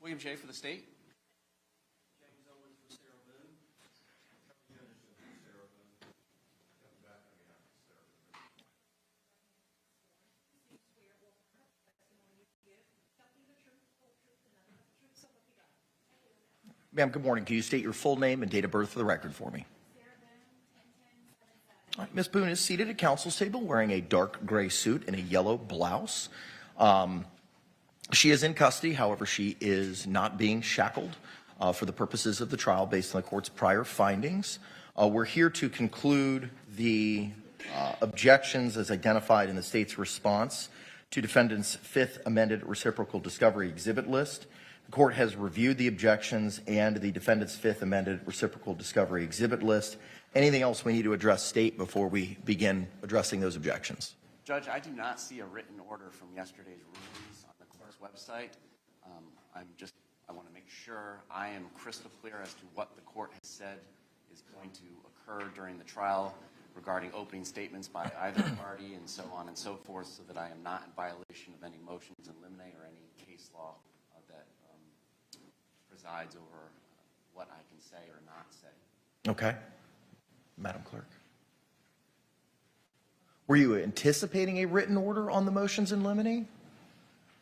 William J. for the state. James Owens for Sarah Boone. Ma'am, good morning. Can you state your full name and date of birth for the record for me? All right, Ms. Boone is seated at counsel's table wearing a dark gray suit and a yellow blouse. She is in custody. However, she is not being shackled for the purposes of the trial based on the court's prior findings. We're here to conclude the objections as identified in the state's response to defendant's fifth amended reciprocal discovery exhibit list. The court has reviewed the objections and the defendant's fifth amended reciprocal discovery exhibit list. Anything else we need to address, state, before we begin addressing those objections? Judge, I do not see a written order from yesterday's rulings on the clerk's website. I want to make sure I am crystal clear as to what the court has said is going to occur during the trial regarding opening statements by either party and so on and so forth, so that I am not in violation of any motions in limine or any case law that presides over what I can say or not say. Okay. Madam Clerk. Were you anticipating a written order on the motions in limine?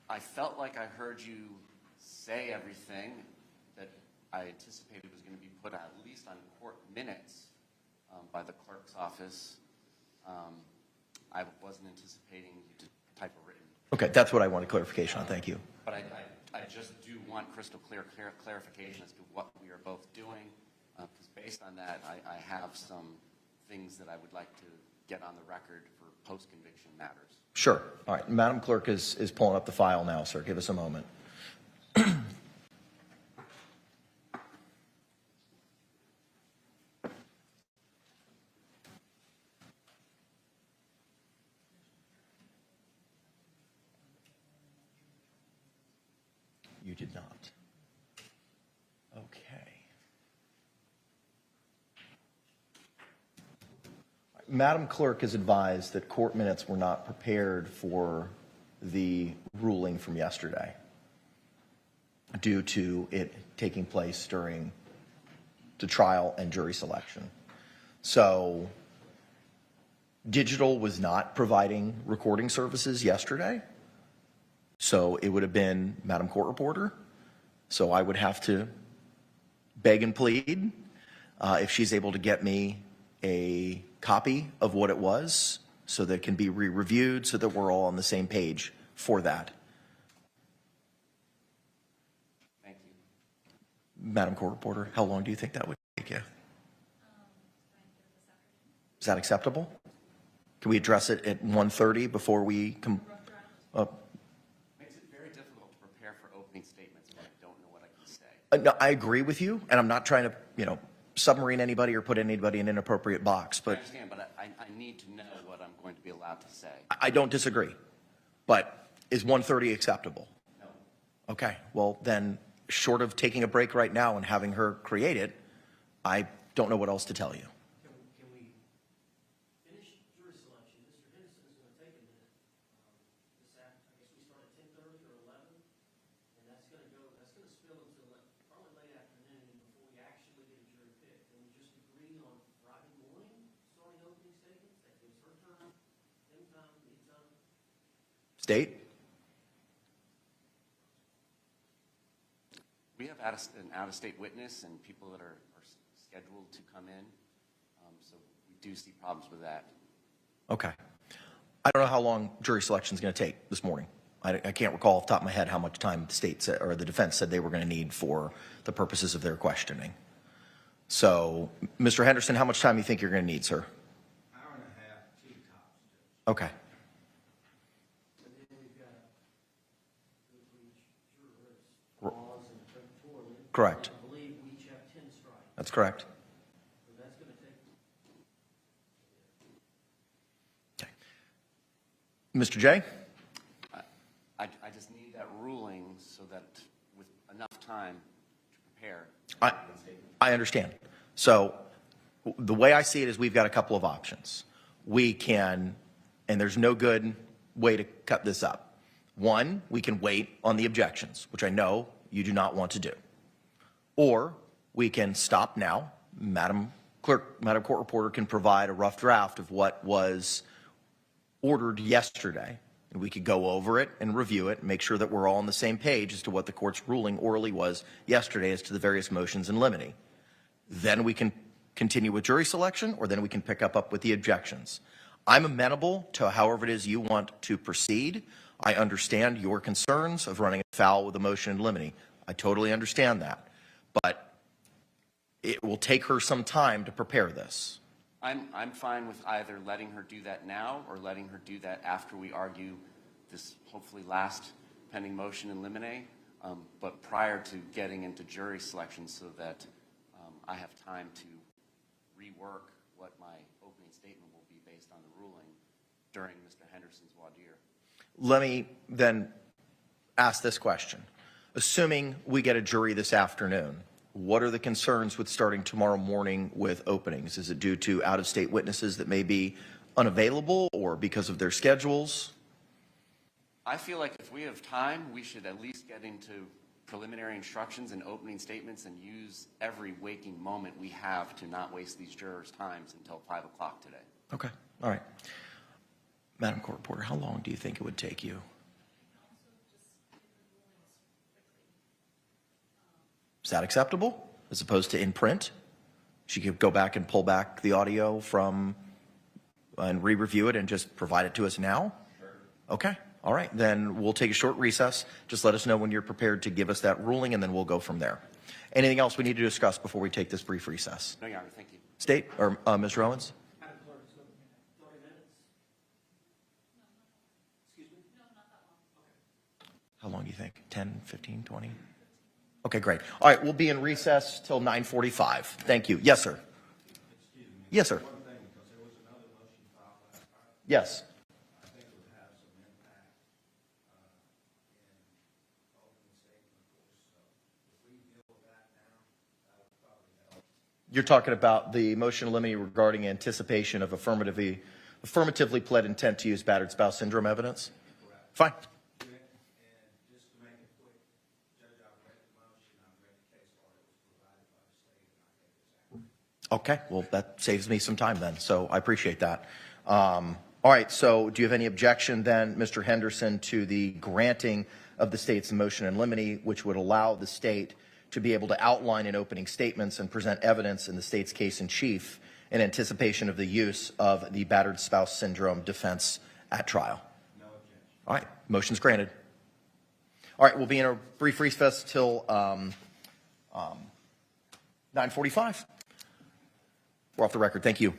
I felt like I heard you say everything that I anticipated was going to be put at least on court minutes by the clerk's office. I wasn't anticipating you to type a written. Okay, that's what I wanted clarification on. Thank you. But I just do want crystal clear clarification as to what we are both doing, because based on that, I have some things that I would like to get on the record for post-conviction matters. Sure. All right. Madam Clerk is pulling up the file now, sir. Give us a moment. You did not. Okay. Madam Clerk is advised that court minutes were not prepared for the ruling from yesterday due to it taking place during the trial and jury selection. So digital was not providing recording services yesterday. So it would have been Madam Court Reporter. So I would have to beg and plead if she's able to get me a copy of what it was so that it can be re-reviewed so that we're all on the same page for that. Thank you. Madam Court Reporter, how long do you think that would take you? Is that acceptable? Can we address it at 1:30 before we come? Makes it very difficult to prepare for opening statements when I don't know what I can say. No, I agree with you, and I'm not trying to, submarine anybody or put anybody in an inappropriate box. But I understand, but I need to know what I'm going to be allowed to say. I don't disagree. But is 1:30 acceptable? No. Okay. Well, then, short of taking a break right now and having her create it, I don't know what else to tell you. Can we finish jury selection? Mr. Henderson's going to take a minute. I guess we start at 10:30 or 11, and that's going to spill until probably late afternoon before we actually get a jury pick. Can we just agree on Friday morning starting opening statements? That gives her time, him time, me time. State? We have an out-of-state witness and people that are scheduled to come in, so we do see problems with that. Okay. I don't know how long jury selection is going to take this morning. I can't recall off the top of my head how much time the state said, or the defense said they were going to need for the purposes of their questioning. So, Mr. Henderson, how much time do you think you're going to need, sir? Hour and a half, 2 tops. Okay. And then we've got jurors, laws, and the Correct. I believe we each have 10 strikes. That's correct. So that's going to take. Okay. Mr. J? I just need that ruling so that with enough time to prepare. I understand. So the way I see it is we've got a couple of options. We can, and there's no good way to cut this up. One, we can wait on the objections, which I know you do not want to do. Or we can stop now. Madam Court Reporter can provide a rough draft of what was ordered yesterday. And we could go over it and review it and make sure that we're all on the same page as to what the court's ruling orally was yesterday as to the various motions in limine. Then we can continue with jury selection, or then we can pick up with the objections. I'm amenable to however it is you want to proceed. I understand your concerns of running afoul with a motion in limine. I totally understand that. But it will take her some time to prepare this. I'm fine with either letting her do that now or letting her do that after we argue this hopefully last pending motion in limine, but prior to getting into jury selection so that I have time to rework what my opening statement will be based on the ruling during Mr. Henderson's voir dire. Let me then ask this question. Assuming we get a jury this afternoon, what are the concerns with starting tomorrow morning with openings? Is it due to out-of-state witnesses that may be unavailable or because of their schedules? I feel like if we have time, we should at least get into preliminary instructions and opening statements and use every waking moment we have to not waste these jurors' times until 5 o'clock today. Okay, all right. Madam Court Reporter, how long do you think it would take you? Is that acceptable as opposed to in print? She could go back and pull back the audio from and re-review it and just provide it to us now? Sure. Okay. All right. Then we'll take a short recess. Just let us know when you're prepared to give us that ruling, and then we'll go from there. Anything else we need to discuss before we take this brief recess? No, Your Honor. Thank you. State or Mr. Owens? Madam Clerk, so 30 minutes? Excuse me? No, not that long. Okay. How long do you think? 10, 15, 20? Okay, great. All right, we'll be in recess till 9:45. Thank you. Yes, sir. Excuse me. Yes, sir. One thing, because there was another motion filed last night. Yes. I think it would have some impact in opening statement, of course. So if we deal with that now, that would probably help. You're talking about the motion in limine regarding anticipation of affirmatively pled intent to use battered spouse syndrome evidence? Correct. Fine. And just to make it quick, Judge, I've read the motion, I've read the case law that was provided by the state, and I think it's accurate. Okay, well, that saves me some time then, so I appreciate that. All right, so do you have any objection then, Mr. Henderson, to the granting of the state's motion in limine, which would allow the state to be able to outline in opening statements and present evidence in the state's case in chief in anticipation of the use of the battered spouse syndrome defense at trial? No objection. All right, motion's granted. All right, we'll be in a brief recess till 9:45. We're off the record. Thank you.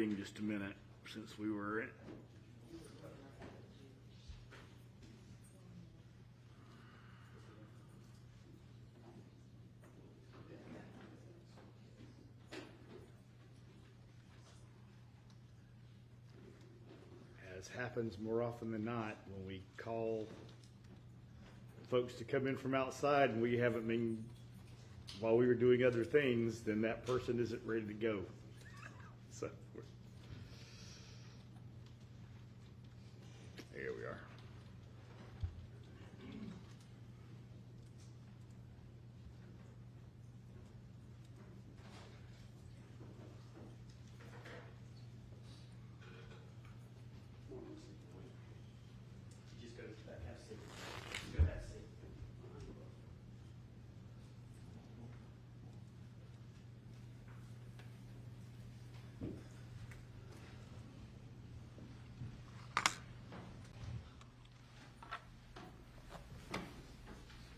waiting just a minute since we were. As happens more often than not, when we call folks to come in from outside and we haven't been, while we were doing other things, then that person isn't ready to go. So here we are. Just go to that half seat. Go to that seat.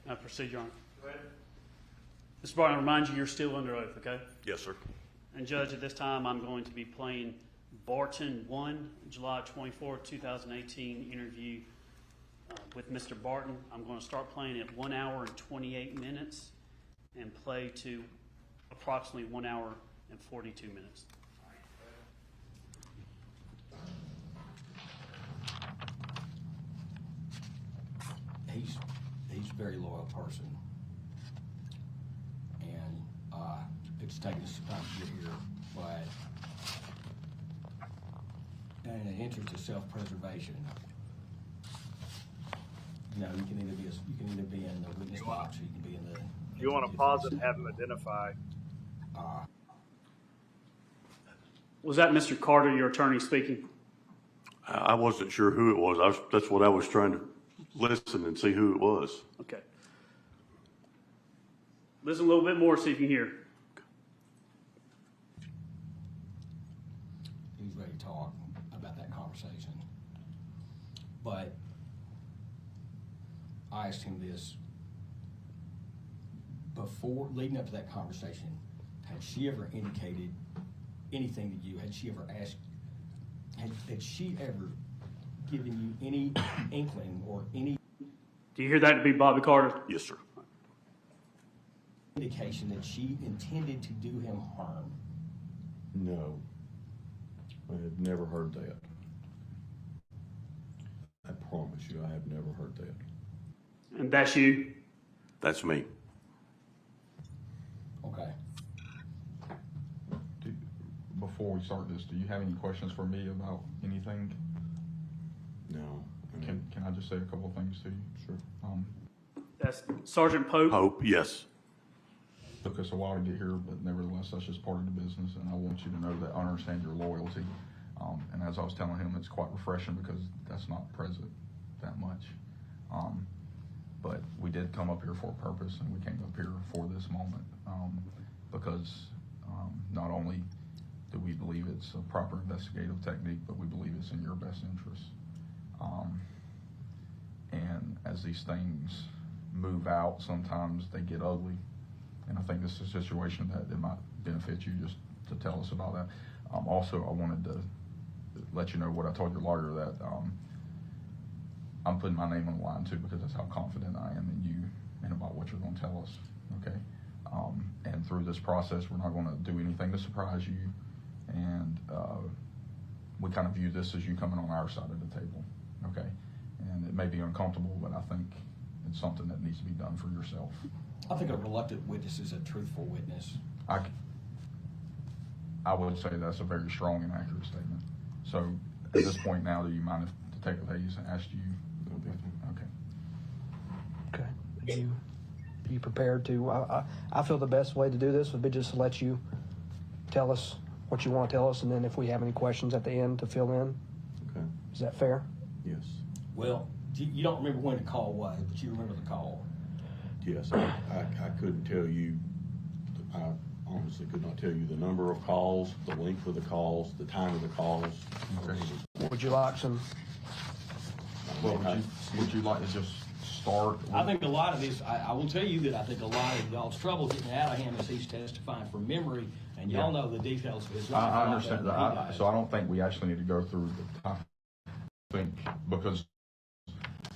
Now proceed, Your Honor. Go ahead. Mr. Barton, I remind you, you're still under oath, okay? Yes, sir. And Judge, at this time, I'm going to be playing Barton 1, July 24, 2018 interview with Mr. Barton. I'm going to start playing at 1 hour and 28 minutes and play to approximately 1 hour and 42 minutes. He's a very loyal person, and it's taken us some time to get here, but in the interest of self-preservation, you know, you can either be in the witness box, or you can be in the. You want to pause it and have him identify? Was that Mr. Carter, your attorney, speaking? I wasn't sure who it was. That's what I was trying to listen and see who it was. Okay. Listen a little bit more, see if you can hear. He was ready to talk about that conversation, but I asked him this before, leading up to that conversation. Had she ever indicated anything to you? Had she ever asked? Had she ever given you any inkling or any Do you hear that to be Bobby Carter? Yes, sir. indication that she intended to do him harm? No, I have never heard that. I promise you, I have never heard that. And that's you? That's me. Okay. Before we start this, do you have any questions for me about anything? No. Can I just say a couple of things to you? Sure. That's Sergeant Pope? Hope, yes. Took us a while to get here, but nevertheless, that's just part of the business, and I want you to know that I understand your loyalty. And as I was telling him, it's quite refreshing because that's not present that much. But we did come up here for a purpose, and we came up here for this moment because not only do we believe it's a proper investigative technique, but we believe it's in your best interest. And as these things move out, sometimes they get ugly. And I think this is a situation that it might benefit you just to tell us about that. Also, I wanted to let you know what I told your lawyer, that I'm putting my name on the line too, because that's how confident I am in you and about what you're going to tell us, okay? And through this process, we're not going to do anything to surprise you. And we kind of view this as you coming on our side of the table, okay? And it may be uncomfortable, but I think it's something that needs to be done for yourself. I think a reluctant witness is a truthful witness. I would say that's a very strong and accurate statement. So at this point now, do you mind if the tape of these asked you? Okay. Okay. Are you prepared to? I feel the best way to do this would be just to let you tell us what you want to tell us, and then if we have any questions at the end to fill in. Okay. Is that fair? Yes. Well, you don't remember when the call was, but you remember the call. Yes, I couldn't tell you, I honestly could not tell you the number of calls, the length of the calls, the time of the calls. Would you like some? Well, would you like to just start. I think a lot of this, I will tell you that I think a lot of y'all's trouble getting out of him is he's testifying from memory, and y'all know the details of his life. I understand that. So I don't think we actually need to go through the time. I think because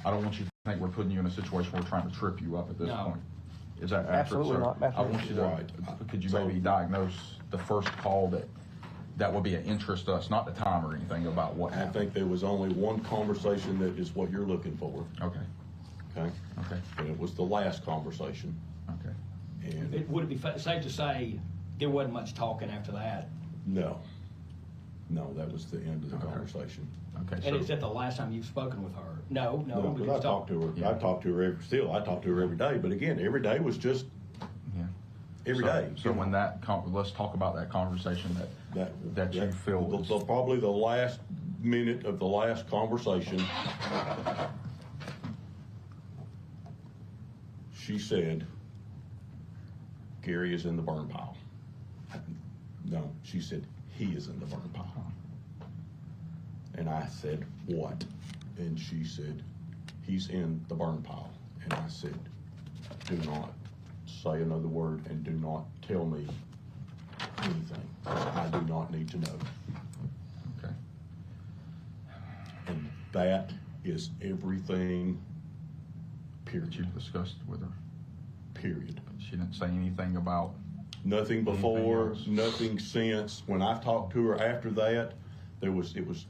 I don't want you to think we're putting you in a situation where we're trying to trip you up at this No. point. Is that accurate, Absolutely sir? not. I want you to, Right. could you maybe diagnose the first call that would be an interest to us, not the time or anything about what I happened? think there was only one conversation that is what you're looking for, Okay, okay? okay, And it was the last conversation, okay. and Would it be safe to say there wasn't much talking after that? no, that was the end of the Okay. conversation. Okay, And is so, that the last time you've spoken with her? No. No, we because I just talked to her, Yeah. I talked to her I talk to her every day, but again, every day was just yeah. every So- day. So when let's talk about that conversation that you feel was. Probably the last minute of the last conversation, she said, Gary is in the burn pile. No, she said, he is in the burn pile. And I said, what? And she said, he's in the burn pile. And I said, do not say another word and do not tell me anything. I do not need to know. Okay. And that is everything, That period, you discussed with her. period. She didn't say anything about. Nothing before, else? nothing since. When I talked to her after that, it was, it was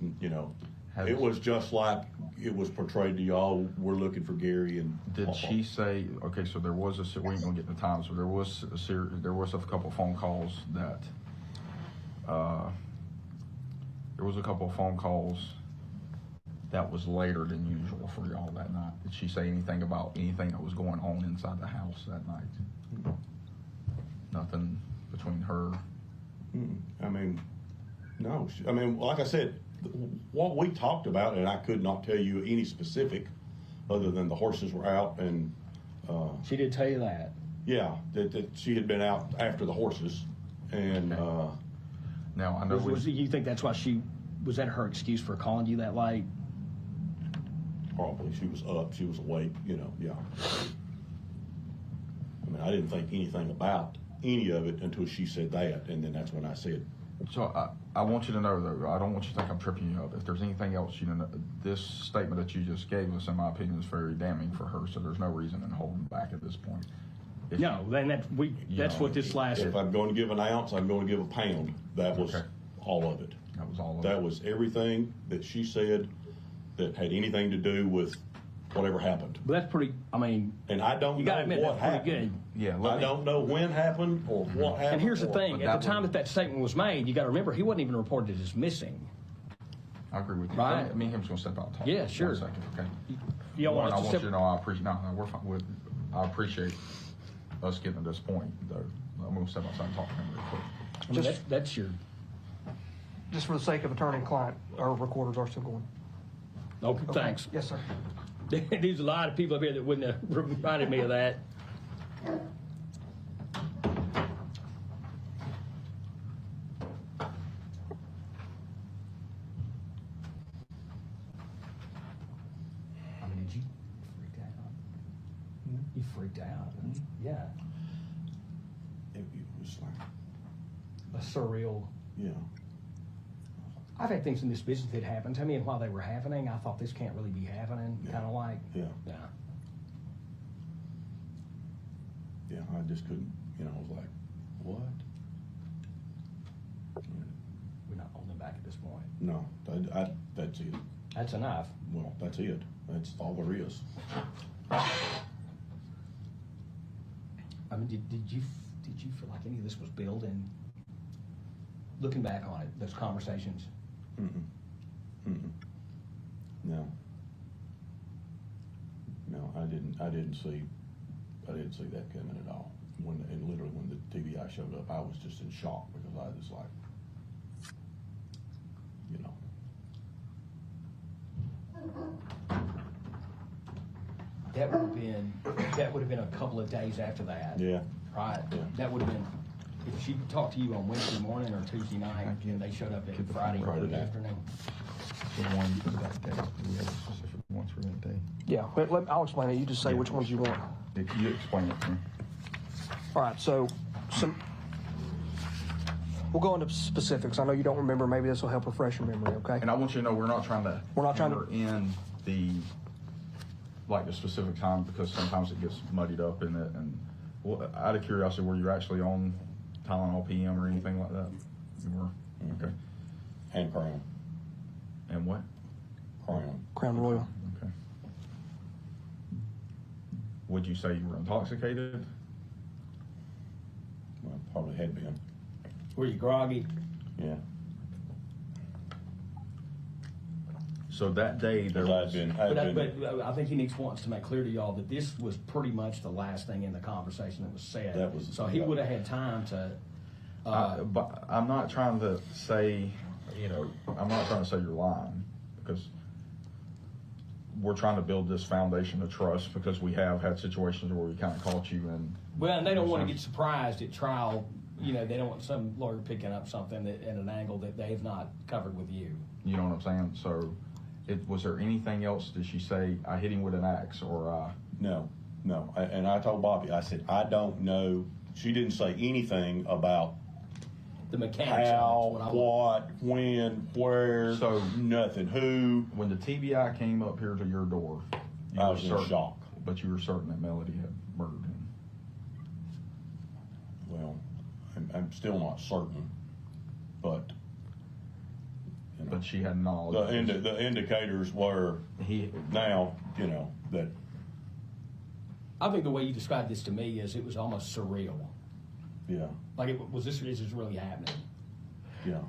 just like it was portrayed to y'all, we're looking for Gary and. Did she say, okay, so there was we ain't gonna get into time, so there was a couple phone calls that, there was a couple of phone calls that was later than usual for y'all that night. Did she say anything about anything that was going on inside the house that night? Nothing between her? I mean, no, like I said, what we talked about, and I could not tell you any specific other than the horses were out and, She did tell you that. yeah, that she had been out after the horses and, Now, I know You think that's why was that her excuse for calling you that late? probably she was up, she was awake, yeah. I mean, I didn't think anything about any of it until she said that, and then that's when I said, So I want you to know, though, I don't want you to think I'm tripping you up. If there's anything else, this statement that you just gave us, in my opinion, is very damning for her, so there's no reason in holding back at this point. No, then that's what this last. if I'm going to give an ounce, I'm going to give a pound. That was Okay. all of it. That was all of That it. was everything that she said that had anything to do with whatever happened. But that's pretty. I mean, And I don't you know got to admit what that's pretty happened. good. Yeah, I don't know when happened or what happened. And here's the or- thing: But at that the time would- that statement was made, you got to remember he wasn't even reported as missing. I agree with you. Right. Me and him's gonna step out and talk. Yeah, sure. 1 second, okay? You don't One, want I us to want step. you to know I appreciate, no, we're fine. I appreciate us getting to this point, though. I'm gonna step outside and talk to him real quick. I mean, that's your. Just for the sake of attorney and client, our recorders are still going. Okay, Okay. thanks. Yes, sir. There's a lot of people up here that wouldn't have reminded me of that. I mean, did you freak out? You freaked out. Yeah. It was like, A surreal. yeah. I've had things in this business that happened to me, and while they were happening, I thought this can't really be happening. Yeah. Kind of like. Yeah. Yeah. Yeah, I just couldn't, I was like, what? We're not holding back at this point. No, that's it. That's enough. Well, that's it. That's all there is. I mean, did you feel like any of this was built in? Looking back on it, those conversations. No. No, I didn't see that coming at all. And literally when the TBI showed up, I was just in shock because I was like, That would have been a couple of days after that. Yeah. Right. Yeah. That would have been if she talked to you on Wednesday morning or Tuesday night, and they showed up at Friday Friday night. afternoon. The one that day, we have a specific ones for for that day? Yeah, I'll explain it. You just say which ones you want. You explain it to me. All right, so we'll go into specifics. I know you don't remember. Maybe this will help refresh your memory, okay? And I want you to know we're not trying to to in the specific time, because sometimes it gets muddied up in it. And well, out of curiosity, were you actually on Tylenol PM or anything like that? You were? Okay. And Crown. And what? Crown Royal. Okay. Would you say you were intoxicated? Well, probably had been. Were you groggy? Yeah. So that day there was. But I think he wants to make clear to y'all that this was pretty much the last thing in the conversation that was said. That was- so he would have had time to. But I'm not trying to say, I'm not trying to say you're lying, because we're trying to build this foundation of trust, because we have had situations where we kind of caught you in. Well, and they don't want to get surprised at trial. They don't want some lawyer picking up something at an angle that they have not covered with you. You know what I'm saying? So, was there anything else? Did she say, I hit him with an axe, or No. And I told Bobby, I said, I don't know. She didn't say anything about The mechanics. how, what, when, where, So- nothing. Who. when the TBI came up here to your door, you I were was in certain, shock. but you were certain that Melody had murdered him. Well, I'm still not certain, but. But she had knowledge. The indicators were now, that. I think the way you described this to me is it was almost surreal. Yeah. Like, is this really happening? Yeah.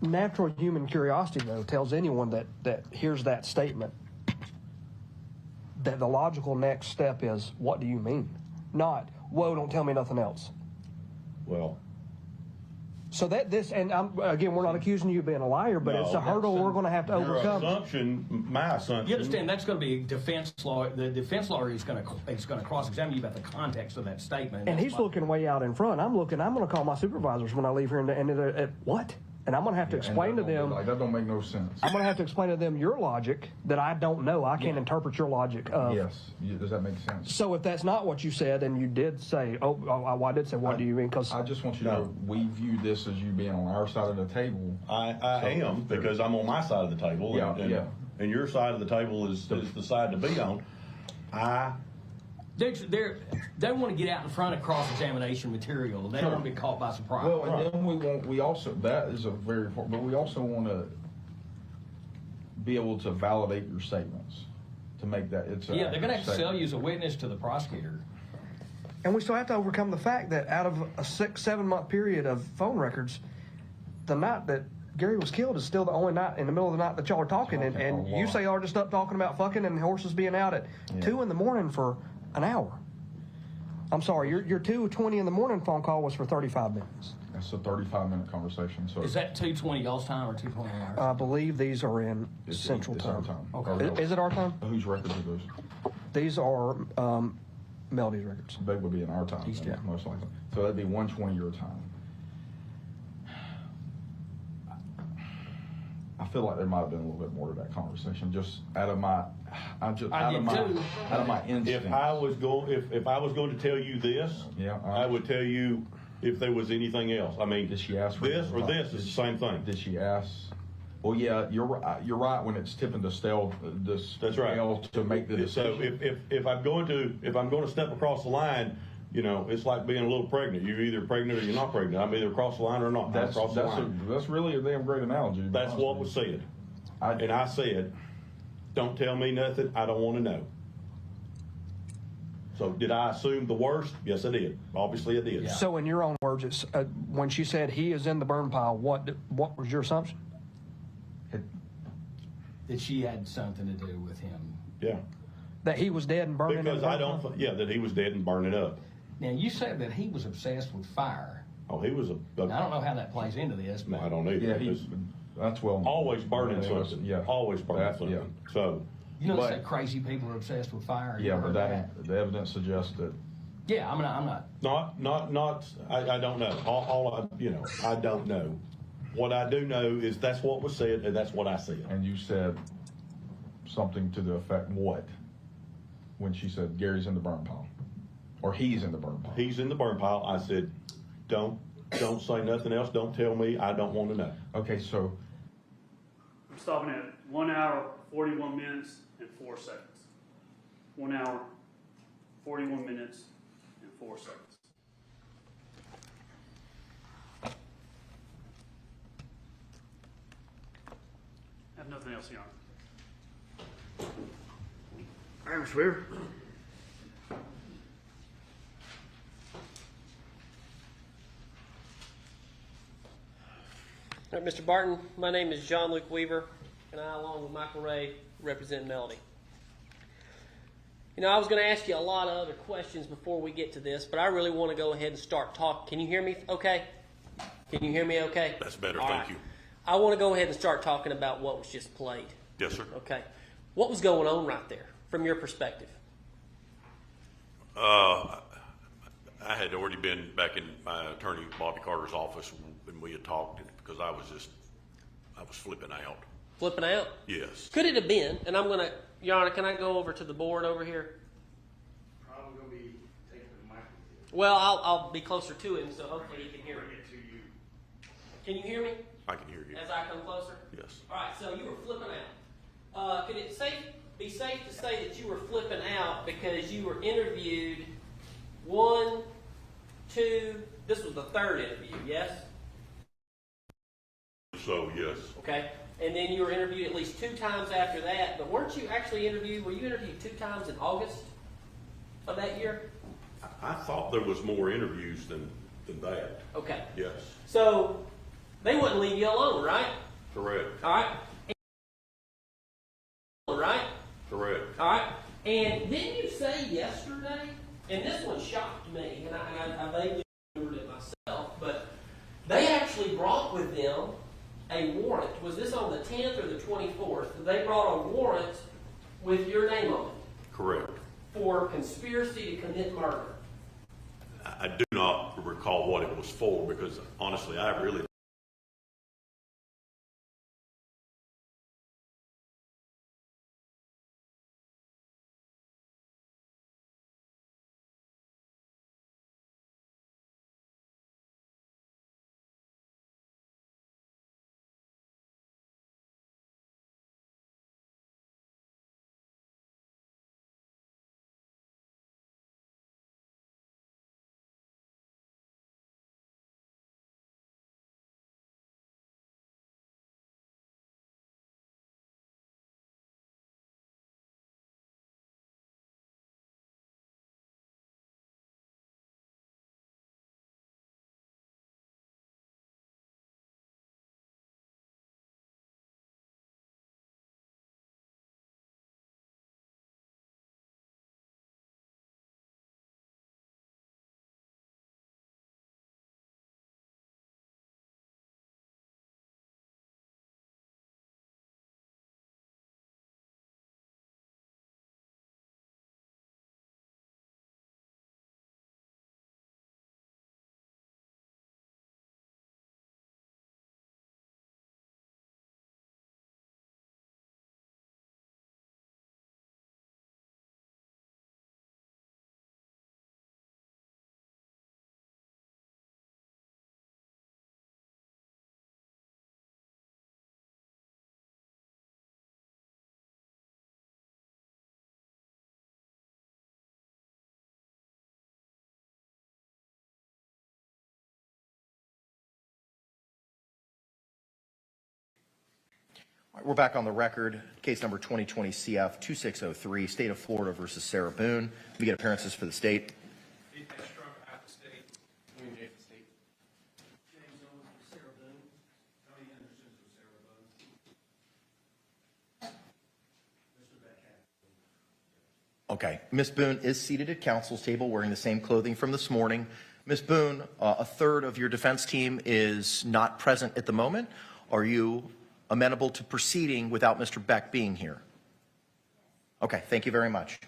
Natural human curiosity, though, tells anyone that hears that statement that the logical next step is, what do you mean? Not, whoa, don't tell me nothing else. Well. So again, we're not accusing you of being a liar, but it's a hurdle we're going to have to overcome. My assumption. You understand that's going to be defense lawyer. The defense lawyer is going to cross-examine you about the context of that statement. And he's looking way out in front. I'm going to call my supervisors when I leave here, and what? And I'm going to have to explain to them. That don't make no sense. I'm going to have to explain to them your logic that I don't know. I can't interpret your logic. Yes. Does that make sense? So if that's not what you said, and you did say, I did say, what do you mean? Because I just want you to know, we view this as you being on our side of the table. I am, because I'm on my side of the table. And your side of the table is the side to be on. They want to get out in front of cross-examination material. They don't want to be caught by surprise. Well, and then we also, that is a very important, but we also want to be able to validate your statements, to make that, they're going to have to sell you as a witness to the prosecutor. And we still have to overcome the fact that out of a 6-7 month period of phone records, the night that Gary was killed is still the only night in the middle of the night that y'all are talking. And you say y'all are just up talking about fucking and horses being out at 2 in the morning for an hour. I'm sorry, your 2:20 in the morning phone call was for 35 minutes. That's a 35-minute conversation. So is that 2:20 y'all's time or 2:20 ours? I believe these are in Central it's Time. our time. Okay. Is it our time? Whose records are those? These are Melody's records. They would be in our time, Yeah. most likely. So that'd be 1:20 your time. I feel like there might have been a little bit more to that conversation. Just out of my instinct. If I was going to tell you this, I would tell you if there was anything else. I mean, did she ask for this or this is the same thing? Did she ask? Well, yeah, you're right when it's tipping the scale. That's right. To make the decision. So if I'm going to step across the line, it's like being a little pregnant. You're either pregnant or you're not pregnant. I'm either across the line or not. That's really a damn great analogy. That's what was said. And I said, don't tell me nothing I don't want to know. So did I assume the worst? Yes, I did. Obviously, I did. Yeah. So in your own words, it's, when she said he is in the burn pile, what was your assumption? That she had something to do with him. Yeah. That he was dead and burning. Because that he was dead and burning up. Now, you said that he was obsessed with fire. Oh, he was I don't know how that plays into this. But I don't either. Yeah, that's well. Always burning something. Yeah. Always burning something. Yeah. So. You know, say crazy people are obsessed with fire. Yeah, but the evidence suggests that. Yeah, I'm not. Not. I don't know. I don't know. What I do know is that's what was said, and that's what I said. And you said something to the effect what? When she said Gary's in the burn pile, or he's in the burn pile. He's in the burn pile. I said, don't say nothing else. Don't tell me. I don't want to know. Okay, so I'm stopping at 1 hour, 41 minutes, and 4 seconds. 1 hour, 41 minutes, and 4 seconds. I have nothing else, Your Honor. All right, Mr. Weaver. All right, Mr. Barton, my name is John Luke Weaver, and I, along with Michael Ray, represent Melody. You know, I was going to ask you a lot of other questions before we get to this, but I really want to go ahead and start talking. Can you hear me okay? Can you hear me okay? That's better, All thank right. you. I want to go ahead and start talking about what was just played. Yes, sir. Okay. What was going on right there, from your perspective? I had already been back in my attorney Bobby Carter's office when we had talked because I was flipping out. Flipping out? Yes. Could it have been, and I'm going to, Your Honor, can I go over to the board over here? Probably going to be taking the mic. Well, I'll be closer to him, so hopefully he can hear me. To you. Can you hear me I can hear you. as I come closer? Yes. All right, so you were flipping out. Could it be safe to say that you were flipping out because you were interviewed 1, 2, this was the third interview, yes? So, yes. Okay. And then you were interviewed at least 2 times after that, but weren't you actually interviewed, were you interviewed 2 times in August of that year? I thought there was more interviews than that. Okay. Yes. So they wouldn't leave you alone, right? Correct. All right. Right? Correct. All right. And didn't you say yesterday, and this one shocked me, and I vaguely remembered it myself, but they actually brought with them a warrant. Was this on the 10th or the 24th? They brought a warrant with your name on it Correct. for conspiracy to commit murder. I do not recall what it was for because honestly, I really. All right, we're back on the record. Case number 2020 CF 2603, State of Florida versus Sarah Boone. We get appearances for the state. James Owens for Sarah Boone. Tony Henderson for Sarah Boone. Mr. Beck. Okay. Ms. Boone is seated at counsel's table wearing the same clothing from this morning. Ms. Boone, a third of your defense team is not present at the moment. Are you amenable to proceeding without Mr. Beck being here? Okay, thank you very much.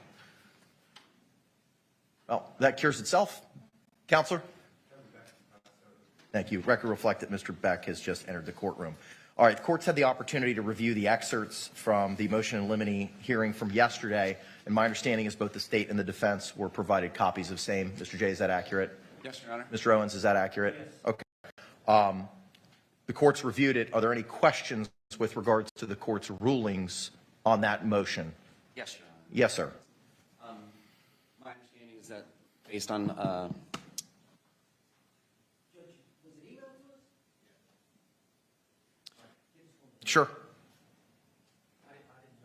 Well, that cures itself. Counselor? Thank you. Record reflect that Mr. Beck has just entered the courtroom. All right, the court's had the opportunity to review the excerpts from the motion in limine hearing from yesterday, and my understanding is both the state and the defense were provided copies of same. Mr. Jay, is that accurate? Yes, Your Honor. Mr. Owens, is that accurate? Yes. Okay. The court's reviewed it. Are there any questions with regards to the court's rulings on that motion? Yes, Your Honor. Yes, sir. My understanding is that based on Judge, was it emailed to us? Sure. I didn't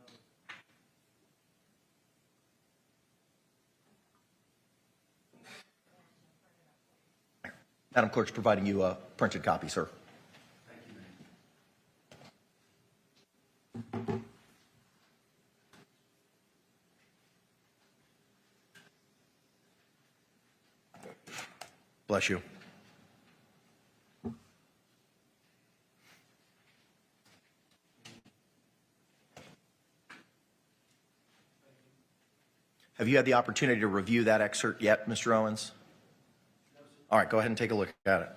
know. Madam Clerk's providing you a printed copy, sir. Bless you. Have you had the opportunity to review that excerpt yet, Mr. Owens? All right, go ahead and take a look at it.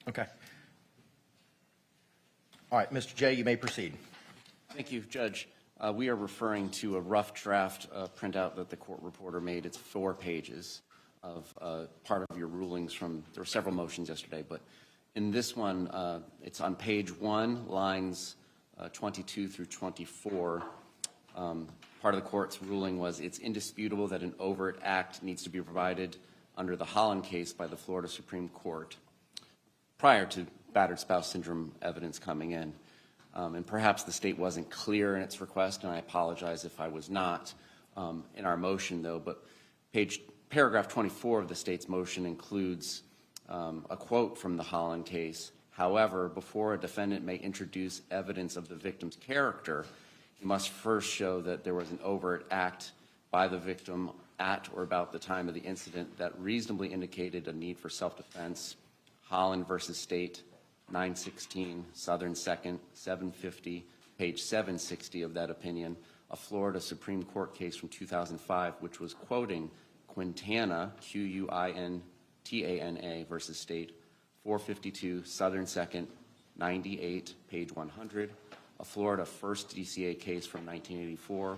Okay. All right, Mr. Jay, you may proceed. Thank you, Judge. We are referring to a rough draft printout that the court reporter made. It's 4 pages of part of your rulings from, there were several motions yesterday, but in this one, it's on page 1, lines 22 through 24. Part of the court's ruling was it's indisputable that an overt act needs to be provided under the Holland case by the Florida Supreme Court prior to battered spouse syndrome evidence coming in. And perhaps the state wasn't clear in its request, and I apologize if I was not in our motion, though. But paragraph 24 of the state's motion includes a quote from the Holland case. However, before a defendant may introduce evidence of the victim's character, he must first show that there was an overt act by the victim at or about the time of the incident that reasonably indicated a need for self-defense. Holland versus State, 916 Southern 2nd, 750, page 760 of that opinion, a Florida Supreme Court case from 2005, which was quoting Quintana, Quintana versus State, 452 Southern 2nd, 98, page 100, a Florida First DCA case from 1984,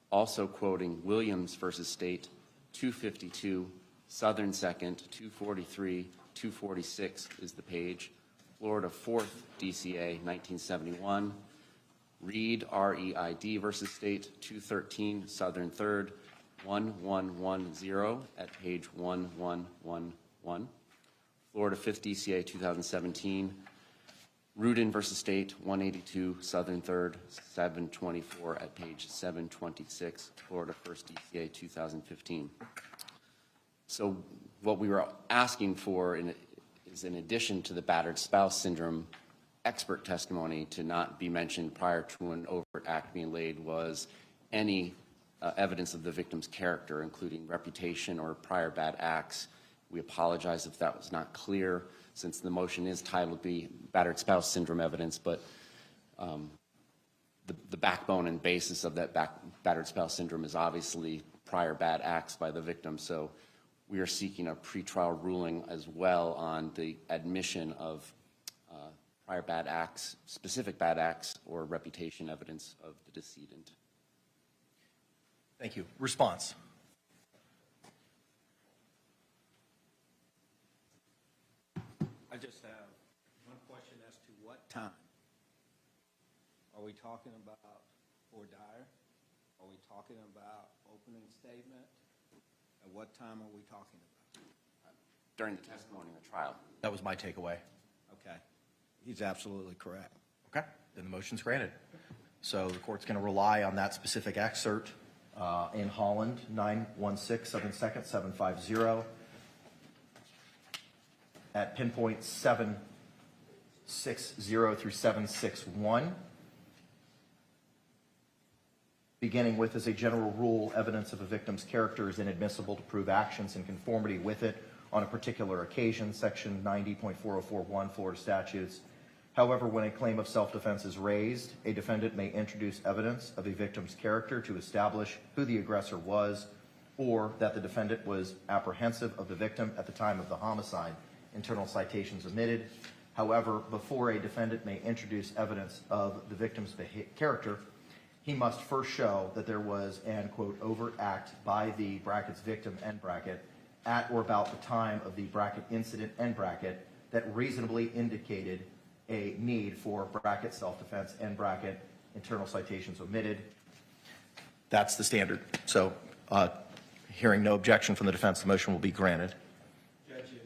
also quoting Williams versus State, 252 Southern 2nd, 243, 246 is the page. Florida 4th DCA, 1971. Reed, R-E-I-D versus State, 213 Southern 3rd, 1110 at page 1111. Florida 5th DCA, 2017. Rudin versus State, 182 Southern 3rd, 724 at page 726. Florida 1st DCA, 2015. So what we were asking for is, in addition to the battered spouse syndrome expert testimony to not be mentioned prior to an overt act being laid, was any evidence of the victim's character, including reputation or prior bad acts. We apologize if that was not clear, since the motion is titled "Battered Spouse Syndrome Evidence," but the backbone and basis of that battered spouse syndrome is obviously prior bad acts by the victim. So we are seeking a pretrial ruling as well on the admission of prior bad acts, specific bad acts, or reputation evidence of the decedent. Thank you. Response. I just have one question as to what time. Are we talking about for dire? Are we talking about opening statement? At what time are we talking about? During the testimony in the trial. That was my takeaway. Okay. He's absolutely correct. Okay, then the motion's granted. So the court's going to rely on that specific excerpt in Holland, 916-7-2-750, at pinpoint 760 through 761. Beginning with, as a general rule, evidence of a victim's character is inadmissible to prove actions in conformity with it on a particular occasion, section 90.4041 Florida statutes. However, when a claim of self-defense is raised, a defendant may introduce evidence of a victim's character to establish who the aggressor was, or that the defendant was apprehensive of the victim at the time of the homicide. Internal citations omitted. However, before a defendant may introduce evidence of the victim's character, he must first show that there was an, quote, overt act by the brackets victim, end bracket, at or about the time of the bracket incident, end bracket, that reasonably indicated a need for bracket self-defense, end bracket, internal citations omitted. That's the standard. So hearing no objection from the defense, the motion will be granted. Judge, just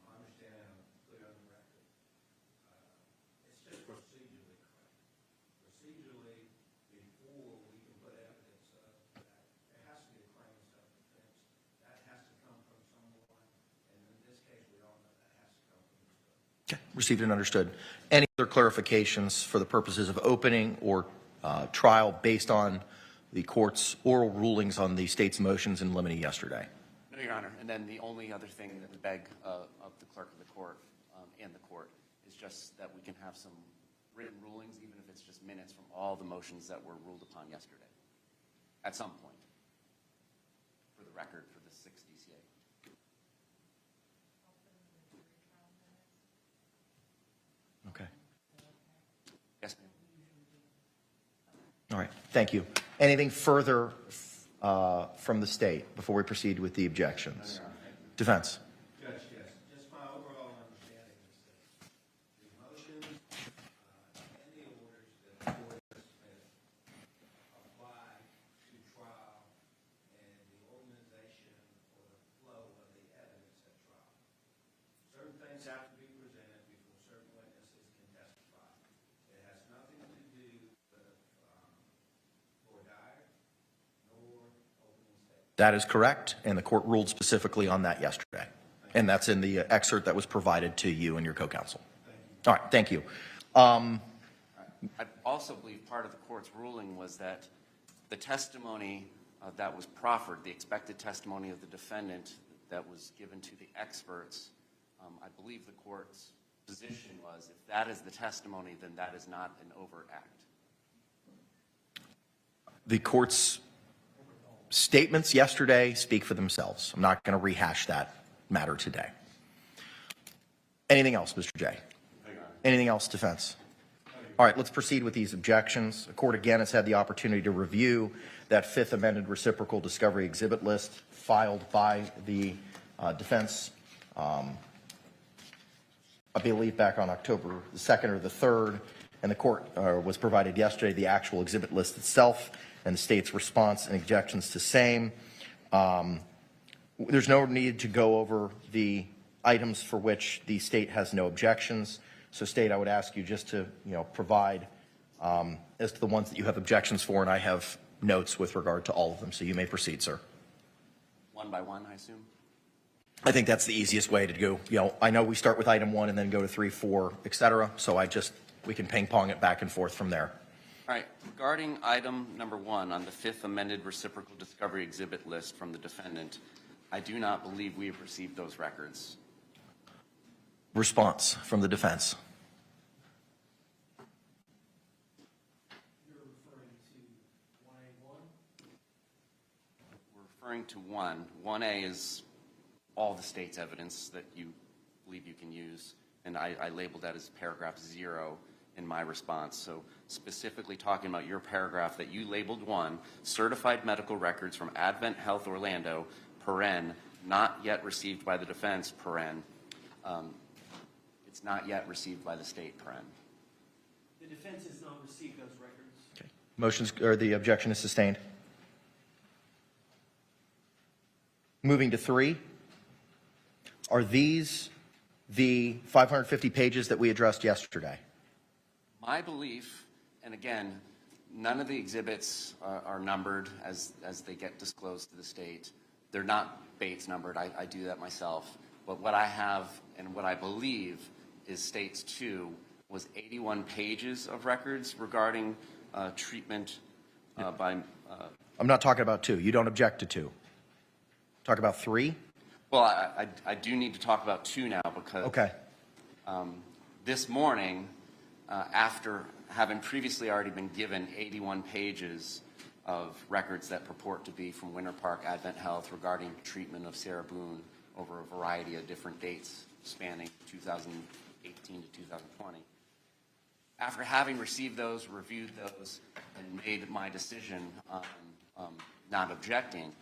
my understanding, I'm clear on the record. It's just procedurally correct. Procedurally, before we can put evidence of that, there has to be a claim of self-defense. That has to come from someone, and in this case, we all know that has to come from the state. Okay, received and understood. Any other clarifications for the purposes of opening or trial based on the court's oral rulings on the state's motions in limine yesterday? No, Your Honor. And then the only other thing that we beg of the clerk of the court and the court is just that we can have some written rulings, even if it's just minutes from all the motions that were ruled upon yesterday, at some point, for the record, for the 6th DCA. Okay. Yes, ma'am. All right, thank you. Anything further from the state before we proceed with the objections? Defense. Judge, yes. Just my overall understanding is that the motions and the orders that the court has submitted apply to trial and the organization or the flow of the evidence at trial. Certain things have to be presented before certain witnesses can testify. It has nothing to do with for dire nor opening statement. That is correct, and the court ruled specifically on that yesterday. And that's in the excerpt that was provided to you and your co-counsel. All right, thank you. I also believe part of the court's ruling was that the testimony that was proffered, the expected testimony of the defendant that was given to the experts, I believe the court's position was if that is the testimony, then that is not an overt act. The court's statements yesterday speak for themselves. I'm not going to rehash that matter today. Anything else, Mr. J? Anything else, defense? All right, let's proceed with these objections. The court again has had the opportunity to review that Fifth Amended Reciprocal Discovery Exhibit List filed by the defense, I believe back on October the 2nd or the 3rd, and the court was provided yesterday the actual exhibit list itself and the state's response and objections to same. There's no need to go over the items for which the state has no objections. So state, I would ask you just to, provide as to the ones that you have objections for, and I have notes with regard to all of them. So you may proceed, sir. One by one, I assume? I think that's the easiest way to go. I know we start with item 1 and then go to 3, 4, et cetera. So we can ping pong it back and forth from there. All right. Regarding item number 1 on the Fifth Amended Reciprocal Discovery Exhibit List from the defendant, I do not believe we have received those records. Response from the defense. referring to 1A is all the state's evidence that you believe you can use, and I labeled that as paragraph 0 in my response. So specifically talking about your paragraph that you labeled 1, certified medical records from Advent Health Orlando, paren, not yet received by the defense, paren. It's not yet received by the state, paren. The defense has not received those records. Okay. Motions, or the objection is sustained. Moving to 3. Are these the 550 pages that we addressed yesterday? My belief, and again, none of the exhibits are numbered as they get disclosed to the state. They're not Bates numbered. I do that myself. But what I have and what I believe is States 2 was 81 pages of records regarding treatment by... I'm not talking about 2. You don't object to 2. Talk about 3? Well, I do need to talk about 2 now because Okay. This morning, after having previously already been given 81 pages of records that purport to be from Winter Park Advent Health regarding treatment of Sarah Boone over a variety of different dates spanning 2018 to 2020. After having received those, reviewed those, and made my decision on not objecting,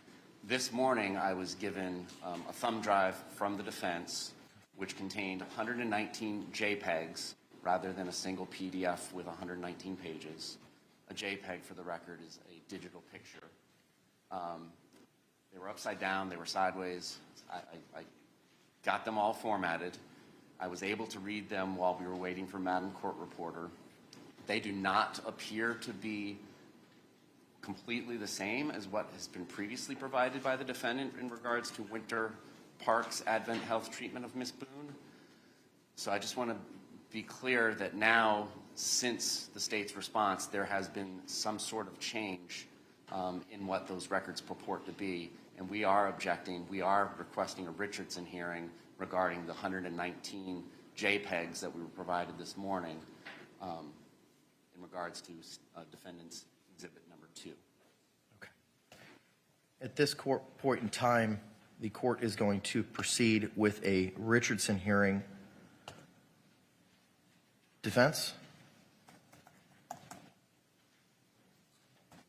this morning I was given a thumb drive from the defense which contained 119 JPEGs rather than a single PDF with 119 pages. A JPEG, for the record, is a digital picture. They were upside down, they were sideways. I got them all formatted. I was able to read them while we were waiting for Madam Court Reporter. They do not appear to be completely the same as what has been previously provided by the defendant in regards to Winter Park's Advent Health treatment of Miss Boone. So I just want to be clear that now, since the state's response, there has been some sort of change in what those records purport to be, and we are objecting. We are requesting a Richardson hearing regarding the 119 JPEGs that we were provided this morning in regards to defendant's exhibit number 2. Okay. At this point in time, the court is going to proceed with a Richardson hearing. Defense?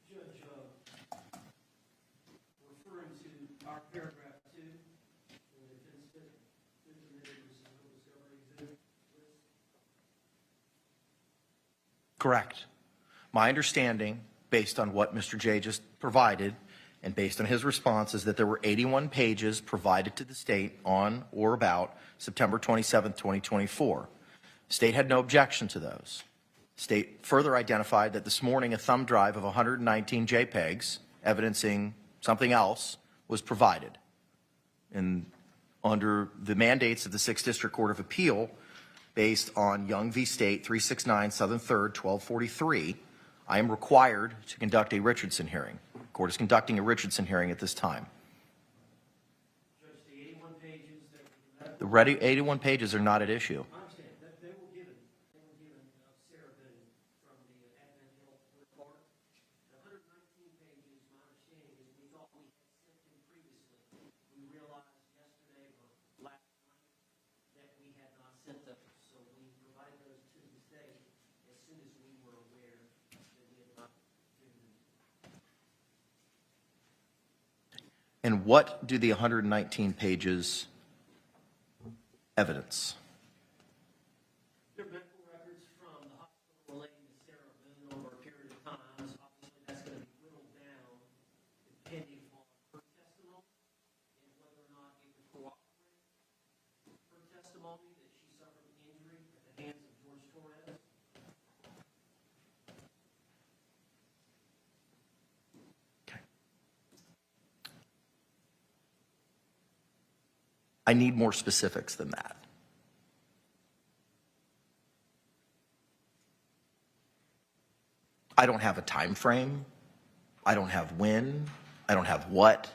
Judge, referring to our paragraph 2, in the defense intermitted reciprocal discovery exhibit list. Correct. My understanding, based on what Mr. J just provided, and based on his response, is that there were 81 pages provided to the state on or about September 27, 2024. State had no objection to those. State further identified that this morning a thumb drive of 119 JPEGs evidencing something else was provided. And under the mandates of the 6th District Court of Appeal, based on Young v. State 369 Southern 3rd 1243, I am required to conduct a Richardson hearing. The court is conducting a Richardson hearing at this time. Judge, the 81 pages that... The 81 pages are not at issue. I understand. They were given Sarah Boone from the Advent Health report. The 119 pages, my understanding is we thought we had sent them previously. We realized yesterday or last night that we had not sent them. So we provided those to the state as soon as we were aware that we had not given them. And what do the 119 pages evidence? They're medical records from the hospital relating to Sarah Boone over a period of time. So obviously, that's going to be whittled down depending on her testimony and whether or not it would cooperate. Her testimony that she suffered an injury at the hands of George Torres. Okay. I need more specifics than that. I don't have a time frame. I don't have when. I don't have what.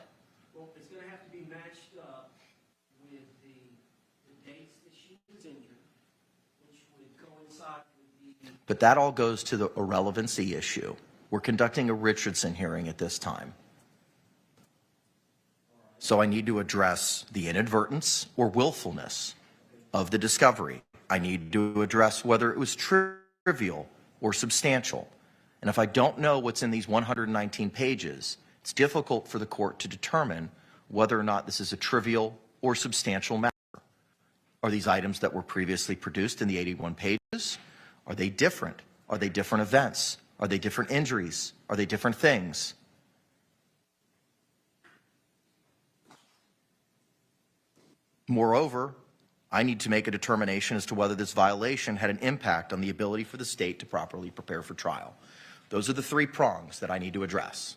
Well, it's going to have to be matched up with the dates that she was injured, which would coincide with the... But that all goes to the irrelevancy issue. We're conducting a Richardson hearing at this time. So I need to address the inadvertence or willfulness of the discovery. I need to address whether it was trivial or substantial. And if I don't know what's in these 119 pages, it's difficult for the court to determine whether or not this is a trivial or substantial matter. Are these items that were previously produced in the 81 pages? Are they different? Are they different events? Are they different injuries? Are they different things? Moreover, I need to make a determination as to whether this violation had an impact on the ability for the state to properly prepare for trial. Those are the three prongs that I need to address.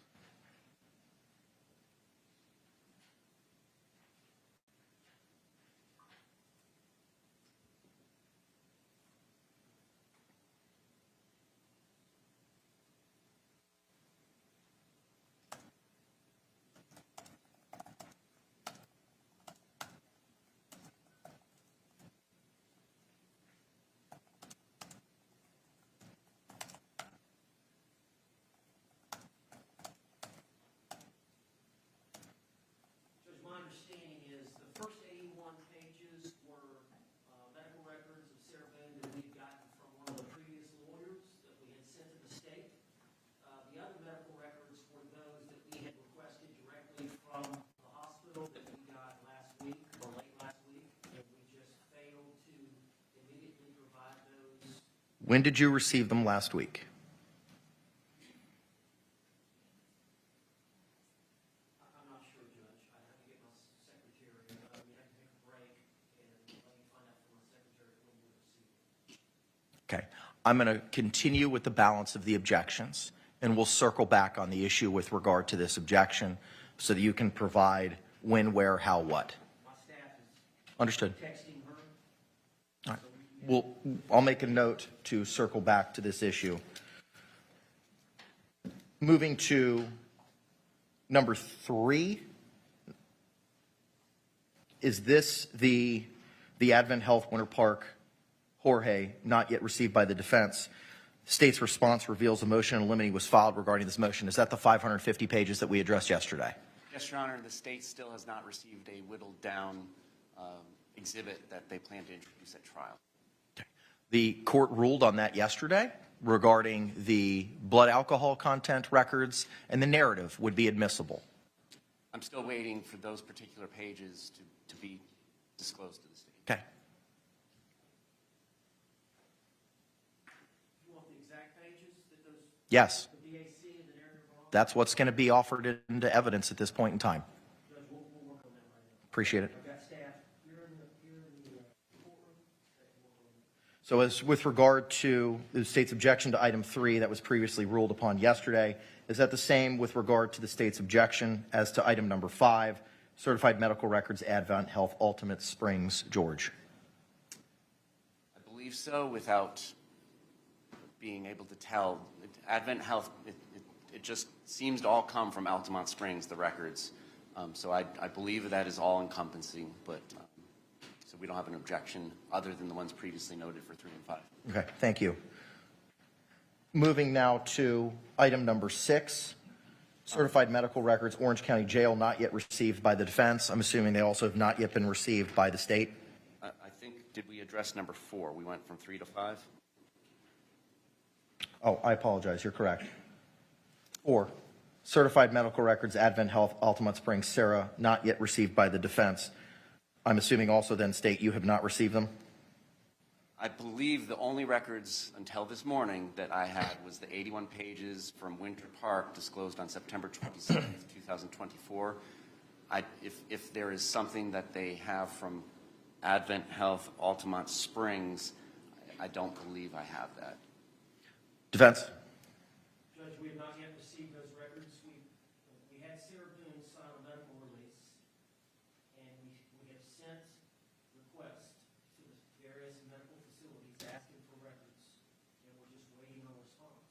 Judge, my understanding is the first 81 pages were medical records of Sarah Boone that we'd gotten from one of the previous lawyers that we had sent to the state. The other medical records were those that we had requested directly from the hospital that we got last week or late last week, and we just failed to immediately provide those. When did you receive them last week? I'm not sure, Judge. I have to get my secretary. We have to take a break and let me find out from my secretary when we receive it. Okay. I'm going to continue with the balance of the objections, and we'll circle back on the issue with regard to this objection so that you can provide when, where, how, what. My staff is Understood. texting her. All right. I'll make a note to circle back to this issue. Moving to number 3. Is this the Advent Health Winter Park Jorge not yet received by the defense? State's response reveals a motion in limine was filed regarding this motion. Is that the 550 pages that we addressed yesterday? Yes, Your Honor, the state still has not received a whittled down exhibit that they plan to introduce at trial. The court ruled on that yesterday regarding the blood alcohol content records, and the narrative would be admissible. I'm still waiting for those particular pages to be disclosed to the state. Okay. You want the exact pages that those, Yes. the BAC and the narrative are on? That's what's going to be offered into evidence at this point in time. Judge, we'll work on that right now. Appreciate it. I've got staff here in the courtroom. So as with regard to the state's objection to item 3 that was previously ruled upon yesterday, is that the same with regard to the state's objection as to item number 5, certified medical records, Advent Health, Ultimate Springs, George? I believe so, without being able to tell. Advent Health, it just seems to all come from Altamont Springs, the records. So I believe that is all encompassing, but so we don't have an objection other than the ones previously noted for 3 and 5. Okay, thank you. Moving now to item number 6, certified medical records, Orange County Jail, not yet received by the defense. I'm assuming they also have not yet been received by the state. I think, did we address number 4? We went from 3 to 5? Oh, I apologize. You're correct. 4, certified medical records, Advent Health, Altamont Springs, Sarah, not yet received by the defense. I'm assuming also then state you have not received them? I believe the only records until this morning that I had was the 81 pages from Winter Park disclosed on September 27th, 2024. If there is something that they have from Advent Health, Altamont Springs, I don't believe I have that. Defense? Judge, we have not yet received those records. We had Sarah Boone sign a medical release, and we have sent requests to the various medical facilities asking for records, and we're just waiting on response.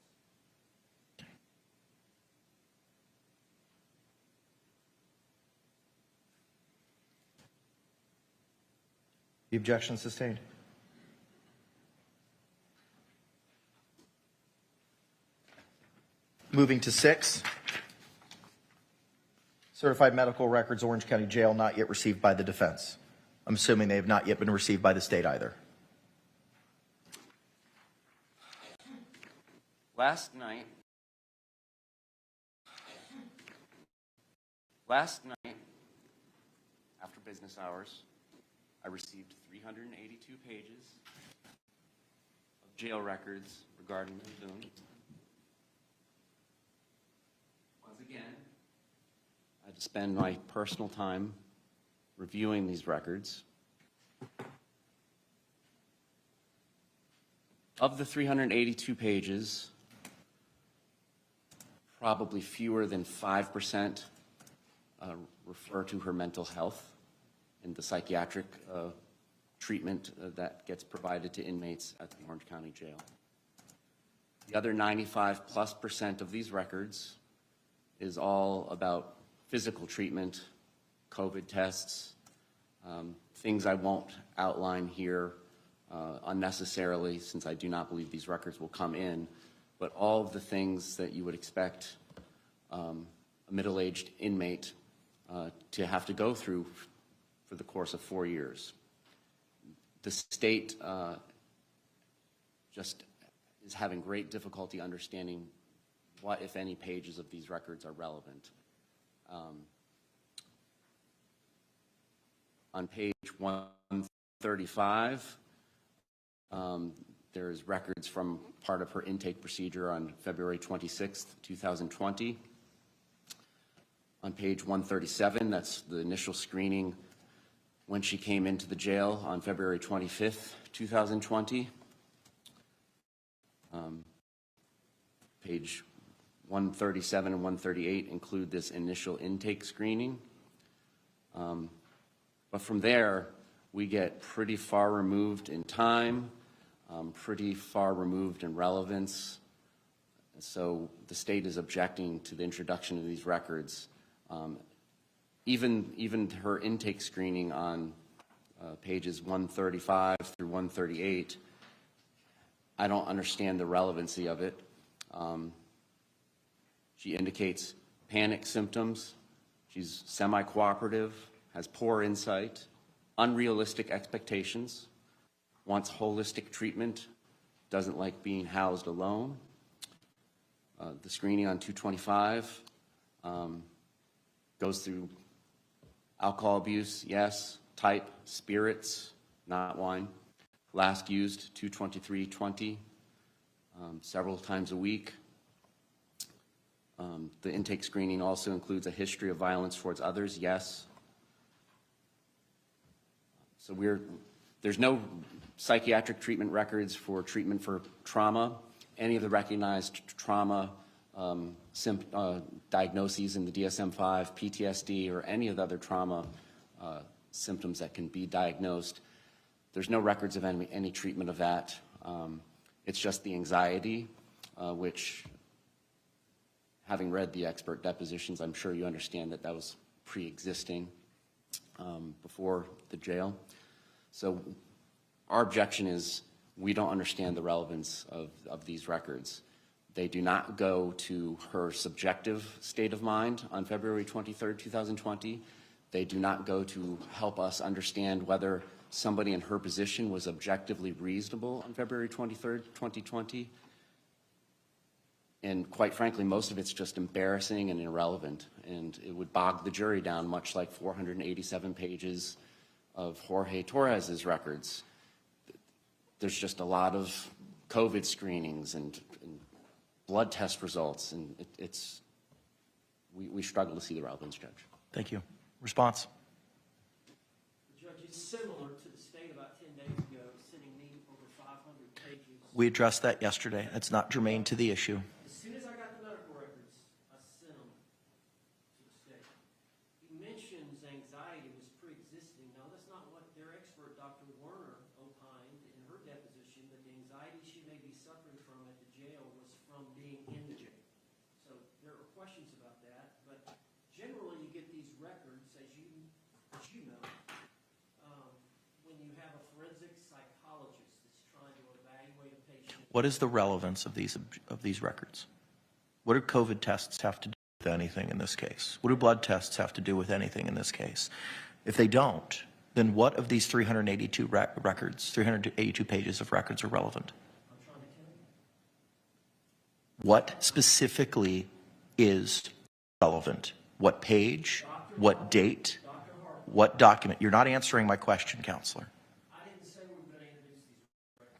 The objection sustained. Moving to 6, Certified medical records, Orange County Jail, not yet received by the defense. I'm assuming they have not yet been received by the state either. Last night, after business hours, I received 382 pages of jail records regarding Ms. Boone. Once again, I had to spend my personal time reviewing these records. Of the 382 pages, probably fewer than 5% refer to her mental health and the psychiatric treatment that gets provided to inmates at the Orange County Jail. The other 95+% of these records is all about physical treatment, COVID tests, things I won't outline here unnecessarily, since I do not believe these records will come in, but all of the things that you would expect a middle-aged inmate to have to go through for the course of 4 years. The state just is having great difficulty understanding what, if any, pages of these records are relevant. On page 135, there's records from part of her intake procedure on February 26th, 2020. On page 137, that's the initial screening when she came into the jail on February 25th, 2020. Page 137 and 138 include this initial intake screening. But from there, we get pretty far removed in time, pretty far removed in relevance. So the state is objecting to the introduction of these records. Even her intake screening on pages 135 through 138, I don't understand the relevancy of it. She indicates panic symptoms. She's semi-cooperative, has poor insight, unrealistic expectations, wants holistic treatment, doesn't like being housed alone. The screening on 225 goes through alcohol abuse, yes, type, spirits, not wine. Last used 223:20, several times a week. The intake screening also includes a history of violence towards others, yes. So there's no psychiatric treatment records for treatment for trauma. Any of the recognized trauma diagnoses in the DSM-5, PTSD, or any of the other trauma symptoms that can be diagnosed, there's no records of any treatment of that. It's just the anxiety, which, having read the expert depositions, I'm sure you understand that that was pre-existing before the jail. So our objection is we don't understand the relevance of these records. They do not go to her subjective state of mind on February 23rd, 2020. They do not go to help us understand whether somebody in her position was objectively reasonable on February 23rd, 2020. And quite frankly, most of it's just embarrassing and irrelevant, and it would bog the jury down, much like 487 pages of Jorge Torres's records. There's just a lot of COVID screenings and blood test results, and we struggle to see the relevance, Judge. Thank you. Response? Judge, it's similar to the state about 10 days ago, sending me over 500 pages. We addressed that yesterday. That's not germane to the issue. As soon as I got the medical records, I sent them to the state. He mentions anxiety was pre-existing. No, that's not what their expert, Dr. Werner, opined in her deposition, that the anxiety she may be suffering from at the jail was from being in the jail. So there are questions about that, but generally you get these records, as you know, when you have a forensic psychologist that's trying to evaluate a patient. What is the relevance of these records? What do COVID tests have to do with anything in this case? What do blood tests have to do with anything in this case? If they don't, then what of these 382 records, 382 pages of records are relevant? I'm trying to tell you. What specifically is relevant? What page? What date? What document? You're not answering my question, counselor. I didn't say we were going to introduce these records.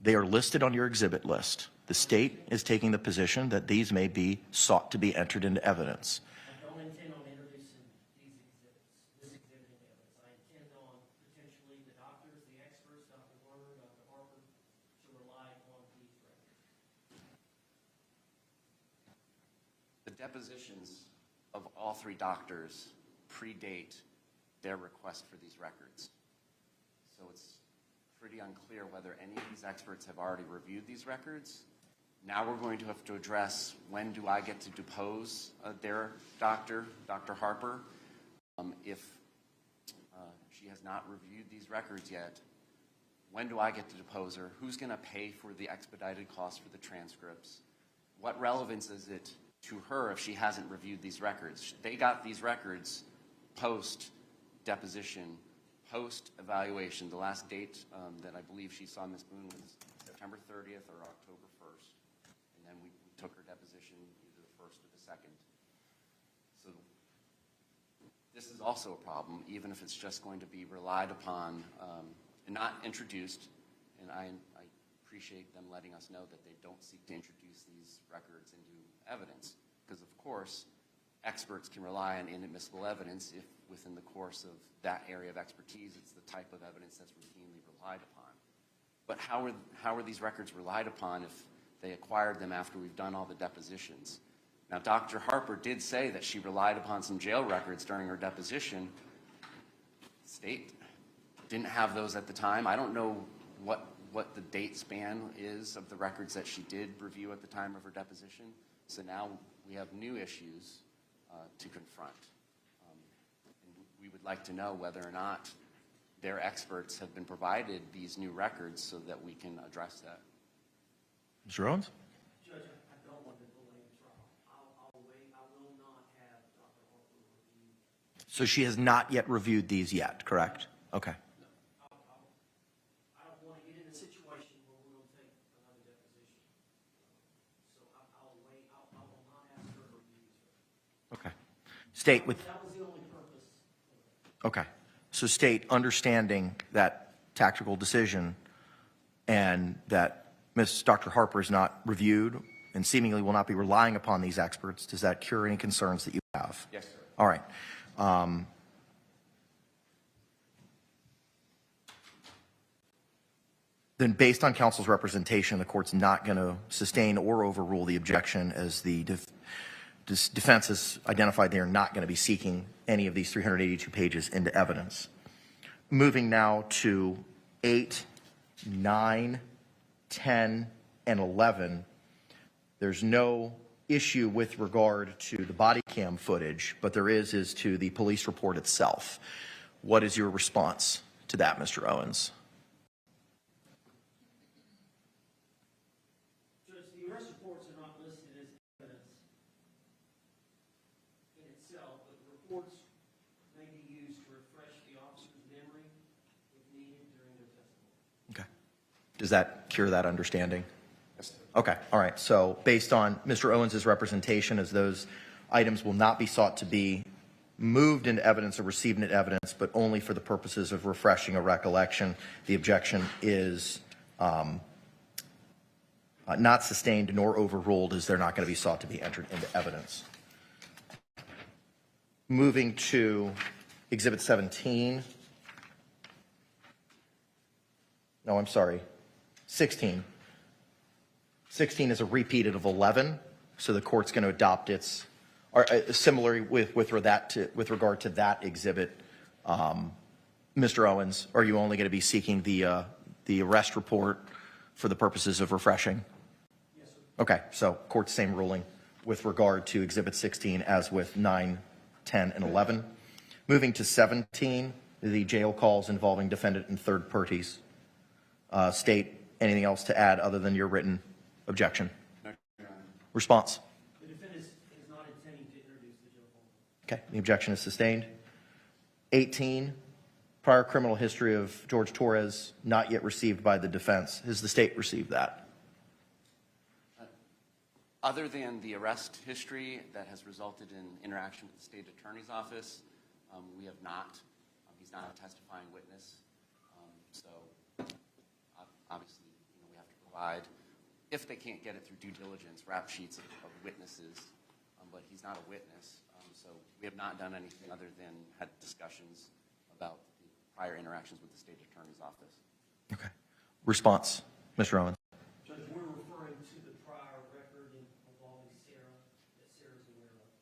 They are listed on your exhibit list. The state is taking the position that these may be sought to be entered into evidence. I don't intend on introducing these exhibits, this exhibiting evidence. I intend on potentially the doctors, the experts, Dr. Warner, Dr. Harper, to rely on these records. The depositions of all three doctors predate their request for these records. So it's pretty unclear whether any of these experts have already reviewed these records. Now we're going to have to address, when do I get to depose their doctor, Dr. Harper? If she has not reviewed these records yet, when do I get to depose her? Who's going to pay for the expedited costs for the transcripts? What relevance is it to her if she hasn't reviewed these records? They got these records post-deposition, post-evaluation. The last date that I believe she saw Ms. Boone was September 30th or October 1st. And then we took her deposition either the 1st or the 2nd. So this is also a problem, even if it's just going to be relied upon and not introduced. And I appreciate them letting us know that they don't seek to introduce these records into evidence. Because, of course, experts can rely on inadmissible evidence if within the course of that area of expertise it's the type of evidence that's routinely relied upon. But how are these records relied upon if they acquired them after we've done all the depositions? Now, Dr. Harper did say that she relied upon some jail records during her deposition. State didn't have those at the time. I don't know what the date span is of the records that she did review at the time of her deposition. So now we have new issues to confront. And we would like to know whether or not their experts have been provided these new records so that we can address that. Mr. Owens? Judge, I don't want to delay the trial. I'll wait. I will not have Dr. Harper review. So she has not yet reviewed these yet, correct? Okay. No, I don't want to get in a situation where we're going to take another deposition. So I'll wait. I will not ask her to review these records. Okay. State with... That was the only purpose. Okay. So state, understanding that tactical decision and that Dr. Harper is not reviewed and seemingly will not be relying upon these experts, does that cure any concerns that you have? Yes, sir. All right. Then based on counsel's representation, the court's not going to sustain or overrule the objection, as the defense has identified they are not going to be seeking any of these 382 pages into evidence. Moving now to 8, 9, 10, and 11, there's no issue with regard to the body cam footage, but there is to the police report itself. What is your response to that, Mr. Owens? Judge, the arrest reports are not listed as evidence in itself, but the reports may be used to refresh the officer's memory if needed during their testimony. Okay. Does that cure that understanding? Yes, sir. Okay, all right. So based on Mr. Owens' representation, as those items will not be sought to be moved into evidence or received into evidence, but only for the purposes of refreshing a recollection, the objection is not sustained nor overruled, as they're not going to be sought to be entered into evidence. Moving to Exhibit 17. No, I'm sorry. 16. 16 is a repeated of 11, so the court's going to adopt its, or similarly with regard to that exhibit. Mr. Owens, are you only going to be seeking the arrest report for the purposes of refreshing? Yes, sir. Okay, so court's same ruling with regard to Exhibit 16 as with 9, 10, and 11. Moving to 17, the jail calls involving defendant and third parties. State, anything else to add other than your written objection? No, Your Honor. Response. The defendant is not intending Okay, the objection is sustained. 18, prior criminal history of George Torres not yet received by the defense. Has the state received that? Other than the arrest history that has resulted in interaction with the state attorney's office, we have not. He's not a testifying witness. So obviously, we have to provide, if they can't get it through due diligence, rap sheets of witnesses, but he's not a witness. So we have not done anything other than had discussions about the prior interactions with the state attorney's office. Okay. Response, Mr. Owens. Judge, we're referring to the prior record involving Sarah that Sarah's aware of.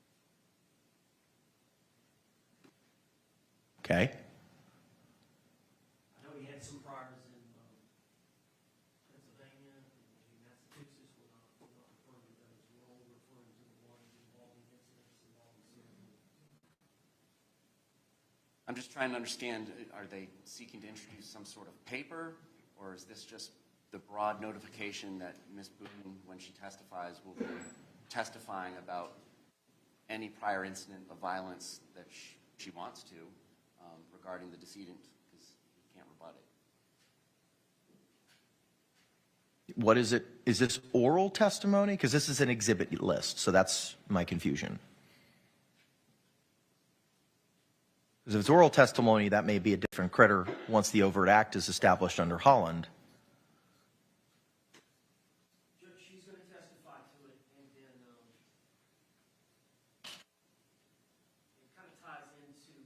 Okay. I know he had some priors in Pennsylvania and maybe Massachusetts. We're not referring to those. We're only referring to the ones involving incidents involving Sarah. I'm just trying to understand, are they seeking to introduce some sort of paper, or is this just the broad notification that Ms. Boone, when she testifies, will be testifying about any prior incident of violence that she wants to regarding the decedent, because he can't rebut it? What is it? Is this oral testimony? Because this is an exhibit list, so that's my confusion. Because if it's oral testimony, that may be a different critter once the overt act is established under Holland. Judge, she's going to testify to it, and then it kind of ties into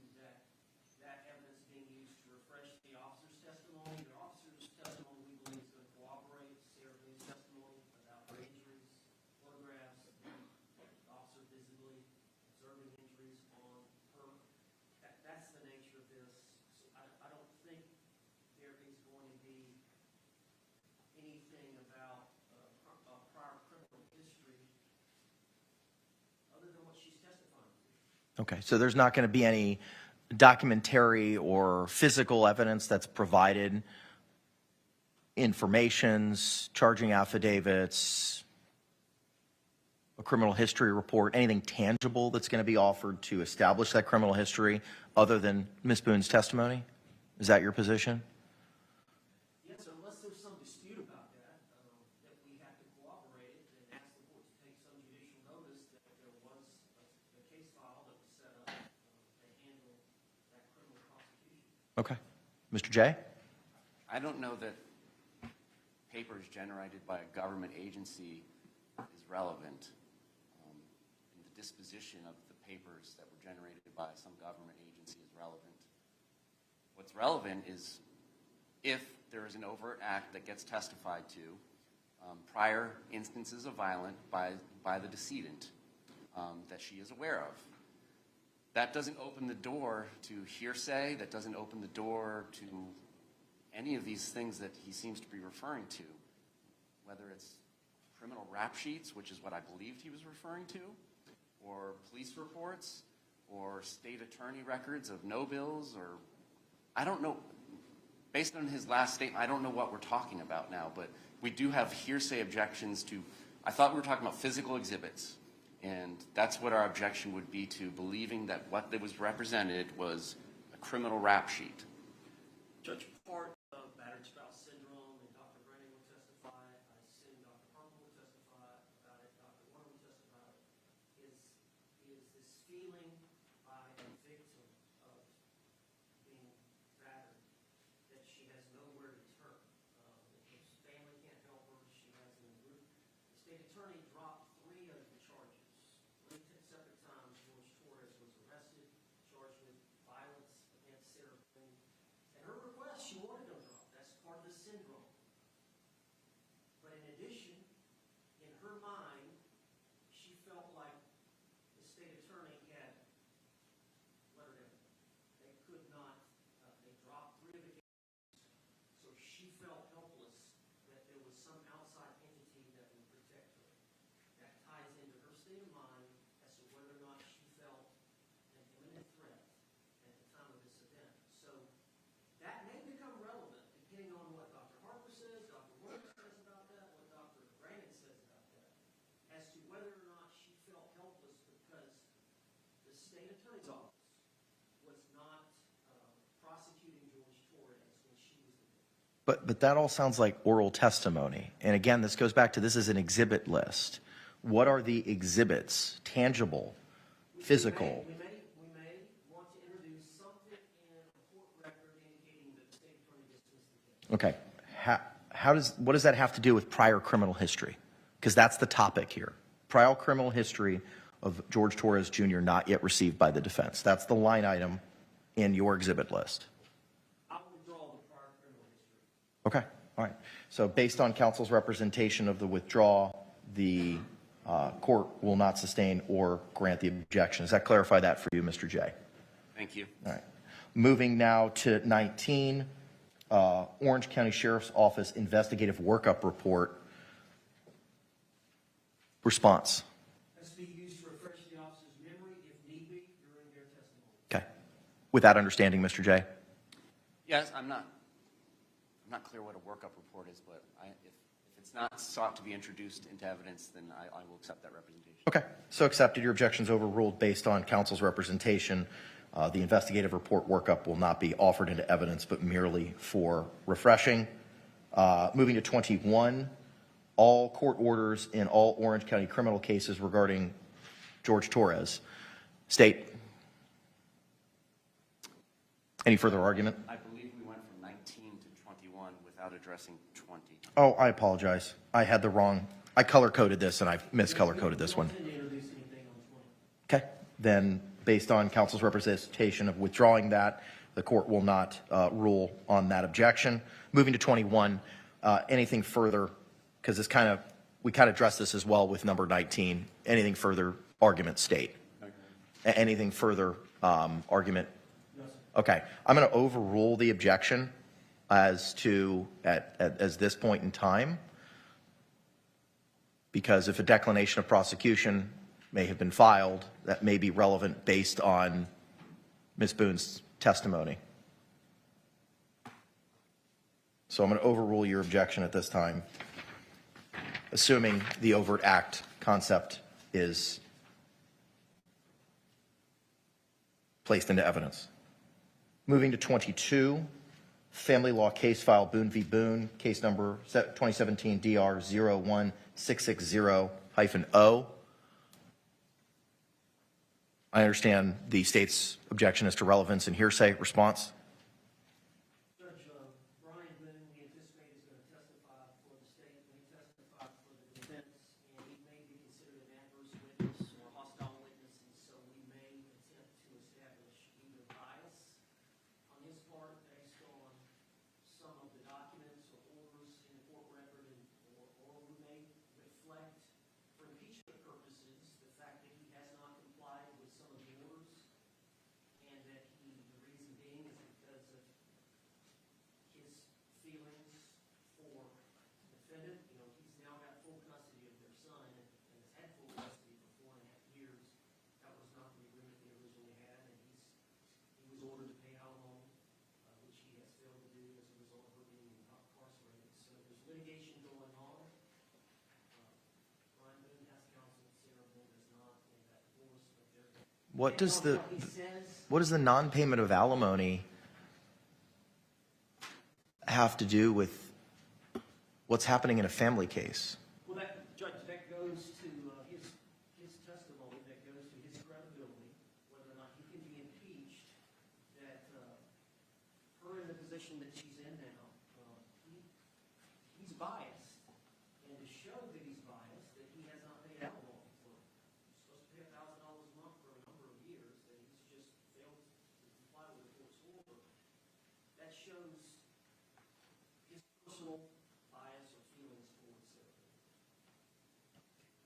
that evidence being used to refresh the officer's testimony. The officer's testimony, we believe, is going to corroborate Sarah Boone's testimony about her injuries, photographs, the officer visibly observing injuries on her. That's the nature of this. So I don't think there is going to be anything about a prior criminal history other than what she's testifying to. Okay, so there's not going to be any documentary or physical evidence that's provided, informations, charging affidavits, a criminal history report, anything tangible that's going to be offered to establish that criminal history other than Ms. Boone's testimony? Is that your position? Yes, unless there's some dispute about that we have to corroborate it and ask the court to take some judicial notice that there was a case file that was set up to handle that criminal prosecution. Okay. Mr. J? I don't know that papers generated by a government agency is relevant. The disposition of the papers that were generated by some government agency is relevant. What's relevant is if there is an overt act that gets testified to, prior instances of violence by the decedent that she is aware of. That doesn't open the door to hearsay. That doesn't open the door to any of these things that he seems to be referring to, whether it's criminal rap sheets, which is what I believed he was referring to, or police reports, or state attorney records of no bills, or I don't know. Based on his last statement, I don't know what we're talking about now, but we do have hearsay objections to, I thought we were talking about physical exhibits, and that's what our objection would be to believing that what that was represented was a criminal rap sheet. Judge, part of battered spouse syndrome, and Dr. Brennan will testify, I assume Dr. Harper will testify about it, Dr. Warner will testify, is this feeling by a victim of being battered that she has nowhere to turn. His family can't help her, she has no group. The state attorney dropped 3 of the charges. 3 separate times George Torres was arrested, charged with violence against Sarah Boone. And her request, attorney's office was not prosecuting George Torres when she was the victim. But that all sounds like oral testimony. And again, this goes back to this is an exhibit list. What are the exhibits? Tangible, physical. We may want to introduce something in a court record indicating that the state attorney dismissed the case. Okay. What does that have to do with prior criminal history? Because that's the topic here. Prior criminal history of George Torres Jr. not yet received by the defense. That's the line item in your exhibit list. I will withdraw the prior criminal history. Okay, all right. So based on counsel's representation of the withdrawal, the court will not sustain or grant the objection. Does that clarify that for you, Mr. J? Thank you. All right. Moving now to 19, Orange County Sheriff's Office Investigative Workup Report. Response. That's to be used to refresh the officer's memory if need be during their testimony. Okay. With that understanding, Mr. J? Yes, I'm not clear what a workup report is, but if it's not sought to be introduced into evidence, then I will accept that representation. Okay. So accepted. Your objection's overruled based on counsel's representation. The investigative report workup will not be offered into evidence, but merely for refreshing. Moving to 21, all court orders in all Orange County criminal cases regarding George Torres. State. Any further argument? I believe we went from 19 to 21 without addressing 20. Oh, I apologize. I had the wrong, I color-coded this and I miscolor-coded this one. We don't intend to introduce anything on 20. Okay, then based on counsel's representation of withdrawing that, the court will not rule on that objection. Moving to 21, anything further, because we kind of addressed this as well with number 19. Anything further, argument state. Anything further, argument? No, sir. Okay, I'm going to overrule the objection as to as this point in time, because if a declination of prosecution may have been filed, that may be relevant based on Ms. Boone's testimony. So I'm going to overrule your objection at this time, assuming the overt act concept is placed into evidence. Moving to 22, family law case file Boone v. Boone, case number 2017 DR 01660-0. I understand the state's objection as to relevance and hearsay. Response? Judge, Brian Boone, we anticipate is going to testify for the state, and he testified for the defense, and he may be considered an adverse witness or hostile witness, and so we may attempt to establish either bias on his part based on some of the documents or orders in the court record, or we may reflect, for impeachment purposes, the fact that he has not complied with some of the orders, and that the reason being is because of his feelings for the defendant. You know, he's now got full custody of their son and has had full custody for 4.5 years. That was not the agreement they originally had, and he was ordered to pay alimony, which he has failed to do as a result of her being incarcerated. So there's litigation going on. Brian Boone has counsel, Sarah Boone does not, and that divorce, but they're What does the he says. what does the non-payment of alimony have to do with what's happening in a family case? Well, Judge, that goes to his testimony, that goes to his credibility, whether or not he can be impeached, that her in the position that she's in now, he's biased, and to show that he's biased, that he has not paid alimony for, he's supposed to pay $1,000 a month for a number of years, that he's just failed to comply with the court's order, that shows his personal bias or feelings towards Sarah.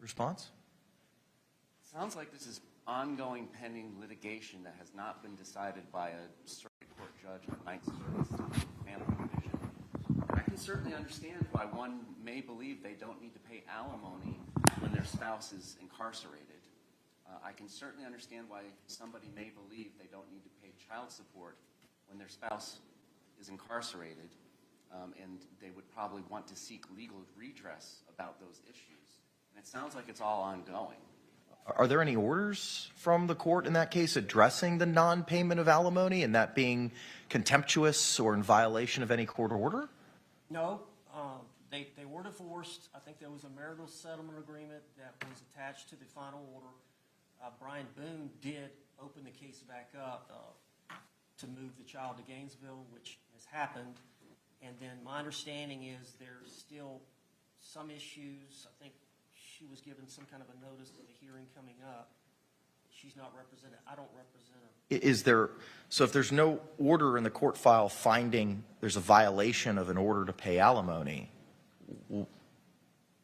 Response? Sounds like this is ongoing pending litigation that has not been decided by a circuit court judge in the Ninth Circuit Family Division. I can certainly understand why one may believe they don't need to pay alimony when their spouse is incarcerated. I can certainly understand why somebody may believe they don't need to pay child support when their spouse is incarcerated, and they would probably want to seek legal redress about those issues. And it sounds like it's all ongoing. Are there any orders from the court in that case addressing the non-payment of alimony and that being contemptuous or in violation of any court order? No, they were divorced. I think there was a marital settlement agreement that was attached to the final order. Brian Boone did open the case back up to move the child to Gainesville, which has happened. And then my understanding is there's still some issues. I think she was given some kind of a notice of the hearing coming up. She's not represented. I don't represent her. Is there, so if there's no order in the court file finding there's a violation of an order to pay alimony,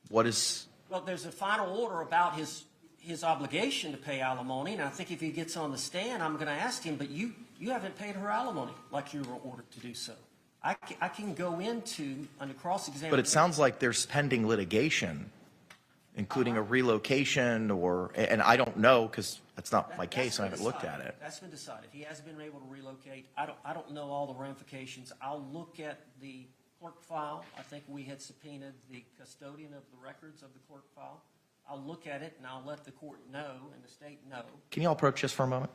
what is? Well, there's a final order about his obligation to pay alimony, and I think if he gets on the stand, I'm going to ask him, but you haven't paid her alimony like you were ordered to do so. I can go into, under cross-examination. But it sounds like there's pending litigation, including a relocation or, and I don't know because that's not my case and I haven't looked at it. That's been decided. He has been able to relocate. I don't know all the ramifications. I'll look at the clerk file. I think we had subpoenaed the custodian of the records of the clerk file. I'll look at it and I'll let the court know and the state know. Can you all approach this for a moment?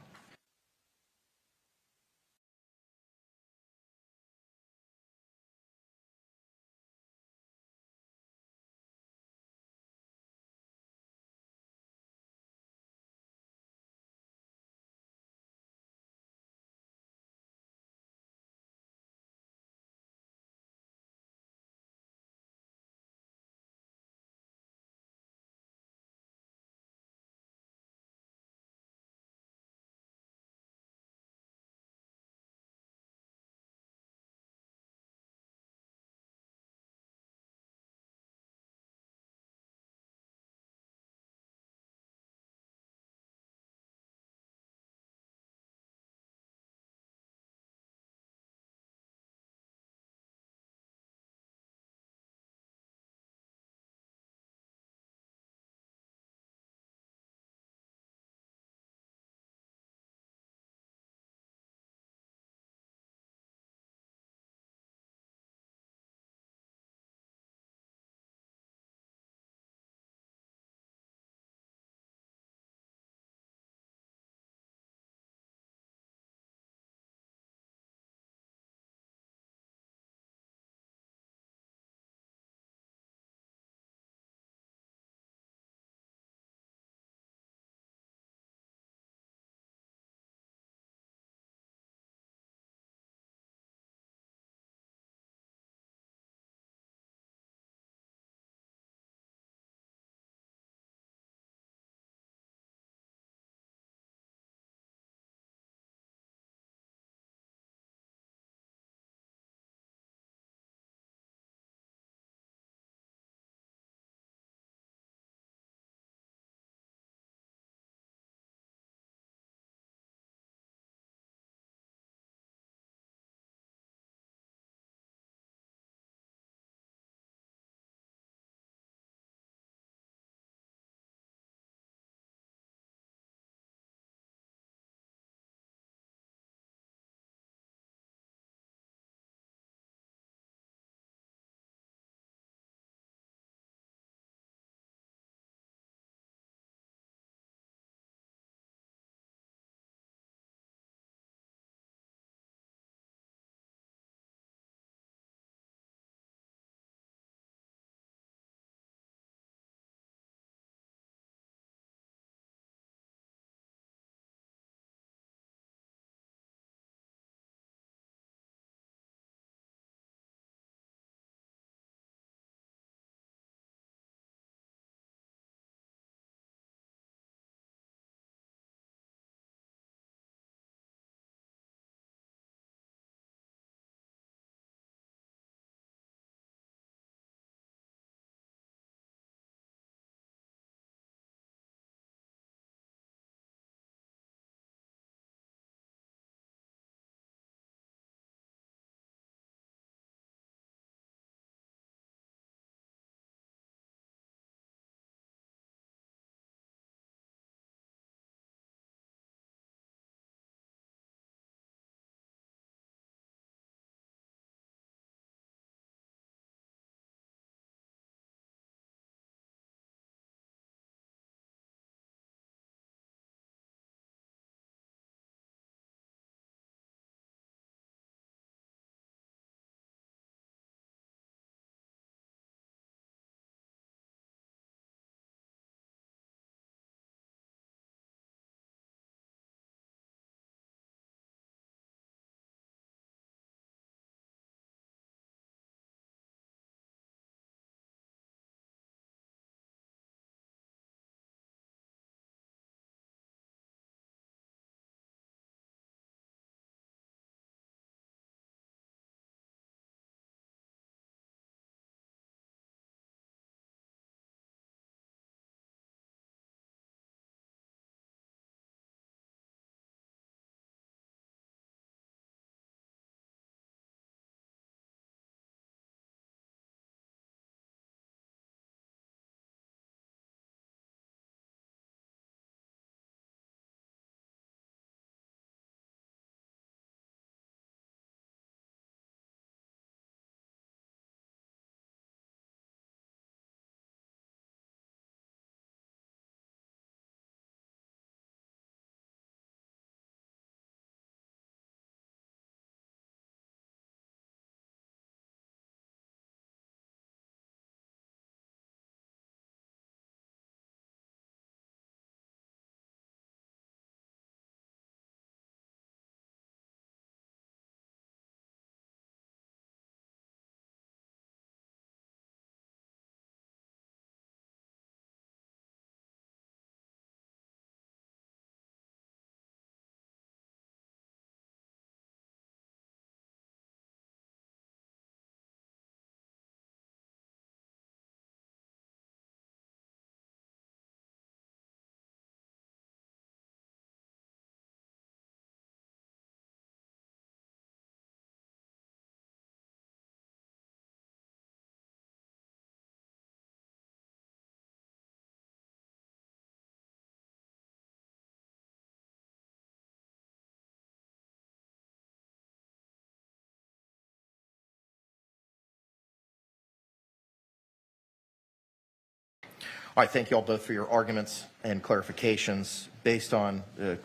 All right, thank you all both for your arguments and clarifications. Based on, the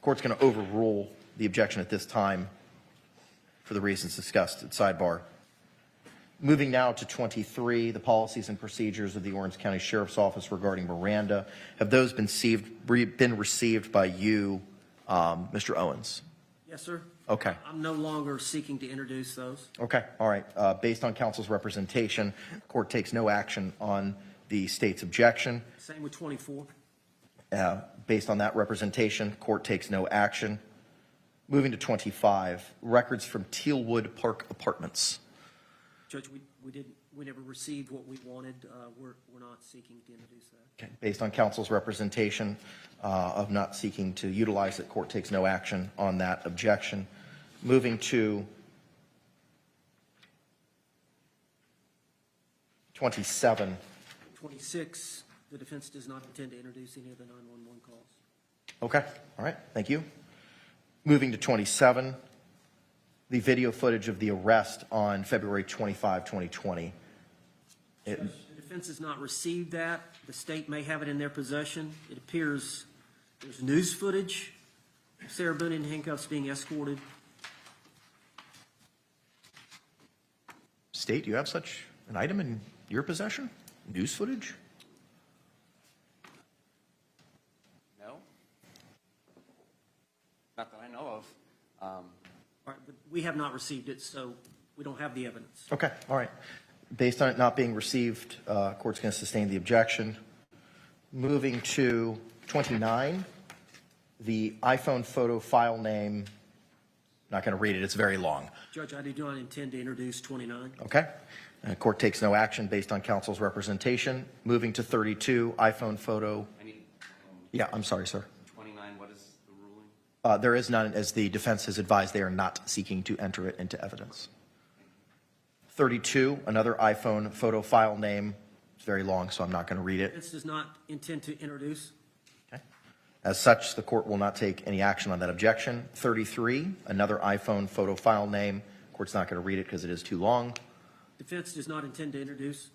court's going to overrule the objection at this time for the reasons discussed at sidebar. Moving now to 23, the policies and procedures of the Orange County Sheriff's Office regarding Miranda. Have those been received by you, Mr. Owens? Yes, sir. Okay. I'm no longer seeking to introduce those. Okay, all right. Based on counsel's representation, court takes no action on the state's objection. Same with 24. Based on that representation, court takes no action. Moving to 25, records from Tealwood Park Apartments. Judge, we never received what we wanted. We're not seeking to introduce that. Okay. Based on counsel's representation of not seeking to utilize it, court takes no action on that objection. Moving to 27. 26, the defense does not intend to introduce any of the 911 calls. Okay, all right, thank you. Moving to 27, the video footage of the arrest on February 25, 2020. The defense has not received that. The state may have it in their possession. It appears there's news footage of Sarah Boone in handcuffs being escorted. State, do you have such an item in your possession? News footage? No? Not that I know of. All right, but we have not received it, so we don't have the evidence. Okay, all right. Based on it not being received, court's going to sustain the objection. Moving to 29, the iPhone photo file name. Not going to read it, it's very long. Judge, I do not intend to introduce 29. Okay. Court takes no action based on counsel's representation. Moving to 32, iPhone photo. Yeah, I'm sorry, sir. 29, what is the ruling? There is none, as the defense has advised they are not seeking to enter it into evidence. 32, another iPhone photo file name. It's very long, so I'm not going to read it. This does not intend to introduce. Okay. As such, the court will not take any action on that objection. 33, another iPhone photo file name. Court's not going to read it because it is too long. Defense does not intend to introduce.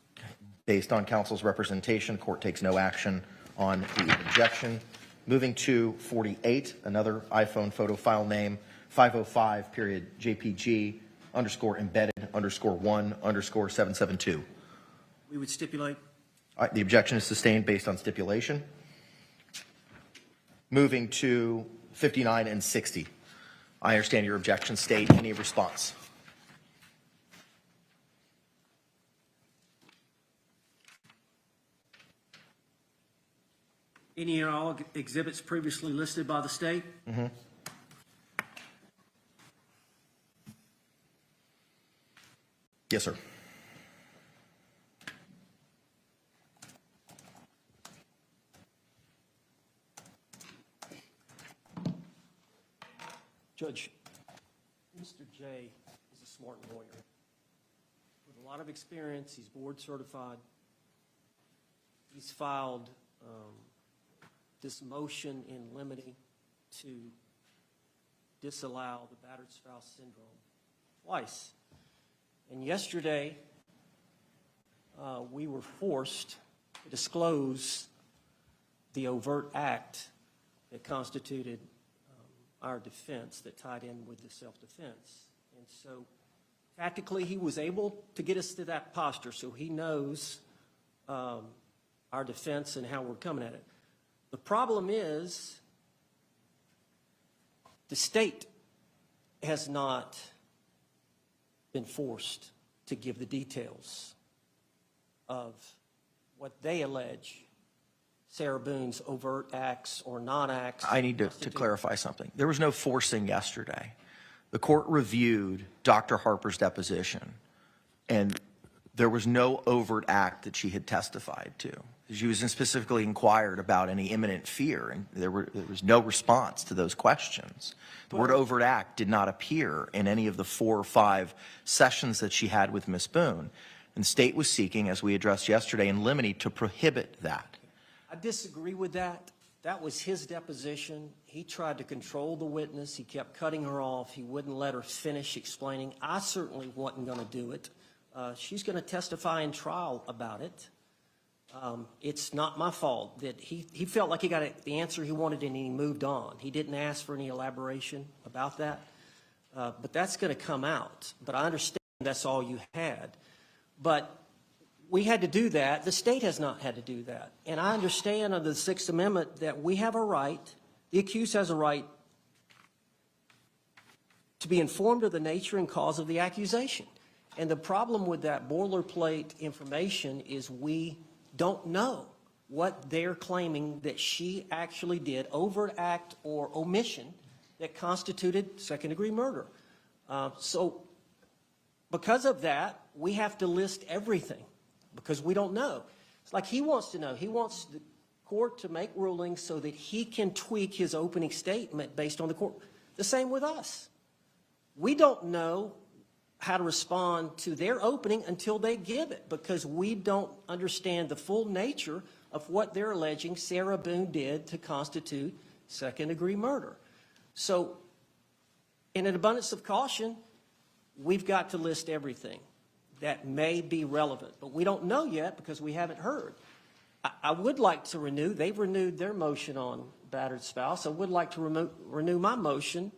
Based on counsel's representation, court takes no action on the objection. Moving to 48, another iPhone photo file name, 505 period JPG underscore embedded underscore 1 underscore 772. We would stipulate. All right, the objection is sustained based on stipulation. Moving to 59 and 60. I understand your objection. State any response. Any and all exhibits previously listed by the state? Mm-hmm. Yes, sir. Judge, Mr. J is a smart lawyer with a lot of experience. He's board certified. He's filed this motion in limine to disallow the battered spouse syndrome twice. And yesterday, we were forced to disclose the overt act that constituted our defense that tied in with the self-defense. And so tactically, he was able to get us to that posture, so he knows our defense and how we're coming at it. The problem is the state has not been forced to give the details of what they allege Sarah Boone's overt acts or non-acts. I need to clarify something. There was no forcing yesterday. The court reviewed Dr. Harper's deposition, and there was no overt act that she had testified to. She was specifically inquired about any imminent fear, and there was no response to those questions. The word overt act did not appear in any of the 4 or 5 sessions that she had with Ms. Boone. And the state was seeking, as we addressed yesterday in limine, to prohibit that. I disagree with that. That was his deposition. He tried to control the witness. He kept cutting her off. He wouldn't let her finish explaining. I certainly wasn't going to do it. She's going to testify in trial about it. It's not my fault that he felt like he got the answer he wanted and he moved on. He didn't ask for any elaboration about that. But that's going to come out. But I understand that's all you had. But we had to do that. The state has not had to do that. And I understand under the Sixth Amendment that we have a right, the accused has a right to be informed of the nature and cause of the accusation. And the problem with that boilerplate information is we don't know what they're claiming that she actually did, overt act or omission, that constituted second-degree murder. So because of that, we have to list everything because we don't know. It's like he wants to know. He wants the court to make rulings so that he can tweak his opening statement based on the court. The same with us. We don't know how to respond to their opening until they give it because we don't understand the full nature of what they're alleging Sarah Boone did to constitute second-degree murder. So in an abundance of caution, we've got to list everything that may be relevant, but we don't know yet because we haven't heard. I would like to renew, they've renewed their motion on battered spouse. I would like to renew my motion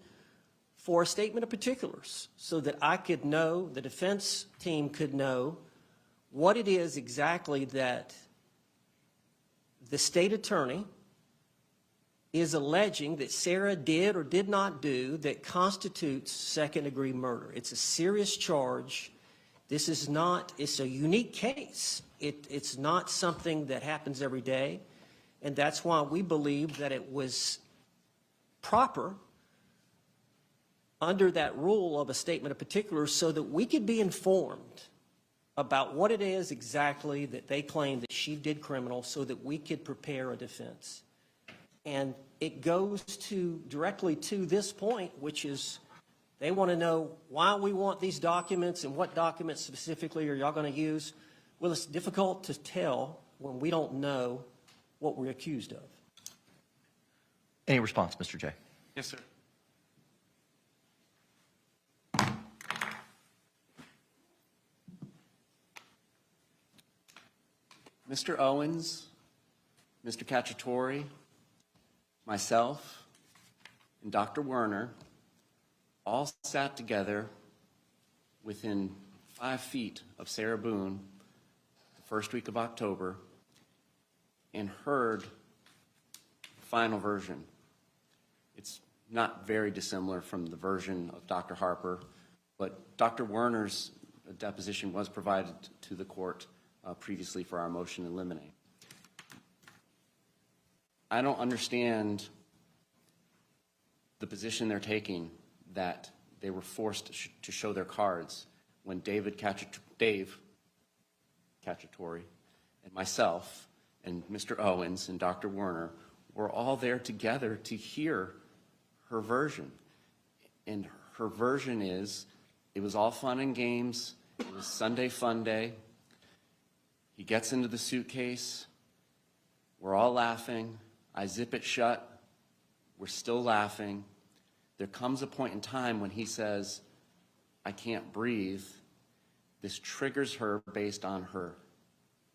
for a statement of particulars so that I could know, the defense team could know what it is exactly that the state attorney is alleging that Sarah did or did not do that constitutes second-degree murder. It's a serious charge. This is not, it's a unique case. It's not something that happens every day, and that's why we believe that it was proper under that rule of a statement of particulars so that we could be informed about what it is exactly that they claim that she did criminal so that we could prepare a defense. And it goes to directly to this point, which is they want to know why we want these documents and what documents specifically are y'all going to use. Well, it's difficult to tell when we don't know what we're accused of. Any response, Mr. J? Yes, sir. Mr. Owens, Mr. Cacciatore, myself, and Dr. Werner all sat together within 5 feet of Sarah Boone the first week of October and heard the final version. It's not very dissimilar from the version of Dr. Harper, but Dr. Werner's deposition was provided to the court previously for our motion to eliminate. I don't understand the position they're taking that they were forced to show their cards when Dave Cacciatore and myself and Mr. Owens and Dr. Werner were all there together to hear her version. And her version is, it was all fun and games. It was Sunday fun day. He gets into the suitcase. We're all laughing. I zip it shut. We're still laughing. There comes a point in time when he says, I can't breathe. This triggers her based on her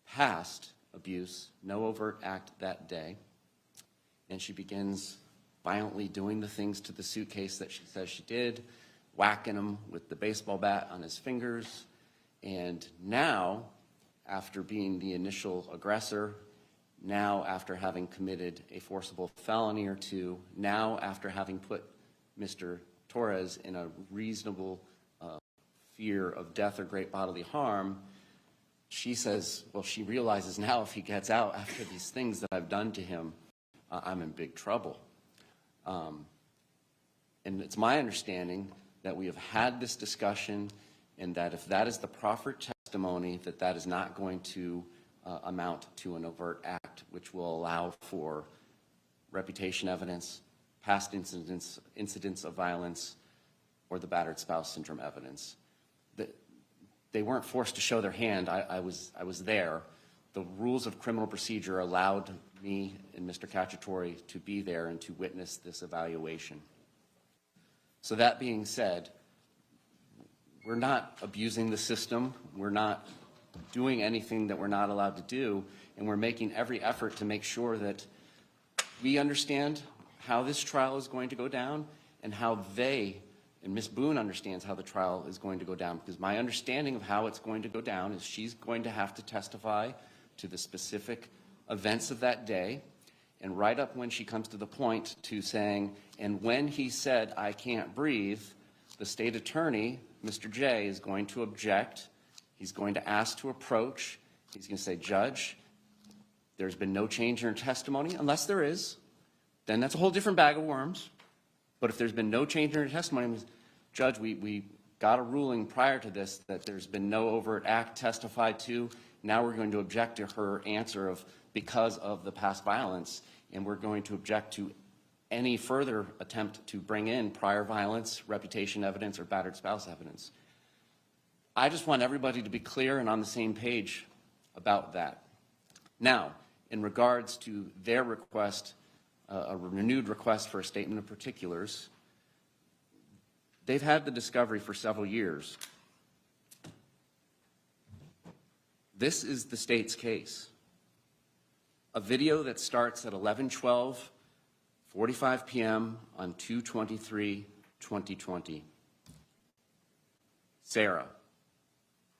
past abuse, no overt act that day. And she begins violently doing the things to the suitcase that she says she did, whacking him with the baseball bat on his fingers. And now, after being the initial aggressor, now after having committed a forcible felony or two, now after having put Mr. Torres in a reasonable fear of death or great bodily harm, she says, well, she realizes now if he gets out after these things that I've done to him, I'm in big trouble. And it's my understanding that we have had this discussion and that if that is the proffered testimony, that that is not going to amount to an overt act, which will allow for reputation evidence, past incidents of violence, or the battered spouse syndrome evidence. They weren't forced to show their hand. I was there. The rules of criminal procedure allowed me and Mr. Cacciatore to be there and to witness this evaluation. So that being said, we're not abusing the system. We're not doing anything that we're not allowed to do. and we're making every effort to make sure that we understand how this trial is going to go down and how and Ms. Boone understands how the trial is going to go down, because my understanding of how it's going to go down is she's going to have to testify to the specific events of that day, and right up when she comes to the point to saying, and when he said, "I can't breathe," the state attorney, Mr. J, is going to object. He's going to ask to approach. He's going to say, "Judge, there's been no change in her testimony," unless there is. Then that's a whole different bag of worms. But if there's been no change in her testimony, Judge, we got a ruling prior to this that there's been no overt act testified to. Now we're going to object to her answer of because of the past violence, and we're going to object to any further attempt to bring in prior violence, reputation evidence, or battered spouse evidence. I just want everybody to be clear and on the same page about that. Now, in regards to their request, a renewed request for a statement of particulars, they've had the discovery for several years. This is the state's case. A video that starts at 11:12:45 p.m. on 2/23/2020. Sarah,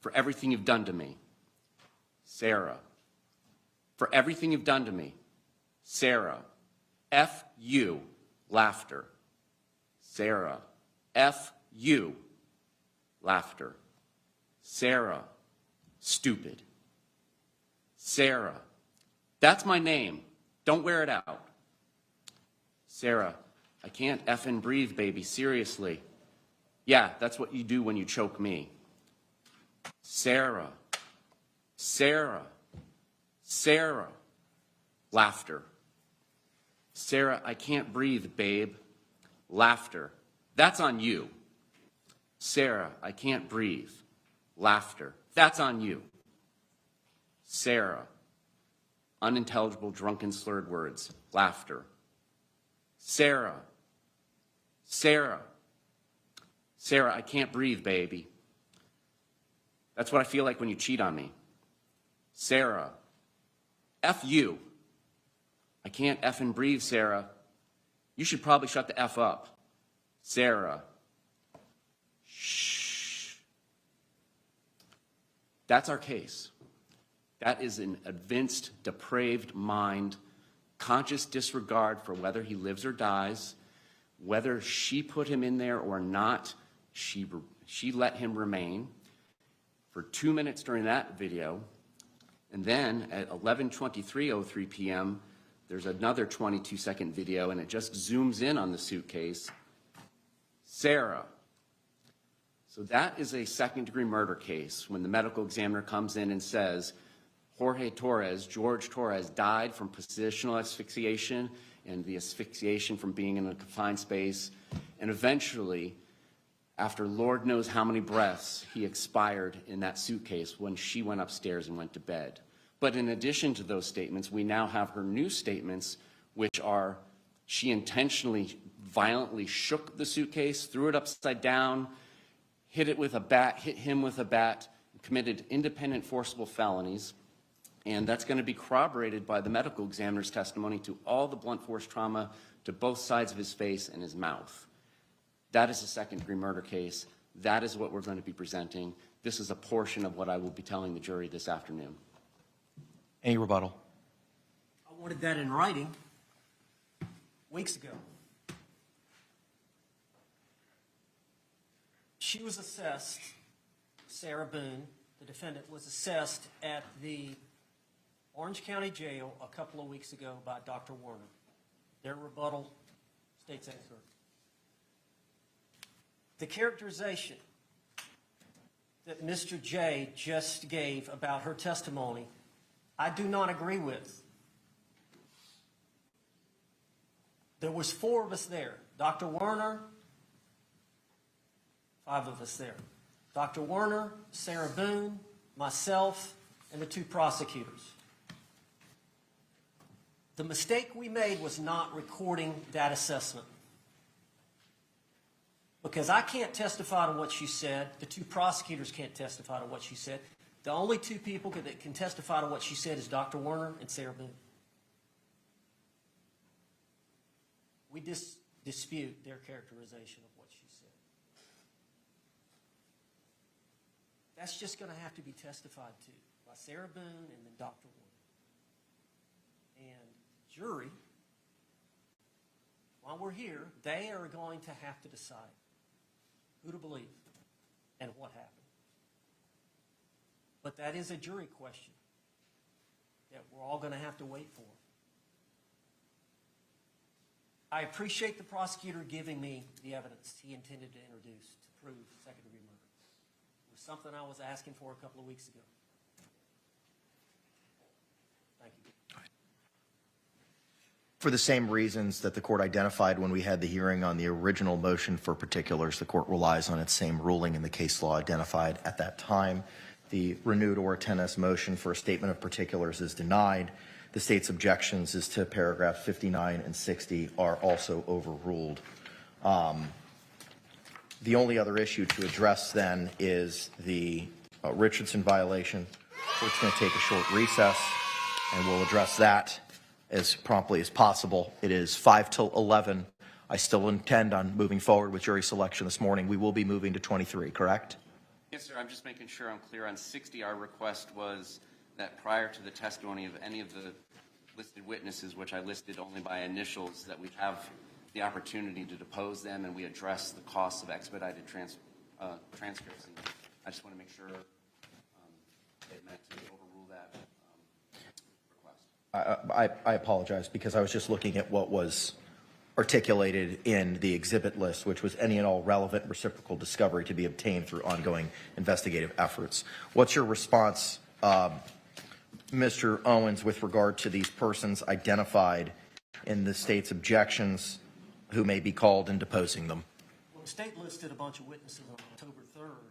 for everything you've done to me. Sarah, for everything you've done to me. Sarah, F you, laughter. Sarah, F you, laughter. Sarah, stupid. Sarah, that's my name. Don't wear it out. Sarah, I can't effing breathe, baby, seriously. Yeah, that's what you do when you choke me. Sarah, Sarah, Sarah, laughter. Sarah, I can't breathe, babe. Laughter. That's on you. Sarah, I can't breathe. Laughter. That's on you. Sarah, unintelligible, drunken, slurred words. Laughter. Sarah, Sarah, Sarah, I can't breathe, baby. That's what I feel like when you cheat on me. Sarah, F you. I can't effing breathe, Sarah. You should probably shut the F up. Sarah. Shh. That's our case. That is an evinced, depraved mind, conscious disregard for whether he lives or dies, whether she put him in there or not, she let him remain for 2 minutes during that video. And then at 11:23:03 p.m., there's another 22-second video, and it just zooms in on the suitcase. Sarah. So that is a second-degree murder case when the medical examiner comes in and says, George Torres, died from positional asphyxiation and the asphyxiation from being in a confined space. And eventually, after Lord knows how many breaths, he expired in that suitcase when she went upstairs and went to bed. But in addition to those statements, we now have her new statements, which are she intentionally violently shook the suitcase, threw it upside down, hit him with a bat, committed independent forcible felonies. And that's going to be corroborated by the medical examiner's testimony to all the blunt force trauma to both sides of his face and his mouth. That is a second-degree murder case. That is what we're going to be presenting. This is a portion of what I will be telling the jury this afternoon. Any rebuttal? I wanted that in writing weeks ago. She was assessed, Sarah Boone, the defendant, was assessed at the Orange County Jail a couple of weeks ago by Dr. Warner. Their rebuttal, state's expert. The characterization that Mr. J just gave about her testimony, I do not agree with. There was 4 of us there. Dr. Werner, 5 of us there. Dr. Werner, Sarah Boone, myself, and the 2 prosecutors. The mistake we made was not recording that assessment. Because I can't testify to what she said. The 2 prosecutors can't testify to what she said. The only two people that can testify to what she said is Dr. Werner and Sarah Boone. We dispute their characterization of what she said. That's just going to have to be testified to by Sarah Boone and then Dr. Werner. And jury, while we're here, they are going to have to decide who to believe and what happened. But that is a jury question that we're all going to have to wait for. I appreciate the prosecutor giving me the evidence he intended to introduce to prove second-degree murder. It was something I was asking for a couple of weeks ago. Thank you. For the same reasons that the court identified when we had the hearing on the original motion for particulars, the court relies on its same ruling in the case law identified at that time. The renewed or tennis motion for a statement of particulars is denied. The state's objections as to paragraph 59 and 60 are also overruled. The only other issue to address then is the Richardson violation. Court's going to take a short recess, and we'll address that as promptly as possible. It is 5 till 11. I still intend on moving forward with jury selection this morning. We will be moving to 23, correct? Yes, sir. I'm just making sure I'm clear on 60. Our request was that prior to the testimony of any of the listed witnesses, which I listed only by initials, that we have the opportunity to depose them and we address the costs of expedited transcripts. And I just want to make sure it meant to overrule that request. I apologize because I was just looking at what was articulated in the exhibit list, which was any and all relevant reciprocal discovery to be obtained through ongoing investigative efforts. What's your response, Mr. Owens, with regard to these persons identified in the state's objections who may be called and deposing them? Well, the state listed a bunch of witnesses on October 3rd.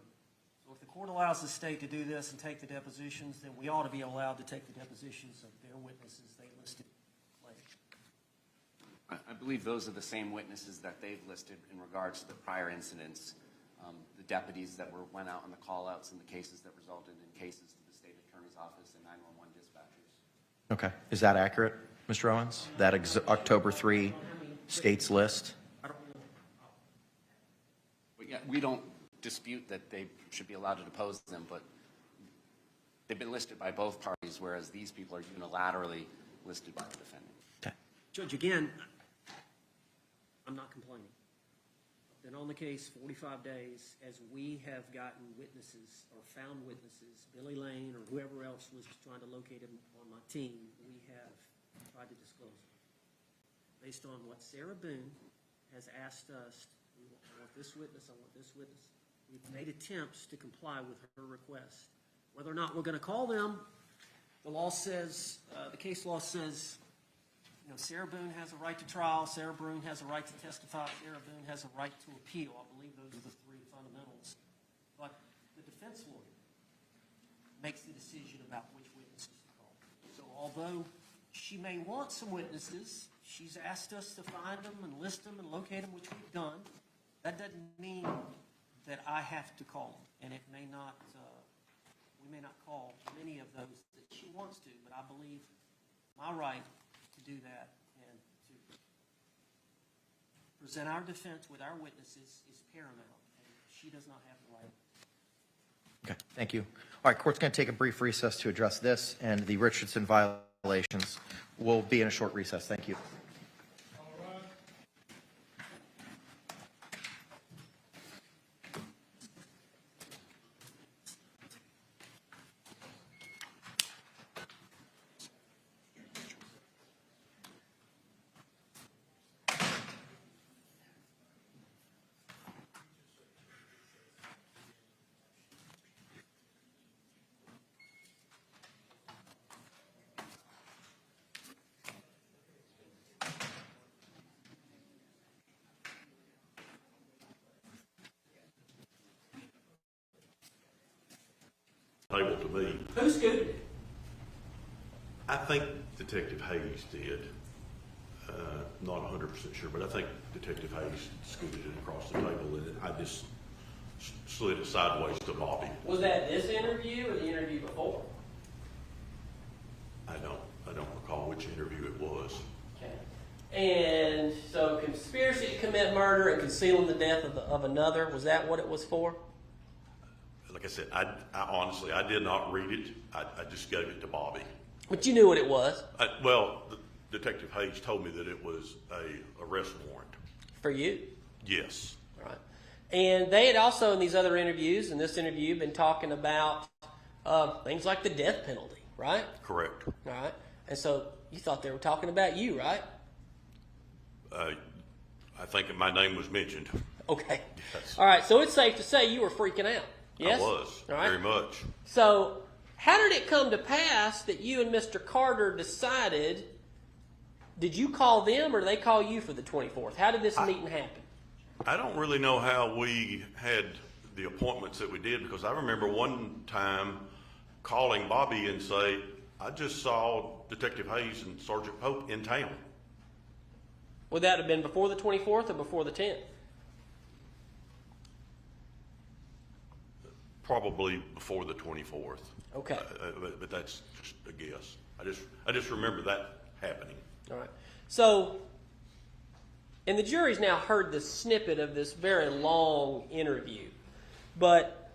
So if the court allows the state to do this and take the depositions, then we ought to be allowed to take the depositions of their witnesses they listed later. I believe those are the same witnesses that they've listed in regards to the prior incidents, the deputies that went out on the call-outs and the cases that resulted in cases to the state attorney's office and 911 dispatchers. Okay. Is that accurate, Mr. Owens? That October 3 state's list? I don't know. But yeah, we don't dispute that they should be allowed to depose them, but they've been listed by both parties, whereas these people are unilaterally listed by the defendant. Okay. Judge, again, I'm not complaining. I've been on the case 45 days. As we have gotten witnesses or found witnesses, Billy Lane or whoever else was trying to locate him on my team, we have tried to disclose them. Based on what Sarah Boone has asked us, I want this witness, I want this witness. We've made attempts to comply with her request. Whether or not we're going to call them, the law says, the case law says, you know, Sarah Boone has a right to trial, Sarah Boone has a right to testify, Sarah Boone has a right to appeal. I believe those are the three fundamentals. But the defense lawyer makes the decision about which witnesses to call. So although she may want some witnesses, she's asked us to find them and list them and locate them, which we've done. That doesn't mean that I have to call them, and it may not, we may not call many of those that she wants to, but I believe my right to do that and to present our defense with our witnesses is paramount, and she does not have the right. Okay, thank you. All right, court's going to take a brief recess to address this and the Richardson violations. We'll be in a short recess. Thank you. Table to me. Who scooted it? I think Detective Hayes did. Not 100% sure, but I think Detective Hayes scooted it across the table, and I just slid it sideways to Bobby. Was that this interview or the interview before? I don't recall which interview it was. Okay. And so conspiracy to commit murder and concealing the death of another, was that what it was for? Like I said, I honestly, I did not read it. I just gave it to Bobby. But you knew what it was. Well, Detective Hayes told me that it was a arrest warrant. For you? Yes. Right. And they had also, in these other interviews, in this interview, been talking about things like the death penalty, right? Correct. All right. And so you thought they were talking about you, right? I think my name was mentioned. Okay. Yes. All right. So it's safe to say you were freaking out. Yes? I was, all right. very much. So how did it come to pass that you and Mr. Carter decided, did you call them or did they call you for the 24th? How did this meeting happen? I don't really know how we had the appointments that we did, because I remember one time calling Bobby and say, I just saw Detective Hayes and Sergeant Pope in town. Would that have been before the 24th or before the 10th? Probably before the 24th. Okay. But that's just a guess. I just remember that happening. All right. So, and the jury's now heard this snippet of this very long interview, but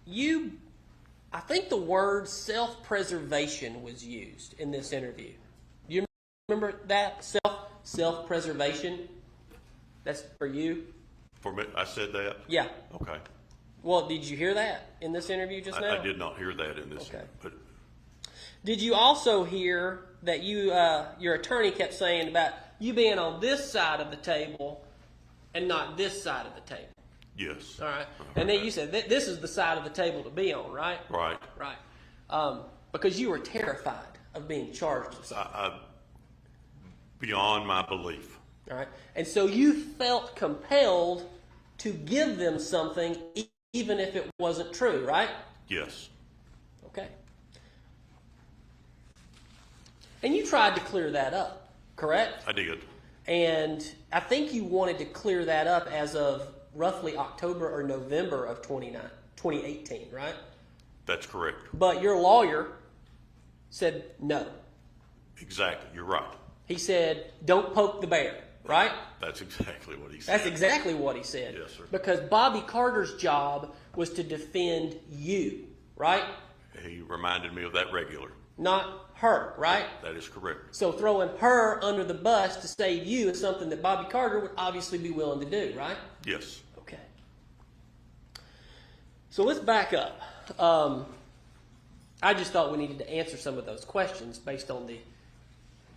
I think the word self-preservation was used in this interview. Do you remember that? Self-preservation? That's for you? For me, I said that? Yeah. Okay. Well, did you hear that in this interview just now? I did not hear that in this. Okay. But did you also hear that your attorney kept saying about you being on this side of the table and not this side of the table? yes. All right. And then you said this is the side of the table to be on, right? Right. Right. Because you were terrified of being charged with something. Beyond my belief. All right. And so you felt compelled to give them something even if it wasn't true, right? Yes. Okay. And you tried to clear that up, correct? I did. And I think you wanted to clear that up as of roughly October or November of 2018, right? That's correct. But your lawyer said no. Exactly. You're right. He said, don't poke the bear, right? That's exactly what he said. That's exactly what he said. Yes, sir. Because Bobby Carter's job was to defend you, right? He reminded me of that regular. Not her, right? That is correct. So throwing her under the bus to save you is something that Bobby Carter would obviously be willing to do, right? Yes. Okay. So let's back up. I just thought we needed to answer some of those questions based on the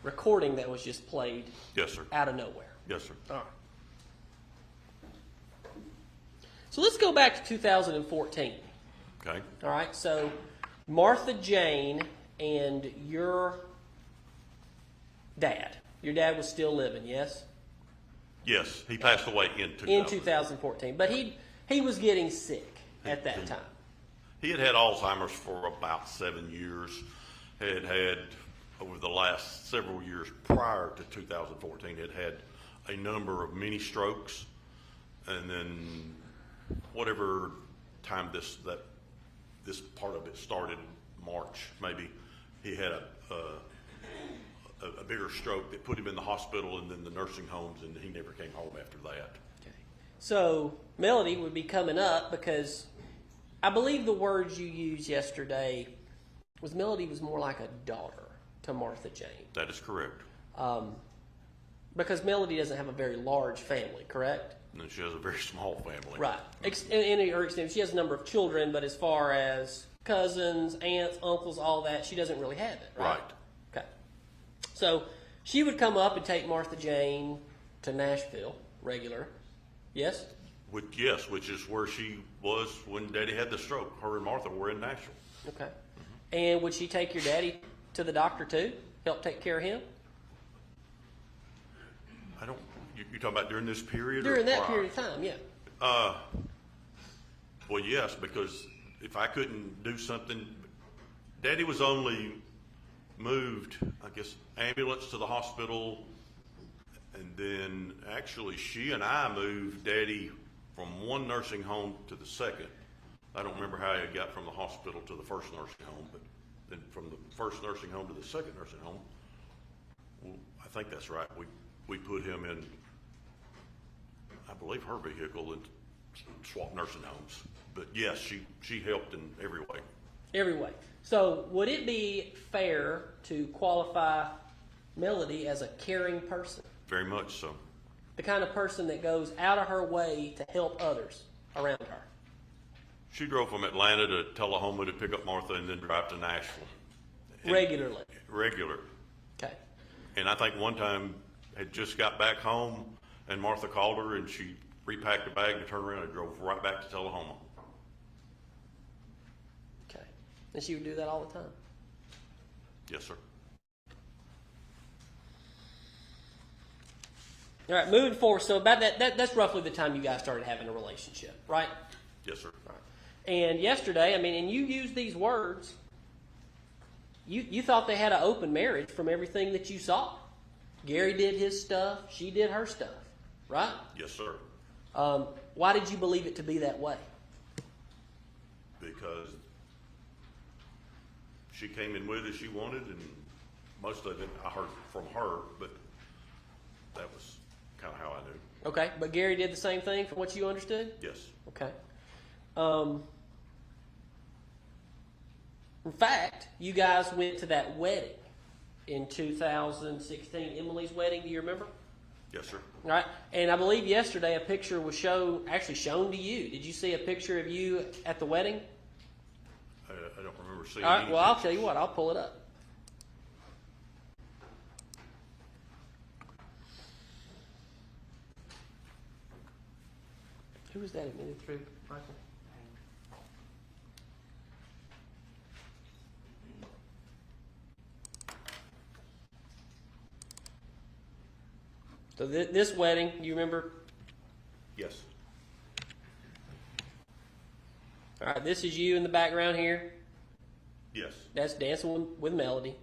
recording that was just played Yes, sir. out of nowhere. Yes, sir. All right. So let's go back to 2014. Okay. All right. So Martha Jane and your dad was still living, yes? Yes, he passed away in 2000. In 2014. But he was getting sick at that time. He had Alzheimer's for about 7 years. Had over the last several years prior to 2014, had a number of mini strokes, and then whatever time this part of it started, March maybe, he had a bigger stroke that put him in the hospital and then the nursing homes, and he never came home after that. Okay. So Melody would be coming up because I believe the words you used yesterday was Melody was more like a daughter to Martha Jane. That is correct. Because Melody doesn't have a very large family, correct? And she has a very small family. Right. In her extent, she has a number of children, but as far as cousins, aunts, uncles, all that, she doesn't really have it, right? Right. Okay. So she would come up and take Martha Jane to Nashville, regular. Yes? Which is where she was when Daddy had the stroke. Her and Martha were in Nashville. Okay. Mm-hmm. And would she take your daddy to the doctor too? Help take care of him? You're talking about during this period? During that prior? period of time, yeah. Well, yes, because if I couldn't do something, Daddy was only moved, I guess, ambulance to the hospital, and then actually she and I moved Daddy from one nursing home to the second. I don't remember how he got from the hospital to the first nursing home, but then from the first nursing home to the second nursing home, well, I think that's right. We put him in, I believe, her vehicle and swapped nursing homes. But yes, she helped in every way. Every way. So would it be fair to qualify Melody as a caring person? Very much so. The kind of person that goes out of her way to help others around her? She drove from Atlanta to Tullahoma to pick up Martha and then drive to Nashville. Regularly? Regular. Okay. And I think one time had just got back home and Martha called her and she repacked a bag and turned around and drove right back to Tullahoma. Okay. And she would do that all the time? Yes, sir. All right, moving forward. So about that's roughly the time you guys started having a relationship, right? Yes, sir. All right. And yesterday, I mean, and you used these words, you thought they had an open marriage from everything that you saw. Gary did his stuff, she did her stuff, right? Yes, sir. Why did you believe it to be that way? Because she came in with as she wanted, and most of it I heard from her, but that was kind of how I knew. Okay, but Gary did the same thing from what you understood? Yes. Okay. In fact, you guys went to that wedding in 2016, Emily's wedding. Do you remember? Yes, sir. All right. And I believe yesterday a picture was shown to you. Did you see a picture of you at the wedding? I don't remember seeing All right. any Well, I'll pictures. tell you what. I'll pull it up. Who was that admitted through, Michael? So this wedding, you remember? Yes. All right, this is you in the background here. Yes. That's Dancing with Melody.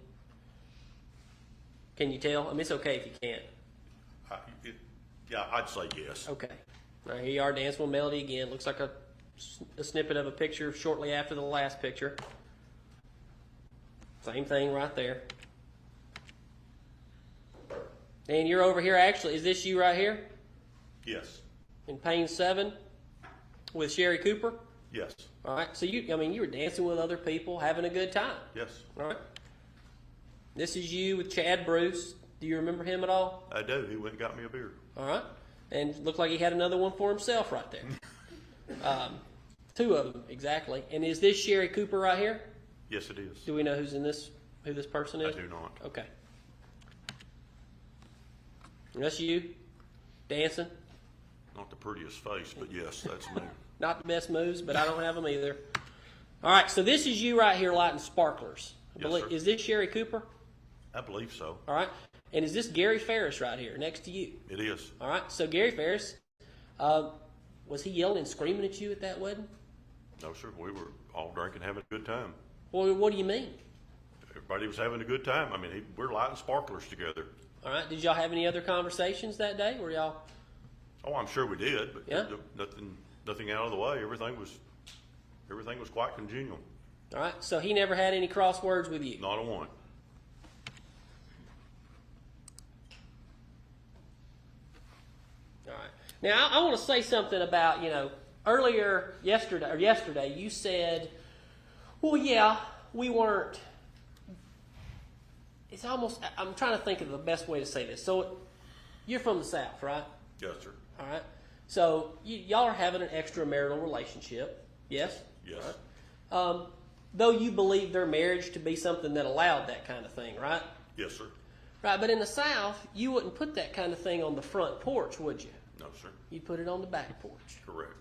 Can you tell? I mean, it's okay if you can't. Yeah, I'd say yes. Okay. All right, here you are, Dancing with Melody again. Looks like a snippet of a picture shortly after the last picture. Same thing right there. And you're over here, actually, is this you right here? Yes. In Payne 7 with Sherry Cooper? Yes. All right, so you were dancing with other people, having a good time. Yes. All right. This is you with Chad Bruce. Do you remember him at all? I do. He went and got me a beer. All right. And looked like he had another one for himself right there. Two of them, exactly. And is this Sherry Cooper right here? Yes, it is. Do we know who this person is? I do not. Okay. And that's you, dancing. Not the prettiest face, but yes, that's me. Not the best moves, but I don't have them either. All right, so this is you right here lighting sparklers. Yes, sir. Is this Sherry Cooper? I believe so. All right. And is this Gary Farris right here next to you? It is. All right. So Gary Farris, was he yelling and screaming at you at that wedding? No, sir. We were all drinking, having a good time. Well, what do you mean? Everybody was having a good time. I mean, we're lighting sparklers together. All right. Did y'all have any other conversations that day? Were y'all? Oh, I'm sure we did, but Yeah. nothing out of the way. Everything was quite congenial. All right. So he never had any crosswords with you? Not a one. All right. Now, I want to say something about, yesterday, you said, well, yeah, we weren't. It's almost, I'm trying to think of the best way to say this. So, you're from the South, right? Yes, sir. All right. So, y'all are having an extramarital relationship, yes? Yes. All right. Though you believe their marriage to be something that allowed that kind of thing, right? Yes, sir. Right, but in the South, you wouldn't put that kind of thing on the front porch, would you? No, sir. You'd put it on the back porch. Correct.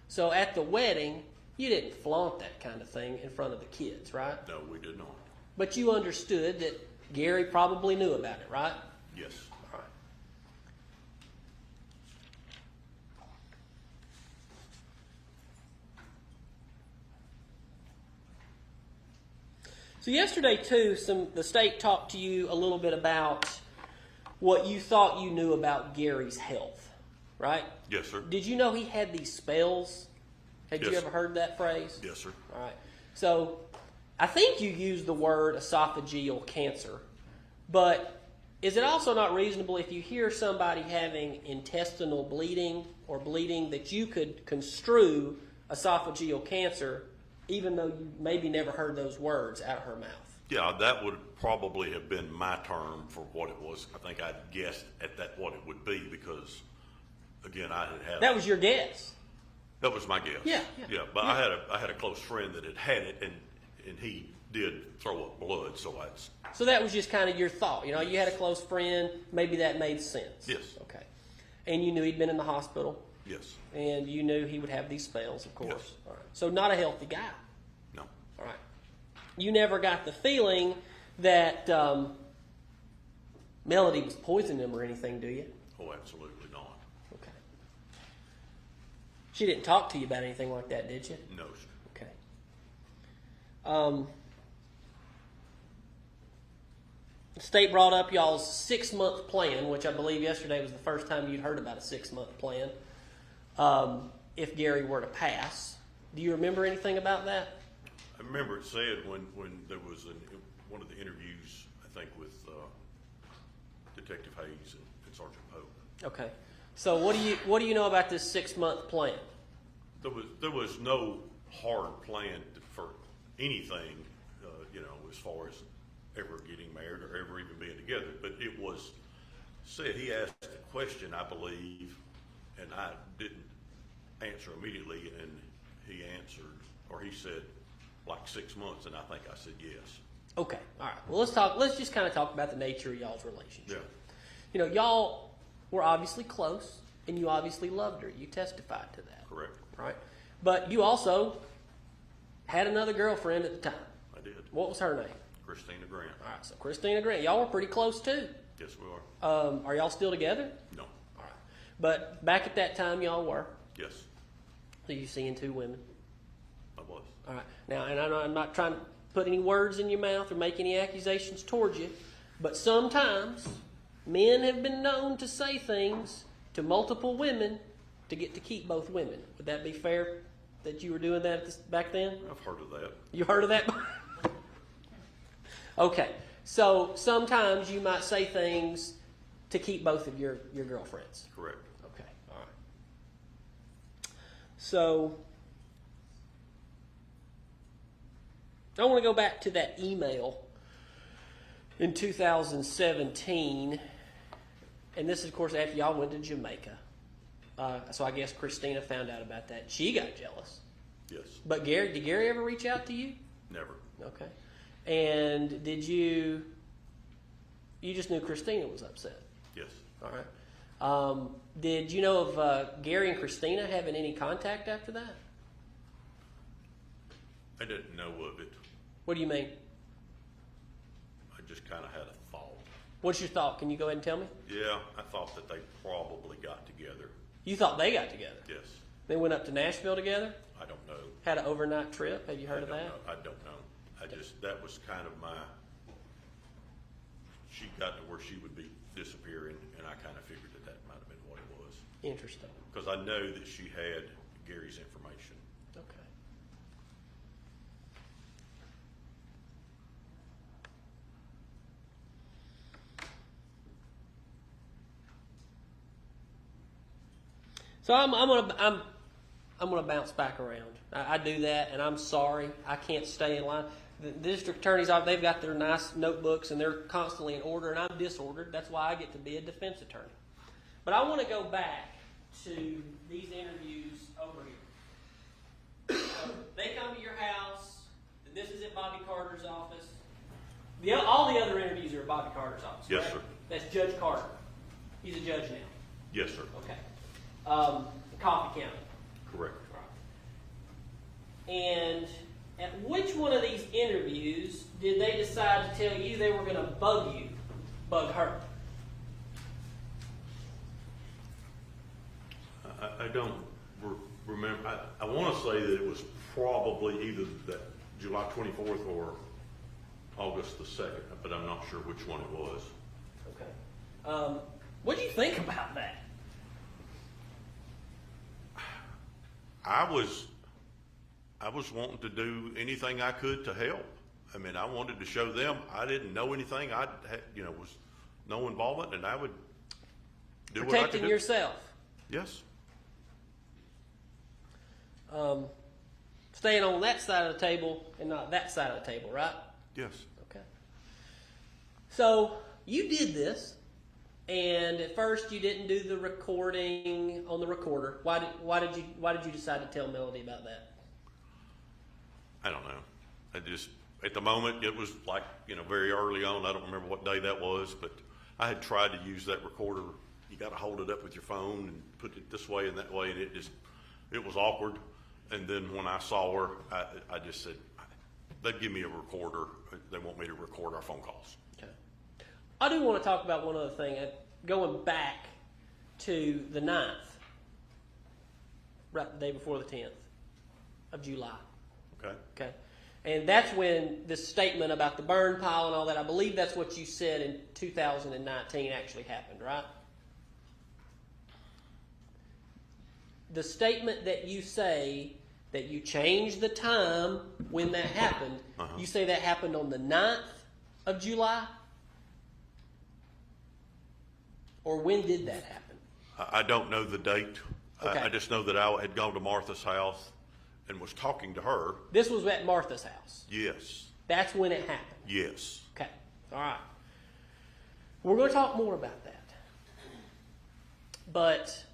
So at the wedding, you didn't flaunt that kind of thing in front of the kids, right? No, we did not. But you understood that Gary probably knew about it, right? Yes. All right. So yesterday, too, the state talked to you a little bit about what you thought you knew about Gary's health. right? Yes, sir. Did you know he had these spells? Had you Yes. ever heard that phrase? Yes, sir. All right. So I think you used the word esophageal cancer, but is it also not reasonable if you hear somebody having intestinal bleeding or bleeding that you could construe esophageal cancer even though you maybe never heard those words out of her mouth? Yeah, that would probably have been my term for what it was. I think I'd guessed at that what it would be because, again, I had That was your guess. That was my guess. Yeah. But I had a close friend that had it, and he did throw up blood. So that was just kind of your thought. You had a close friend. Maybe that made sense. Yes. Okay. And you knew he'd been in the hospital. Yes. And you knew he would have these spells, of course. Yes. All right. So not a healthy guy. No. All right. You never got the feeling that Melody was poisoning him or anything, do you? Oh, absolutely not. Okay. She didn't talk to you about anything like that, did you? No, sir. Okay. The state brought up y'all's 6-month plan, which I believe yesterday was the first time you'd heard about a 6-month plan. If Gary were to pass, do you remember anything about that? I remember it said when there was one of the interviews, I think, with Detective Hayes and Sergeant Pope. Okay. So what do you know about this 6-month plan? There was no hard plan for anything, as far as ever getting married or ever even being together. But it was said, he asked a question, I believe, and I didn't answer immediately, and he answered, or he said, like 6 months, and I think I said yes. Okay. All right. Well, let's just kind of talk about the nature of y'all's relationship. Yeah. Y'all were obviously close, and you obviously loved her. You testified to that. Correct. Right? But you also had another girlfriend at the time. I did. What was her name? Christina Grant. All right, so Christina Grant. Y'all were pretty close, too. Yes, we are. Are y'all still together? No. All right. But back at that time, y'all were. Yes, So you seeing 2 women. I was. All right. Now, and I'm not trying to put any words in your mouth or make any accusations towards you, but sometimes men have been known to say things to multiple women to get to keep both women. Would that be fair that you were doing that back then? I've heard of that. You heard of that? Okay. So sometimes you might say things to keep both of your girlfriends. Correct. Okay. All right. So I want to go back to that email in 2017. And this is, of course, after y'all went to Jamaica. So I guess Christina found out about that. She got jealous. Yes. But did Gary ever reach out to you? Never. Okay. And did you just knew Christina was upset? Yes. All right. Did you know of Gary and Christina having any contact after that? I didn't know of it. What do you mean? I just kind of had a thought. What's your thought? Can you go ahead and tell me? Yeah, I thought that they probably got together. You thought they got together? Yes. They went up to Nashville together? I don't know. Had an overnight trip? Have you heard of that? I don't know. That was kind of she got to where she would be disappearing, and I kind of figured that might have been what it was. Interesting. Because I know that she had Gary's information. Okay. So I'm gonna bounce back around. I do that, and I'm sorry. I can't stay in line. The district attorneys, they've got their nice notebooks, and they're constantly in order, and I'm disordered. That's why I get to be a defense attorney. But I want to go back to these interviews over here. They come to your house. This is at Bobby Carter's office. All the other interviews are at Bobby Carter's office. Yes, right? sir. That's Judge Carter. He's a judge now. Yes, sir. Okay. Coffee County. Correct. And at which one of these interviews did they decide to tell you they were going to bug her? I don't remember. I want to say that it was probably either that July 24th or August the 2nd, but I'm not sure which one it was. Okay. What do you think about that? I was wanting to do anything I could to help. I mean, I wanted to show them I didn't know anything. I had, was no involvement, and I would do what I could Protecting do. yourself. Yes. Staying on that side of the table and not that side of the table, right? Yes. Okay. So you did this, and at first you didn't do the recording on the recorder. Why did you decide to tell Melody about that? I don't know. I just, at the moment, it was like, very early on. I don't remember what day that was, but I had tried to use that recorder. You got to hold it up with your phone and put it this way and that way, and it was awkward. And then when I saw her, I just said, they'd give me a recorder. They want me to record our phone calls. Okay. I do want to talk about one other thing. Going back to the 9th, right the day before the 10th of July. Okay. Okay. And that's when this statement about the burn pile and all that, I believe that's what you said in 2019 actually happened, right? The statement that you say that you changed the time when that happened, you say that happened on the 9th of July? Or when did that happen? I don't know the date. Okay. I just know that I had gone to Martha's house and was talking to her. This was at Martha's house. Yes. That's when it happened. Yes. Okay. All right. We're going to talk more about that. But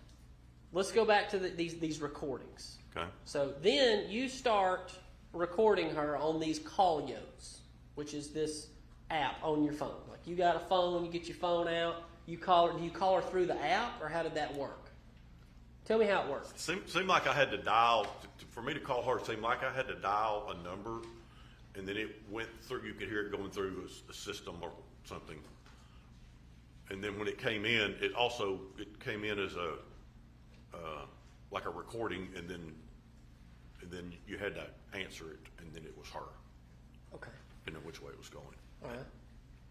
let's go back to these recordings. Okay. So then you start recording her on these call yo's, which is this app on your phone. Like you got a phone, you get your phone out, you call her. Do you call her through the app, or how did that work? Tell me how it worked. Seemed like I had to dial, for me to call her, it seemed like I had to dial a number, and then it went through, you could hear it going through a system or something. And then when it came in, it came in as like a recording, and then you had to answer it, and then it was her. Okay. Didn't know which way it was going. All right.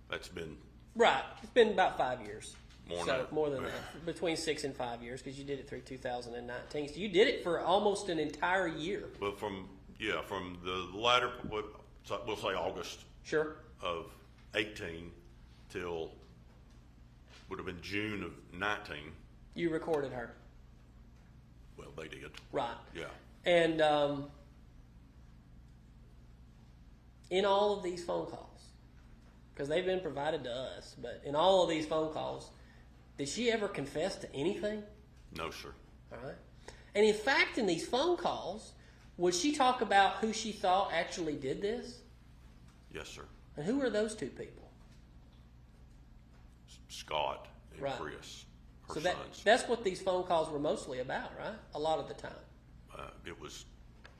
That's been Right. It's been about 5 years. More than Yeah. that. Between 6 and 5 years, because you did it through 2019. So you did it for almost an entire year. Well, from the latter, we'll say August Sure. of 18 till would have been June of 19. You recorded her. Well, they did. Right. Yeah. And in all of these phone calls, because they've been provided to us, but in all of these phone calls, did she ever confess to anything? No, sir. All right. And in fact, in these phone calls, would she talk about who she thought actually did this? Yes, sir. And who are those two people? Scott and Right. Chris, her So sons. that's what these phone calls were mostly about, right? A lot of the time. It was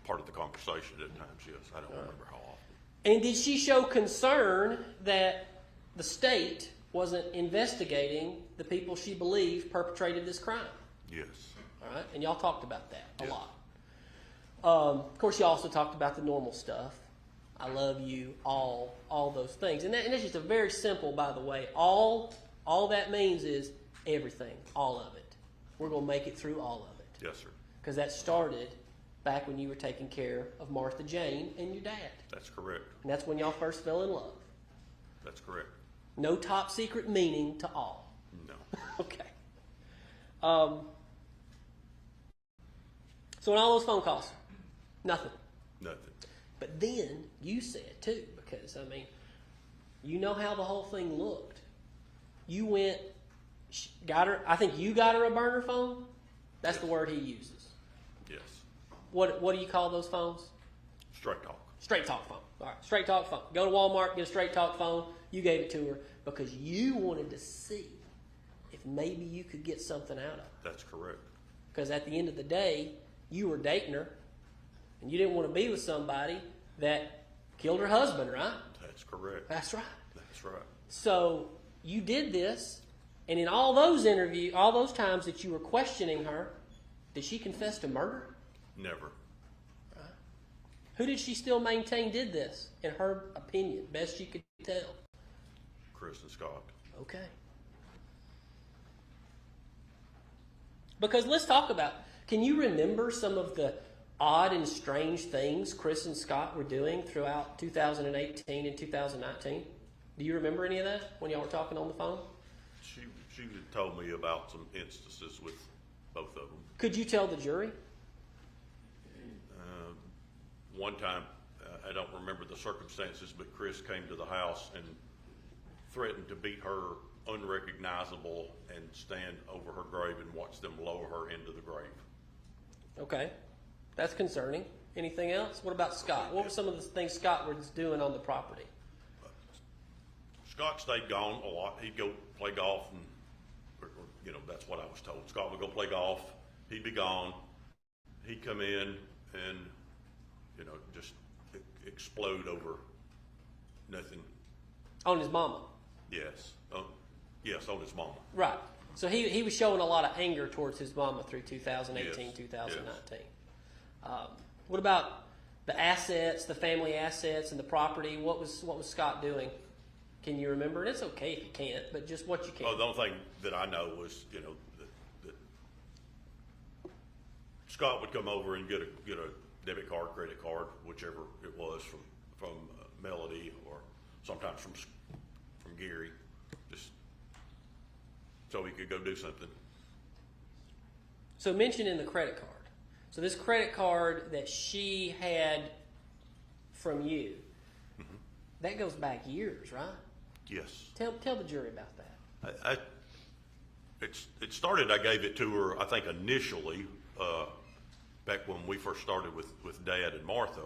part of the conversation at times, yes. I don't remember how often. And did she show concern that the state wasn't investigating the people she believed perpetrated this crime? Yes. All right, and y'all talked about that a Yeah. lot. Of course, you also talked about the normal stuff. I love you, all those things. And that's just a very simple, by the way. All that means is everything, all of it. We're going to make it through all of it. Yes, sir. Because that started back when you were taking care of Martha Jane and your dad. That's correct. And that's when y'all first fell in love. That's correct. No top secret meaning to all. No. Okay. So in all those phone calls, nothing. Nothing. But then you said too, because you know how the whole thing looked. You went, got her. I think you got her a burner phone. That's the word he uses. Yes. What do you call those phones? Straight talk. Straight talk phone. All right, straight talk phone. Go to Walmart, get a straight talk phone. You gave it to her because you wanted to see if maybe you could get something out of it. That's correct. Because at the end of the day, you were dating her, and you didn't want to be with somebody that killed her husband, right? That's correct. That's right. That's right. So you did this, and in all those interviews, all those times that you were questioning her, did she confess to murder? Never. Who did she still maintain did this, in her opinion, best you could tell? Chris and Scott. Okay. Because let's talk about, Can you remember some of the odd and strange things Chris and Scott were doing throughout 2018 and 2019? Do you remember any of that when y'all were talking on the phone? She had told me about some instances with both of them. Could you tell the jury? One time, I don't remember the circumstances, but Chris came to the house and threatened to beat her unrecognizable and stand over her grave and watch them lower her into the grave. Okay. That's concerning. Anything else? What about Scott? What were some of the things Scott was doing on the property? Scott stayed gone a lot. He'd go play golf, and that's what I was told. Scott would go play golf. He'd be gone. He'd come in and just explode over nothing. On his mama. Yes. Yes, on his mama. Right. So he was showing a lot of anger towards his mama through 2018, Yes. 2019. What about the assets, the family assets and the property? What was Scott doing? Can you remember? And it's okay if you can't, but just what you can. Oh, the only thing that I know was, that Scott would come over and get a debit card, credit card, whichever it was from Melody, or sometimes from Gary, just so he could go do something. So mentioning the credit card. So this credit card that she had from you, that goes back years, right? Yes. Tell the jury about that. It started, I gave it to her, I think initially, back when we first started with Dad and Martha,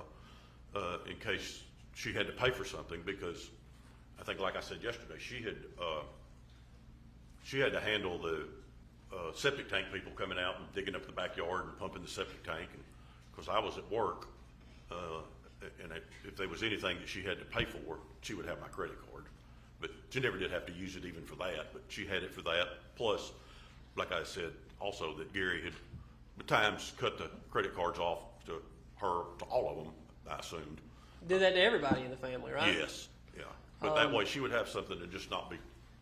in case she had to pay for something, because I think, like I said yesterday, she had to handle the septic tank people coming out and digging up the backyard and pumping the septic tank, and because I was at work, and if there was anything that she had to pay for, she would have my credit card. But she never did have to use it even for that, but she had it for that. Plus, like I said, also that Gary had at times cut the credit cards off to her, to all of them, I assumed. Did that to everybody in the family, right? Yes, yeah. But that way she would have something to just not be,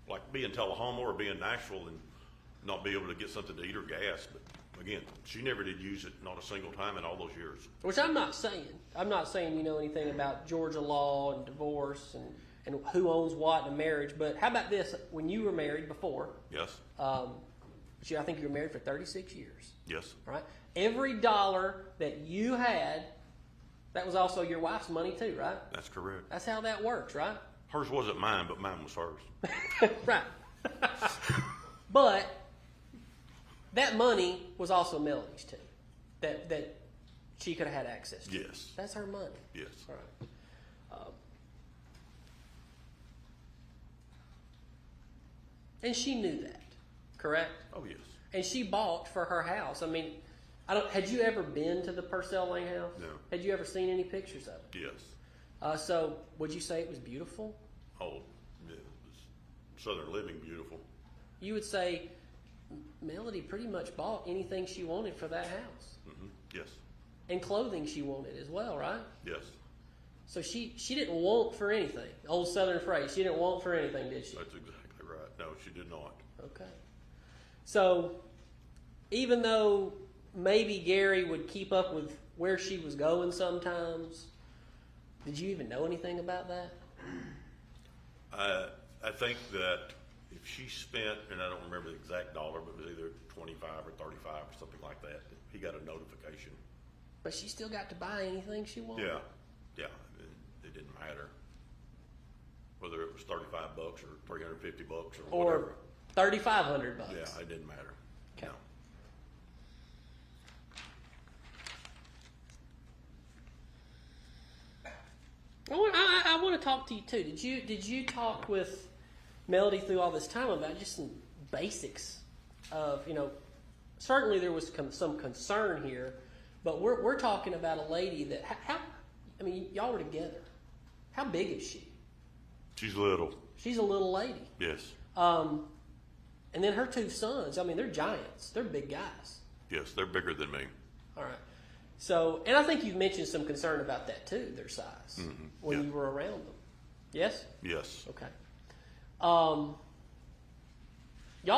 like be in Tullahoma or be in Nashville and not be able to get something to eat or gas. But again, she never did use it, not a single time in all those years. Which I'm not saying. I'm not saying you know anything about Georgia law and divorce and who owns what in a marriage. But how about this? When you were married before, Yes, I think you were married for 36 years, yes, right? Every dollar that you had, that was also your wife's money too, right? that's correct. That's how that works, right? Hers wasn't mine, but mine was hers. Right. But that money was also Melody's too, that she could have had access to. Yes, That's her money. yes. All right. And she knew that, correct? Oh, yes. And she bought for her house. I mean, had you ever been to the Purcell Lane house? No. Had you ever seen any pictures of it? Yes. So would you say it was beautiful? Oh, yeah, it was Southern living beautiful. You would say Melody pretty much bought anything she wanted for that house. Yes, And clothing she wanted as well, right? yes. So she didn't want for anything. Old Southern phrase. She didn't want for anything, did she? That's exactly right. No, she did not. Okay. So even though maybe Gary would keep up with where she was going sometimes, did you even know anything about that? I think that if she spent, and I don't remember the exact dollar, but it was either 25 or 35 or something like that, he got a notification. But she still got to buy anything she wanted. Yeah. It didn't matter whether it was $35 or $350 or whatever. Or $3,500. Yeah, it didn't matter. Okay. No. I want to talk to you too. Did you talk with Melody through all this time about just some basics of, certainly there was some concern here, but we're talking about a lady that y'all were together. How big is she? She's little. She's a little lady. Yes. And then her two sons, they're giants. They're big guys. Yes, they're bigger than me. All right. So, and I think you've mentioned some concern about that too, their size, when you were around them. Yes? Yes. Okay. Y'all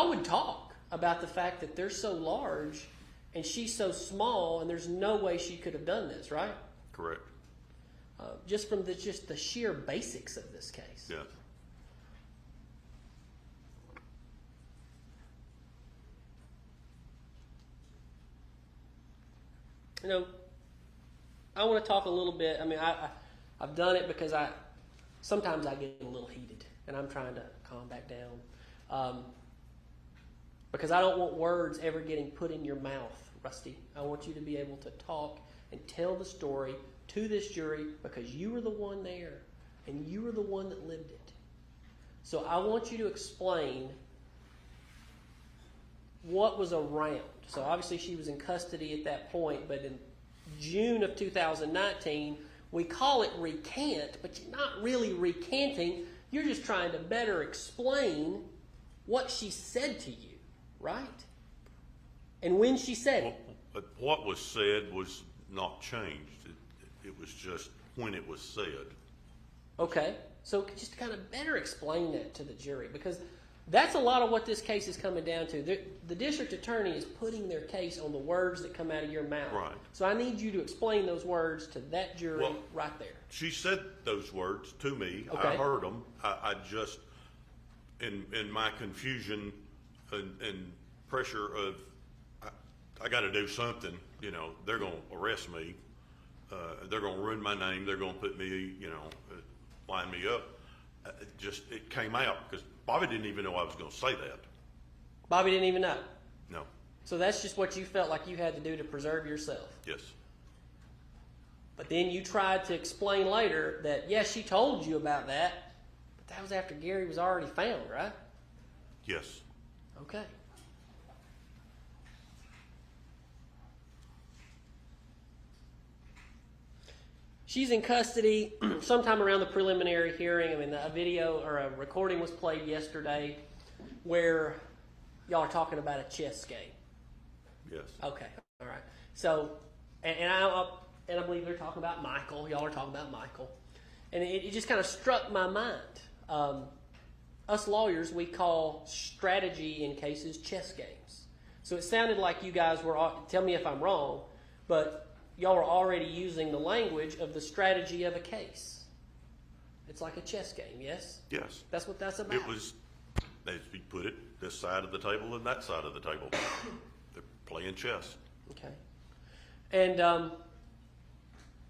would talk about the fact that they're so large And she's so small, and there's no way she could have done this, right? Correct. Just from just the sheer basics of this case. Yes. You know, I want to talk a little bit. I mean, I've done it because sometimes I get a little heated, and I'm trying to calm back down. Because I don't want words ever getting put in your mouth, Rusty. I want you to be able to talk and tell the story to this jury because you were the one there, and you were the one that lived it. So I want you to explain what was around. So obviously she was in custody at that point, but in June of 2019, we call it recant, but you're not really recanting. You're just trying to better explain what she said to you, right? And when she said it. But what was said was not changed. It was just when it was said. Okay, so just kind of better explain that to the jury, because that's a lot of what this case is coming down to. The district attorney is putting their case on the words that come out of your mouth. Right. So I need you to explain those words to that jury right there. She said those words to me. Okay. I heard them. I just, in my confusion and pressure of, I got to do something. You know, they're going to arrest me. They're going to ruin my name. They're going to put me, line me up. It came out because Bobby didn't even know I was going to say that. Bobby didn't even know. No. So that's just what you felt like you had to do to preserve yourself. Yes. But then you tried to explain later that, yes, she told you about that, but that was after Gary was already found, right? Yes. Okay. She's in custody sometime around the preliminary hearing. I mean, a video or a recording was played yesterday where y'all are talking about a chess game. Yes. Okay, all right. So, and I believe they're talking about Michael. Y'all are talking about Michael. And it just kind of struck my mind. Us lawyers, we call strategy in cases chess games. So it sounded like you guys were, tell me if I'm wrong, but y'all are already using the language of the strategy of a case. It's like a chess game, yes? Yes. That's what that's about. It was, as you put it, this side of the table and that side of the table. They're playing chess. Okay. And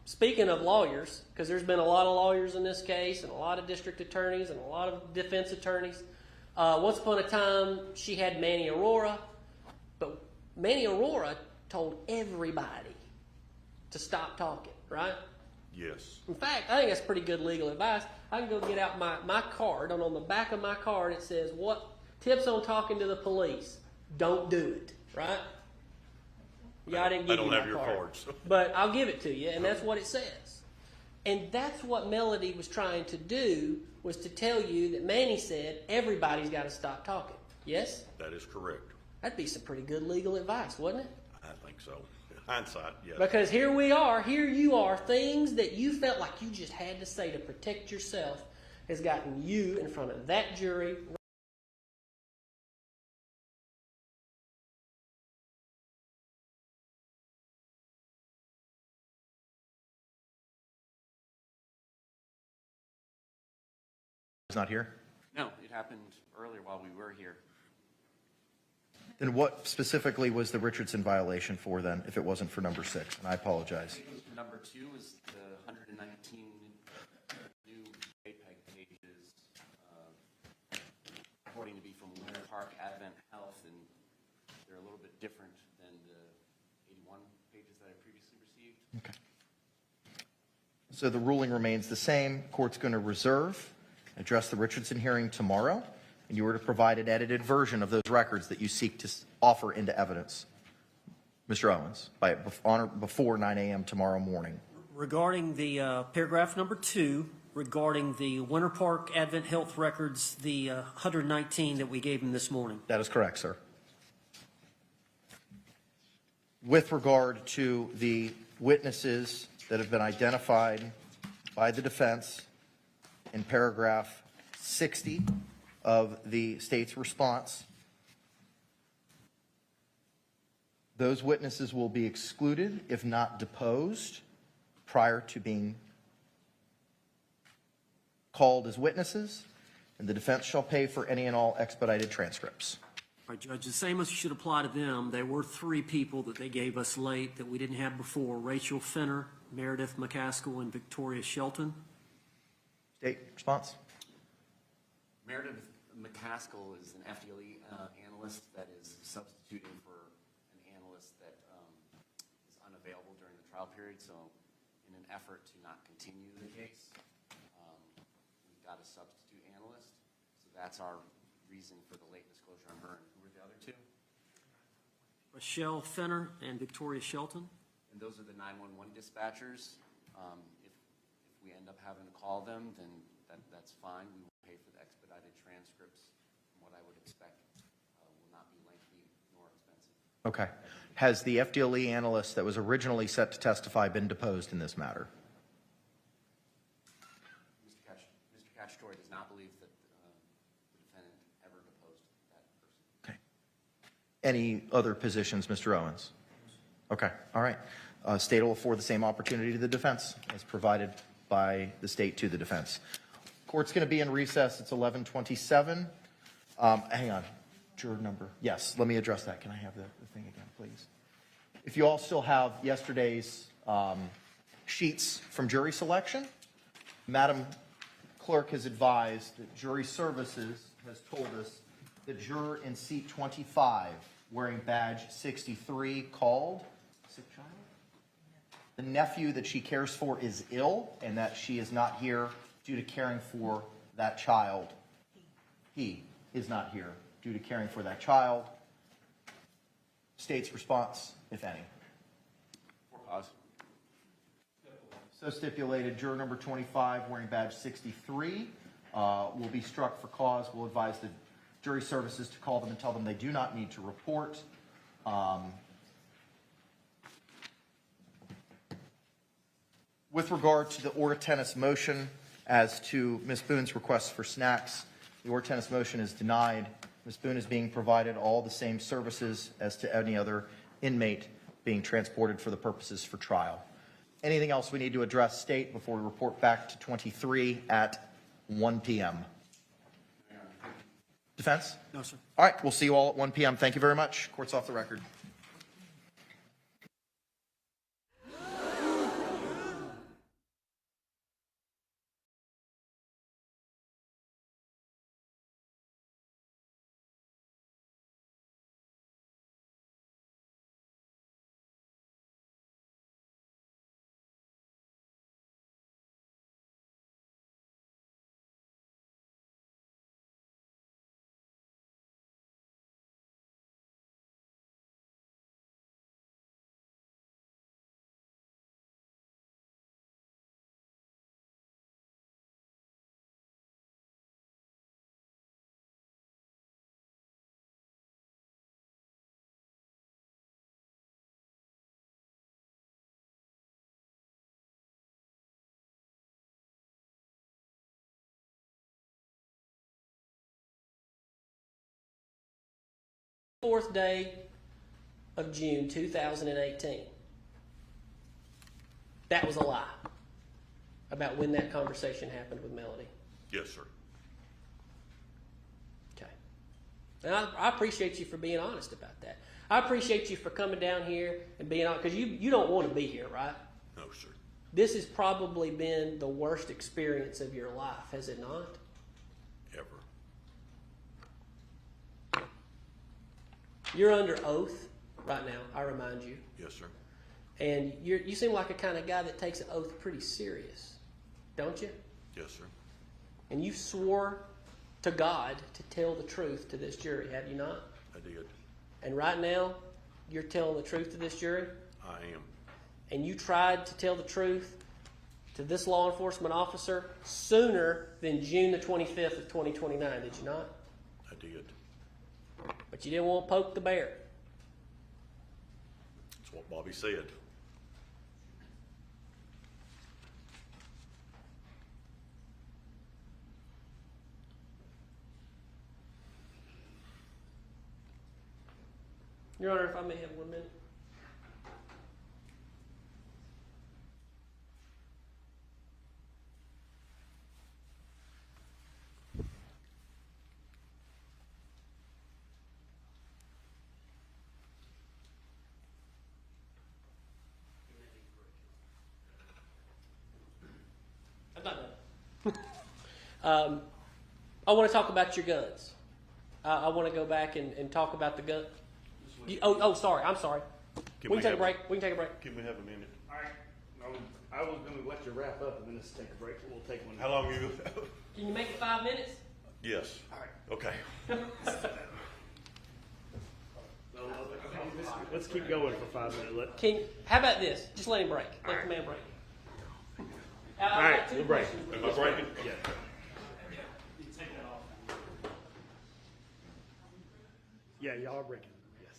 speaking of lawyers, because there's been a lot of lawyers in this case and a lot of district attorneys and a lot of defense attorneys. Once upon a time, she had Manny Aurora, but Manny Aurora told everybody to stop talking, right? Yes. In fact, I think that's pretty good legal advice. I can go get out my card, and on the back of my card it says, what tips on talking to the police? Don't do it, right? Yeah, I didn't give you my have your cards. But I'll give it to you, and that's what it says. And that's what Melody was trying to do, was to tell you that Manny said everybody's got to stop talking. Yes? That is correct. That'd be some pretty good legal advice, wouldn't it? I think so. Hindsight, yes. Because here you are, things that you felt like you just had to say to protect yourself has gotten you in front of that jury. Is not here? No, it happened earlier while we were here. Then what specifically was the Richardson violation for then, if it wasn't for number 6? And I apologize. Number 2 is the 119 new JPEG pages, reporting to be from Winter Park Advent Health, and they're a little bit different than the 81 pages that I previously received. Okay. So the ruling remains the same. Court's going to reserve, address the Richardson hearing tomorrow, and you were to provide an edited version of those records that you seek to offer into evidence. Mr. Owens, before 9 a.m. tomorrow morning. Regarding the paragraph number 2, regarding the Winter Park Advent Health records, the 119 that we gave him this morning. That is correct, sir. With regard to the witnesses that have been identified by the defense in paragraph 60 of the state's response, Those witnesses will be excluded if not deposed prior to being called as witnesses, and the defense shall pay for any and all expedited transcripts. All right, Judge, the same should apply to them. There were 3 people that they gave us late that we didn't have before: Rachel Fenner, Meredith McCaskill, and Victoria Shelton. State response? Meredith McCaskill is an FDLE analyst that is substituting for an analyst that is unavailable during the trial period. So in an effort to not continue the case, we've got a substitute analyst. So that's our reason for the late disclosure on her. And who were the other 2? Rochelle Fenner and Victoria Shelton. And those are the 911 dispatchers. If we end up having to call them, then that's fine. We will pay for the expedited transcripts. From what I would expect, will not be lengthy nor expensive. Okay. Has the FDLE analyst that was originally set to testify been deposed in this matter? Mr. Cacciatore does not believe that the defendant ever deposed that person. Okay. Any other positions, Mr. Owens? Okay. All right. State will afford the same opportunity to the defense as provided by the state to the defense. Court's going to be in recess. It's 11:27. Hang on. Juror number. Yes, let me address that. Can I have the thing again, please? If you all still have yesterday's sheets from jury selection, Madam Clerk has advised that Jury Services has told us that juror in seat 25, wearing badge 63, called sick child. The nephew that she cares for is ill and that she is not here due to caring for that child. He is not here due to caring for that child. State's response, if any. For cause. So stipulated, juror number 25, wearing badge 63, will be struck for cause. We'll advise the Jury Services to call them and tell them they do not need to report. With regard to the Orr Tennis motion, as to Ms. Boone's request for snacks, the Orr Tennis motion is denied. Ms. Boone is being provided all the same services as to any other inmate being transported for the purposes for trial. Anything else we need to address, State, before we report back to 23 at 1 p.m.? Defense? No, sir. All right, we'll see you all at 1 p.m. Thank you very much. Court's off the record. Fourth day of June 2018. That was a lie about when that conversation happened with Melody. Yes, sir. Okay. And I appreciate you for being honest about that. I appreciate you for coming down here and being honest, because you don't want to be here, right? No, sir. This has probably been the worst experience of your life, has it not? Ever. You're under oath right now, I remind you. Yes, sir. And you seem like a kind of guy that takes an oath pretty serious, don't you? Yes, sir. And you swore to God to tell the truth to this jury, have you not? I did. And right now, you're telling the truth to this jury? I am. And you tried to tell the truth to this law enforcement officer sooner than June the 25th of 2029, did you not? I did. But you didn't want to poke the bear. That's what Bobby said. Your Honor, if I may have 1 minute. I want to talk about your guns. I want to go back and talk about the gun. Sorry. I'm sorry. We can take a break. We can take a break. Can we have a minute? All right. I was going to let you wrap up and then let's take a break. We'll take one. How long are you? Can you make it 5 minutes? Yes. All right. Okay. Let's keep going for 5 minutes. How about this? Just let him break. Let the man break. All right, we'll break. Am I breaking? Yeah. Yeah, y'all are breaking. Yes.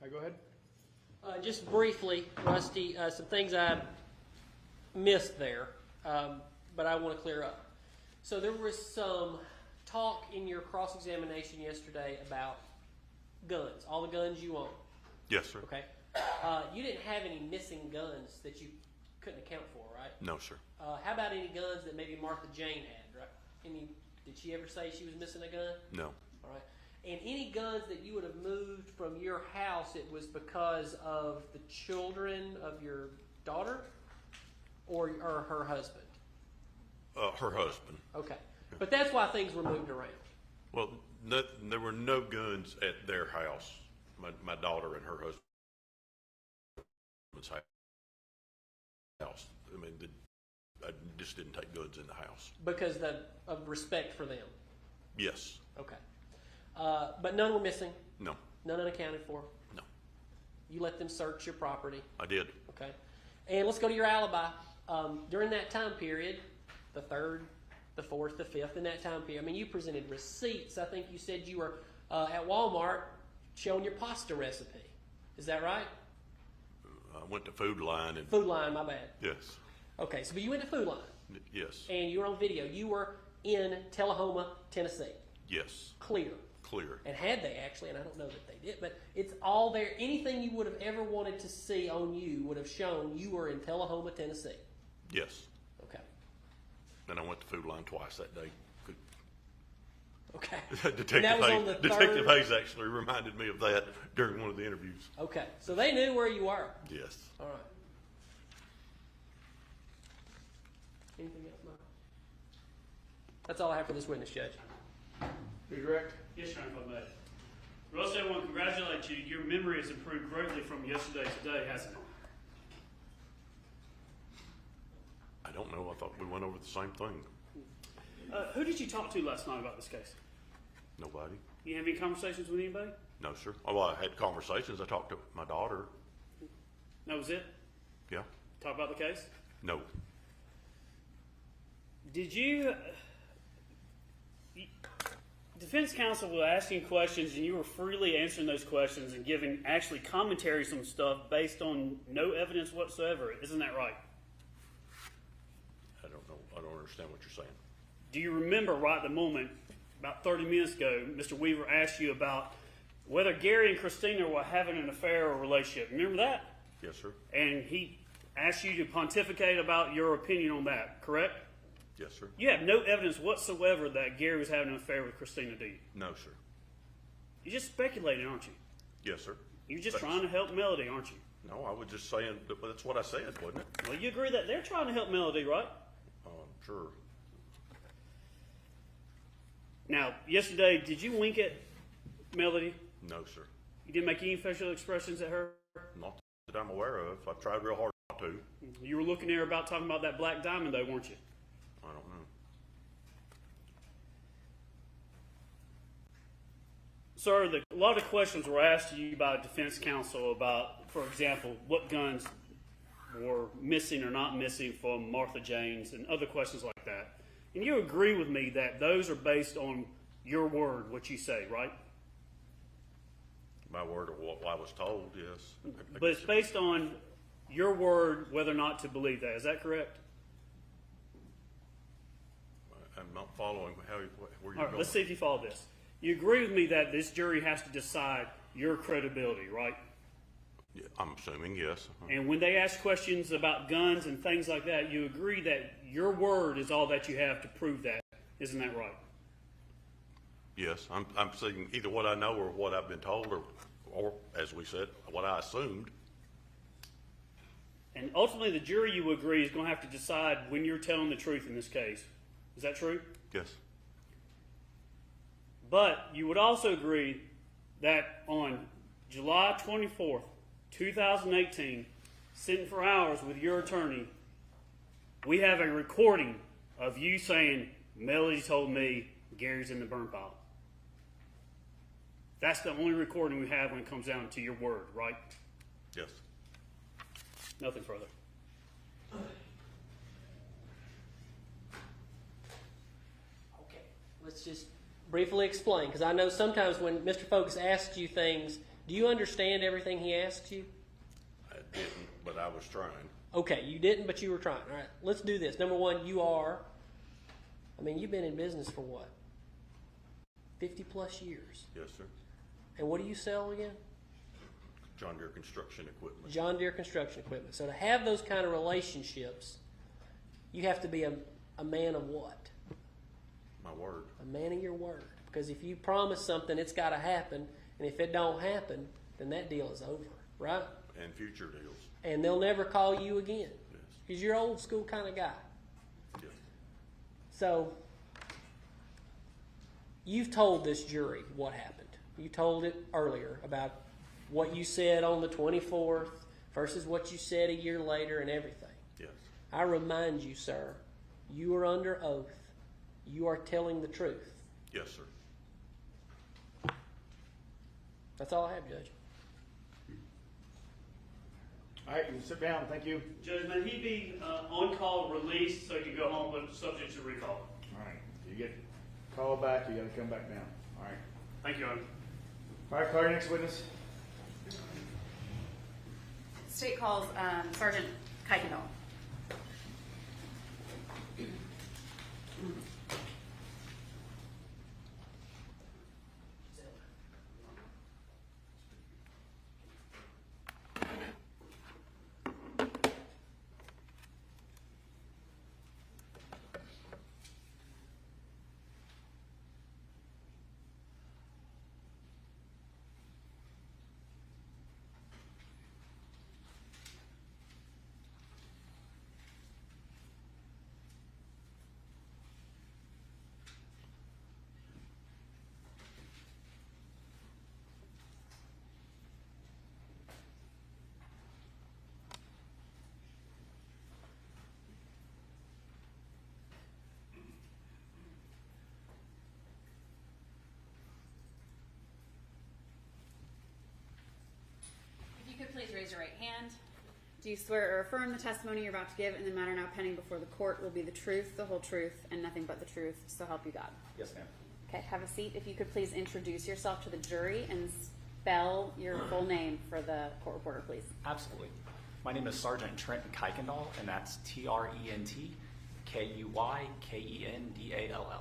All right, go ahead. Just briefly, Rusty, some things I missed there, but I want to clear up. So there was some talk in your cross-examination yesterday about guns, all the guns you own. Yes, sir. Okay. You didn't have any missing guns that you couldn't account for, right? No, sir. How about any guns that maybe Martha Jane had, right? Did she ever say she was missing a gun? No. All right. And any guns that you would have moved from your house, it was because of the children of your daughter or her husband? Her husband. Okay. But that's why things were moved around. Well, there were no guns at their house. My daughter and her husband's house. I mean, I just didn't take guns in the house. Because of respect for them? Yes. Okay. But none were missing? No. None unaccounted for? No. You let them search your property? I did. Okay. And let's go to your alibi. During that time period, the 3rd, the 4th, the 5th, in that time period, I mean, you presented receipts. I think you said you were at Walmart showing your pasta recipe. Is that right? I went to Food Line and. Food Line, my bad. Yes. Okay, so you went to Food Line. Yes. And you were on video. You were in Tullahoma, Tennessee. Yes. Clear. And had they actually, and I don't know that they did, but it's all there. Anything you would have ever wanted to see on you would have shown you were in Tullahoma, Tennessee. Yes. Okay. And I went to Food Line twice that day. Okay. Detective Hayes actually reminded me of that during one of the interviews. Okay. So they knew where you were. Yes. All right. Anything else, Mike? That's all I have for this witness, Judge. Redirect. Yes, Your Honor, if I may. Rusty, I want to congratulate you. Your memory has improved greatly from yesterday to today, hasn't it? I don't know. I thought we went over the same thing. Who did you talk to last night about this case? Nobody. You have any conversations with anybody? No, sir. Oh, well, I had conversations. I talked to my daughter. That was it? Yeah. Talk about the case? No. Did you... Defense counsel was asking questions, and you were freely answering those questions and giving actually commentaries on stuff based on no evidence whatsoever. Isn't that right? I don't know. I don't understand what you're saying. Do you remember right at the moment, about 30 minutes ago, Mr. Weaver asked you about whether Gary and Christina were having an affair or relationship? Remember that? Yes, sir. And he asked you to pontificate about your opinion on that, correct? Yes, sir. You have no evidence whatsoever that Gary was having an affair with Christina, do you? No, sir. You're just speculating, aren't you? Yes, sir. You're just trying to help Melody, aren't you? No, I was just saying, that's what I said, wasn't it? Well, you agree that they're trying to help Melody, right? Sure. Now, yesterday, did you wink at Melody? No, sir. You didn't make any facial expressions at her? Not that I'm aware of. I tried real hard not to. You were looking there about talking about that black diamond, though, weren't you? I don't know. Sir, a lot of questions were asked to you by defense counsel about, for example, what guns were missing or not missing from Martha James and other questions like that. And you agree with me that those are based on your word, what you say, right? My word of what I was told, yes. But it's based on your word whether or not to believe that. Is that correct? I'm not following where you're All right, going. let's see if you follow this. You agree with me that this jury has to decide your credibility, right? Yeah, I'm assuming, yes. And when they ask questions about guns and things like that, you agree that your word is all that you have to prove that. Isn't that right? Yes, I'm saying either what I know or what I've been told or as we said, what I assumed. And ultimately, the jury, you agree, is going to have to decide when you're telling the truth in this case. Is that true? Yes. But you would also agree that on July 24th, 2018, sitting for hours with your attorney, we have a recording of you saying, Melody told me Gary's in the burn pile. That's the only recording we have when it comes down to your word, right? Yes. Nothing further. Okay, let's just briefly explain, because I know sometimes when Mr. Focus asks you things, do you understand everything he asks you? I didn't, but I was trying. Okay, you didn't, but you were trying. All right, let's do this. Number one, you've been in business for what? 50 plus years. Yes, sir. And what do you sell again? John Deere construction equipment. John Deere construction equipment. So to have those kind of relationships, you have to be a man of what? My word. A man of your word. Because if you promise something, it's got to happen. And if it don't happen, then that deal is over, right? And future deals. And they'll never call you again. Yes. Because you're an old school kind of guy. Yes. So you've told this jury what happened. You told it earlier about what you said on the 24th versus what you said a year later and everything. Yes. I remind you, sir, you are under oath. You are telling the truth. Yes, sir. That's all I have, Judge. All right, you can sit down. Thank you. Judge, may he be on call released so he can go home but subject to recall? All right, you get called back, you got to come back down. All right. Thank you, Your Honor. All right, call your next witness. State calls Sergeant Kuykendall. If you could please raise your right hand. Do you swear or affirm the testimony you're about to give in the matter now pending before the court will be the truth, the whole truth, and nothing but the truth, so help you God? Yes, ma'am. Okay, have a seat. If you could please introduce yourself to the jury and spell your full name for the court reporter, please. Absolutely. My name is Sergeant Trenton Kuykendall, and that's Trent Kuykendall.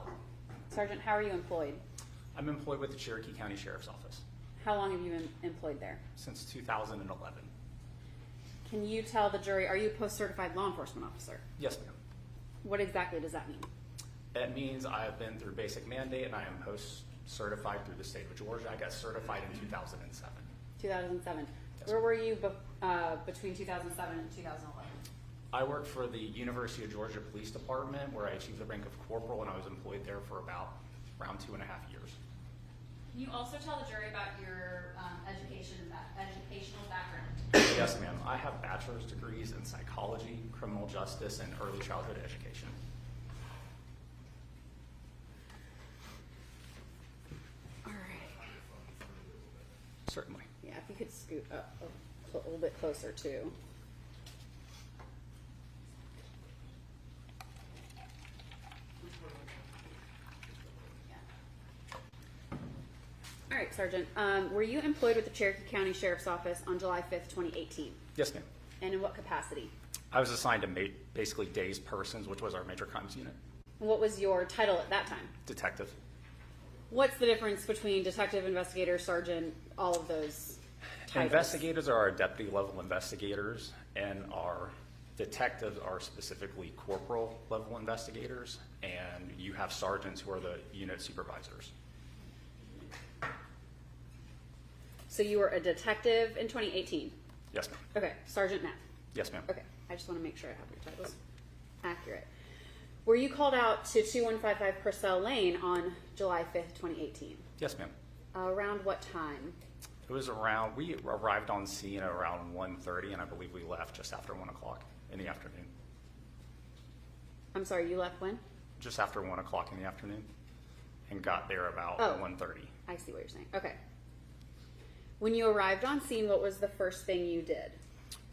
Sergeant, how are you employed? I'm employed with the Cherokee County Sheriff's Office How long have you been employed there? since 2011. Can you tell the jury, are you a post-certified law enforcement officer? Yes, ma'am. What exactly does that mean? That means I've been through basic mandate, and I am post-certified through the state of Georgia. I got certified in 2007. 2007. Yes, Where were you between 2007 and 2011? I worked for the University of Georgia Police Department, where I achieved the rank of corporal, and I was employed there for about around 2.5 years. Can you also tell the jury about your educational background? Yes, ma'am. I have bachelor's degrees in psychology, criminal justice, and early childhood education. All right. a little bit closer to. All right, Sergeant. Were you employed with the Cherokee County Sheriff's Office on July 5th, 2018? Yes, ma'am. And in what capacity? I was assigned to basically days persons, which was our major crimes unit. What was your title at that time? Detective. What's the difference between detective, investigator, sergeant, all of those titles? Investigators are our deputy level investigators, and our detectives are specifically corporal level investigators, and you have sergeants who are the unit supervisors. So you were a detective in 2018? Yes, ma'am. Okay, sergeant now? Yes, ma'am. Okay, I just want to make sure I have your titles accurate. Were you called out to 2155 Purcell Lane on July 5th, 2018? Yes, ma'am. Around what time? It was around, we arrived on scene at around 1:30, and I believe we left just after 1 o'clock in the afternoon. I'm sorry, you left when? Just after 1 o'clock in the afternoon, and got there about Oh. 1:30. I see what you're saying. Okay. When you arrived on scene, what was the first thing you did?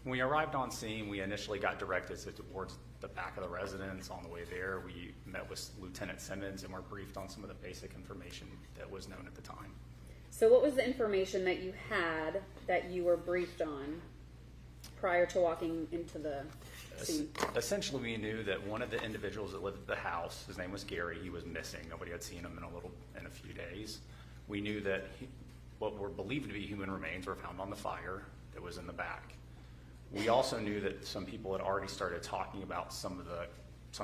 When we arrived on scene, we initially got directed towards the back of the residence. On the way there, we met with Lieutenant Simmons and were briefed on some of the basic information that was known at the time. So what was the information that you had that you were briefed on prior to walking into the scene? Essentially, we knew that one of the individuals that lived at the house, his name was Gary, he was missing. Nobody had seen him in a few days. We knew that what were believed to be human remains were found on the fire that was in the back. We also knew that some people had already started talking about some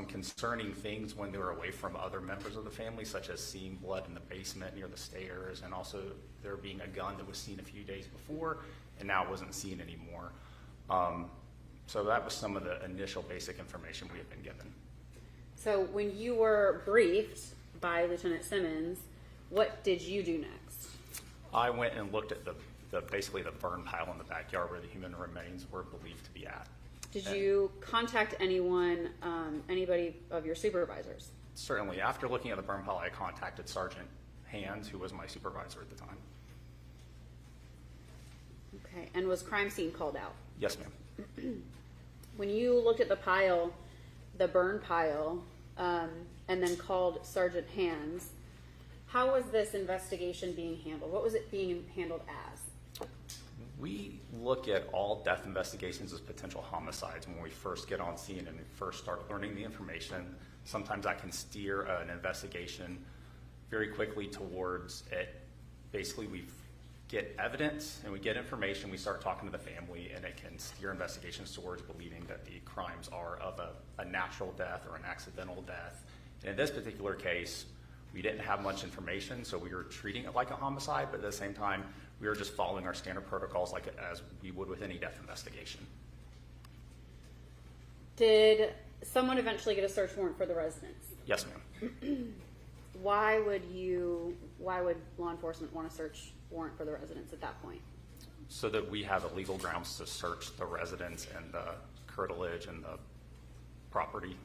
concerning things when they were away from other members of the family, such as seeing blood in the basement near the stairs, and also there being a gun that was seen a few days before and now wasn't seen anymore. So that was some of the initial basic information we had been given. So when you were briefed by Lieutenant Simmons, what did you do next? I went and looked at basically the burn pile in the backyard where the human remains were believed to be at. Did you contact anyone, anybody of your supervisors? Certainly. After looking at the burn pile, I contacted Sergeant Hands, who was my supervisor at the time. Okay, and was crime scene called out? Yes, ma'am. When you looked at the pile, the burn pile, and then called Sergeant Hands, how was this investigation being handled? What was it being handled as? We look at all death investigations as potential homicides when we first get on scene and we first start learning the information. Sometimes I can steer an investigation very quickly towards it. Basically, we get evidence and we get information, we start talking to the family, and it can steer investigations towards believing that the crimes are of a natural death or an accidental death. And in this particular case, we didn't have much information, so we were treating it like a homicide, but at the same time, we were just following our standard protocols as we would with any death investigation. Did someone eventually get a search warrant for the residence? Yes, ma'am. Why would law enforcement want a search warrant for the residence at that point? So that we have a legal grounds to search the residence and the curtilage and the property.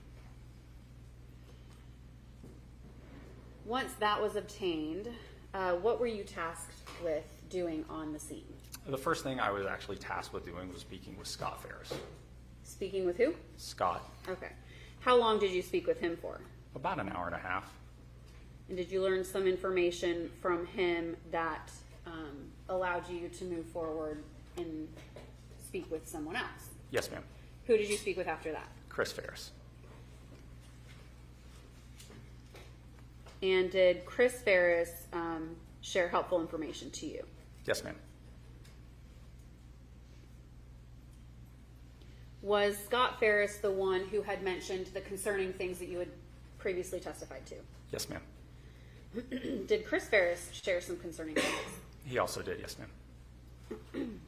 Once that was obtained, what were you tasked with doing on the scene? The first thing I was actually tasked with doing was speaking with Scott Farris. Speaking with who? Scott. Okay. How long did you speak with him for? About an hour and a half. And did you learn some information from him that allowed you to move forward and speak with someone else? Yes, ma'am. Who did you speak with after that? Chris Farris. And did Chris Farris share helpful information to you? Yes, ma'am. Was Scott Farris the one who had mentioned the concerning things that you had previously testified to? Yes, ma'am. Did Chris Farris share some concerning things? He also did, yes, ma'am.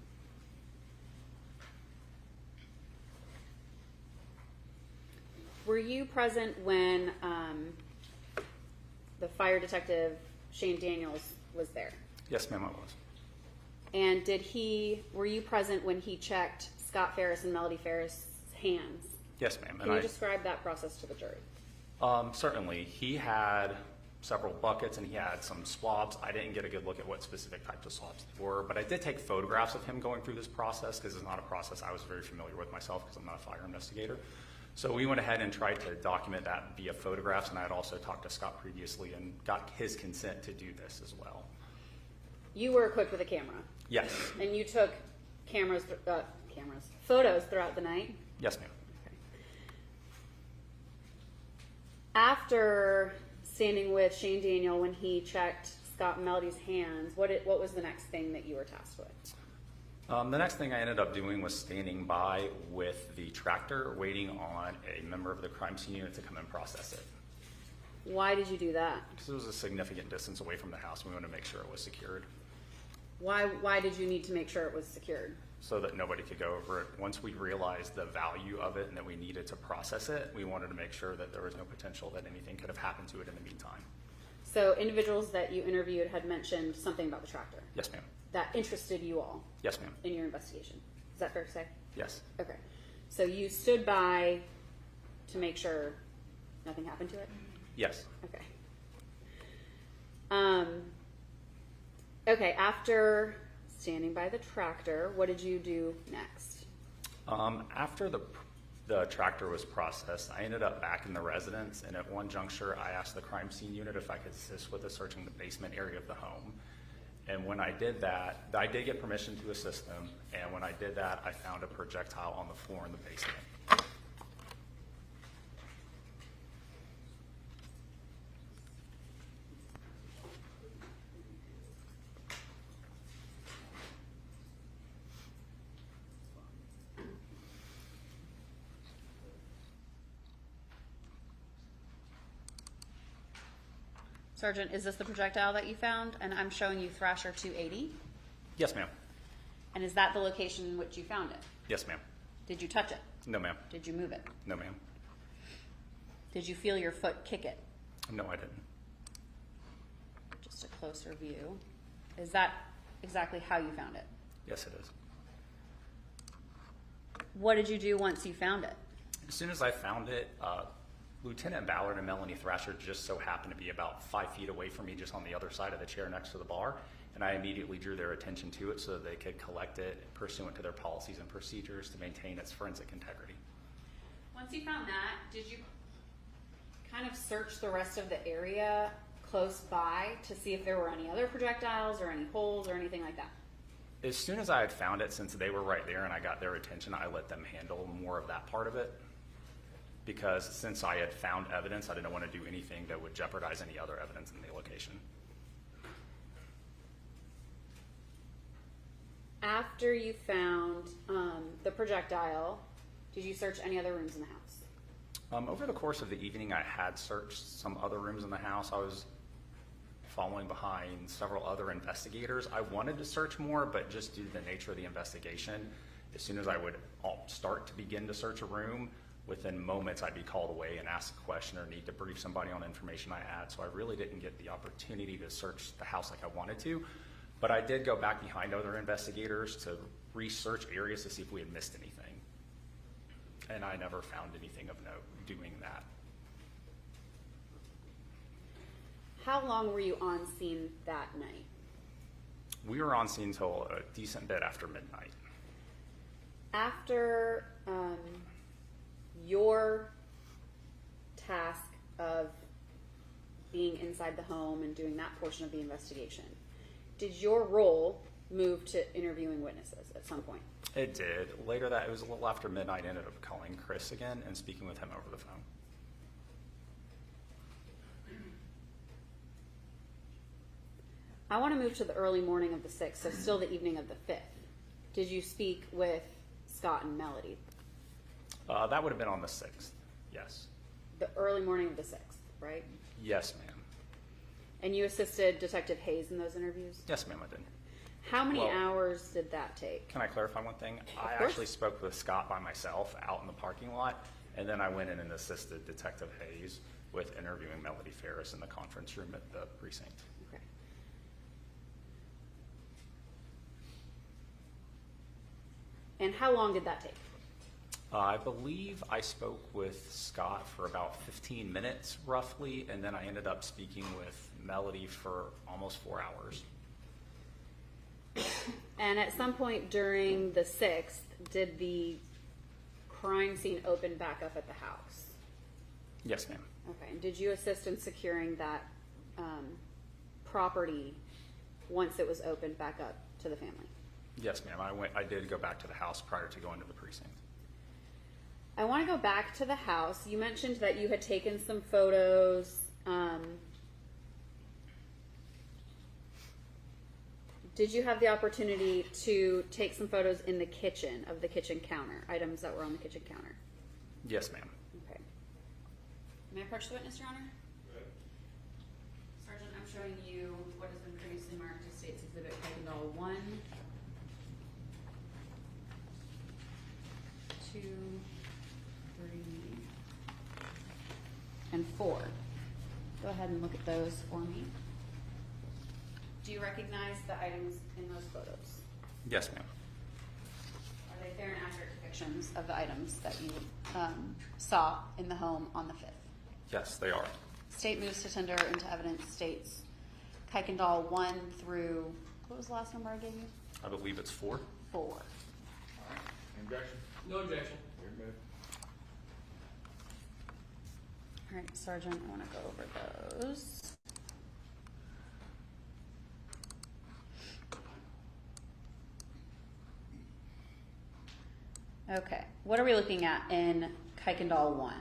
Were you present when the fire detective, Shane Daniels, was there? Yes, ma'am, I was. And were you present when he checked Scott Farris and Melody Farris' hands? Yes, ma'am. Can you describe that process to the jury? Certainly. He had several buckets, and he had some swabs. I didn't get a good look at what specific types of swabs they were, but I did take photographs of him going through this process because it's not a process I was very familiar with myself because I'm not a fire investigator. So we went ahead and tried to document that via photographs, and I had also talked to Scott previously and got his consent to do this as well. You were equipped with a camera. Yes. And you took photos throughout the night? Yes, ma'am. Okay. After standing with Shane Daniel when he checked Scott and Melody's hands, what was the next thing that you were tasked with? The next thing I ended up doing was standing by with the tractor, waiting on a member of the crime scene unit to come and process it. Why did you do that? Because it was a significant distance away from the house. We wanted to make sure it was secured. Why did you need to make sure it was secured? So that nobody could go over it. Once we realized the value of it and that we needed to process it, we wanted to make sure that there was no potential that anything could have happened to it in the meantime. So individuals that you interviewed had mentioned something about the tractor. Yes, ma'am. That interested you all. Yes, ma'am. In your investigation. Is that fair to say? Yes. Okay. So you stood by to make sure nothing happened to it? Yes. Okay. Okay, after standing by the tractor, what did you do next? After the tractor was processed, I ended up back in the residence, and at one juncture, I asked the crime scene unit if I could assist with searching the basement area of the home. And when I did that, I did get permission to assist them, and when I did that, I found a projectile on the floor in the basement. Sergeant, is this the projectile that you found? And I'm showing you Thrasher 280. Yes, ma'am. And is that the location in which you found it? Yes, ma'am. Did you touch it? No, ma'am. Did you move it? No, ma'am. Did you feel your foot kick it? No, I didn't. Just a closer view. Is that exactly how you found it? Yes, it is. What did you do once you found it? As soon as I found it, Lieutenant Ballard and Melanie Thrasher just so happened to be about 5 feet away from me, just on the other side of the chair next to the bar, and I immediately drew their attention to it so that they could collect it pursuant to their policies and procedures to maintain its forensic integrity. Once you found that, did you kind of search the rest of the area close by to see if there were any other projectiles or any holes or anything like that? As soon as I had found it, since they were right there and I got their attention, I let them handle more of that part of it. Because since I had found evidence, I didn't want to do anything that would jeopardize any other evidence in the location. After you found the projectile, did you search any other rooms in the house? Over the course of the evening, I had searched some other rooms in the house. I was following behind several other investigators. I wanted to search more, but just due to the nature of the investigation, as soon as I would start to begin to search a room, within moments I'd be called away and asked a question or need to brief somebody on information I had. So I really didn't get the opportunity to search the house like I wanted to. But I did go back behind other investigators to research areas to see if we had missed anything. And I never found anything of note doing that. How long were you on scene that night? We were on scene until a decent bit after midnight. After your task of being inside the home and doing that portion of the investigation, did your role move to interviewing witnesses at some point? It did. Later that, it was a little after midnight, I ended up calling Chris again and speaking with him over the phone. I want to move to the early morning of the 6th, so still the evening of the 5th. Did you speak with Scott and Melody? That would have been on the 6th, yes. The early morning of the 6th, right? Yes, ma'am. And you assisted Detective Hayes in those interviews? Yes, ma'am, I did. How many hours did that take? Can I clarify one thing? I course. actually spoke with Scott by myself out in the parking lot, and then I went in and assisted Detective Hayes with interviewing Melody Farris in the conference room at the precinct. Okay. And how long did that take? I believe I spoke with Scott for about 15 minutes roughly, and then I ended up speaking with Melody for almost 4 hours. And at some point during the 6th, did the crime scene open back up at the house? Yes, ma'am. Okay. And did you assist in securing that property once it was opened back up to the family? Yes, ma'am. I did go back to the house prior to going to the precinct. I want to go back to the house. You mentioned that you had taken some photos. Did you have the opportunity to take some photos in the kitchen of the kitchen counter, items that were on the kitchen counter? Yes, ma'am. Okay. May I approach the witness, Your Honor? Sergeant, I'm showing you what has been previously marked as State's Exhibit Kuykendall 1, 2, 3, and 4. Go ahead and look at those for me. Do you recognize the items in those photos? Yes, ma'am. Are they fair and accurate depictions of the items that you saw in the home on the 5th? Yes, they are. State moves to tender into evidence states Kuykendall 1 through, what was the last number I gave you? I believe it's 4. 4. Objection? No objection. All right, Sergeant, I want to go over those. Okay, what are we looking at in Kuykendall 1?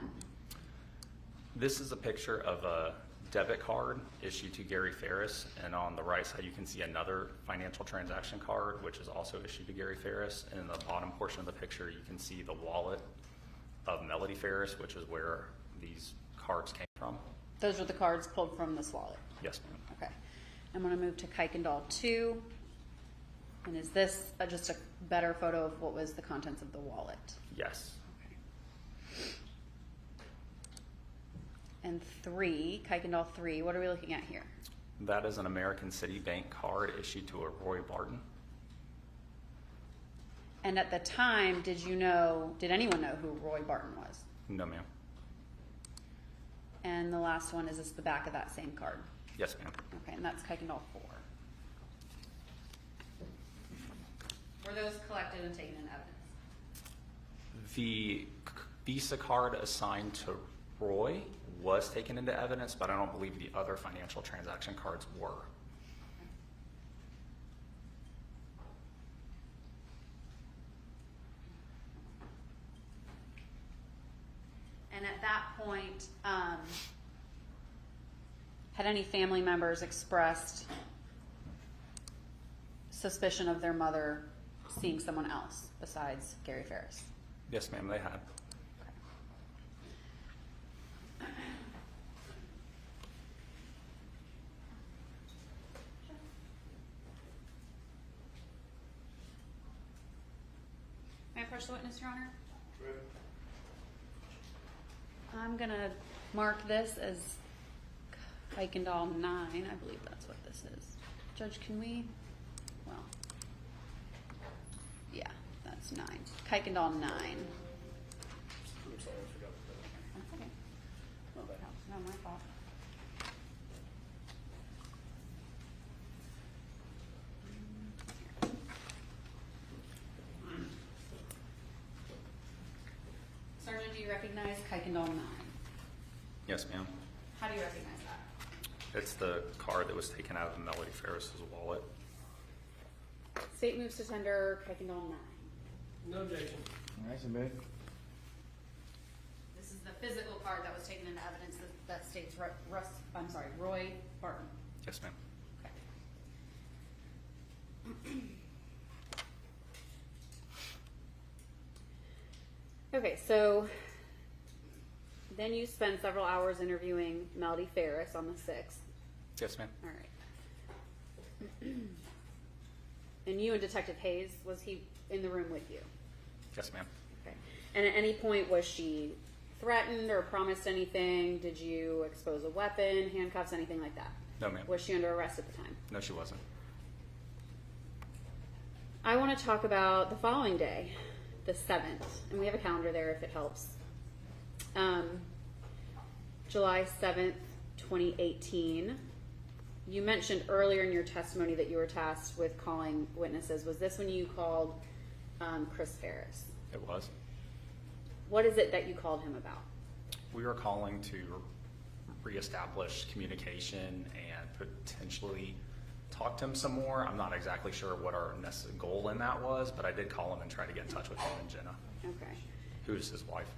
This is a picture of a debit card issued to Gary Farris, and on the right side you can see another financial transaction card which is also issued to Gary Farris. And in the bottom portion of the picture you can see the wallet of Melody Farris, which is where these cards came from. Those are the cards pulled from this wallet? Yes, ma'am. Okay. I'm going to move to Kuykendall 2. And is this just a better photo of what was the contents of the wallet? Yes. And 3, Kuykendall 3, what are we looking at here? That is an American City Bank card issued to a Roy Barton. And at the time, did anyone know who Roy Barton was? No, ma'am. And the last one, is this the back of that same card? Yes, ma'am. Okay, and that's Kuykendall 4. Were those collected and taken in evidence? The Visa card assigned to Roy was taken into evidence, but I don't believe the other financial transaction cards were. And at that point, had any family members expressed suspicion of their mother seeing someone else besides Gary Farris? Yes, ma'am, they had. May I approach the witness, Your Honor? I'm going to mark this as Kuykendall 9. I believe that's what this is. Judge, can we? Well, yeah, that's 9. Kuykendall 9. I'm sorry, I forgot that. That's okay. No, my fault. Sergeant, do you recognize Kuykendall 9? Yes, ma'am. How do you recognize that? It's the card that was taken out of Melody Farris's wallet. State moves to tender Kuykendall 9. No objection. All right, submitted. This is the physical card that was taken into evidence that states Roy Barton. Yes, ma'am. Okay, so then you spend several hours interviewing Melody Farris on the 6th. Yes, ma'am. All right. And you and Detective Hayes, was he in the room with you? Yes, ma'am. Okay. And at any point, was she threatened or promised anything? Did you expose a weapon, handcuffs, anything like that? No, ma'am. Was she under arrest at the time? No, she wasn't. I want to talk about the following day. the 7th, and we have a calendar there if it helps. July 7th, 2018. You mentioned earlier in your testimony that you were tasked with calling witnesses. Was this when you called Chris Farris? It was. What is it that you called him about? We were calling to reestablish communication and potentially talk to him some more. I'm not exactly sure what our goal in that was, but I did call him and try to get in touch with him and Jenna, Okay. who is his wife.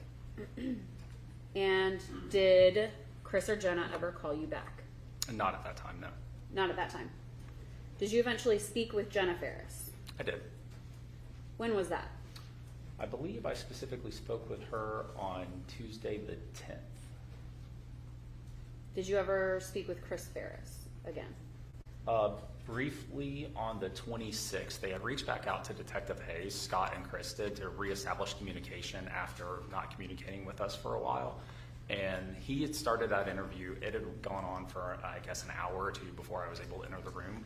And did Chris or Jenna ever call you back? Not at that time, no. Not at that time. Did you eventually speak with Jenna Farris? I did. When was that? I believe I specifically spoke with her on Tuesday the 10th. Did you ever speak with Chris Farris again? Briefly on the 26th, they had reached back out to Detective Hayes, Scott and Chris did, to reestablish communication after not communicating with us for a while. And he had started that interview. It had gone on for, I guess, an hour or two before I was able to enter the room.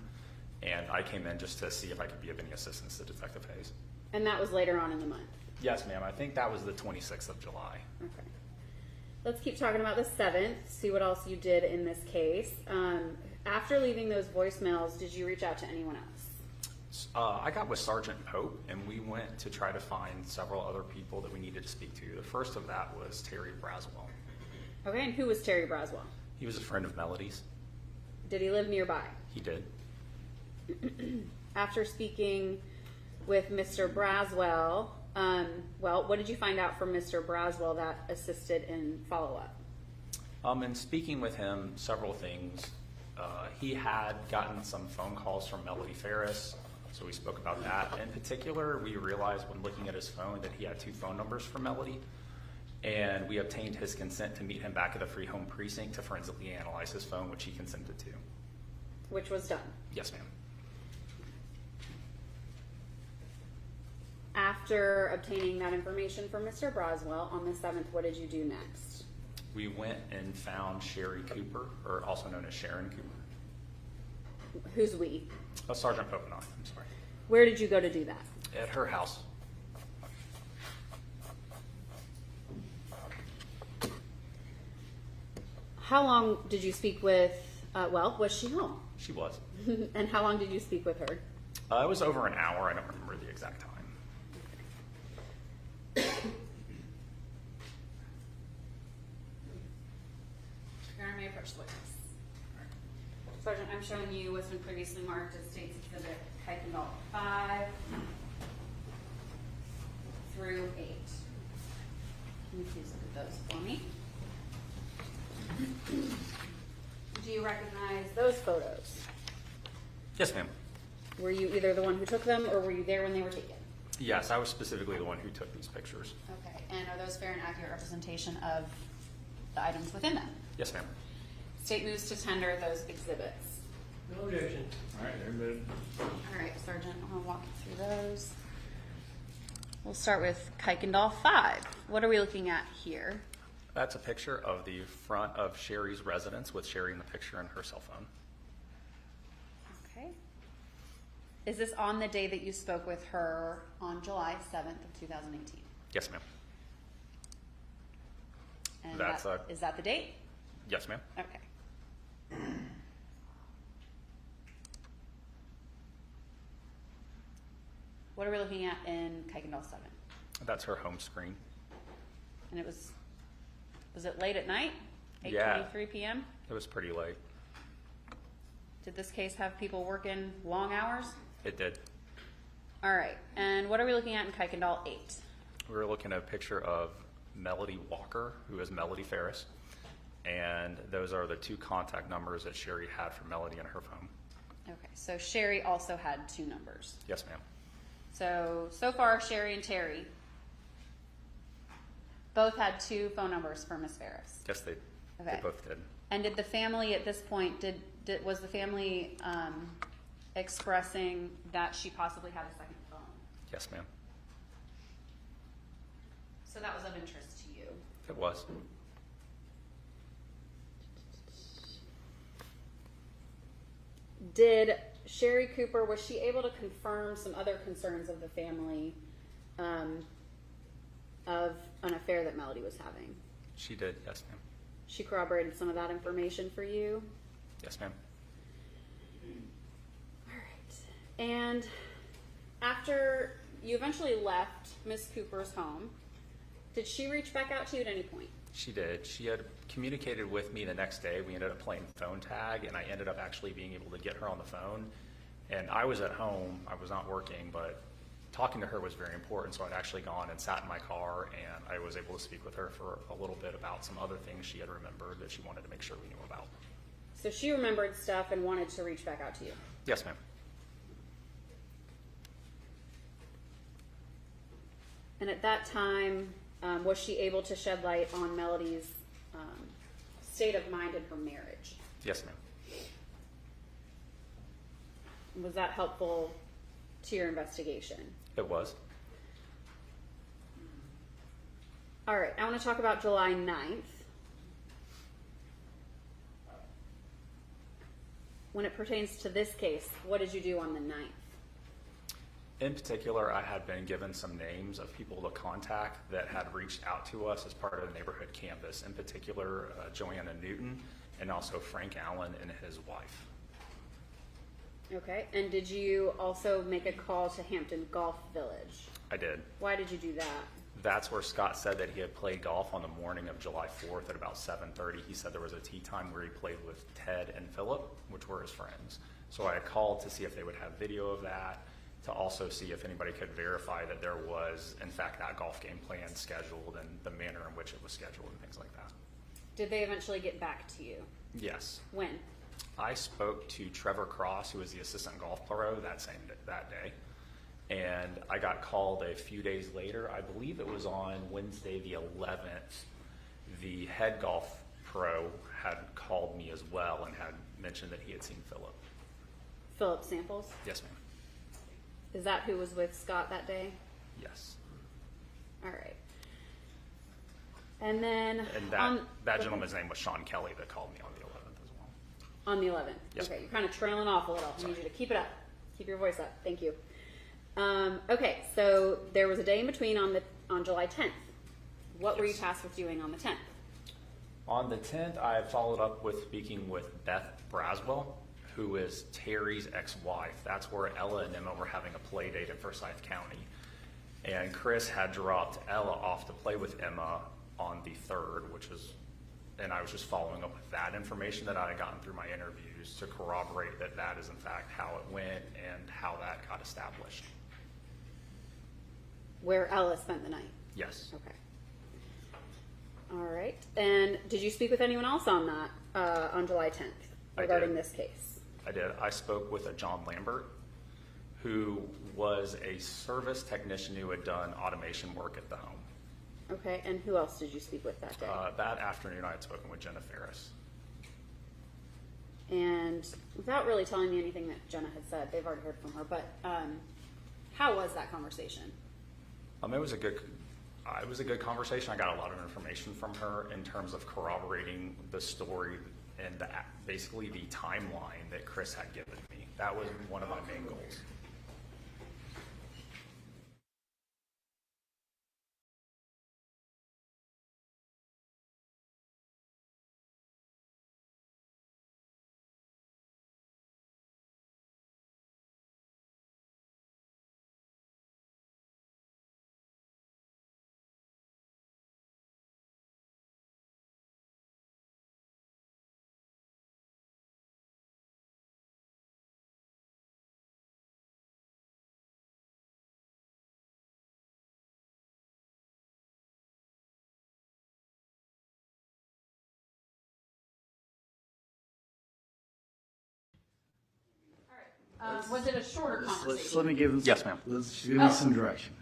And I came in just to see if I could be of any assistance to Detective Hayes. And that was later on in the month? Yes, ma'am. I think that was the 26th of July. Okay. Let's keep talking about the 7th, see what else you did in this case. After leaving those voicemails, did you reach out to anyone else? I got with Sergeant Pope, and we went to try to find several other people that we needed to speak to. The first of that was Terry Braswell. Okay, and who was Terry Braswell? He was a friend of Melody's. Did he live nearby? He did. After speaking with Mr. Braswell, what did you find out from Mr. Braswell that assisted in follow-up? In speaking with him, several things. He had gotten some phone calls from Melody Farris, so we spoke about that. In particular, we realized when looking at his phone that he had 2 phone numbers for Melody, and we obtained his consent to meet him back at the Free Home Precinct to forensically analyze his phone, which he consented to. Which was done? Yes, ma'am. After obtaining that information from Mr. Braswell on the 7th, what did you do next? We went and found Sherry Cooper, or also known as Sharon Cooper. Who's we? Sergeant Pope and I, I'm sorry. Where did you go to do that? At her house. How long did you speak with, was she home? She was. And how long did you speak with her? It was over an hour. I don't remember the exact time. Your Honor, may I approach the witness? Sergeant, I'm showing you what's been previously marked as State's Exhibit Kuykendall 5 through 8. Can you please look at those for me? Do you recognize those photos? Yes, ma'am. Were you either the one who took them or were you there when they were taken? Yes, I was specifically the one who took these pictures. Okay, and are those fair and accurate representation of the items within them? Yes, ma'am. State moves to tender those exhibits. No objection. All right, they're moved. All right, Sergeant, I'm going to walk you through those. We'll start with Kuykendall 5. What are we looking at here? That's a picture of the front of Sherry's residence with Sherry in the picture and her cell phone. Okay. Is this on the day that you spoke with her on July 7th of 2018? Yes, ma'am. And That's is that the date? Yes, ma'am. Okay. What are we looking at in Kuykendall 7? That's her home screen. And it was it late at night? 8:23 Yeah. p.m.? It was pretty late. Did this case have people working long hours? It did. All right. And what are we looking at in Kuykendall 8? We were looking at a picture of Melody Walker, who is Melody Farris. And those are the 2 contact numbers that Sherry had for Melody in her phone. Okay. So Sherry also had 2 numbers. Yes, ma'am. So far, Sherry and Terry both had 2 phone numbers for Miss Farris. Yes, they both did. And did the family at this point, was the family expressing that she possibly had a second phone? Yes, ma'am. So that was of interest to you? It was. Did Sherry Cooper, was she able to confirm some other concerns of the family of an affair that Melody was having. She did, yes, ma'am. She corroborated some of that information for you. Yes, ma'am. All right. And after you eventually left Miss Cooper's home, did she reach back out to you at any point? She did. She had communicated with me the next day. We ended up playing phone tag, and I ended up actually being able to get her on the phone. And I was at home. I was not working, but talking to her was very important, so I'd actually gone and sat in my car, and I was able to speak with her for a little bit about some other things she had remembered that she wanted to make sure we knew about. So she remembered stuff and wanted to reach back out to you. Yes, ma'am. And at that time, was she able to shed light on Melody's state of mind in her marriage? Yes, ma'am. Was that helpful to your investigation? It was. All right, I want to talk about July 9th. When it pertains to this case, what did you do on the 9th? In particular, I had been given some names of people to contact that had reached out to us as part of the neighborhood canvas. In particular, Joanna Newton and also Frank Allen and his wife. Okay, and did you also make a call to Hampton Golf Village? I did. Why did you do that? That's where Scott said that he had played golf on the morning of July 4th at about 7:30. He said there was a tee time where he played with Ted and Philip, which were his friends. So I called to see if they would have video of that, to also see if anybody could verify that there was, in fact, that golf game plan scheduled and the manner in which it was scheduled and things like that. Did they eventually get back to you? Yes. When? I spoke to Trevor Cross, who was the assistant golf pro that day, and I got called a few days later. I believe it was on Wednesday the 11th. The head golf pro had called me as well and had mentioned that he had seen Philip. Philip Samples? Yes, ma'am. Is that who was with Scott that day? Yes. All right. And then And that gentleman's name was Sean Kelly that called me on the 11th as well. On the 11th? Yes. Okay, you're kind of trailing off a little. I need you to keep it up. Keep your voice up. Thank you. Okay, so there was a day in between on July 10th. What were you tasked with doing on the 10th? On the 10th, I followed up with speaking with Beth Braswell, who is Terry's ex-wife. That's where Ella and Emma were having a play date in Forsyth County. And Chris had dropped Ella off to play with Emma on the 3rd, and I was just following up with that information that I had gotten through my interviews to corroborate that that is in fact how it went and how that got established. Where Ella spent the night? Yes. Okay. All right. And did you speak with anyone else on that, on July 10th regarding this case? I did. I spoke with a John Lambert, who was a service technician who had done automation work at the home. Okay, and who else did you speak with that day? That afternoon, I had spoken with Jenna Farris. And without really telling me anything that Jenna had said, they've already heard from her, but how was that conversation? It was a good conversation. I got a lot of information from her in terms of corroborating the story and basically the timeline that Chris had given me. That was one of my main goals. Was it a shorter conversation? Let me give them. Yes, ma'am. Let's give me some direction.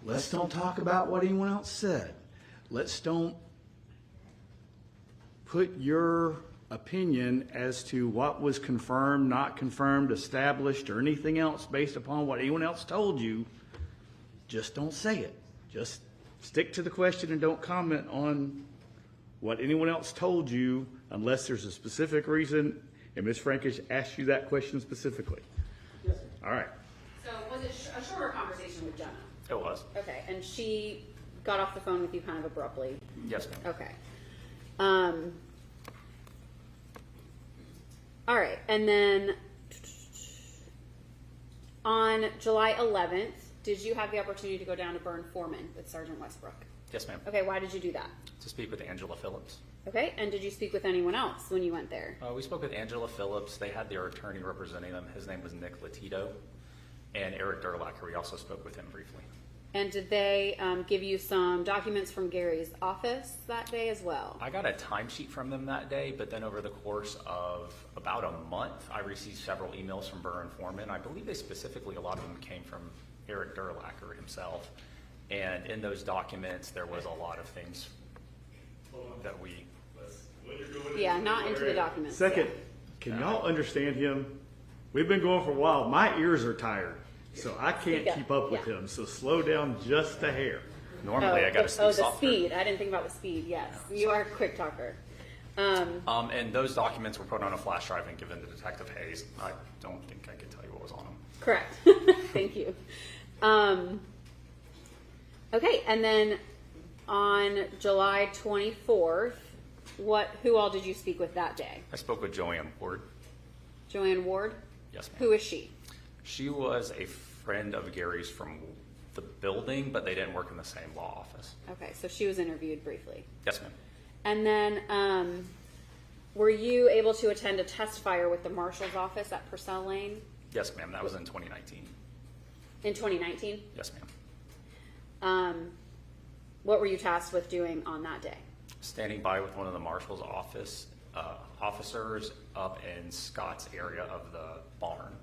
Let's don't talk about what anyone else said. Let's don't put your opinion as to what was confirmed, not confirmed, established, or anything else based upon what anyone else told you. Just don't say it. Just stick to the question and don't comment on what anyone else told you unless there's a specific reason and Ms. Frankish asked you that question specifically. Yes, sir. All right. So was it a shorter conversation with Jenna? It was. Okay, and she got off the phone with you kind of abruptly. Yes, ma'am. Okay. All right, and then on July 11th, did you have the opportunity to go down to Burn Foreman with Sergeant Westbrook? Yes, ma'am. Okay, why did you do that? To speak with Angela Phillips. Okay, and did you speak with anyone else when you went there? We spoke with Angela Phillips. They had their attorney representing them. His name was Nick Latito. And Eric Durlacher, we also spoke with him briefly. And did they give you some documents from Gary's office that day as well? I got a timesheet from them that day, but then over the course of about a month, I received several emails from Burr and Foreman. I believe they specifically, a lot of them came from Eric Durlacher himself. And in those documents, there was a lot of things that we... Yeah, not into the documents. Second, yeah. can y'all understand him? We've been going for a while. My ears are tired, so I can't Yeah. keep up with him. So slow down just a hair. Normally, I got to speak the softer. speed. I didn't think about the speed. Yes, you are a quick talker. And those documents were put on a flash drive and given to Detective Hayes. I don't think I could tell you what was on them. Correct. Thank you. Okay, and then on July 24th, who all did you speak with that day? I spoke with Joanne Ward. Joanne Ward? Yes, ma'am. Who is she? She was a friend of Gary's from the building, but they didn't work in the same law office. Okay, so she was interviewed briefly. Yes, ma'am. And then were you able to attend a test fire with the marshal's office at Purcell Lane Yes, ma'am. That was in 2019. in 2019? Yes, ma'am. What were you tasked with doing on that day? Standing by with one of the marshal's officers up in Scott's area of the barn.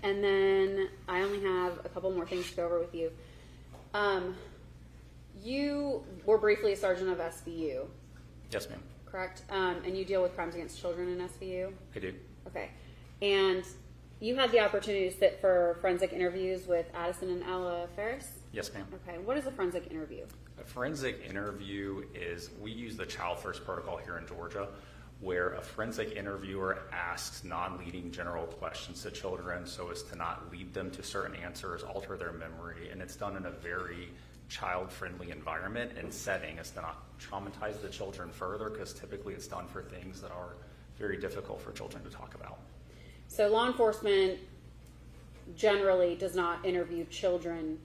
And then I only have a couple more things to go over with you. You were briefly a sergeant of SVU, Yes, ma'am. correct? And you deal with crimes against children in SVU? I do. Okay. And you had the opportunity to sit for forensic interviews with Addison and Ella Farris? Yes, ma'am. Okay. What is a forensic interview? A forensic interview is, we use the Child First Protocol here in Georgia, where a forensic interviewer asks non-leading general questions to children so as to not lead them to certain answers, alter their memory, and it's done in a very child-friendly environment and setting as to not traumatize the children further, because typically it's done for things that are very difficult for children to talk about. So law enforcement generally does not interview children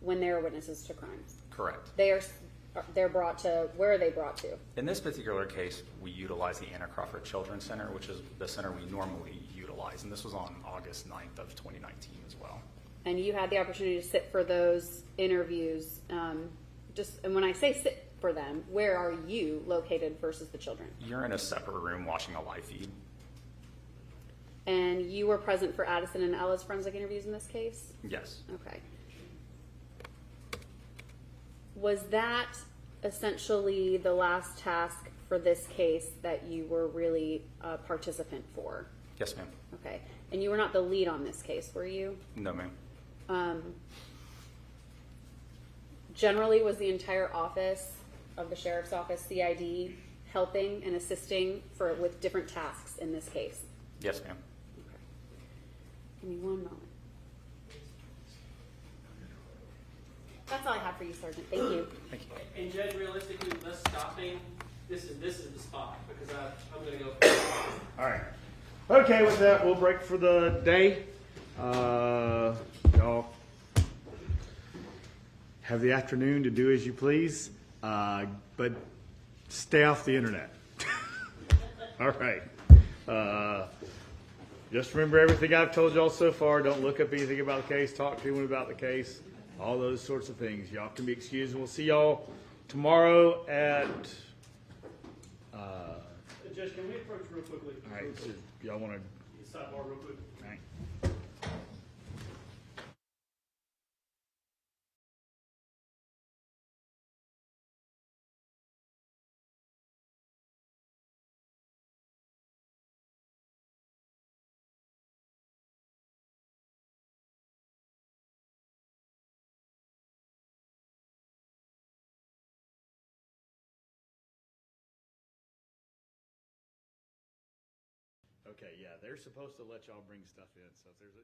when they are witnesses to crimes. Correct. They're brought to, where are they brought to? In this particular case, we utilize the Anna Crawford Children's Center, which is the center we normally utilize, and this was on August 9th of 2019 as well. And you had the opportunity to sit for those interviews. And when I say sit for them, where are you located versus the children? You're in a separate room watching a live feed. And you were present for Addison and Ella's forensic interviews in this case? Yes. Okay. Was that essentially the last task for this case that you were really a participant for? Yes, ma'am. Okay. And you were not the lead on this case, were you? No, ma'am. Generally, was the entire office of the sheriff's office, CID, helping and assisting with different tasks in this case? Yes, ma'am. Okay. Give me one moment. That's all I have for you, Sergeant. Thank you. Thank you. And Judge, realistically, with us stopping, this is the spot, because I'm gonna go. All right. Okay, with that, we'll break for the day. Y'all have the afternoon to do as you please, but stay off the internet. All right. Just remember everything I've told y'all so far. Don't look up anything about the case. Talk to anyone about the case. All those sorts of things. Y'all can be excused, and we'll see y'all tomorrow at. Judge, can we approach real quickly? All right. So y'all want to. Sidebar real quick. All right. Okay, yeah, they're supposed to let y'all bring stuff in, so if there's a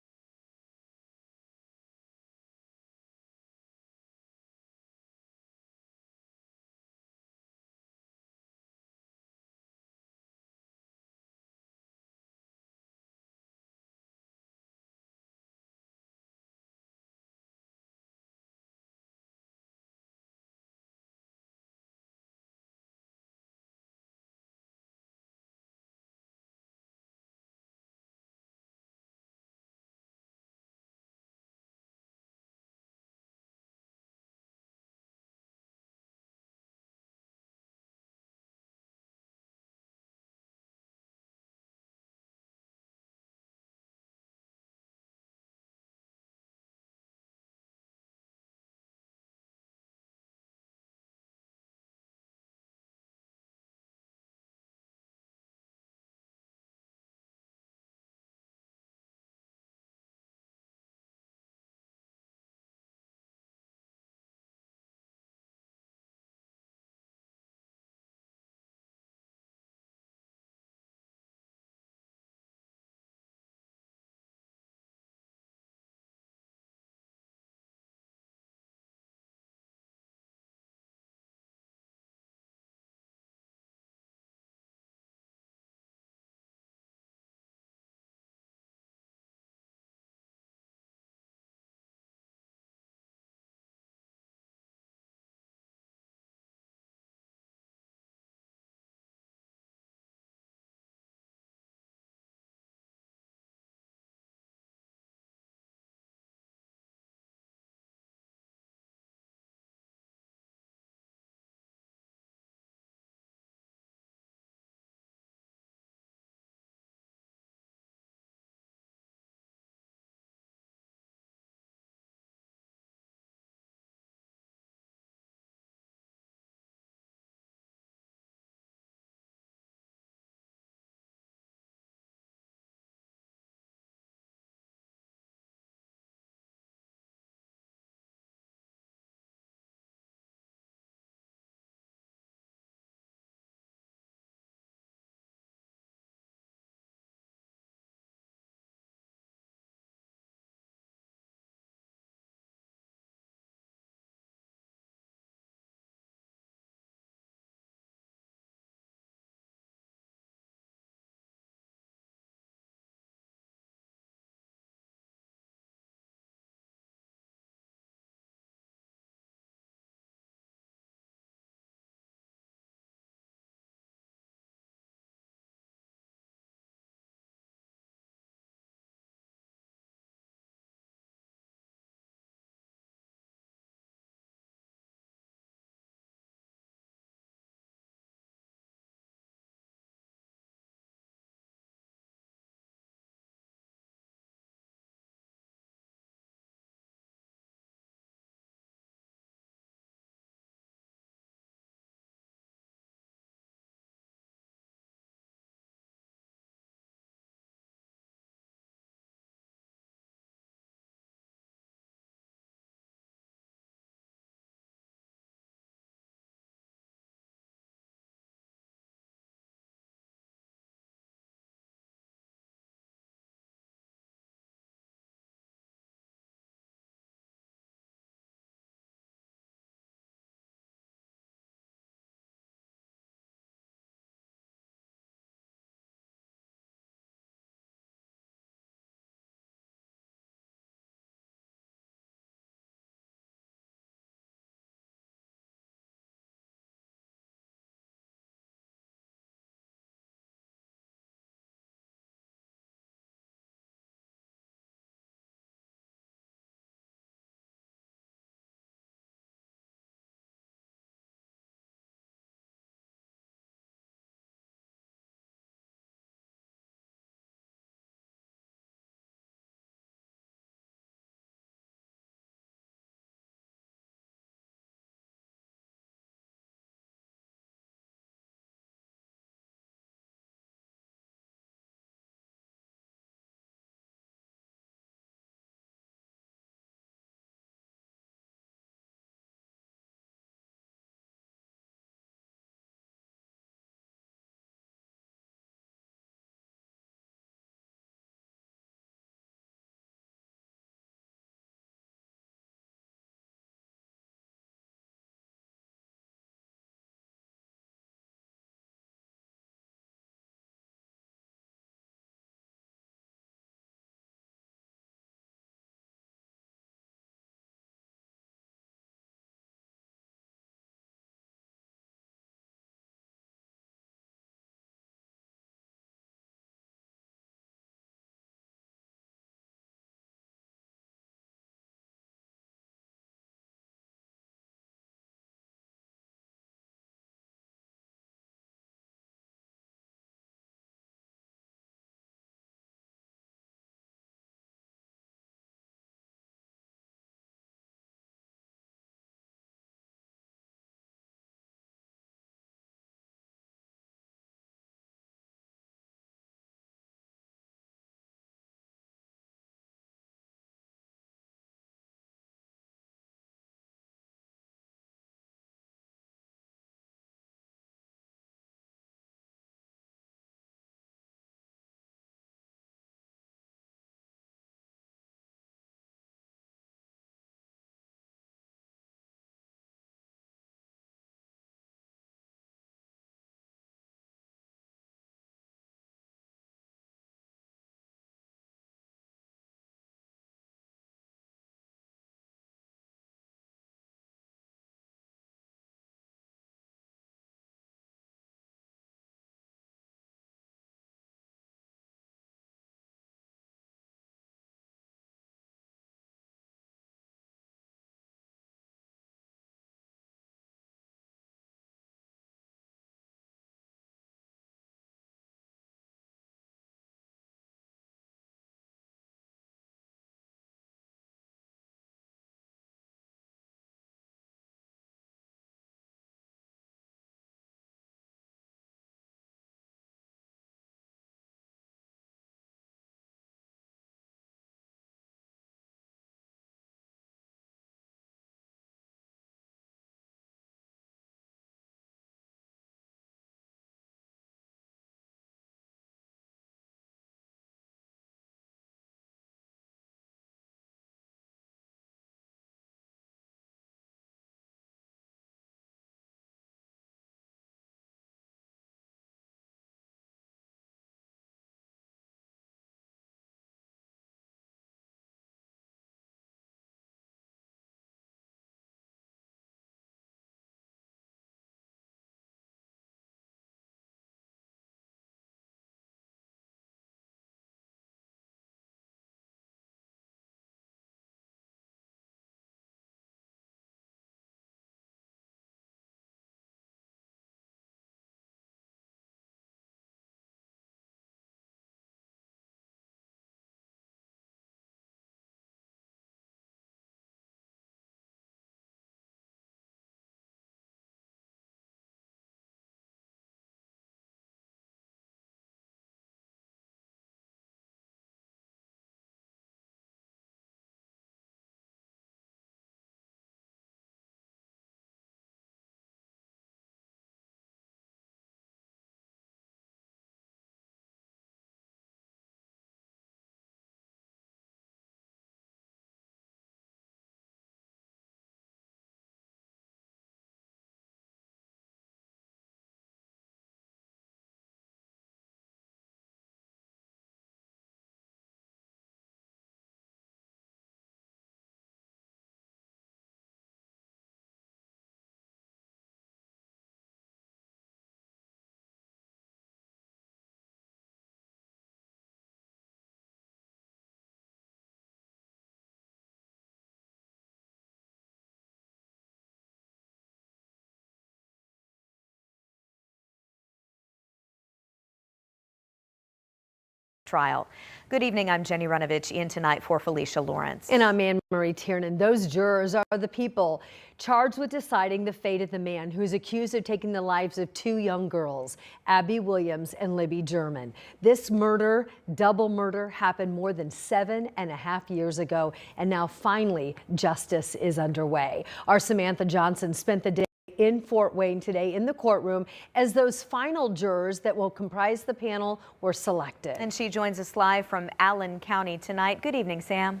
trial. Good evening, I'm Jenny Runovich, in tonight for Felicia Lawrence. And I'm Anne-Marie Tiernan. Those jurors are the people charged with deciding the fate of the man who's accused of taking the lives of two young girls, Abby Williams and Libby German. This murder, double murder, happened more than 7.5 years ago, and now finally justice is underway. Our Samantha Johnson spent the day in Fort Wayne today in the courtroom as those final jurors that will comprise the panel were selected. And she joins us live from Allen County tonight. Good evening, Sam.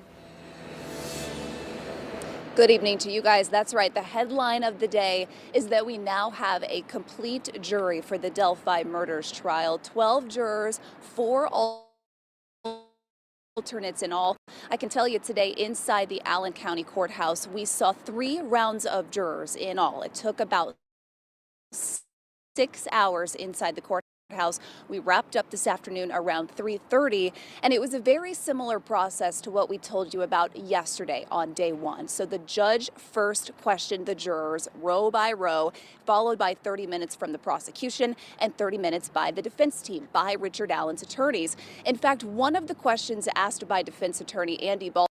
Good evening to you guys. That's right. The headline of the day is that we now have a complete jury for the Delphi murders trial. 12 jurors, 4 alternates in all. I can tell you today inside the Allen County Courthouse, we saw 3 rounds of jurors in all. It took about 6 hours inside the courthouse. We wrapped up this afternoon around 3:30, and it was a very similar process to what we told you about yesterday on day 1. So the judge first questioned the jurors row by row, followed by 30 minutes from the prosecution and 30 minutes by the defense team, by Richard Allen's attorneys. In fact, one of the questions asked by defense attorney Andy Ball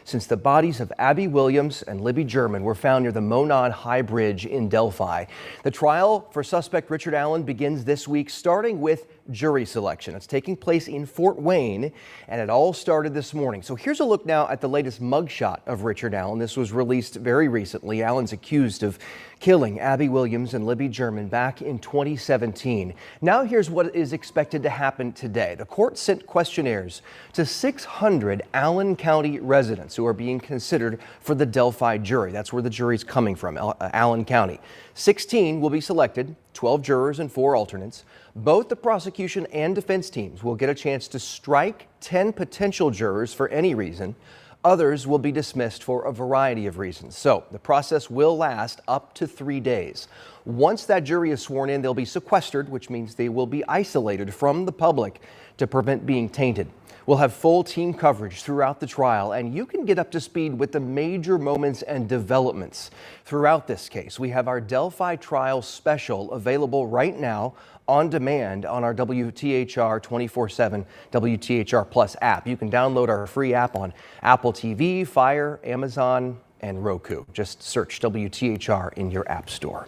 since the bodies of Abby Williams and Libby German were found near the Monon High Bridge in Delphi. The trial for suspect Richard Allen begins this week, starting with jury selection. It's taking place in Fort Wayne, and it all started this morning. So here's a look now at the latest mugshot of Richard Allen. This was released very recently. Allen's accused of killing Abby Williams and Libby German back in 2017. Now here's what is expected to happen today. The court sent questionnaires to 600 Allen County residents who are being considered for the Delphi jury. That's where the jury's coming from, Allen County. 16 will be selected, 12 jurors and 4 alternates. Both the prosecution and defense teams will get a chance to strike 10 potential jurors for any reason. Others will be dismissed for a variety of reasons. So the process will last up to 3 days. Once that jury is sworn in, they'll be sequestered, which means they will be isolated from the public to prevent being tainted. We'll have full team coverage throughout the trial, and you can get up to speed with the major moments and developments throughout this case. We have our Delphi Trial Special available right now on demand on our WTHR 24/7 WTHR Plus app. You can download our free app on Apple TV, Fire, Amazon, and Roku. Just search WTHR in your app store.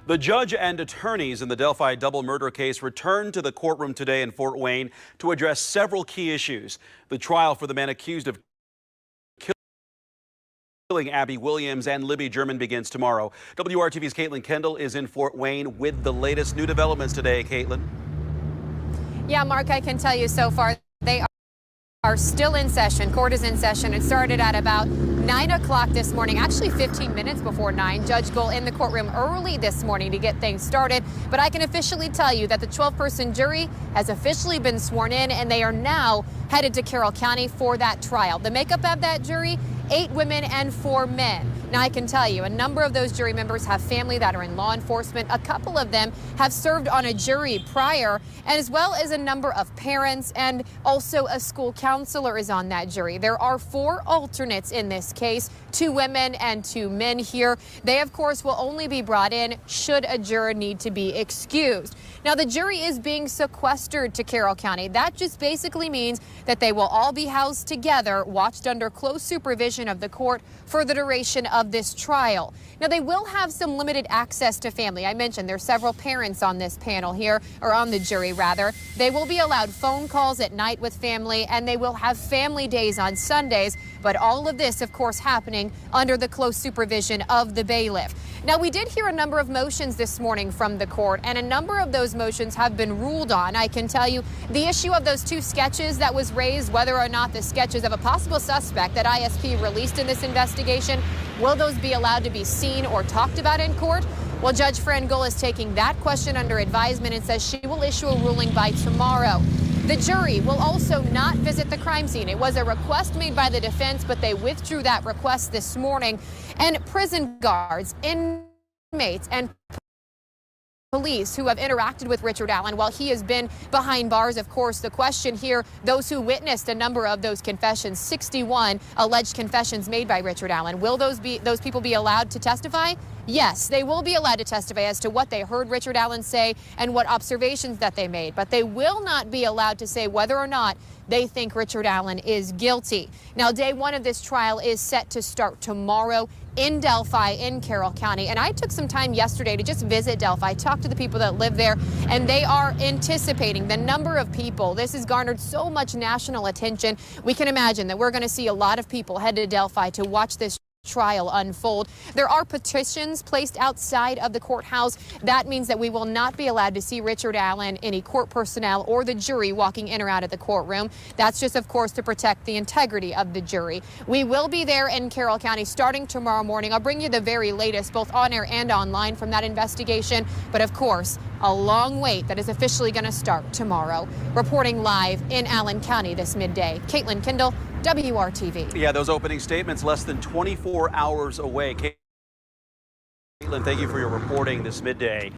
The judge and attorneys in the Delphi double murder case returned to the courtroom today in Fort Wayne to address several key issues. The trial for the man accused of killing Abby Williams and Libby German begins tomorrow. WRTV's Caitlin Kendall is in Fort Wayne with the latest new developments today. Caitlin. Yeah, Mark, I can tell you so far they are still in session. Court is in session. It started at about 9 o'clock this morning, actually 15 minutes before 9. Judge Gold in the courtroom early this morning to get things started. But I can officially tell you that the 12-person jury has officially been sworn in, and they are now headed to Carroll County for that trial. The makeup of that jury, 8 women and 4 men. Now, I can tell you, a number of those jury members have family that are in law enforcement. A couple of them have served on a jury prior, and as well as a number of parents, and also a school counselor is on that jury. There are 4 alternates in this case, 2 women and 2 men here. They, of course, will only be brought in should a juror need to be excused. Now, the jury is being sequestered to Carroll County. That just basically means that they will all be housed together, watched under close supervision of the court for the duration of this trial. Now, they will have some limited access to family. I mentioned there's several parents on this panel here, or on the jury rather. They will be allowed phone calls at night with family, and they will have family days on Sundays. But all of this, of course, happening under the close supervision of the bailiff. Now, we did hear a number of motions this morning from the court, and a number of those motions have been ruled on. I can tell you the issue of those 2 sketches that was raised, whether or not the sketches of a possible suspect that ISP released in this investigation, will those be allowed to be seen or talked about in court? Well, Judge Fran Gull is taking that question under advisement and says she will issue a ruling by tomorrow. The jury will also not visit the crime scene. It was a request made by the defense, but they withdrew that request this morning. And prison guards, inmates, and police who have interacted with Richard Allen while he has been behind bars. Of course, the question here, those who witnessed a number of those confessions, 61 alleged confessions made by Richard Allen, will those people be allowed to testify? Yes, they will be allowed to testify as to what they heard Richard Allen say and what observations that they made, but they will not be allowed to say whether or not they think Richard Allen is guilty. Now, day 1 of this trial is set to start tomorrow in Delphi, in Carroll County. And I took some time yesterday to just visit Delphi, talk to the people that live there, and they are anticipating the number of people. This has garnered so much national attention. We can imagine that we're going to see a lot of people head to Delphi to watch this trial unfold. There are petitions placed outside of the courthouse. That means that we will not be allowed to see Richard Allen, any court personnel, or the jury walking in or out of the courtroom. That's just, of course, to protect the integrity of the jury. We will be there in Carroll County starting tomorrow morning. I'll bring you the very latest, both on air and online, from that investigation. But of course, a long wait that is officially going to start tomorrow. Reporting live in Allen County this midday, Caitlin Kendall, WRTV. Yeah, those opening statements less than 24 hours away. Caitlin, thank you for your reporting this midday.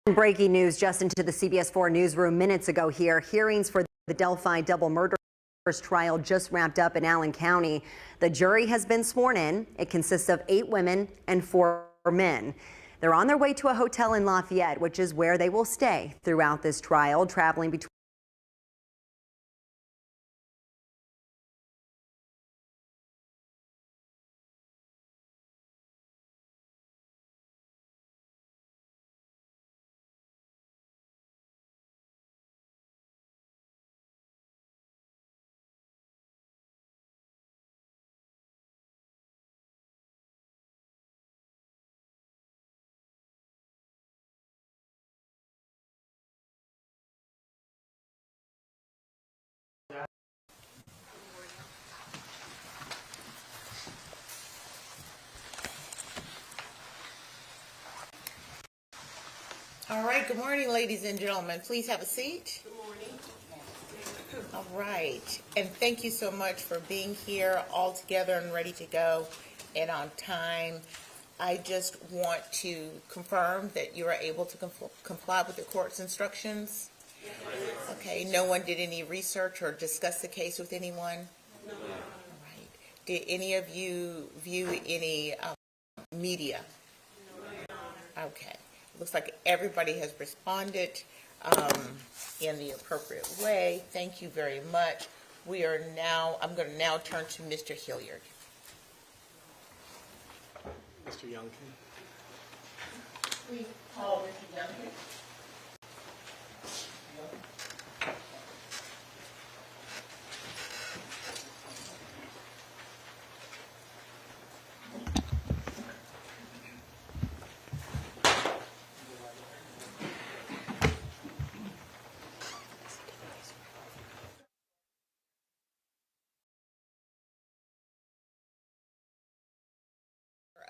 Breaking news just into the CBS 4 newsroom minutes ago here. Hearings for the Delphi double murder trial just wrapped up in Allen County. The jury has been sworn in. It consists of 8 women and 4 men. They're on their way to a hotel in Lafayette, which is where they will stay throughout this trial, traveling between All right, good morning, ladies and gentlemen. Please have a seat. Good morning. All right, and thank you so much for being here all together and ready to go and on time. I just want to confirm that you are able to comply with the court's instructions. Okay, no one did any research or discuss the case with anyone? No. All right. Did any of you view any media? No. Okay. Looks like everybody has responded in the appropriate way. Thank you very much. I'm going to now turn to Mr. Hilliard. Mr. Youngkin. Please call Mr. Youngkin.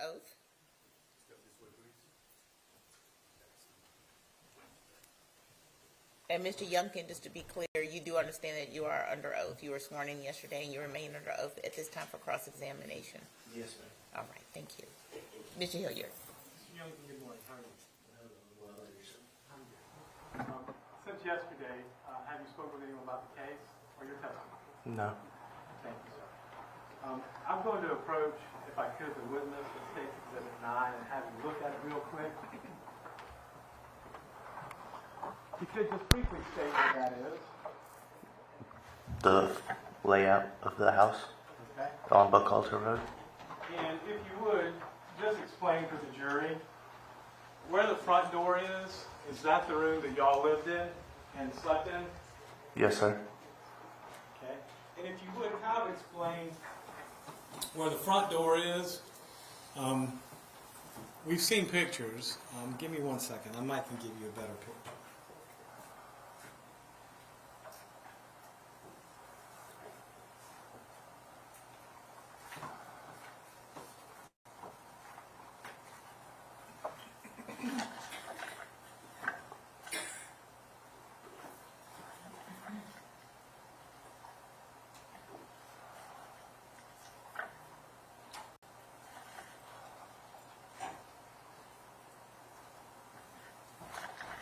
Oath. And Mr. Youngkin, just to be clear, you do understand that you are under oath. You were sworn in yesterday and you remain under oath at this time for cross-examination. Yes, ma'am. All right, thank you. Mr. Hilliard. Mr. Youngkin, good morning. How are you? Since yesterday, have you spoken with anyone about the case or your testimony? No. Thank you, sir. I'm going to approach, if I could, the witness at State Exhibit 9 and have you look at it real quick. You could just briefly state what that is. The layout of the house Okay. on Buckhalter Road. And if you would, just explain to the jury where the front door is. Is that the room that y'all lived in and slept in? Yes, sir. Okay. And if you would, kind of explain where the front door is. We've seen pictures. Give me 1 second. I might can give you a better picture.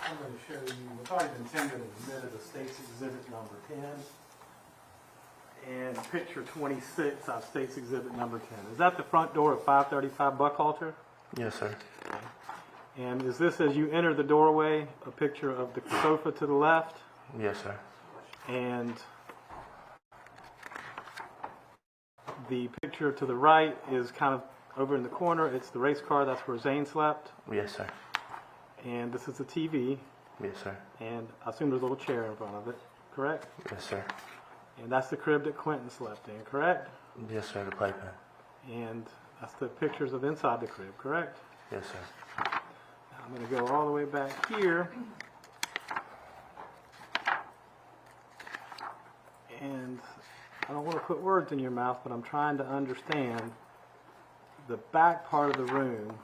I'm going to show you what's already been tendered and admitted as State's Exhibit number 10 and picture 26 of State's Exhibit number 10. Is that the front door of 535 Buckhalter? Yes, sir. And is this, as you enter the doorway, a picture of the sofa to the left? Yes, sir. And the picture to the right is kind of over in the corner. It's the race car. That's where Zane slept. Yes, sir. And this is the TV. Yes, sir. And I assume there's a little chair in front of it, correct? Yes, sir. And that's the crib that Quentin slept in, correct? Yes, sir. The playpen. And that's the pictures of inside the crib, correct? Yes, sir. Now I'm going to go all the way back here. And I don't want to put words in your mouth, but I'm trying to understand the back part of the room.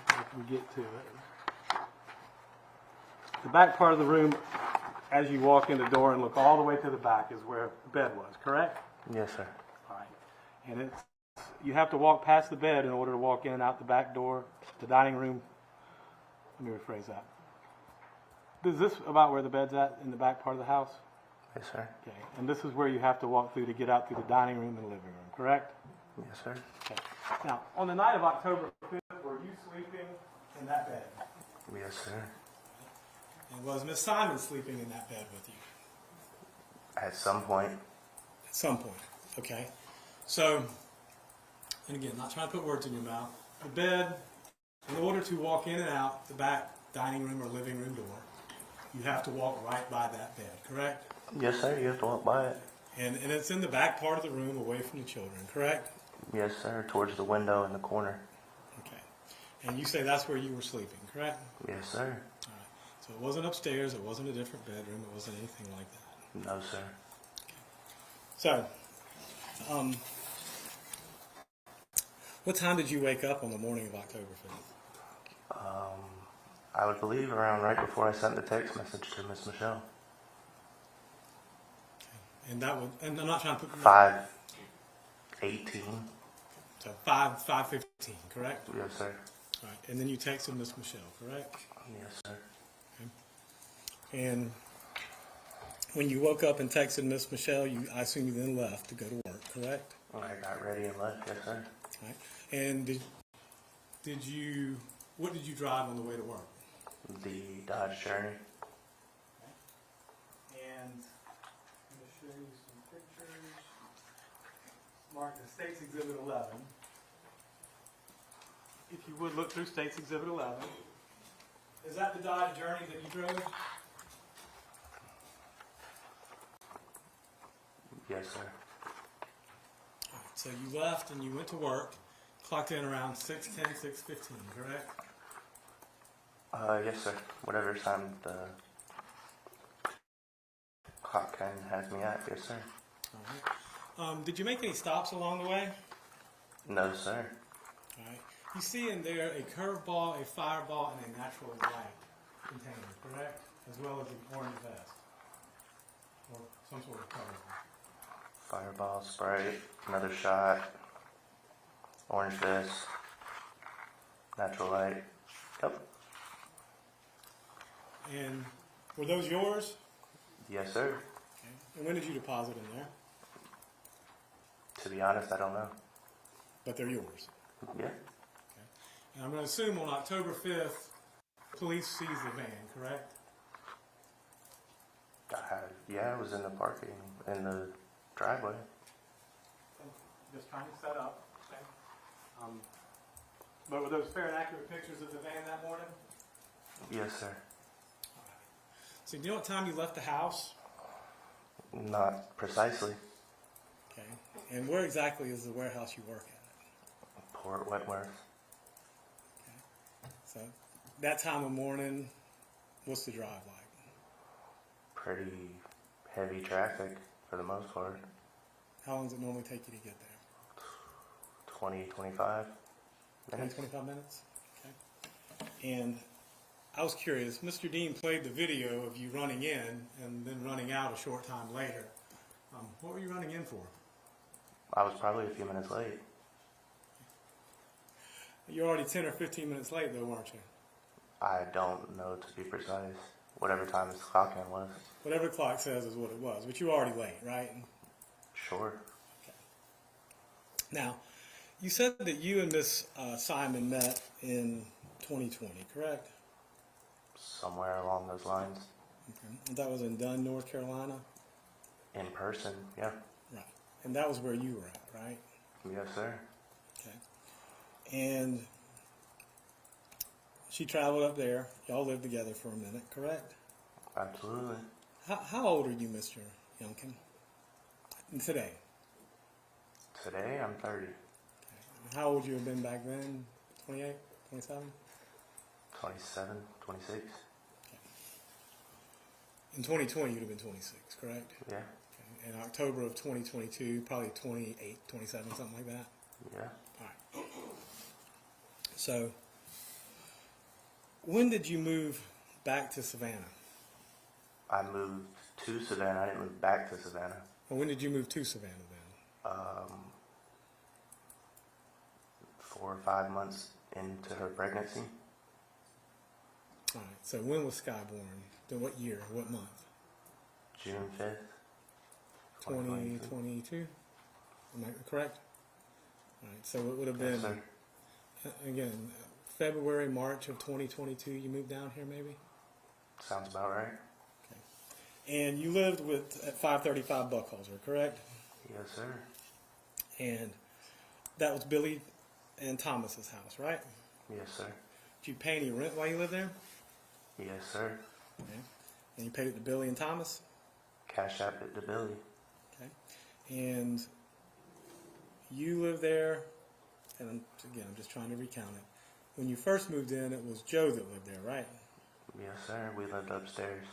If we get to it. The back part of the room, as you walk in the door and look all the way to the back, is where the bed was, correct? Yes, sir. All right. And it's, you have to walk past the bed in order to walk in and out the back door, the dining room. Let me rephrase that. Is this about where the bed's at in the back part of the house? Yes, sir. Okay. And this is where you have to walk through to get out through the dining room and the living room, correct? Yes, sir. Okay. Now, on the night of October 5th, were you sleeping in that bed? Yes, sir. And was Miss Simon sleeping in that bed with you? At some point. At some point. Okay. So, and again, not trying to put words in your mouth. The bed, in order to walk in and out the back dining room or living room door, you have to walk right by that bed, correct? Yes, sir. You have to walk by it. And it's in the back part of the room away from the children, correct? Yes, sir. Towards the window in the corner. Okay. And you say that's where you were sleeping, correct? Yes, sir. All right. So it wasn't upstairs, it wasn't a different bedroom, it wasn't anything like that. No, sir. So, what time did you wake up on the morning of October 5th? I would believe around right before I sent the text message to Miss Michelle. And that would, and I'm not trying to put 5:18. So 5:15, correct? Yes, sir. All right, and then you texted Miss Michelle, correct? Yes, sir. Okay. And when you woke up and texted Miss Michelle, I assume you then left to go to work, correct? I got ready and left. Yes, sir. All right. And what did you drive on the way to work? The Dodge Journey. And I'm going to show you some pictures. Mark the State's Exhibit 11. If you would look through State's Exhibit 11. Is that the Dodge Journey that you drove? Yes, sir. All right, so you left and you went to work, clocked in around 6:10, 6:15, correct? Yes, sir. Whatever time the clock kind of has me at. Yes, sir. All right. Did you make any stops along the way? No, sir. All right. You see in there a curveball, a fireball, and a natural light container, correct? As well as an orange vest or some sort of color. Fireball, Sprite, another shot, orange vest, natural light. Yep. And were those yours? Yes, sir. Okay. And when did you deposit in there? To be honest, I don't know. But they're yours. Yeah. Okay. And I'm going to assume on October 5th, police seized the van, correct? Yeah, I was in the parking, in the driveway. Just trying to set up. Okay. But were those fair and accurate pictures of the van that morning? Yes, sir. So do you know what time you left the house? Not precisely. Okay. And where exactly is the warehouse you work at? Port Wentworth. Okay. So that time of morning, what's the drive like? Pretty heavy traffic for the most part. How long does it normally take you to get there? 20, 25 minutes. 25 minutes? Okay. And I was curious, Mr. Dean played the video of you running in and then running out a short time later. What were you running in for? I was probably a few minutes late. You're already 10 or 15 minutes late though, weren't you? I don't know to be precise. Whatever time his clock in was. Whatever the clock says is what it was, but you were already late, right? Sure. Okay. Now, you said that you and Miss Simon met in 2020, correct? Somewhere along those lines. Okay. And that was in Dunn, North Carolina? In person, yeah. Right. And that was where you were at, right? Yes, sir. Okay. And she traveled up there. Y'all lived together for a minute, correct? Absolutely. How old are you, Mr. Youngkin? Today? Today, I'm 30. Okay. How old would you have been back then? 28, 27? 27, 26. Okay. In 2020, you'd have been 26, correct? Yeah. Okay. In October of 2022, probably 28, 27, something like that? Yeah. All right. So, when did you move back to Savannah? I moved to Savannah. I didn't move back to Savannah. Well, when did you move to Savannah then? 4 or 5 months into her pregnancy. All right. So when was Sky born? Then what year? What month? June 5th. 2022. Am I correct? All right. So it would have been, Yes, sir. Again, February, March of 2022. You moved down here, maybe. Sounds about right. And you lived at 535 Buckhalter, correct? Yes, sir. And that was Billy and Thomas's house, right? Yes, sir. Did you pay any rent while you lived there? Yes, sir. Okay. And you paid it to Billy and Thomas? Cash app it to Billy. Okay. And you lived there, and I'm just trying to recount it. When you first moved in, it was Joe that lived there, right? Yes, sir. We lived upstairs.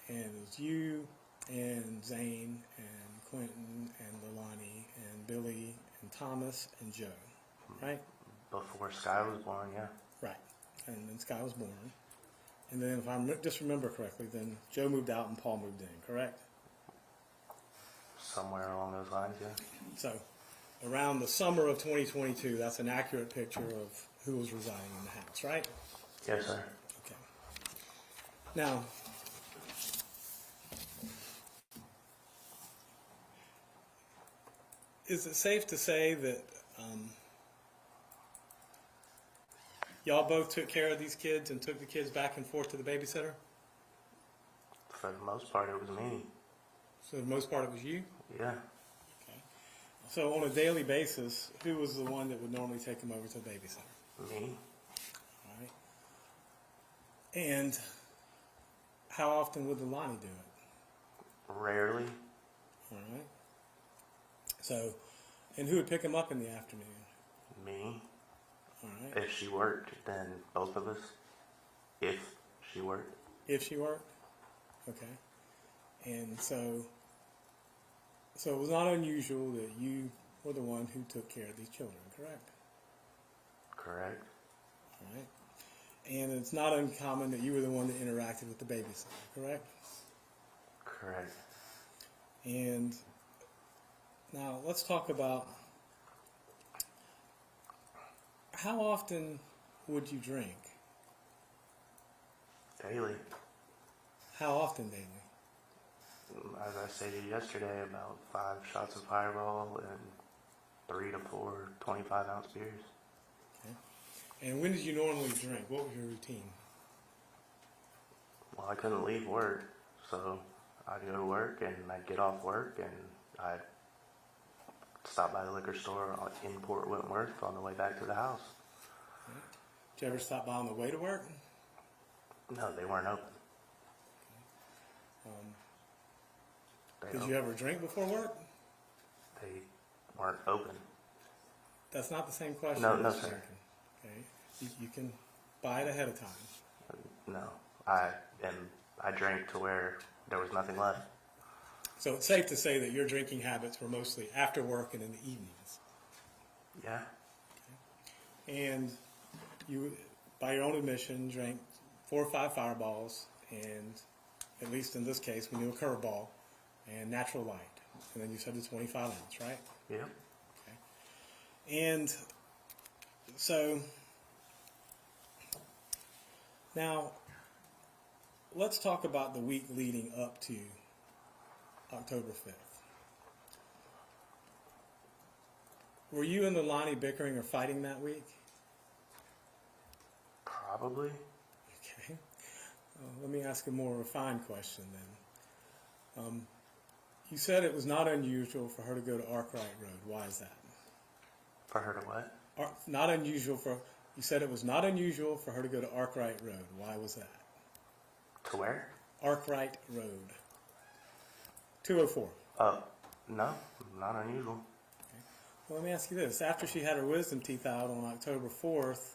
And it was you and Zane and Quentin and Lilani and Billy and Thomas and Joe, right? Before Sky was born, yeah. Right. and then Sky was born. And then if I just remember correctly, then Joe moved out and Paul moved in, correct? Somewhere along those lines, yeah. So around the summer of 2022, that's an accurate picture of who was residing in the house, right? Yes, sir. Okay. Now, is it safe to say that y'all both took care of these kids and took the kids back and forth to the babysitter? For the most part, it was me. So the most part it was you? Yeah. Okay. So on a daily basis, who was the one that would normally take them over to the babysitter? Me. All right. And how often would the Lonnie do it? Rarely. All right. So, and who would pick him up in the afternoon? Me. All right. If she worked, then both of us. If she worked. If she worked? Okay. And so it was not unusual that you were the one who took care of these children, correct? Correct. All right. And it's not uncommon that you were the one that interacted with the babysitter, correct? Correct. And now let's talk about how often would you drink? Daily. How often daily? As I stated yesterday, about 5 shots of Fireball and 3 to 4 25-ounce beers. Okay. And when did you normally drink? What was your routine? Well, I couldn't leave work, so I'd go to work and I'd get off work and I'd stop by the liquor store in Port Wentworth on the way back to the house. Okay. Did you ever stop by on the way to work? No, they weren't open. Did you ever drink before work? They weren't open. That's not the same question. No, Mr. sir. Lincoln. Okay, you can buy it ahead of time. No, I drank to where there was nothing left. So it's safe to say that your drinking habits were mostly after work and in the evenings. Yeah. Okay. And you, by your own admission, drank 4 or 5 Fireballs, and at least in this case, we knew a curveball and Natural Light. And then you said the 25-ounce, right? Yeah. Okay. And so now let's talk about the week leading up to October 5th. Were you and Lonnie bickering or fighting that week? Probably. Okay. Let me ask a more refined question then. You said it was not unusual for her to go to Arkwright Road. Why is that? For her to what? Not unusual for. You said it was not unusual for her to go to Arkwright Road. Why was that? To where? Arkwright Road. 204. No, not unusual. Okay. Well, let me ask you this. After she had her wisdom teeth out on October 4th,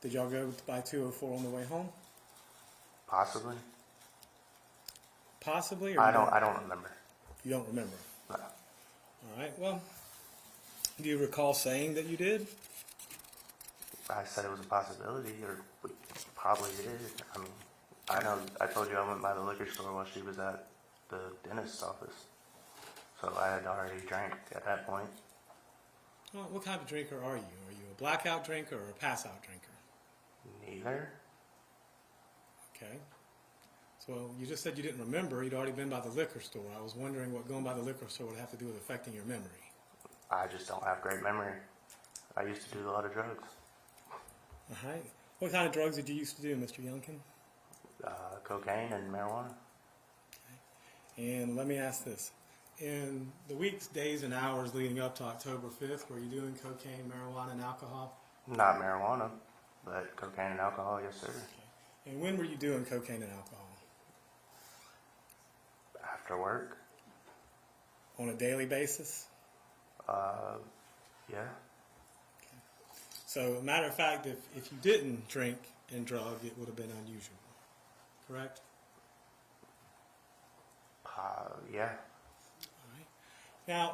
did y'all go by 204 on the way home? Possibly. Possibly? Or I don't remember. You don't remember? No. All right. Well, do you recall saying that you did? I said it was a possibility, or we probably did. I mean, I know I told you I went by the liquor store while she was at the dentist's office. So I had already drank at that point. Well, what kind of drinker are you? Are you a blackout drinker or a pass-out drinker? Neither. Okay. So you just said you didn't remember. You'd already been by the liquor store. I was wondering what going by the liquor store would have to do with affecting your memory. I just don't have great memory. I used to do a lot of drugs. All right. What kind of drugs did you used to do, Mr. Youngkin? Cocaine and marijuana. Okay. And let me ask this. In the weeks, days, and hours leading up to October 5th, were you doing cocaine, marijuana, and alcohol? Not marijuana, but cocaine and alcohol, yes, sir. Okay. And when were you doing cocaine and alcohol? After work. On a daily basis? Yeah. Okay. So, a matter of fact, if you didn't drink and drug, it would have been unusual. Correct? Yeah. All right. Now,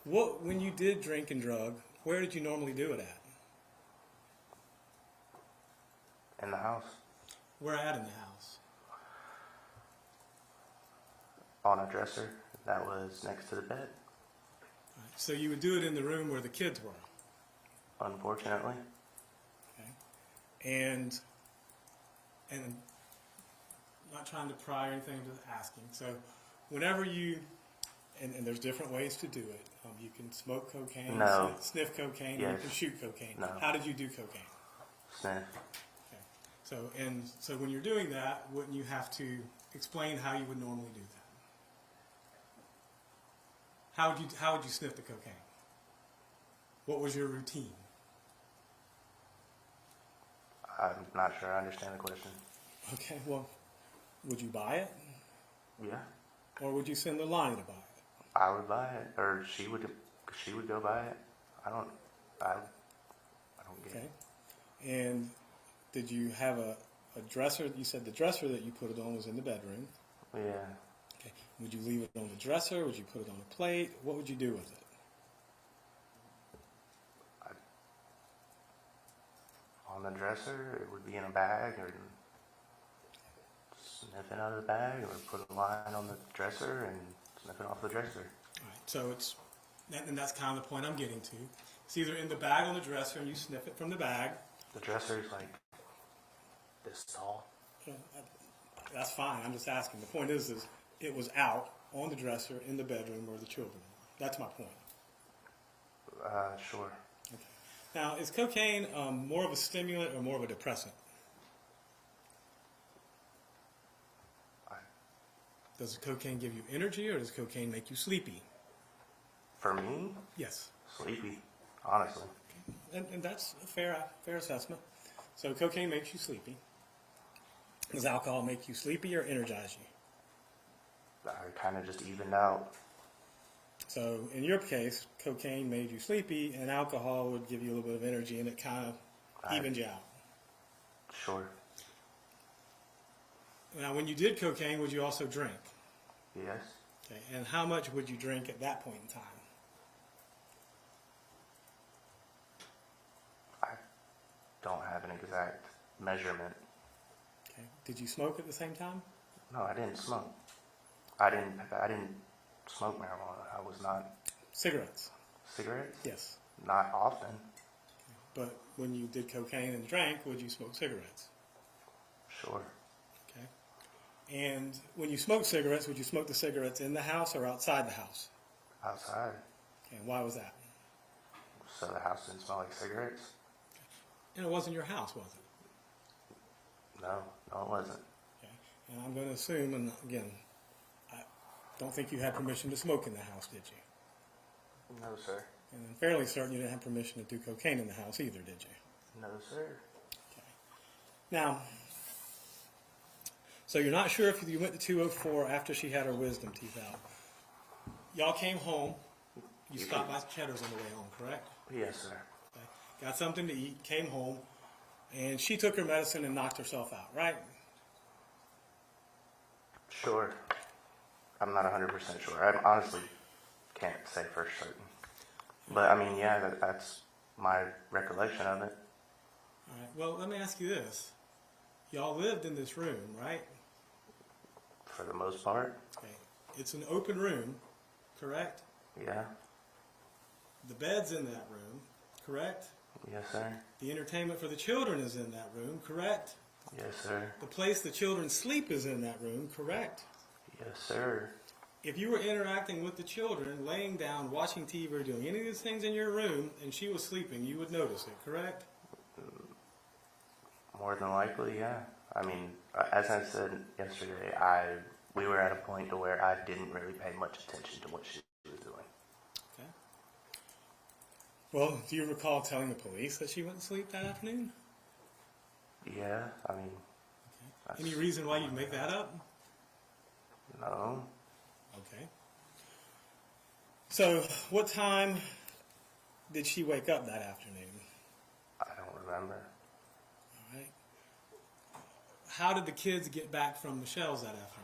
when you did drink and drug Where did you normally do it at? In the house. Where at in the house? On a dresser that was next to the bed. Right. So you would do it in the room where the kids were? Unfortunately. Okay. And I'm not trying to pry or anything, I'm just asking. So whenever you, and there's different ways to do it. You can smoke cocaine, No. sniff cocaine, Yes. or you can shoot cocaine. No. How did you do cocaine? Sniff. Okay. So when you're doing that, wouldn't you have to explain how you would normally do that? How would you sniff the cocaine? What was your routine? I'm not sure I understand the question. Okay, well, would you buy it? Yeah. Or would you send Lonnie to buy it? I would buy it, or she would go buy it. I don't get Okay. it. And did you have a dresser? You said the dresser that you put it on was in the bedroom. Yeah. Okay. Would you leave it on the dresser? Would you put it on a plate? What would you do with it? On the dresser, it would be in a bag, or sniff it out of the bag, or put a line on the dresser and sniff it off the dresser. All right. So and that's kind of the point I'm getting to. It's either in the bag on the dresser and you sniff it from the bag. The dresser is like this tall. Okay, that's fine. I'm just asking. The point is it was out on the dresser in the bedroom where the children were. That's my point. Sure. Okay. Now, is cocaine more of a stimulant or more of a depressant? Does cocaine give you energy or does cocaine make you sleepy? For me? Yes. Sleepy, honestly. Okay. And that's a fair assessment. So cocaine makes you sleepy. Does alcohol make you sleepy or energize you? I kind of just evened out. So in your case, cocaine made you sleepy and alcohol would give you a little bit of energy and it kind of evened you out. Sure. Now, when you did cocaine, would you also drink? Yes. Okay. And how much would you drink at that point in time? I don't have an exact measurement. Okay. Did you smoke at the same time? No, I didn't smoke. I didn't smoke marijuana. I was not. Cigarettes? Cigarettes? Yes. Not often. But when you did cocaine and drank, would you smoke cigarettes? Sure. Okay. And when you smoke cigarettes, would you smoke the cigarettes in the house or outside the house? Outside. Okay. And why was that? So the house didn't smell like cigarettes? And it wasn't your house, was it? No, it wasn't. Okay. And I'm going to assume, and again, I don't think you had permission to smoke in the house, did you? No, sir. And I'm fairly certain you didn't have permission to do cocaine in the house either, did you? No, sir. Okay. Now, so you're not sure if you went to 204 after she had her wisdom teeth out. Y'all came home. You stopped by Cheddar's on the way home, correct? Yes, sir. Okay. Got something to eat, came home, and she took her medicine and knocked herself out, right? Sure. I'm not 100% sure. I honestly can't say for certain. But, I mean, yeah, that's my recollection of it. All right. Well, let me ask you this. Y'all lived in this room, right? For the most part. Okay. It's an open room, correct? Yeah. The bed's in that room, correct? Yes, sir. The entertainment for the children is in that room, correct? Yes, sir. The place the children sleep is in that room, correct? Yes, sir. If you were interacting with the children, laying down, watching TV, or doing any of these things in your room, and she was sleeping, you would notice it, correct? More than likely, yeah. I mean, as I said yesterday, we were at a point to where I didn't really pay much attention to what she was doing. Okay. Well, do you recall telling the police that she went to sleep that afternoon? Yeah, I mean... Okay. Any reason why you'd make that up? No. Okay. So, what time did she wake up that afternoon? I don't remember. All right. How did the kids get back from Michelle's that afternoon?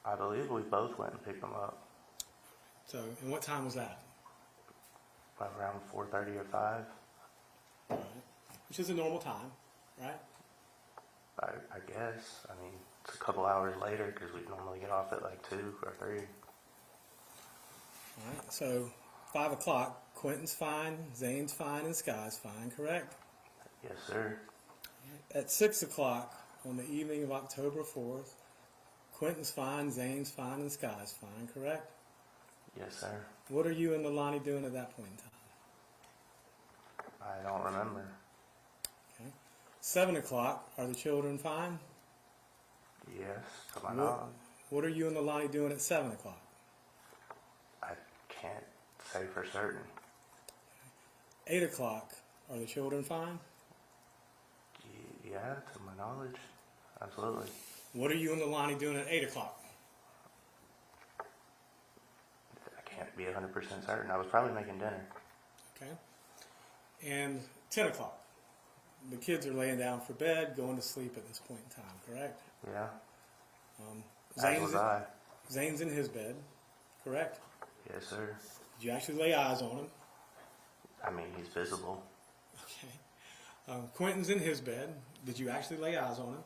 I believe we both went and picked them up. So, and what time was that? Around 4:30 or 5. All right. Which is a normal time, right? I guess. I mean, it's a couple hours later because we normally get off at like 2 or 3. All right. So, 5 o'clock. Quentin's fine, Zane's fine, and Sky's fine. Correct? Yes, sir. At 6 o'clock on the evening of October 4th, Quentin's fine, Zane's fine, and Sky's fine. Correct? Yes, sir. What are you and Lilani doing at that point in time? I don't remember. Okay. 7 o'clock. Are the children fine? Yes, to my knowledge. What are you and Lilani doing at 7 o'clock? I can't say for certain. 8 o'clock. Are the children fine? Yeah, to my knowledge. Absolutely. What are you and Lilani doing at 8 o'clock? I can't be 100% certain. I was probably making dinner. Okay. And 10 o'clock. The kids are laying down for bed, going to sleep at this point in time, correct? Yeah. As was I. Zane's in his bed, correct? Yes, sir. Did you actually lay eyes on him? I mean, he's visible. Okay. Quentin's in his bed. Did you actually lay eyes on him?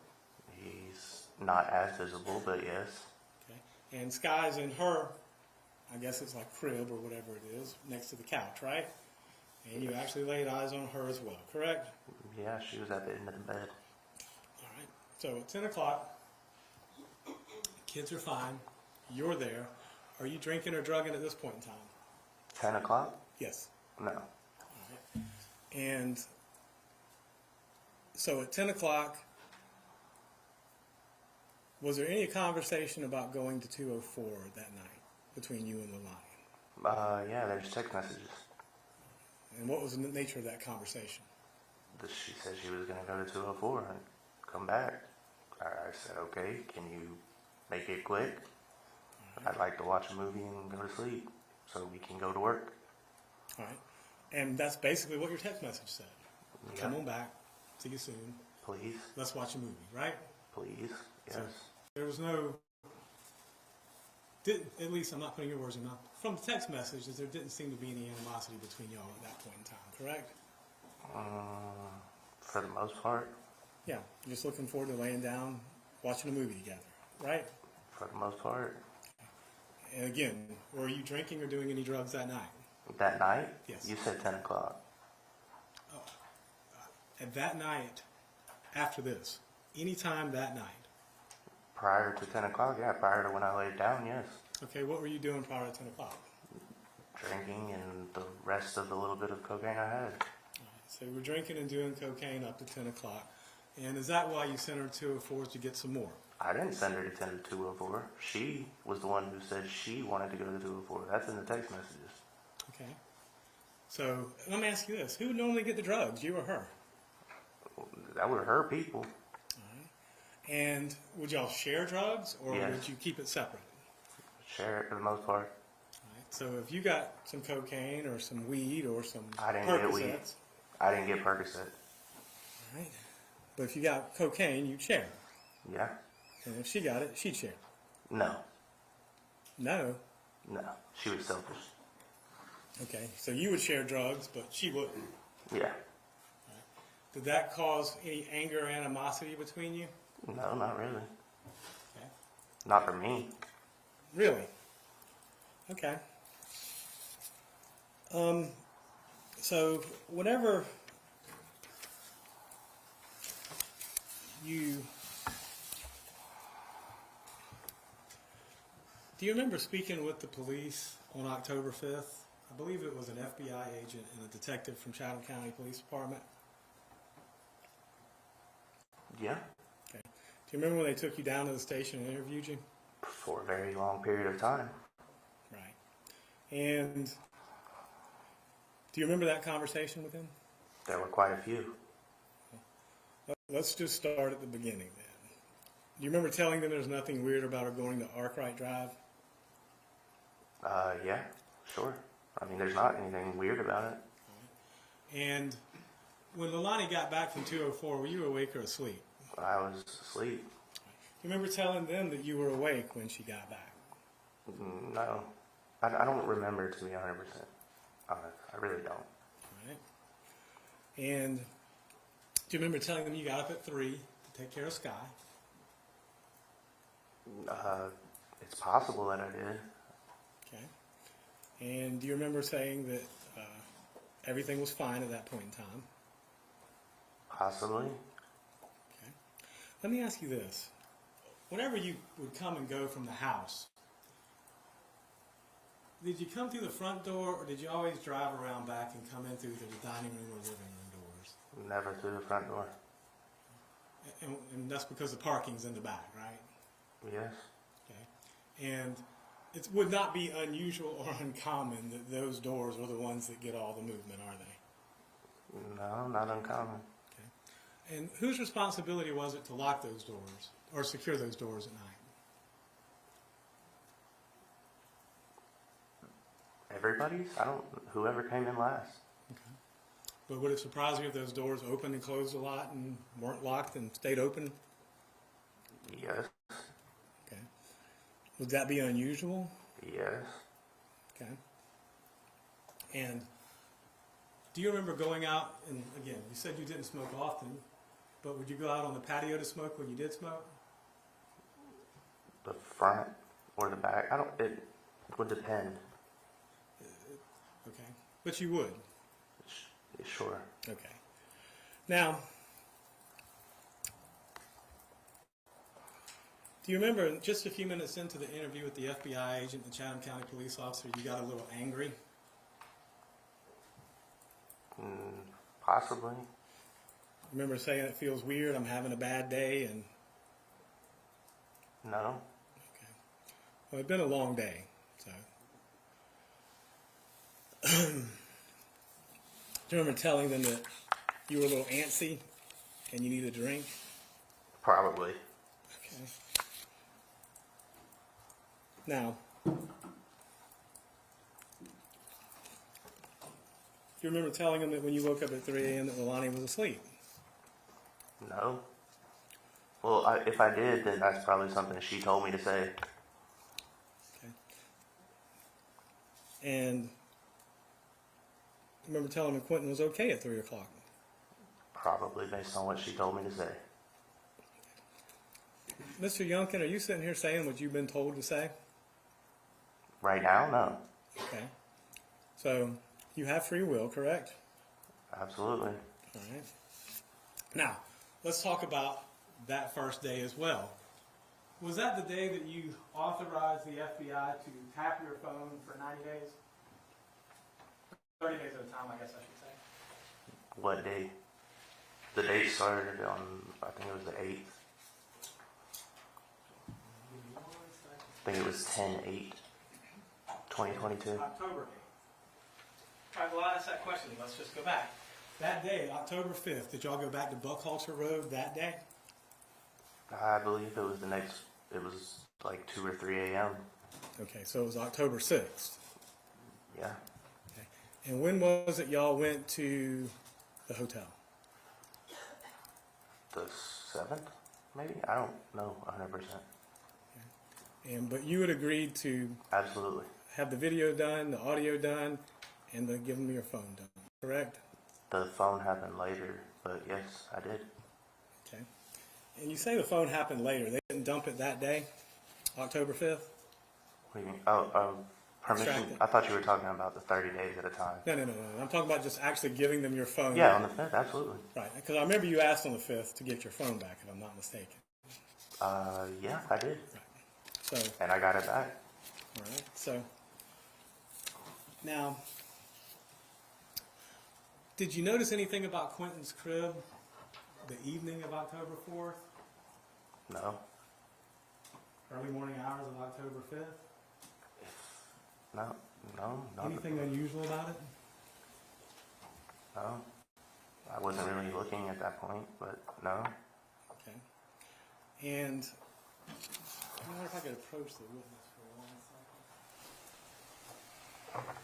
He's not as visible, but yes. Okay. And Sky's in her, I guess it's like crib or whatever it is, next to the couch, right? And you actually laid eyes on her as well, correct? Yeah, she was at the end of the bed. All right. So at 10 o'clock, kids are fine. You're there. Are you drinking or drugging at this point in time? 10 o'clock? Yes. No. All right. And so at 10 o'clock, was there any conversation about going to 204 that night between you and Lilani? Yeah, there's text messages. And what was the nature of that conversation? She said she was going to go to 204 and come back. I said, okay, can you make it quick? I'd like to watch a movie and go to sleep so we can go to work. All right. And that's basically what your text message said. Yeah. Come on back. See you soon. Please. Let's watch a movie, right? Please. Yes. So there was no, at least I'm not putting your words in my mouth. From the text messages, there didn't seem to be any animosity between y'all at that point in time, correct? For the most part. Yeah. You're just looking forward to laying down, watching a movie together, right? For the most part. And again, were you drinking or doing any drugs that night? That night? Yes. You said 10 o'clock. At that night, after this, any time that night? Prior to 10 o'clock? Yeah, prior to when I laid down, yes. Okay, what were you doing prior to 10 o'clock? Drinking and the rest of the little bit of cocaine I had. So you were drinking and doing cocaine up to 10 o'clock. And is that why you sent her to 204 to get some more? I didn't send her to 204. She was the one who said she wanted to go to 204. That's in the text messages. Okay. So let me ask you this. Who would normally get the drugs, you or her? That were her people. All right. And would y'all share drugs or Yes. would you keep it separate? Share it for the most part. All right. So if you got some cocaine or some weed or some I didn't get weed. Percocets. I didn't get Percocet. All right. But if you got cocaine, you'd share. Yeah. And if she got it, she'd share. No. No. No. She was selfish. Okay. So you would share drugs, but she wouldn't. Yeah. Did that cause any anger or animosity between you? No, not really. Okay. Not for me. Really? Okay. So whenever you, do you remember speaking with the police on October 5th? I believe it was an FBI agent and a detective from Chatham County Police Department. Yeah. Okay. Do you remember when they took you down to the station and interviewed you? For a very long period of time. Right. And do you remember that conversation with him? There were quite a few. Let's just start at the beginning then. Do you remember telling them there's nothing weird about her going to Arkwright Drive? Yeah, sure. I mean, there's not anything weird about it. And when Lilani got back from 204, were you awake or asleep? I was asleep. You remember telling them that you were awake when she got back? No. I don't remember, to be 100% honest. I really don't. All right. And do you remember telling them you got up at 3 to take care of Sky? It's possible that I did. Okay. And do you remember saying that everything was fine at that point in time? Possibly. Okay. Let me ask you this. Whenever you would come and go from the house, did you come through the front door, or did you always drive around back and come in through the dining room or living room doors? Never through the front door. And that's because the parking's in the back, right? Yes. Okay. And it would not be unusual or uncommon that those doors are the ones that get all the movement, are they? No, not uncommon. Okay. And whose responsibility was it to lock those doors or secure those doors at night? Everybody's? Whoever came in last. Okay. But would it surprise you if those doors opened and closed a lot and weren't locked and stayed open? Yes. Okay. Would that be unusual? Yes. Okay. And do you remember going out, and again, you said you didn't smoke often, but would you go out on the patio to smoke when you did smoke? The front or the back? It would depend. Okay. But you would? Sure. Okay. Now, do you remember just a few minutes into the interview with the FBI agent, the Chatham County police officer, you got a little angry? Possibly. Remember saying it feels weird, I'm having a bad day, and... No. Okay. Well, it's been a long day, so... Do you remember telling them that you were a little antsy and you needed a drink? Probably. Okay. Now, do you remember telling them that when you woke up at 3 a.m. that Lonnie was asleep? No. Well, if I did, then that's probably something she told me to say. Okay. And remember telling him Quentin was okay at 3 o'clock? Probably based on what she told me to say. Mr. Youngkin, are you sitting here saying what you've been told to say? Right now, no. Okay. So, you have free will, correct? Absolutely. All right. Now, let's talk about that first day as well. Was that the day that you authorized the FBI to tap your phone for 90 days? 30 days at a time, I guess I should say. What day? The date started on, I think it was the 8th. I think it was 10/8, 2022. October 8th. All right, well, I asked that question. Let's just go back. That day, October 5th, did y'all go back to Buckhalter Road that day? I believe it was it was like 2 or 3 a.m. Okay, so it was October 6th. Yeah. Okay. And when was it y'all went to the hotel? The 7th, maybe? I don't know 100%. But you had agreed to Absolutely. have the video done, the audio done, and to give them your phone done, correct? The phone happened later, but yes, I did. Okay. And you say the phone happened later. They didn't dump it that day, October 5th? What do you mean? Permission? Extracted. I thought you were talking about the 30 days at a time. No. I'm talking about just actually giving them your phone. Yeah, on the 5th, absolutely. Right, because I remember you asked on the 5th to get your phone back, if I'm not mistaken. Yeah, I did. Right. So, and I got it back. All right. So, now, did you notice anything about Quentin's crib the evening of October 4th? No. Early morning hours of October 5th? No. Anything unusual about it? No. I wasn't really looking at that point, but no. Okay. And I wonder if I could approach the witness for 1 second.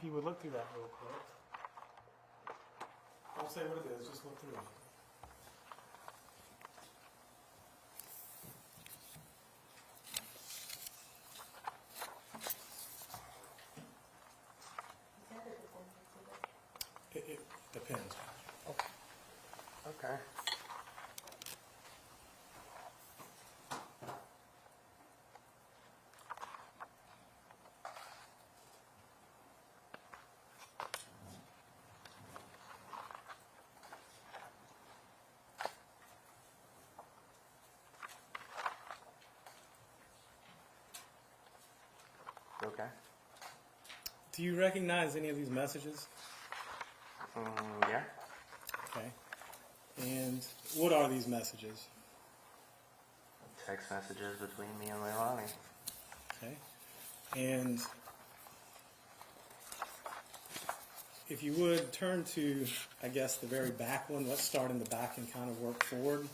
if you would look through that real quick. Don't say what it is, just look through it. It depends. Okay. Okay. Do you recognize any of these messages? Yeah. Okay. And what are these messages? Text messages between me and Leilani. Okay. And if you would turn to, I guess, the very back one. Let's start in the back and kind of work forward.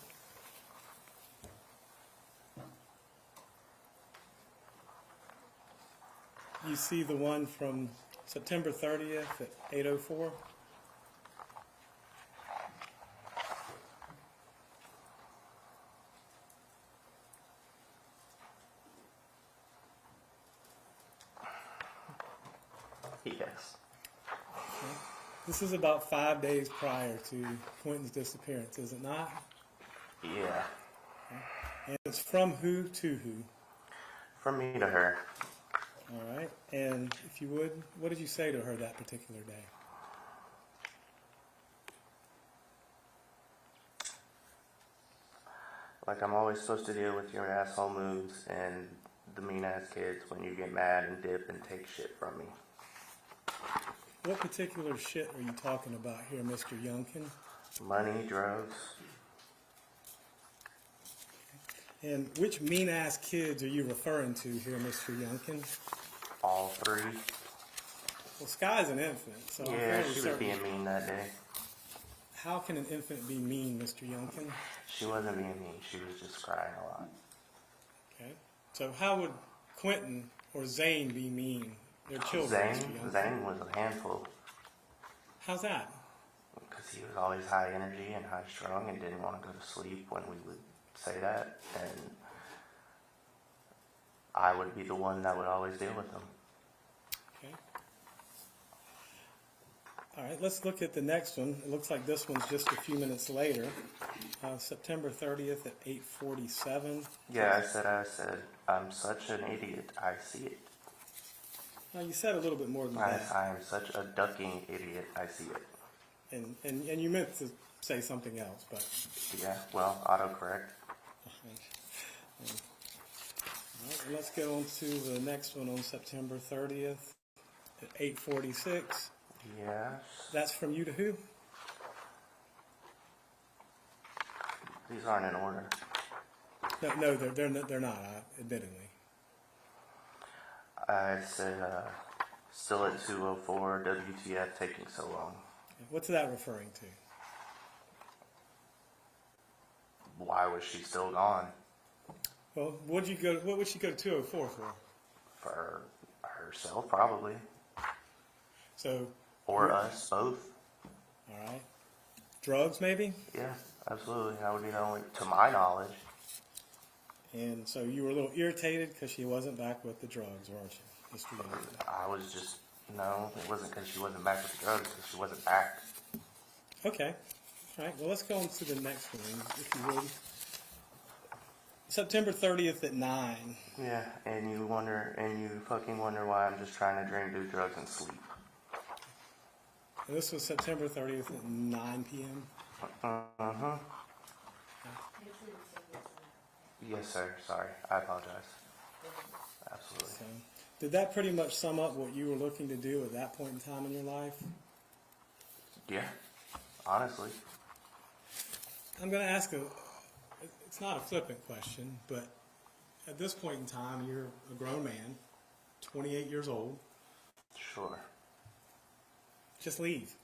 You see the one from September 30th at 8:04? Yes. Okay. This is about 5 days prior to Quentin's disappearance, is it not? Yeah. Okay. And it's from who to who? From me to her. All right. And if you would, what did you say to her that particular day? Like, I'm always supposed to deal with your asshole moves and the mean ass kids when you get mad and dip and take shit from me. What particular shit are you talking about here, Mr. Youngkin? Money, drugs. And which mean-ass kids are you referring to here, Mr. Youngkin? All three. Well, Sky's an infant, so I'm Yeah, fairly she was certain. being mean that day. How can an infant be mean, Mr. Youngkin? She wasn't being mean. She was just crying a lot. Okay. So how would Quentin or Zane be mean? They're children, Mr. Youngkin. Zane was a handful. How's that? Because he was always high energy and high strung and didn't want to go to sleep when we would say that. And I would be the one that would always deal with him. Okay. All right, let's look at the next one. It looks like this one's just a few minutes later. September 30th at 8:47. Yeah, I said, I'm such an idiot. I see it. Now, you said a little bit more than that. I am such a ducking idiot. I see it. And you meant to say something else, but... Yeah, well, autocorrect. All right, let's go on to the next one on September 30th at 8:46. Yes. That's from you to who? These aren't in order. No, they're not, admittedly. I said, still at 2:04, WTF taking so long. What's that referring to? Why was she still gone? Well, what would she go to 204 for? For herself, probably. So. Or us, both. All right. Drugs, maybe? Yeah, absolutely. That would be the only, to my knowledge. And so you were a little irritated because she wasn't back with the drugs, weren't you, Mr. Young? I was just, no, it wasn't because she wasn't back with the drugs, because she wasn't back. Okay. All right, well, let's go on to the next one, if you would. September 30th at 9. Yeah, and you fucking wonder why I'm just trying to drink, do drugs, and sleep. And this was September 30th at 9 p.m.? Uh-huh. Yes, sir. Sorry. I apologize. Absolutely. So, did that pretty much sum up what you were looking to do at that point in time in your life? Yeah, honestly. I'm going to ask it's not a flippant question, but at this point in time, you're a grown man, 28 years old. Sure. Just leave.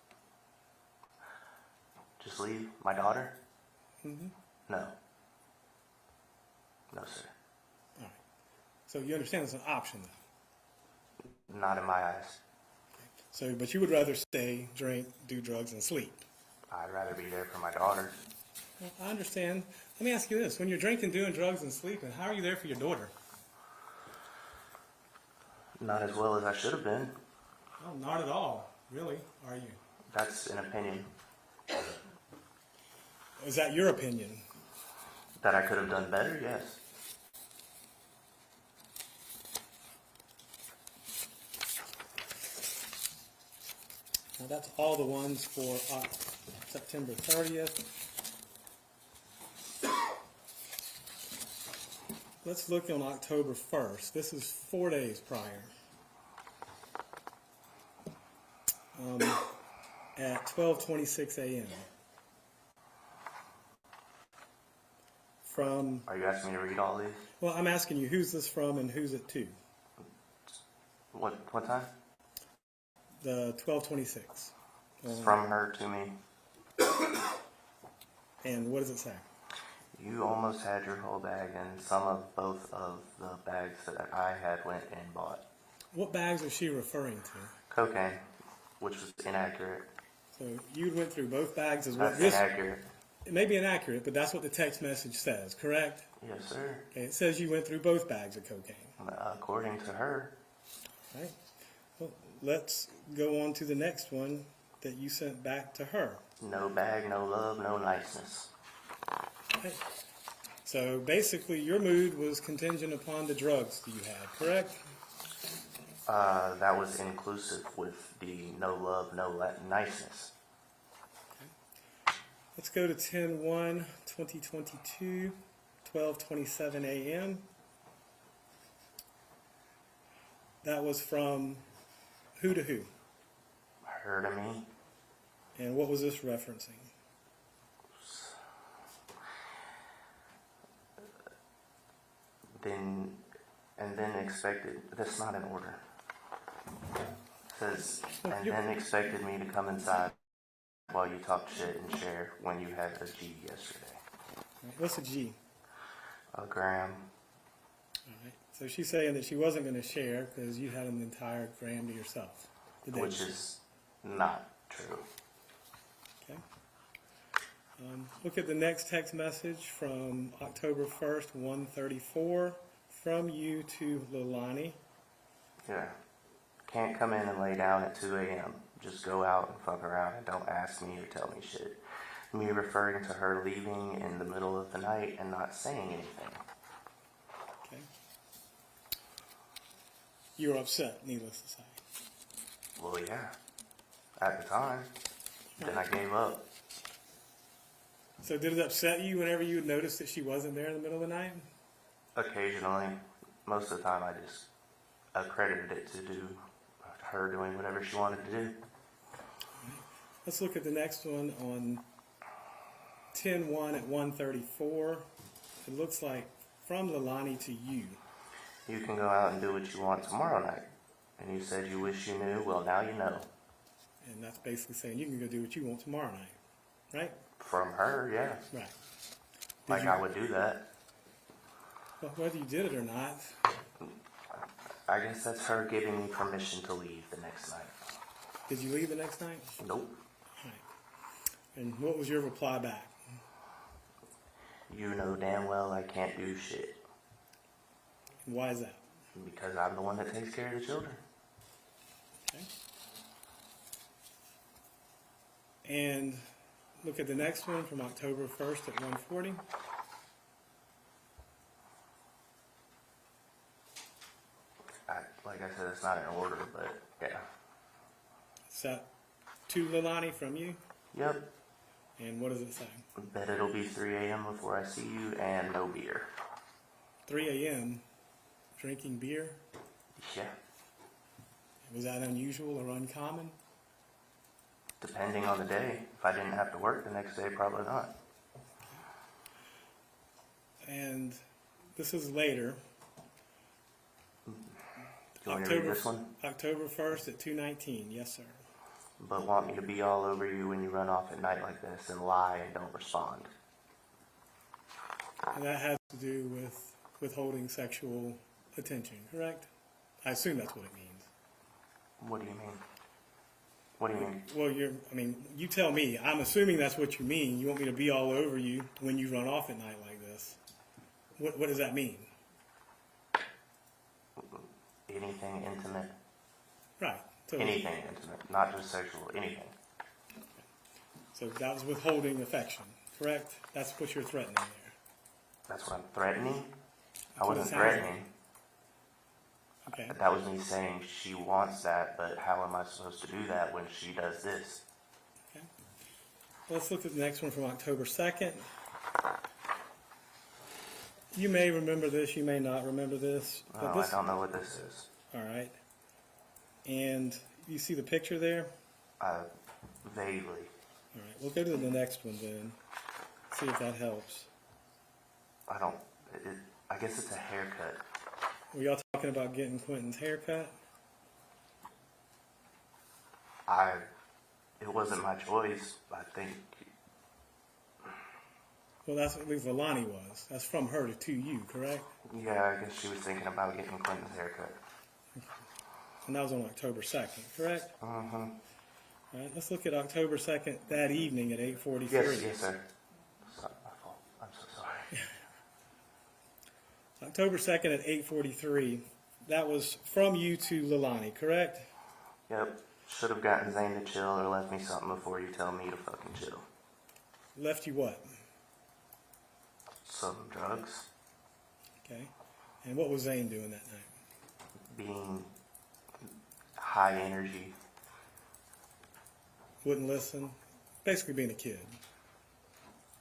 Just leave my daughter? Mm-hmm. No. No, sir. All right. So you understand it's an option, though? Not in my eyes. So, but you would rather stay, drink, do drugs, and sleep. I'd rather be there for my daughter. Well, I understand. Let me ask you this. When you're drinking, doing drugs, and sleeping, how are you there for your daughter? Not as well as I should have been. Well, not at all, really, are you? That's an opinion. Is that your opinion? That I could have done better, yes. Now, that's all the ones for September 30th. Let's look on October 1st. This is 4 days prior. At 12:26 a.m. From. Are you asking me to read all these? Well, I'm asking you who's this from and who's it to? What time? The 12:26. It's from her to me. And what does it say? You almost had your whole bag, and some of both of the bags that I had went and bought. What bags is she referring to? Cocaine, which was inaccurate. So you went through both bags as That's well. inaccurate. It may be inaccurate, but that's what the text message says, correct? Yes, sir. Okay, it says you went through both bags of cocaine. According to her. Right. Well, let's go on to the next one that you sent back to her. No bag, no love, no niceness. Okay. So basically, your mood was contingent upon the drugs that you had, correct? That was inclusive with the no love, no niceness. Let's go to 10/1/2022, 12:27 a.m. That was from who to who? Her to me. And what was this referencing? Then expected. That's not in order. It says, and then expected me to come inside while you talk shit and share when you had a G yesterday. What's a G? A gram. All right. So she's saying that she wasn't going to share because you had an entire gram to yourself. Which is not true. Okay. Look at the next text message from October 1st, 1:34, from you to Lilani. Yeah. Can't come in and lay down at 2 a.m. Just go out and fuck around and don't ask me or tell me shit. Me referring to her leaving in the middle of the night and not saying anything. Okay. You were upset, needless to say. Well, yeah. At the time. Then I gave up. So did it upset you whenever you would notice that she wasn't there in the middle of the night? Occasionally. Most of the time I just accredited it to her doing whatever she wanted to do. Let's look at the next one on 10/1 at 1:34. It looks like from Lilani to you. You can go out and do what you want tomorrow night. And you said you wish you knew. Well, now you know. And that's basically saying you can go do what you want tomorrow night, right? From her, yeah. Right. Like I would do that. Well, whether you did it or not. I guess that's her giving me permission to leave the next night. Did you leave the next night? Nope. Right. And what was your reply back? You know damn well I can't do shit. Why is that? Because I'm the one that takes care of the children. Okay. And look at the next one from October 1st at 1:40. Like I said, it's not in order, but yeah. Is that to Lilani from you? Yep. And what does it say? Bet it'll be 3 a.m. before I see you and no beer. 3 a.m. drinking beer? Yeah. Was that unusual or uncommon? Depending on the day. If I didn't have to work the next day, probably not. And this is later. You want me to read this one? October 1st at 2:19. Yes, sir. But want me to be all over you when you run off at night like this and lie and don't respond. And that has to do with withholding sexual attention, correct? I assume that's what it means. What do you mean? What do you mean? Well, you tell me. I'm assuming that's what you mean. You want me to be all over you when you run off at night like this. What does that mean? Anything intimate. Right. So Anything intimate, not just sexual, anything. So that was withholding affection, correct? That's what you're threatening there. That's what I'm threatening? I what it wasn't sounds threatening. Okay. That was me saying she wants that, but how am I supposed to do that when she does this? Let's look at the next one from October 2nd. You may remember this, you may not remember this. No, I don't know what this is. All right. And you see the picture there? Vaguely. All right, we'll go to the next one then. See if that helps. I guess it's a haircut. Were y'all talking about getting Quentin's haircut? It wasn't my choice. I think. Well, that's what at least Alani was. That's from her to you, correct? Yeah, I guess she was thinking about getting Quentin's haircut. And that was on October 2nd, correct? Mm-hmm. All right, let's look at October 2nd, that evening at 8:43. Yes, sir. It's not my fault. I'm so sorry. October 2nd at 8:43. That was from you to Lilani, correct? Yep. Should have gotten Zane to chill or left me something before you tell me to fucking chill. Left you what? Some drugs. Okay. And what was Zane doing that night? Being high energy. Wouldn't listen. Basically being a kid.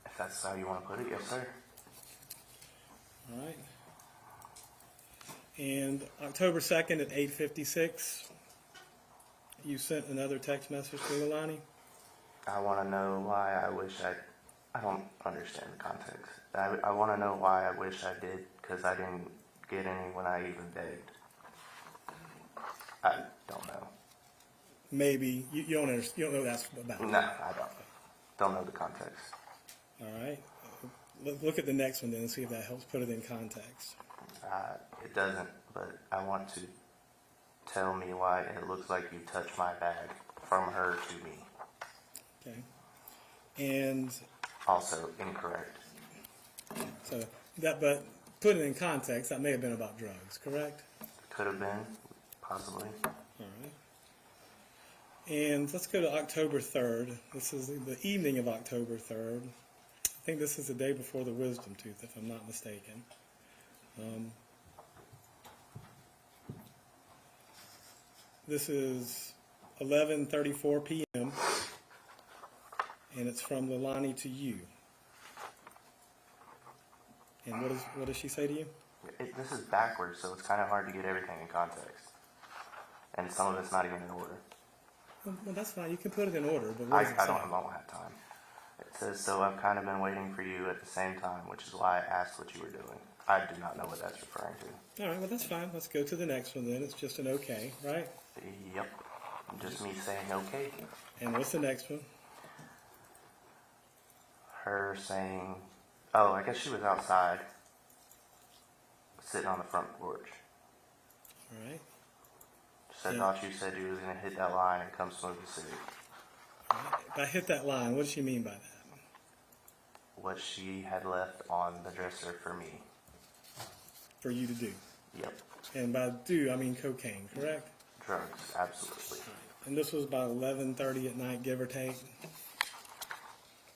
If that's how you want to put it, yes, sir. All right. And October 2nd at 8:56, you sent another text message to Lilani? I want to know why I don't understand the context. I want to know why I wish I did, because I didn't get any when I even begged. I don't know. Maybe. You don't understand. You don't know what that's about. No, I don't. Don't know the context. All right. Look at the next one then and see if that helps put it in context. It doesn't, but I want to tell me why it looks like you touched my bag from her to me. Okay. And Also incorrect. so but put it in context, that may have been about drugs, correct? Could have been, possibly. All right. And let's go to October 3rd. This is the evening of October 3rd. I think this is the day before the wisdom tooth, if I'm not mistaken. This is 11:34 p.m. and it's from Lilani to you. And what does she say to you? This is backwards, so it's kind of hard to get everything in context. And some of it's not even in order. Well, that's fine. You can put it in order, but I don't have time. It says, so I've kind of been waiting for you at the same time, which is why I asked what you were doing. I do not know what that's referring to. All right, well, that's fine. Let's go to the next one then. It's just an okay, right? Yep. Just me saying okay. And what's the next one? Her saying, oh, I guess she was outside, sitting on the front porch. All right. I thought you said you was going to hit that line and come smoke the city. If I hit that line, what does she mean by that? What she had left on the dresser for me. For you to do? Yep. And by do, I mean cocaine, correct? Drugs, absolutely. And this was about 11:30 at night, give or take?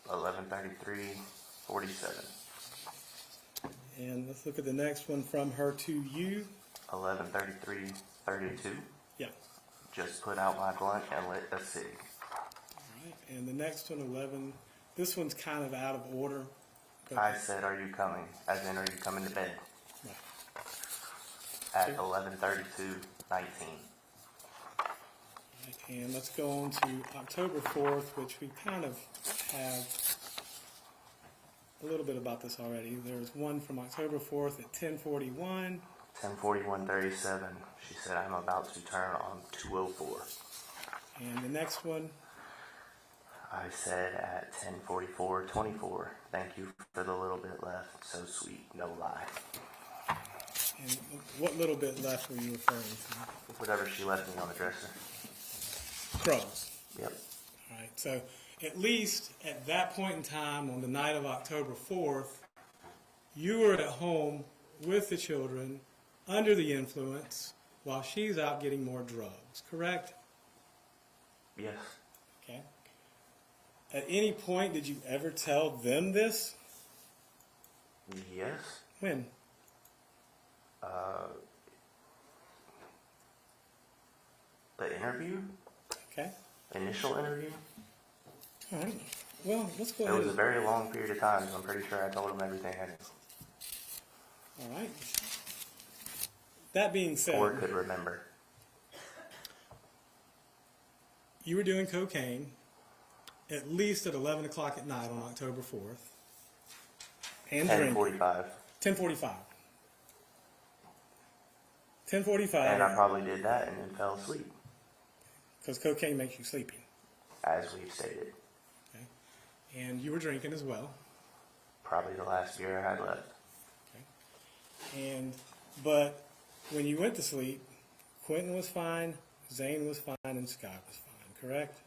11:33:47. And let's look at the next one from her to you. 11:33:32. Yeah. Just put out my blunt and lit a cig. All right. And the next one, 11. This one's kind of out of order. I said, are you coming? As in, are you coming to bed? Right. At 11:32:19. And let's go on to October 4th, which we kind of have a little bit about this already. There's one from October 4th at 10:41. 10:41:37. She said, I'm about to turn on 204. And the next one? I said at 10:44:24. Thank you for the little bit left. So sweet, no lie. And what little bit left were you referring to? Whatever she left me on the dresser. Crumbs. Yep. All right, so at least at that point in time, on the night of October 4th, you were at home with the children, under the influence, while she's out getting more drugs, correct? Yes. Okay. At any point, did you ever tell them this? Yes. When? The interview? Okay. Initial interview? All right. Well, let's go It ahead. was a very long period of time, so I'm pretty sure I told him everything I knew. All right. That being said, Or could remember. you were doing cocaine at least at 11 o'clock at night on October 4th. And 10:45. 10:45. 10:45. And I probably did that and then fell asleep, Because cocaine makes you sleepy. as we've stated. Okay. And you were drinking as well. Probably the last beer I had left. But when you went to sleep, Quentin was fine, Zane was fine, and Scott was fine, correct?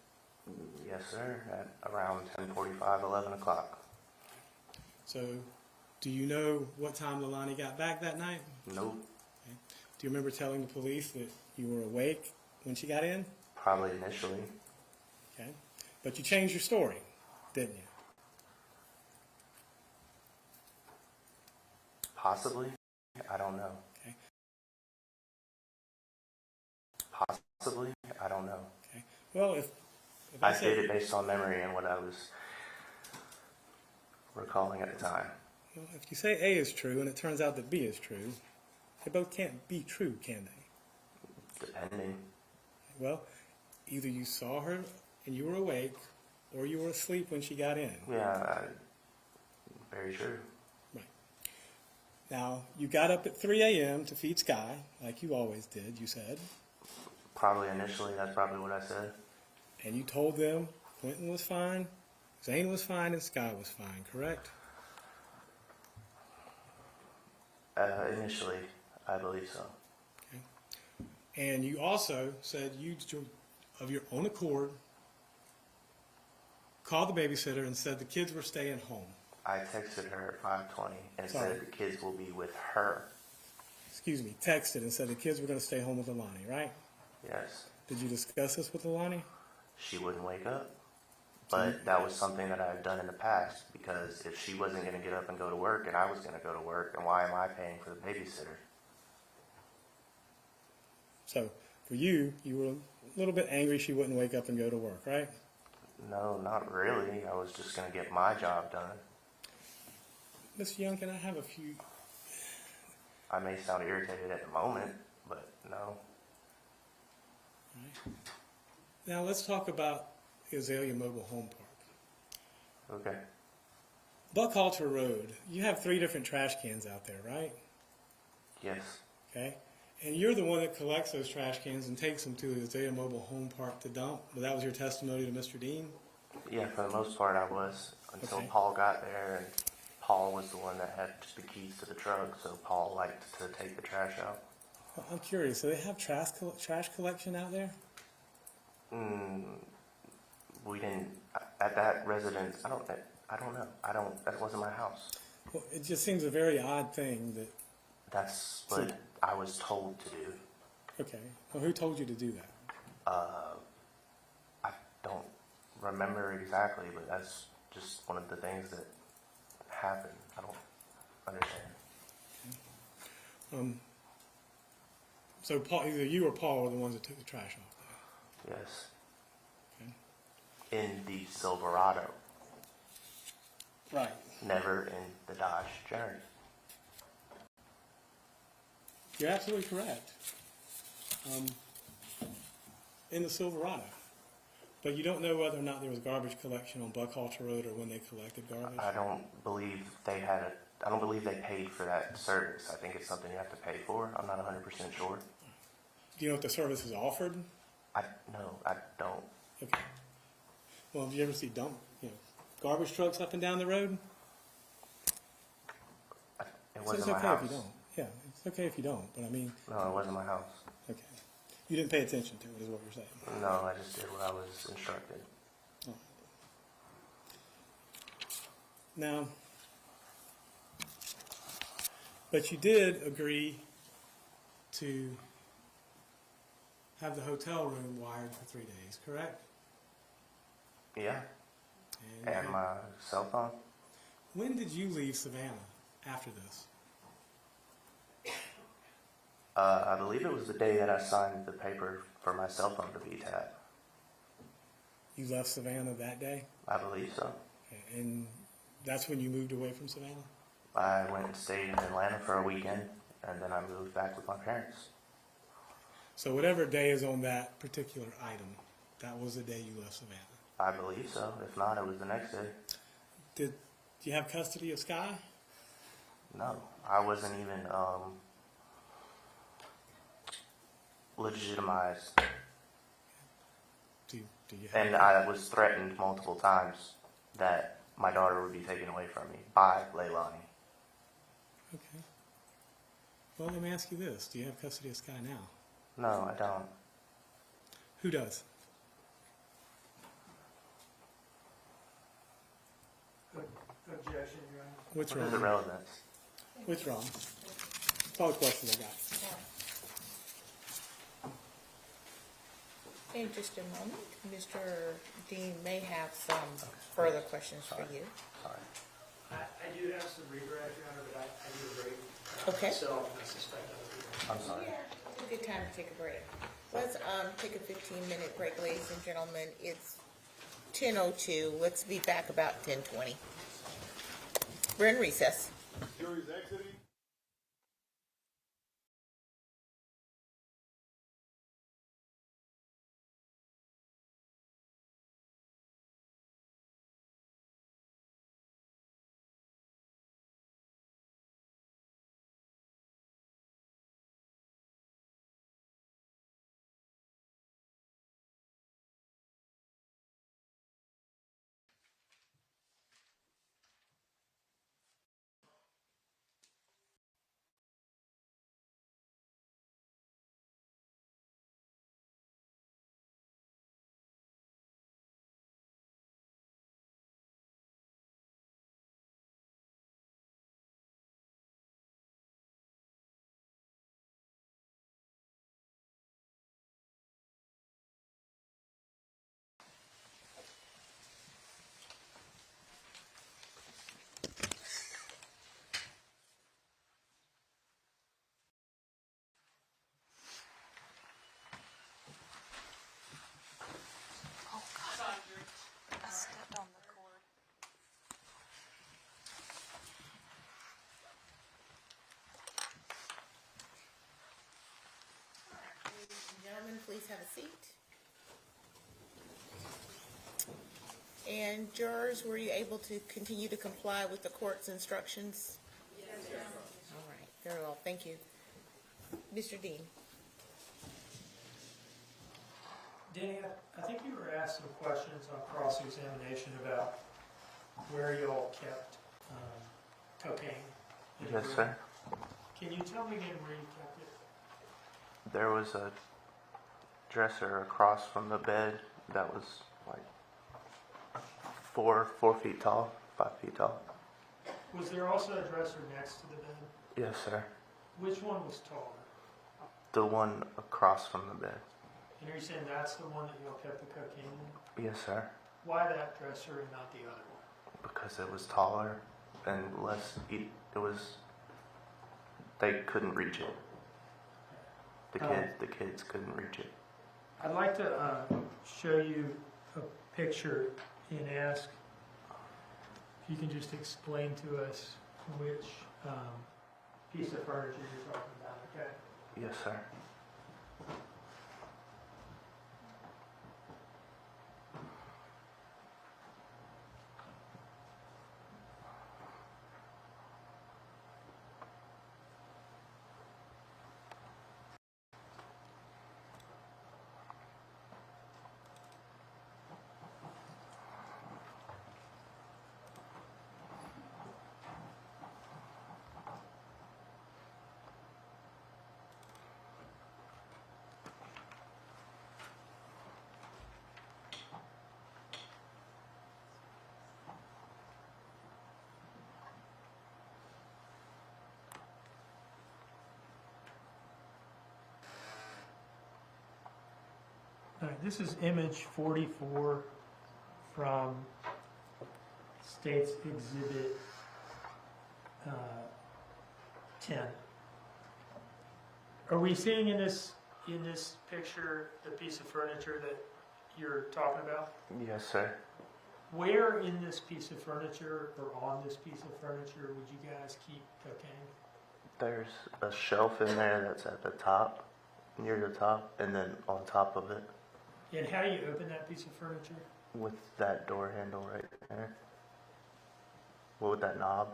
Yes, sir, at around 10:45, 11 o'clock. So, do you know what time Leilani got back that night? Nope. Okay. Do you remember telling the police that you were awake when she got in? Probably initially. Okay. But you changed your story, didn't you? Possibly. I don't know. Okay. Possibly. I don't know. Okay. Well, if I stated based on memory and what I was recalling at the time. Well, if you say A is true and it turns out that B is true, they both can't be true, can they? Depending. Well, either you saw her and you were awake, or you were asleep when she got in. Yeah, very true. Right. Now, you got up at 3 a.m. to feed Sky, like you always did, you said. Probably initially, that's probably what I said. And you told them Quentin was fine, Zane was fine, and Sky was fine, correct? Initially, I believe so. And you also said you, of your own accord, called the babysitter and said the kids were staying home. I texted her at 5:20 and Sorry. said the kids will be with her. Excuse me, texted and said the kids were going to stay home with Alani, right? Yes. Did you discuss this with Alani? She wouldn't wake up. But that was something that I had done in the past, because if she wasn't going to get up and go to work and I was going to go to work, then why am I paying for the babysitter? So, for you, you were a little bit angry she wouldn't wake up and go to work, right? No, not really. I was just going to get my job done. Mr. Young, can I have a few... I may sound irritated at the moment, but no. Right. Now, let's talk about the Azalea Mobile Home Park. Okay. Buckhalter Road, you have 3 different trash cans out there, right? Yes. Okay. And you're the one that collects those trash cans and takes them to the Azalea Mobile Home Park to dump. But that was your testimony to Mr. Dean? Yeah, for the most part I was, until Okay. Paul got there, and Paul was the one that had the keys to the truck, so Paul liked to take the trash out. Well, I'm curious, do they have trash collection out there? We didn't, at that residence, I don't know. That wasn't my house. Well, it just seems a very odd thing that... That's what I was told to do. Okay. Well, who told you to do that? I don't remember exactly, but that's just one of the things that happened. I don't understand. So Paul, either you or Paul are the ones that took the trash off there. Yes. Okay. In the Silverado. Right. Never in the Dodge Journey. You're absolutely correct. In the Silverado. But you don't know whether or not there was garbage collection on Buckhalter Road or when they collected garbage? I don't believe they paid for that service. I think it's something you have to pay for. I'm not 100% sure. Do you know what the service is offered? No, I don't. Okay. Well, have you ever see garbage trucks up and down the road? It wasn't it's my okay house. if you don't. Yeah, it's okay if you don't, but I mean... No, it wasn't my house. Okay. You didn't pay attention to it, is what you're saying. No, I just did what I was instructed. Now, but you did agree to have the hotel room wired for 3 days, correct? Yeah. And my cell phone. When did you leave Savannah after this? I believe it was the day that I signed the paper for my cell phone to be tapped. You left Savannah that day? I believe so. Okay, and that's when you moved away from Savannah? I went and stayed in Atlanta for a weekend, and then I moved back with my parents. So whatever day is on that particular item, that was the day you left Savannah? I believe so. If not, it was the next day. Do you have custody of Sky? No, I wasn't even legitimized. Do you have And I was threatened multiple times that my daughter would be taken away from me by Leilani. Okay. Well, let me ask you this. Do you have custody of Sky now? No, I don't. Who does? Objection, Your Honor. What's What wrong? is the relevance? What's wrong? That's all the questions I got. In just a moment, Mr. Dean may have some further questions for you. Sorry. I do have some regret, Your Honor, but I do agree. Okay. So I suspect I would be. I'm sorry. Yeah, it's a good time to take a break. Let's take a 15-minute break, ladies and gentlemen. It's 10:02. Let's be back about 10:20. We're in recess. Jury's exiting. Gentlemen, please have a seat. And jurors, were you able to continue to comply with the court's instructions? Yes. All right, very well, thank you. Mr. Dean. Danny, I think you were asked some questions on cross-examination about where you all kept cocaine. in Yes, the room. sir. Can you tell me again where you kept it? There was a dresser across from the bed that was like 4 feet tall, 5 feet tall. Was there also a dresser next to the bed? Yes, sir. Which one was taller? The one across from the bed. And you're saying that's the one that you all kept the cocaine in? Yes, sir. Why that dresser and not the other one? Because it was taller and less. It was. They couldn't reach it. The kids couldn't reach it. I'd like to show you a picture and ask if you can just explain to us which piece of furniture you're talking about, okay? Yes, sir. All right, this is image 44 from State's Exhibit 10. Are we seeing in this picture the piece of furniture that you're talking about? Yes, sir. Where in this piece of furniture or on this piece of furniture would you guys keep cocaine? There's a shelf in there that's at the top, near the top, and then on top of it And how do you open that piece of furniture? with that door handle right there. Well, with that knob.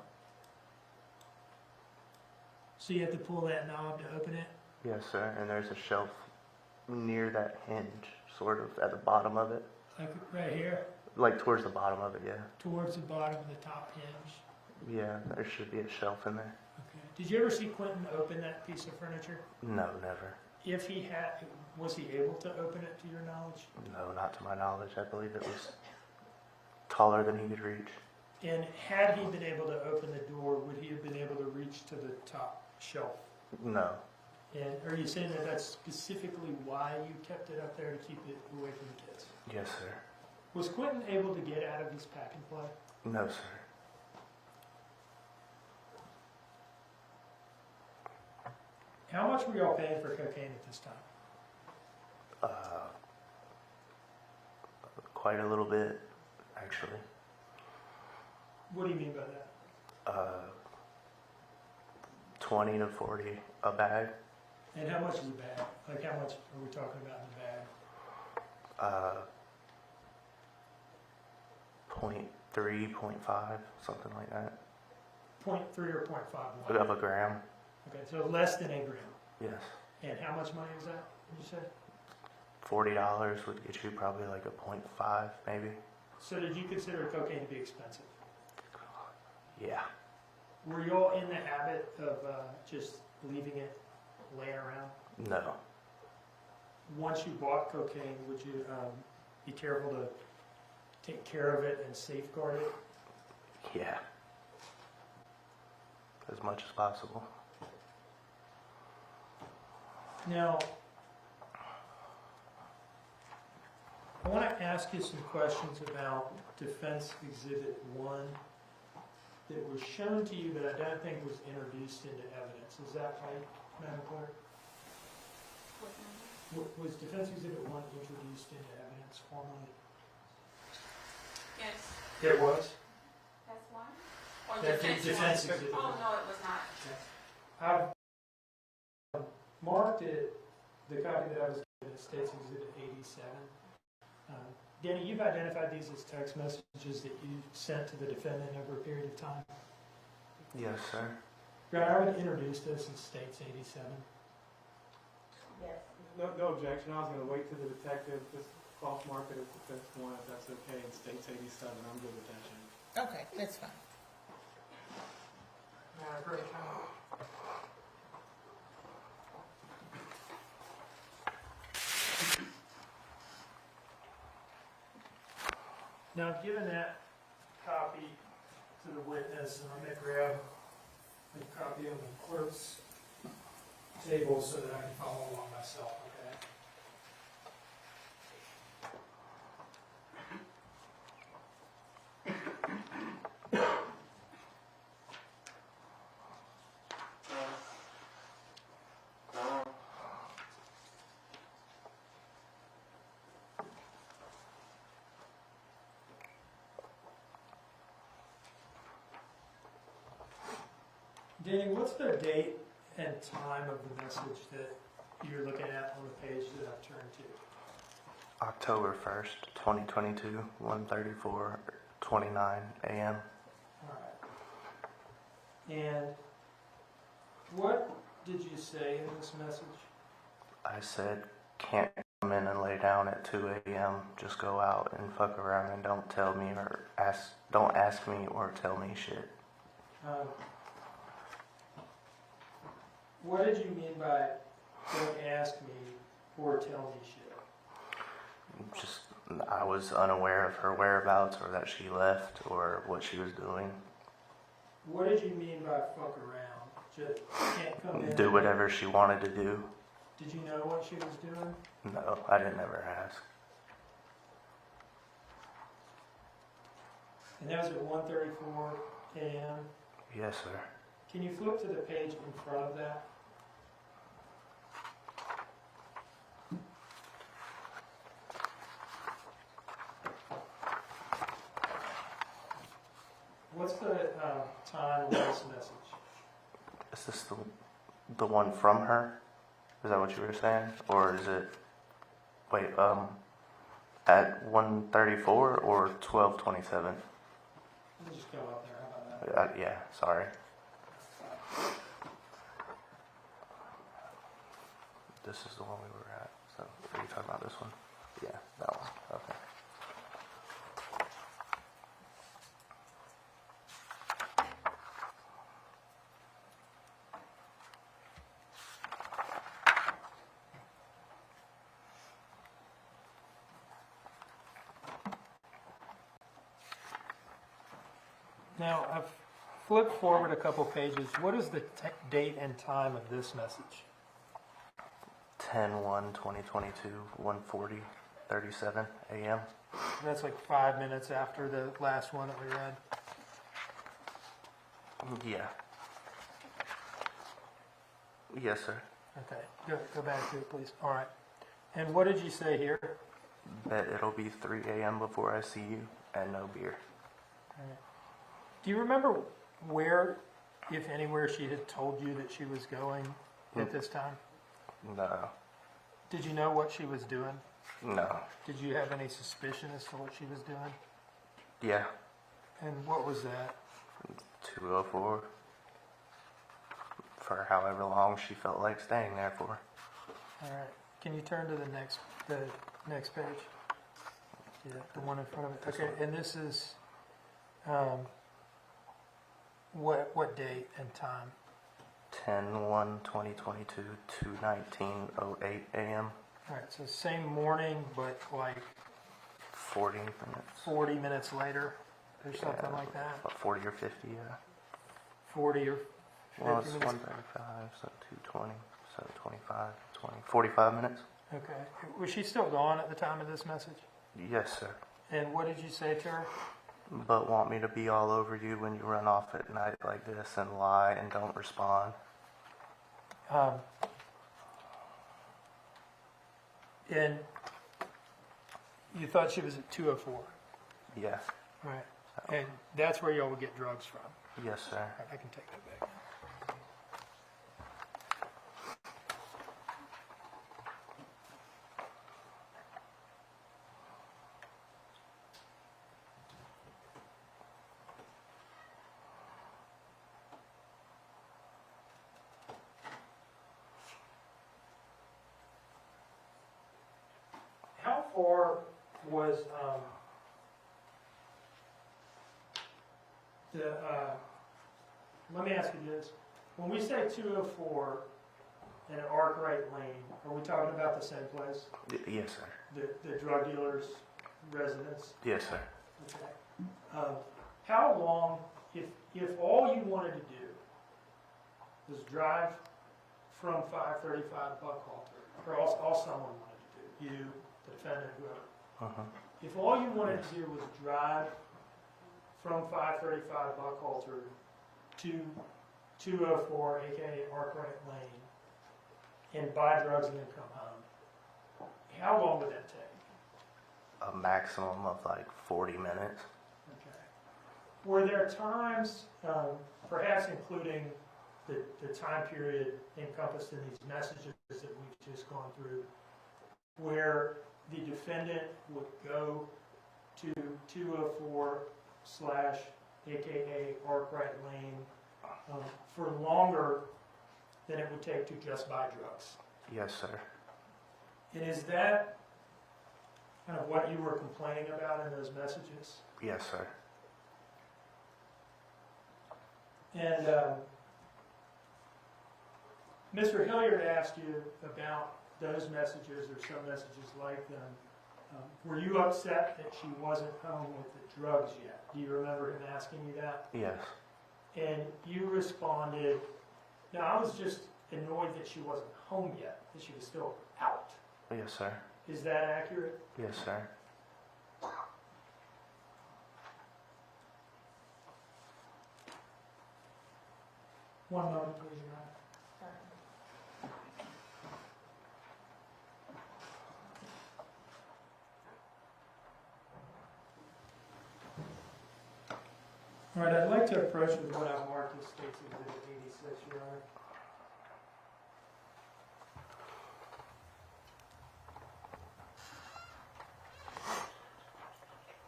So you have to pull that knob to open it? Yes, sir. And there's a shelf near that hinge, sort of at the bottom of it. Like right here, Like towards the bottom of it, yeah. towards the bottom of the top hinge? Yeah, there should be a shelf in there. Okay. Did you ever see Quentin open that piece of furniture? No, never. If he had, was he able to open it to your knowledge? No, not to my knowledge. I believe it was taller than he could reach. And had he been able to open the door, would he have been able to reach to the top shelf? No. And are you saying that that's specifically why you kept it up there to keep it away from the kids? Yes, sir. Was Quentin able to get out of his pack and play? No, sir. How much were y'all paying for cocaine at this time? Quite a little bit, actually. What do you mean by that? 20 to 40 a bag. And how much is a bag? Like how much are we talking about in the bag? 0.3, 0.5, something like that. 0.3 or 0.5? Of a gram. Okay, so less than a gram. Yes. And how much money is that, you said? $40 would get you probably like a 0.5, maybe. So did you consider cocaine to be expensive? Yeah. Were you all in the habit of just leaving it laying around? No. Once you bought cocaine, would you be careful to take care of it and safeguard it? Yeah. As much as possible. Now, I want to ask you some questions about Defense Exhibit 1 that was shown to you, but I don't think was introduced into evidence. Is that right, Madam Clerk? Was Defense Exhibit 1 introduced into evidence formally? Yes. It was? That's one? Or That defense exhibit. Oh, no, it was not. I've marked it, the copy that I was given as State's Exhibit 87. Danny, you've identified these as text messages that you sent to the defendant over a period of time. Yes, sir. Grant, I would introduce this as State's 87. Yes. No objection. I was going to wait till the detective just cross mark it as defense 1 if that's okay, and states 87. I'm good with that, Jane. Okay, that's fine. Now, given that copy to the witness, I'm going to grab a copy on the clerk's table so that I can follow along myself, okay? Danny, what's the date and time of the message that you're looking at on the page that I've turned to? October 1st, 2022, 1:34:29 a.m. All right. And what did you say in this message? I said, can't come in and lay down at 2 a.m. Just go out and fuck around and don't tell me or don't ask me or tell me shit. What did you mean by don't ask me or tell me shit? Just, I was unaware of her whereabouts or that she left or what she was doing. What did you mean by fuck around? Just can't come in. Do whatever she wanted to do. Did you know what she was doing? No, I didn't ever ask. And that was at 1:34 a.m. Yes, sir. Can you flip to the page in front of that? What's the time of this message? Is this the one from her? Is that what you were saying? Or is it, wait, at 1:34 or 12:27? Let me just go up there. How about that? Yeah, sorry. This is the one we were at. So, are you talking about this one? Yeah, that one. Okay. Now, I've flipped forward a couple pages. What is the date and time of this message? 10/1/2022, 1:40:37 a.m. That's like 5 minutes after the last one that we read. Yeah. Yes, sir. Okay, go back to it, please. All right. And what did you say here? That it'll be 3 a.m. before I see you, and no beer. All right. Do you remember where, if anywhere, she had told you that she was going at this time? No. Did you know what she was doing? No. Did you have any suspicion as to what she was doing? Yeah. And what was that? 204. For however long she felt like staying there for. All right. Can you turn to the next page? Yeah, the one in front of it. Okay, and this is what date and time? 10/1/2022, 2:19:08 a.m. All right, so same morning, but like 40 minutes. 40 minutes later, or something like that. 40 or 50, yeah. 40 or 50 Well, it's minutes. 1:35, so 2:20, so 25, 20, 45 minutes. Okay. Was she still gone at the time of this message? Yes, sir. And what did you say to her? But want me to be all over you when you run off at night like this and lie and don't respond. And you thought she was at 204? Yeah. Right. And that's where y'all would get drugs from? Yes, sir. All right, I can take that back. How far was let me ask you this. When we say 204 and an arc right lane, are we talking about the same place? Yes, sir. The drug dealer's residence? Yes, sir. Okay. How long, if all you wanted to do was drive from 535 Buckhalter, or all someone wanted to do, you, the defendant, whoever. If all you wanted to do was drive from 535 Buckhalter to 204, aka Arkwright Lane, and buy drugs and then come home, how long would that take? A maximum of like 40 minutes. Okay. Were there times, perhaps including the time period encompassed in these messages that we've just gone through, where the defendant would go to 204 / aka Arkwright Lane for longer than it would take to just buy drugs? Yes, sir. And is that kind of what you were complaining about in those messages? Yes, sir. And Mr. Hilliard asked you about those messages or some messages like them. Were you upset that she wasn't home with the drugs yet? Do you remember him asking you that? Yes. And you responded, no, I was just annoyed that she wasn't home yet, that she was still out. Yes, sir. Is that accurate? Yes, sir. One moment, please, Your Honor. All right, I'd like to approach with what I've marked as State's Exhibit 86, Your Honor.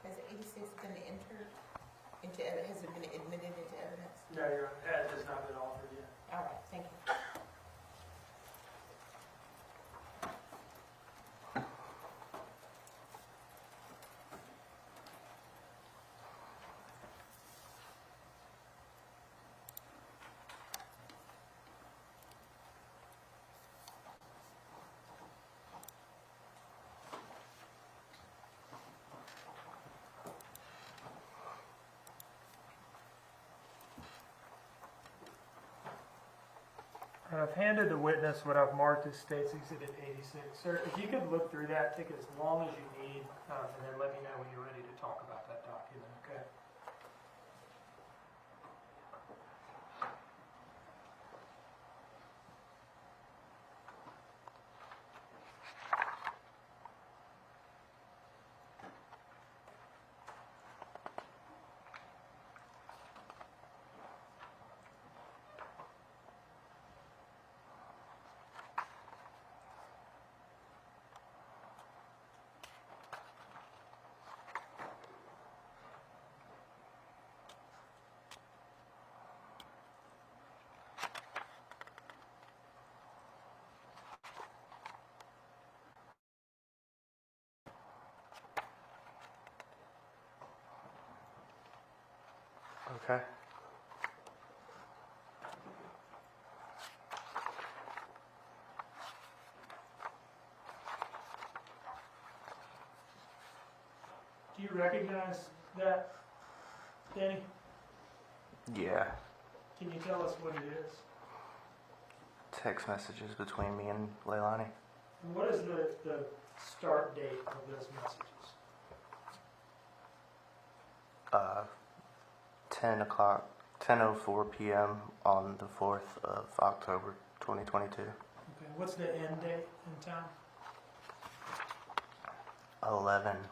Has 86 been entered into, has it been admitted into evidence? No, Your Honor, that has not been offered yet. All right, thank you. I've handed the witness what I've marked as State's Exhibit 86. Sir, if you could look through that, take as long as you need, and then let me know when you're ready to talk about that document, okay? Okay. Do you recognize that, Danny? Yeah. Can you tell us what it is? Text messages between me and Leilani. And what is the start date of those messages? 10 o'clock, 10:04 p.m. on the 4th of October, 2022. Okay, what's the end date and time? 11.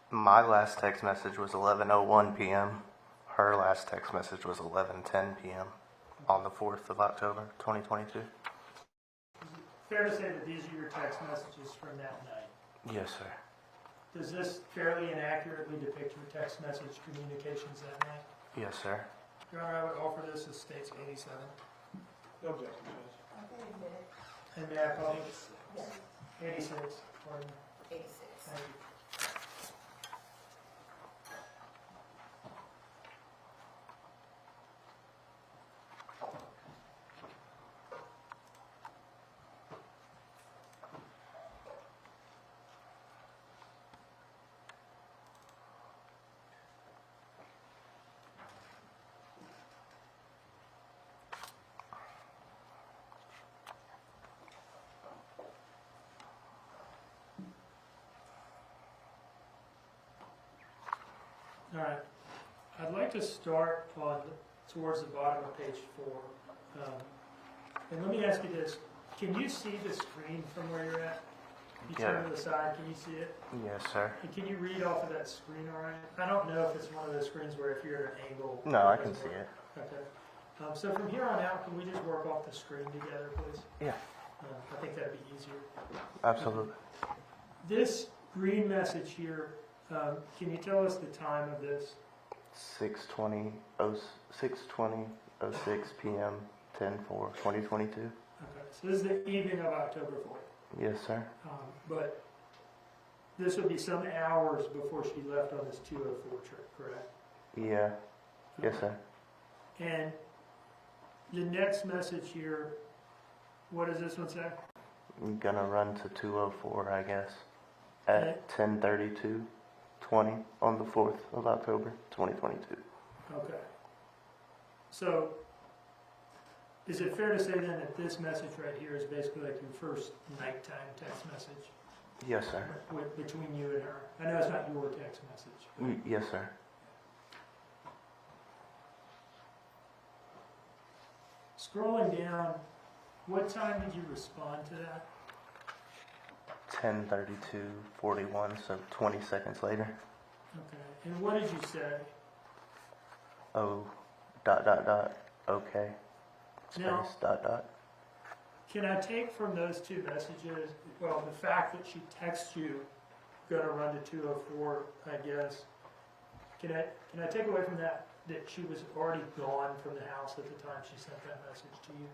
My last text message was 11:01 p.m. Her last text message was 11:10 p.m. on the 4th of October, 2022. Fair to say that these are your text messages from that night? Yes, sir. Does this fairly inaccurately depict your text message communications that night? Yes, sir. Your Honor, I would offer this as State's 87. No objection, Judge. Okay, admitted. And may I call? Yes. 86. Pardon. 86. Thank you. All right. I'd like to start towards the bottom of page 4. And let me ask you this. Can you see the screen from where you're at? You turn to the side, can you see it? Yes, sir. And can you read off of that screen all right? I don't know if it's one of those screens where if you're at an angle. No, I can see it. Okay. So from here on out, can we just work off the screen together, please? Yeah. I think that'd be easier. Absolutely. This green message here, can you tell us the time of this? 6:20, 6:06 p.m. 10/4/2022. Okay, so this is the evening of October 4th. Yes, sir. But this would be some hours before she left on this 204 trip, correct? Yeah. Yes, sir. And the next message here, what does this one say? I'm gonna run to 204, I guess, at 10:32:20 on the 4th of October, 2022. Okay. So Is it fair to say then that this message right here is basically like your first nighttime text message Yes, sir. between you and her? I know it's not your text message. Yes, sir. Scrolling down, what time did you respond to that? 10:32:41, so 20 seconds later. Okay. And what did you say? Oh, ... okay. Space, Now- ... Can I take from those two messages, well, the fact that she texts you, gonna run to 204, I guess. Can I take away from that she was already gone from the house at the time she sent that message to you?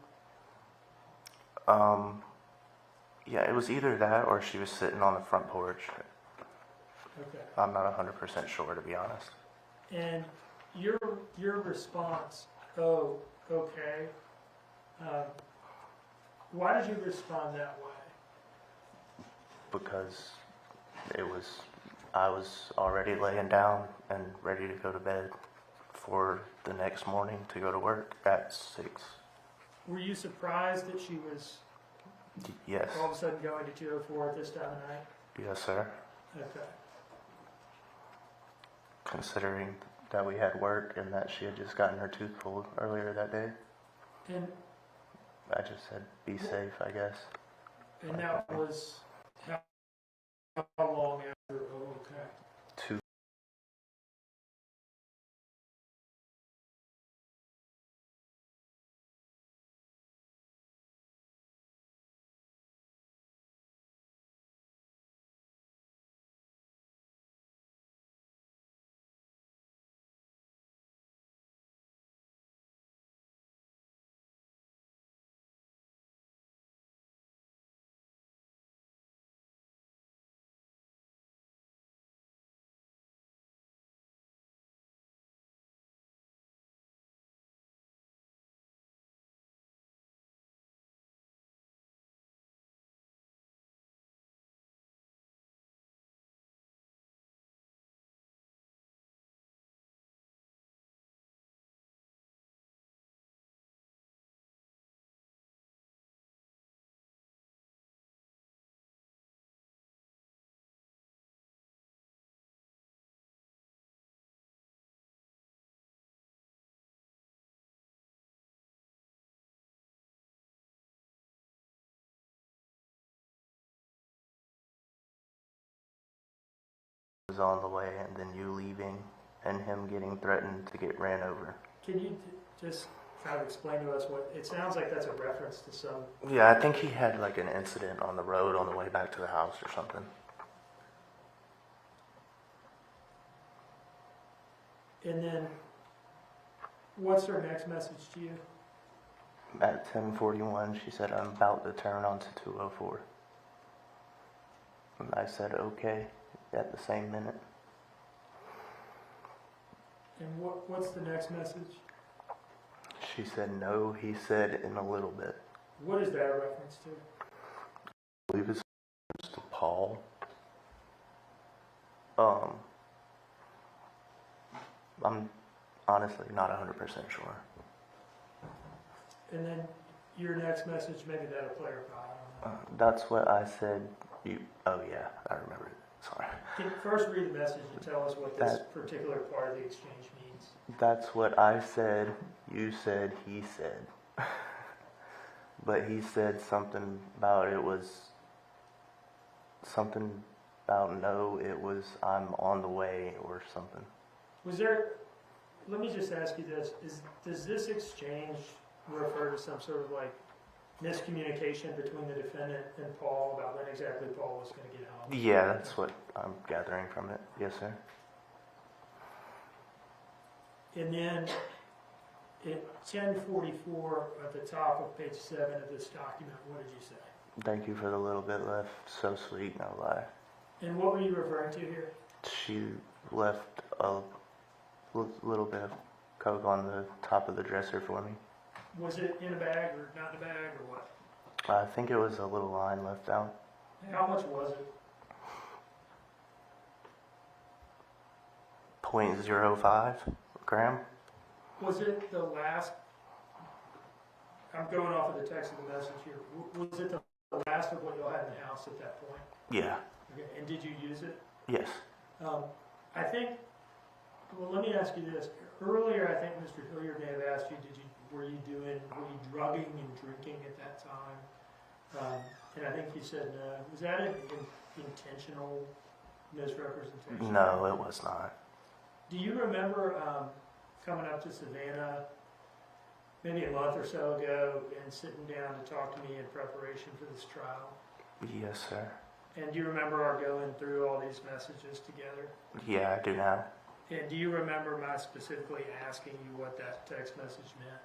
Yeah, it was either that or she was sitting on the front porch. Okay. I'm not 100% sure, to be honest. And your response, oh, okay. Why did you respond that way? Because I was already laying down and ready to go to bed for the next morning to go to work at 6. Were you surprised that she was Yes. all of a sudden going to 204 at this time of night? Yes, sir. Okay. Considering that we had work and that she had just gotten her tooth pulled earlier that day, And I just said, be safe, I guess. and that was how long after? Oh, okay. 2. Was on the way, and then you leaving and him getting threatened to get ran over. Can you just kind of explain to us what, it sounds like that's a reference to some, Yeah, I think he had like an incident on the road on the way back to the house or something. and then what's her next message to you? At 10:41, she said, I'm about to turn onto 204. And I said, okay, at the same minute. And what's the next message? She said, no, he said, in a little bit. What is that a reference to? I believe it's to Paul. I'm honestly not 100% sure. And then your next message, maybe that'll clarify. I don't know. That's what I said. Oh yeah, I remember it. Sorry. Can you first read the message and tell us what this particular part of the exchange means? That's what I said, you said, he said. But he said something about no, it was I'm on the way or something. Was there, let me just ask you this, does this exchange refer to some sort of like miscommunication between the defendant and Paul about when exactly Paul was going to get out? Yeah, that's what I'm gathering from it. Yes, sir. And then at 10:44 at the top of page 7 of this document, what did you say? Thank you for the little bit left. So sweet, no lie. And what were you referring to here? She left a little bit of Coke on the top of the dresser for me. Was it in a bag or not in a bag or what? I think it was a little line left out. How much was it? 0.05 gram. Was it the last, I'm going off of the text of the message here. Was it the last of what y'all had in the house at that point? Yeah. Okay. And did you use it? Yes. I think, well, let me ask you this. Earlier, I think Mr. Hilliard may have asked you, were you drugging and drinking at that time? And I think you said no. Was that an intentional misrepresentation? No, it was not. Do you remember coming up to Savannah maybe a month or so ago and sitting down to talk to me in preparation for this trial? Yes, sir. And do you remember our going through all these messages together? Yeah, I do now. And do you remember my specifically asking you what that text message meant?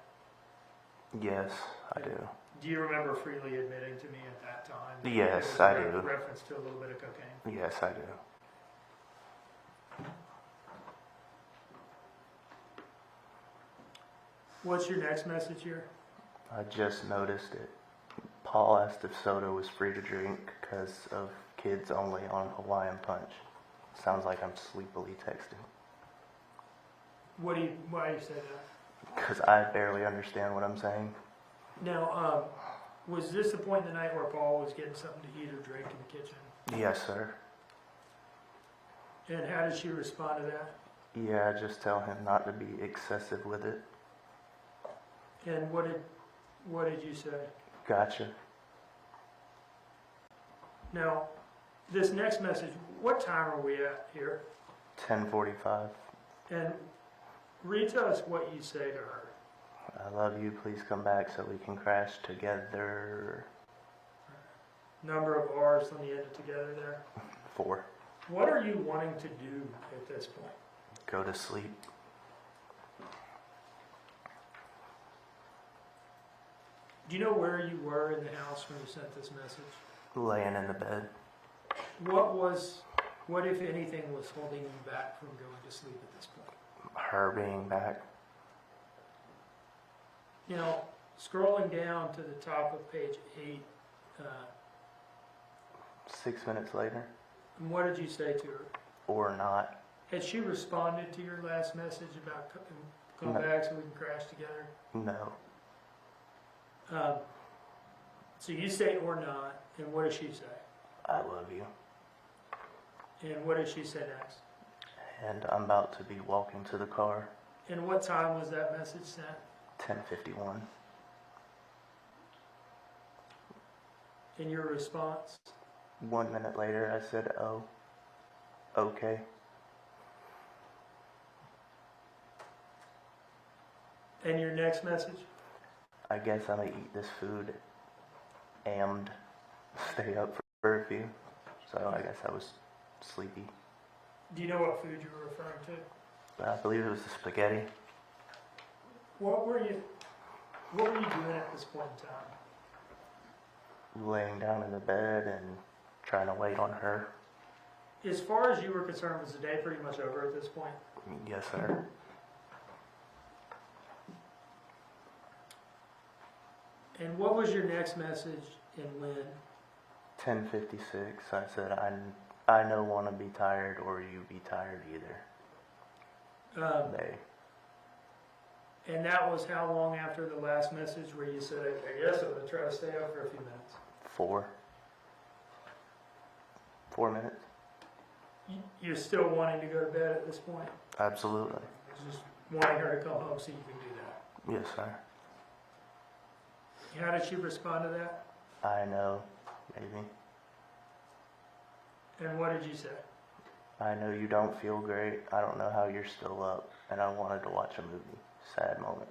Yes, I do. Do you remember freely admitting to me at that time? Yes, I do. Reference to a little bit of cocaine? Yes, I do. What's your next message here? I just noticed it. Paul asked if soda was free to drink because of kids only on Hawaiian Punch. Sounds like I'm sleepily texting. Why do you say that? Because I barely understand what I'm saying. Now, was this the point in the night where Paul was getting something to eat or drink in the kitchen? Yes, sir. And how did she respond to that? Yeah, just tell him not to be excessive with it. And what did you say? Gotcha. Now, this next message, what time are we at here? 10:45. And read to us what you say to her. I love you. Please come back so we can crash together. Number of R's on the end of together there. 4. What are you wanting to do at this point? Go to sleep. Do you know where you were in the house when you sent this message? Laying in the bed. What if anything was holding you back from going to sleep at this point? Her being back. Now, scrolling down to the top of page 8, 6 minutes later. what did you say to her? Or not. Had she responded to your last message about come No. back so we can crash together? No. So you say or not, and what does she say? I love you. And what did she say next? And I'm about to be walking to the car. And what time was that message sent? 10:51. And your response? 1 minute later, I said, oh, okay. And your next message? I guess I'm gonna eat this food and stay up for a few. So I guess I was sleepy. Do you know what food you were referring to? I believe it was the spaghetti. What were you doing at this point in time? Laying down in the bed and trying to wait on her. As far as you were concerned, was the day pretty much over at this point? Yes, sir. And what was your next message and when? 10:56. I said, I no want to be tired or you be tired either. They. And that was how long after the last message where you said, I guess I'm going to try to stay up for a few minutes? 4. 4 minutes. You're still wanting to go to bed at this point? Absolutely. Just wanting her to come home so you can do that? Yes, sir. How did she respond to that? I know, maybe. And what did you say? I know you don't feel great. I don't know how you're still up. And I wanted to watch a movie. Sad moment.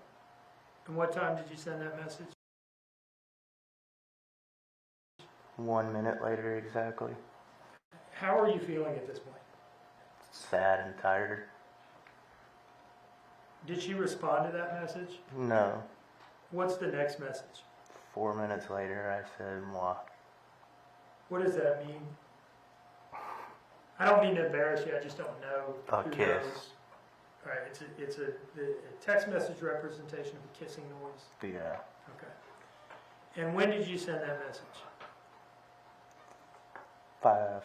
And what time did you send that message? 1 minute later, exactly. How are you feeling at this point? Sad and tired. Did she respond to that message? No. What's the next message? 4 minutes later, I said, moi. What does that mean? I don't mean to embarrass you, I just don't know. A who kiss. knows. All right, it's a text message representation of a kissing noise. Yeah. Okay. And when did you send that message?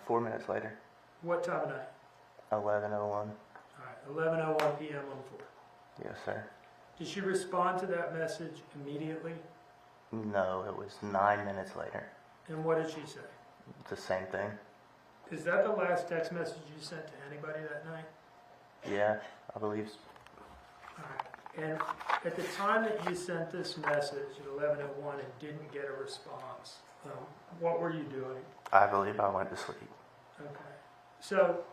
4 minutes later. What time of night? 11:01. All right, 11:01 p.m. on the 4th. Yes, sir. Did she respond to that message immediately? No, it was 9 minutes later. And what did she say? The same thing. Is that the last text message you sent to anybody that night? Yeah, I believe. And at the time that you sent this message at 11:01 and didn't get a response, what were you doing? I believe I went to sleep. Okay. So,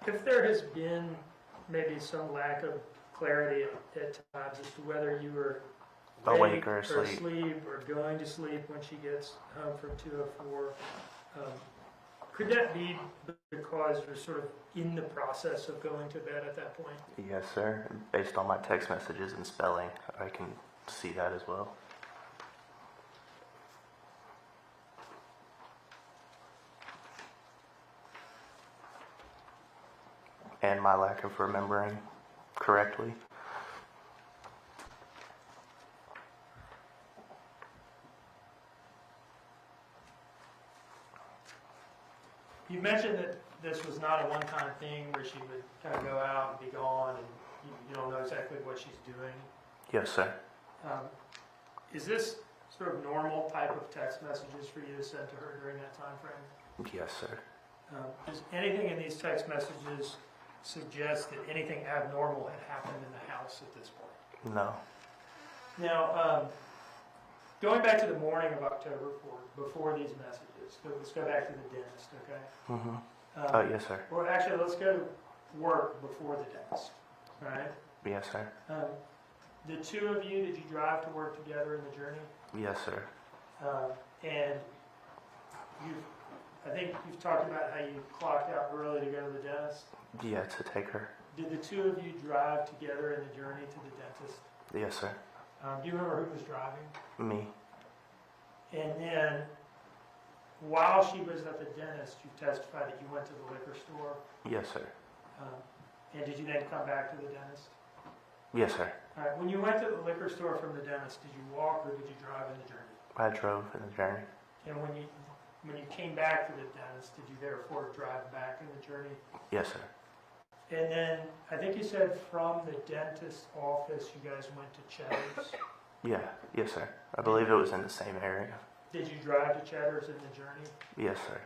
if there has been maybe some lack of clarity at times as to whether you were awake or asleep or going to sleep when she gets home from 2:04, could that be because you're sort of in the process of going to bed at that point? Yes, sir. Based on my text messages and spelling, I can see that as well. And my lack of remembering correctly. You mentioned that this was not a one-time thing where she would kind of go out and be gone and you don't know exactly what she's doing. Yes, sir. Is this sort of normal type of text messages for you to send to her during that time frame? Yes, sir. Does anything in these text messages suggest that anything abnormal had happened in the house at this point? No. Now, going back to the morning of October 4th, before these messages, let's go back to the dentist, okay? Mm-hmm. Yes, sir. Well, actually, let's go to work before the dentist, all right? Yes, sir. The two of you, did you drive to work together in the journey? Yes, sir. And I think you've talked about how you clocked out early to go to the dentist. Yeah, to take her. Did the two of you drive together in the journey to the dentist? Yes, sir. Do you remember who was driving? Me. And then, while she was at the dentist, you testified that you went to the liquor store. Yes, sir. And did you then come back to the dentist? Yes, sir. All right. When you went to the liquor store from the dentist, did you walk or did you drive in the journey? I drove in the journey. And when you came back to the dentist, did you therefore drive back in the journey? Yes, sir. And then I think you said from the dentist's office you guys went to Cheddar's. Yeah. Yes, sir. I believe it was in the same area. Did you drive to Cheddar's in the journey? Yes, sir.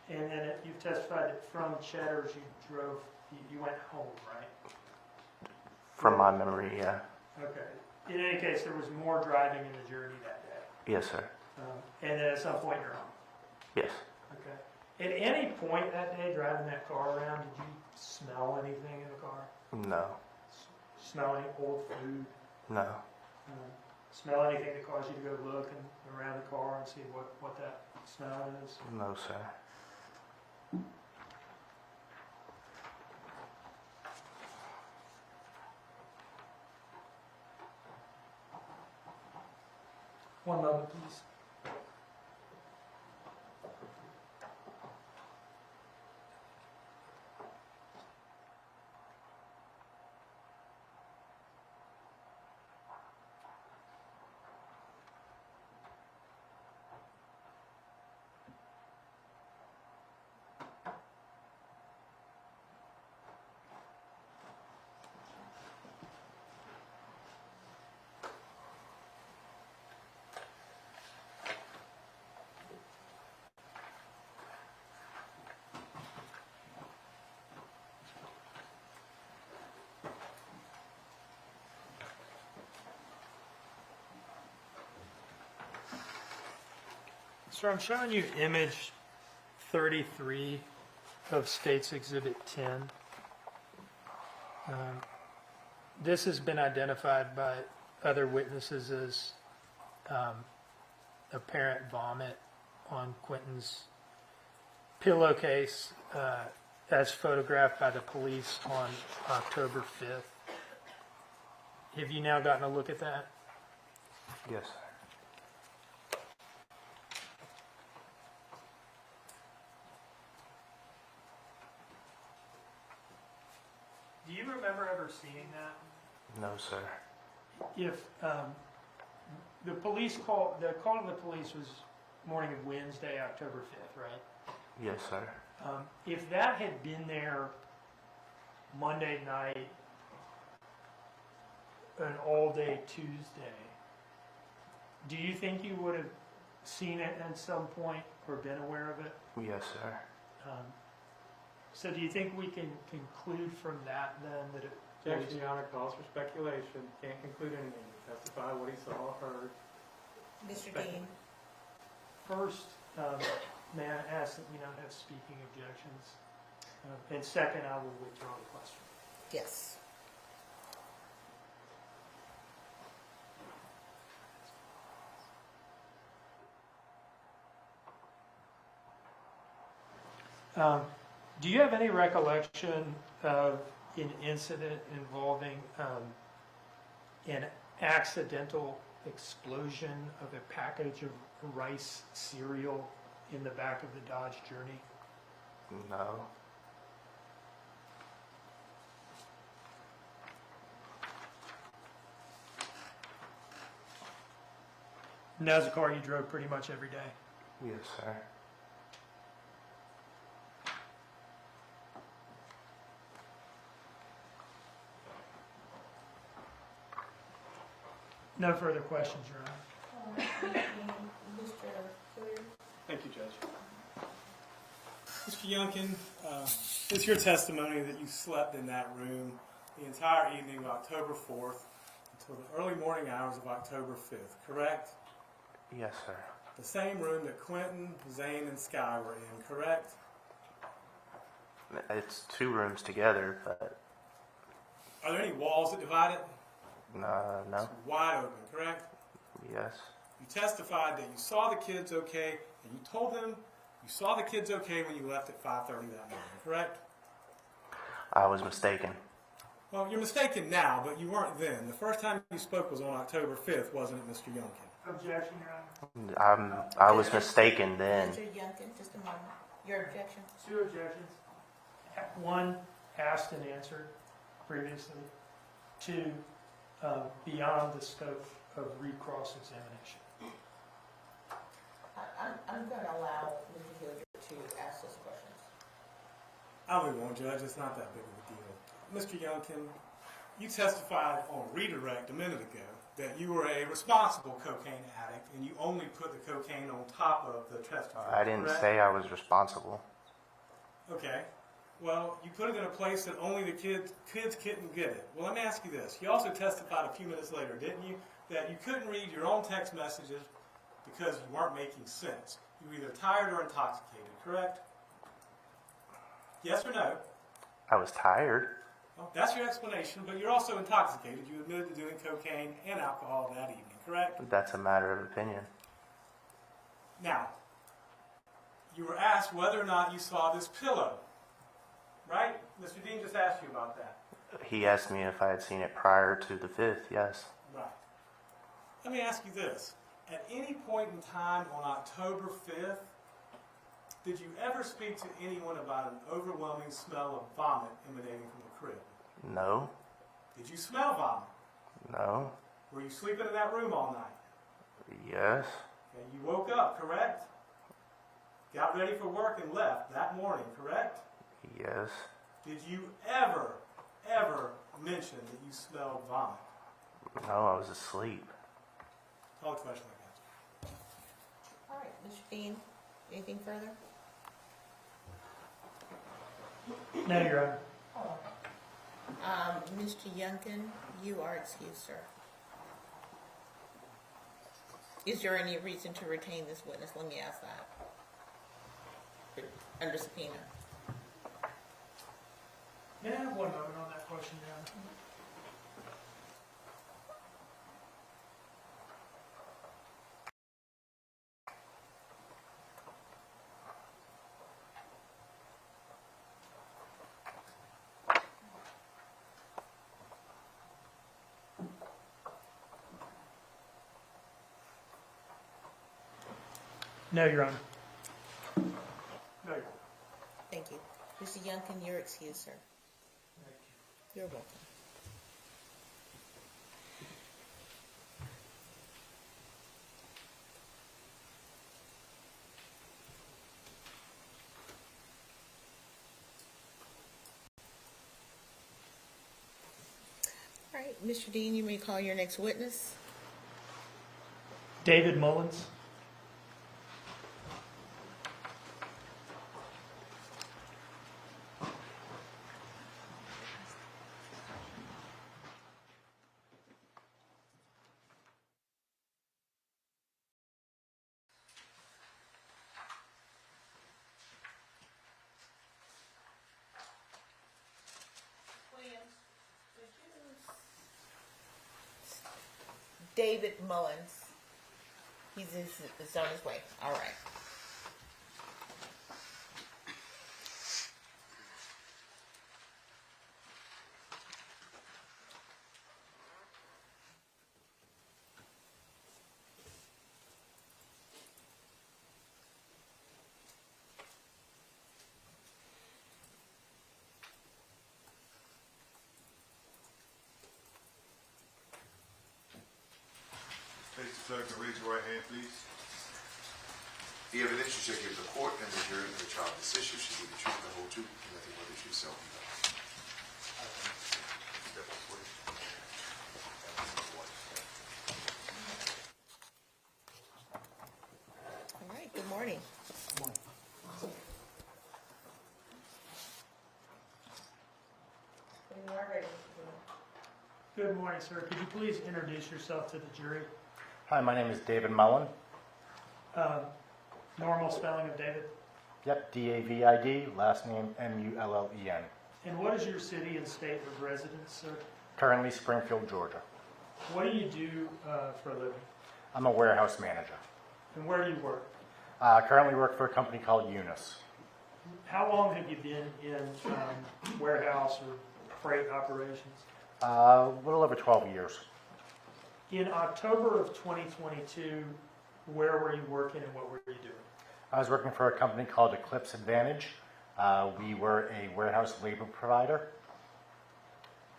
And then you've testified that from Cheddar's you went home, right? From my memory, yeah. Okay. In any case, there was more driving in the journey that day. Yes, sir. And then at some point you're home. Yes. Okay. At any point that day driving that car around, did you smell anything in the car? No. Smell any old food? No. Smell anything that caused you to go look around the car and see what that smell is? No, sir. One moment, please. So I'm showing you image 33 of State's Exhibit 10. This has been identified by other witnesses as apparent vomit on Quentin's pillowcase as photographed by the police on October 5th. Have you now gotten a look at that? Yes. Do you remember ever seeing that? No, sir. If the call to the police was morning of Wednesday, October 5th, right? Yes, sir. If that had been there Monday night, an all-day Tuesday, do you think you would have seen it at some point or been aware of it? Yes, sir. So do you think we can conclude from that then that it Objection, Your Honor, calls for speculation. Can't conclude anything. Testify what he saw or heard. Mr. Dean? First, may I ask that we not have speaking objections? And second, I will withdraw the question. Yes. Do you have any recollection of an incident involving an accidental explosion of a package of rice cereal in the back of the Dodge Journey? No. And that was a car you drove pretty much every day? Yes, sir. No further questions, Your Honor. Thank you, Judge. Mr. Youngkin, it's your testimony that you slept in that room the entire evening of October 4th until the early morning hours of October 5th, correct? Yes, sir. The same room that Quentin, Zane, and Sky were in, correct? It's two rooms together, but Are there any walls that divide it? no. It's wide open, correct? Yes. You testified that you saw the kids okay, and you told them you saw the kids okay when you left at 5:30 that morning, correct? I was mistaken. Well, you're mistaken now, but you weren't then. The first time you spoke was on October 5th, wasn't it, Mr. Youngkin? Objection, Your Honor. I was mistaken then. Mr. Youngkin, just a moment. Your objection? Two objections. One, asked and answered previously. Two, beyond the scope of recross-examination. I'm going to allow Mr. Hilliard to ask those questions. I really won't, Judge. It's not that big of a deal. Mr. Youngkin, you testified on redirect a minute ago that you were a responsible cocaine addict and you only put the cocaine on top of the test tube. I didn't correct? say I was responsible. Okay. Well, you put it in a place that only the kids couldn't get it. Well, let me ask you this. You also testified a few minutes later, didn't you, that you couldn't read your own text messages because you weren't making sense. You were either tired or intoxicated, correct? Yes or no? I was tired. Well, that's your explanation, but you're also intoxicated. You admitted to doing cocaine and alcohol that evening, correct? That's a matter of opinion. Now, you were asked whether or not you saw this pillow, right? Mr. Dean just asked you about that. He asked me if I had seen it prior to the 5th, yes. Right. Let me ask you this. At any point in time on October 5th, did you ever speak to anyone about an overwhelming smell of vomit emanating from the crib? No. Did you smell vomit? No. Were you sleeping in that room all night? Yes. Okay, you woke up, correct? Got ready for work and left that morning, correct? Yes. Did you ever mention that you smelled vomit? No, I was asleep. Call the question like that. All right, Mr. Dean, anything further? No, Your Honor. Mr. Youngkin, you are excused, sir. Is there any reason to retain this witness? Let me ask that. Under subpoena. May I have 1 moment on that question, Your Honor? No, Your Honor. No, Your Honor. Thank you. Mr. Youngkin, you're excused, sir. You're welcome. right, Mr. Dean, you may call your next witness. David Mullins. David Mullins. He's on his way. All right. Face the clerk and raise your right hand, please. The evidence you shall give the court and the jury of the trial of this issue shall be the truth, the whole truth, and nothing but the truth, so help you God. All right, good morning. When you are ready, Mr. Boone. Good morning, sir. Could you please introduce yourself to the jury? Hi, my name is David Mullen. Normal spelling of David? Yep, D-A-V-I-D, last name M-U-L-L-E-N. And what is your city and state of residence, sir? Currently Springfield, Georgia. What do you do for a living? I'm a warehouse manager. And where do you work? Currently work for a company called Eunice. How long have you been in warehouse or freight operations? A little over 12 years. In October of 2022, where were you working and what were you doing? I was working for a company called Eclipse Advantage. We were a warehouse labor provider.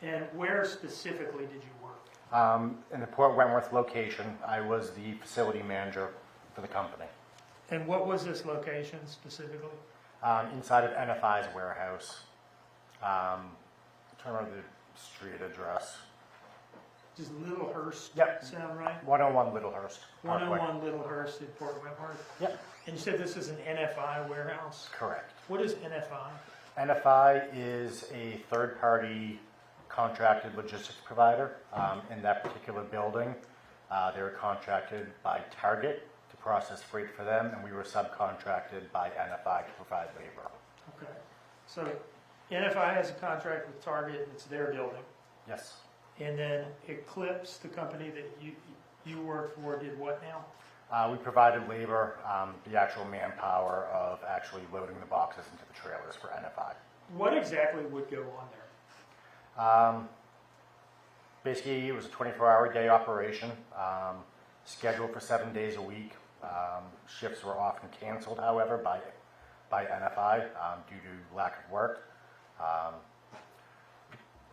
And where specifically did you work? In the Port Wentworth location, I was the facility manager for the company. And what was this location specifically? Inside of NFI's warehouse. I'm trying to remember the street address. Does Littlehurst Yep. sound right? 101 Littlehurst. 101 Littlehurst in Port Wentworth? Yep. And you said this is an NFI warehouse? Correct. What is NFI? NFI is a third-party contracted logistics provider. In that particular building, they were contracted by Target to process freight for them, and we were subcontracted by NFI to provide labor. Okay. So NFI has a contract with Target, and it's their building. Yes. And then Eclipse, the company that you work for, did what now? We provided labor, the actual manpower of actually loading the boxes into the trailers for NFI. What exactly would go on there? Basically, it was a 24-hour day operation, scheduled for 7 days a week. Shifts were often canceled, however, by NFI due to lack of work.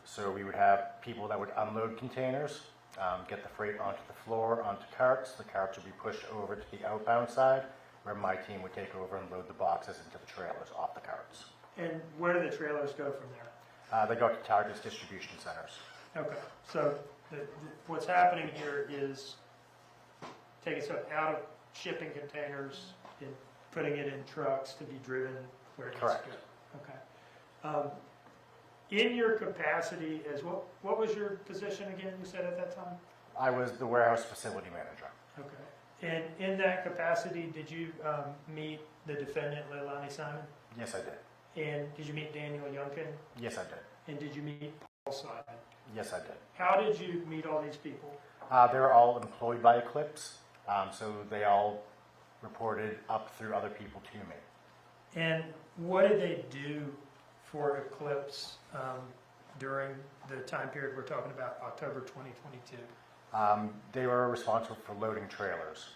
So we would have people that would unload containers, get the freight onto the floor, onto carts. The carts would be pushed over to the outbound side, where my team would take over and load the boxes into the trailers off the carts. And where do the trailers go from there? They go to Target's distribution centers. Okay, so what's happening here is taking stuff out of shipping containers and putting it in trucks to be driven where it needs to Correct. go. Okay. In your capacity as what was your position again, you said at that time? I was the warehouse facility manager. Okay. And in that capacity, did you meet the defendant, Leilani Simon? Yes, I did. And did you meet Daniel Youngkin? Yes, I did. And did you meet Paul Simon? Yes, I did. How did you meet all these people? They were all employed by Eclipse, so they all reported up through other people to me. And what did they do for Eclipse during the time period we're talking about, October 2022? They were responsible for loading trailers.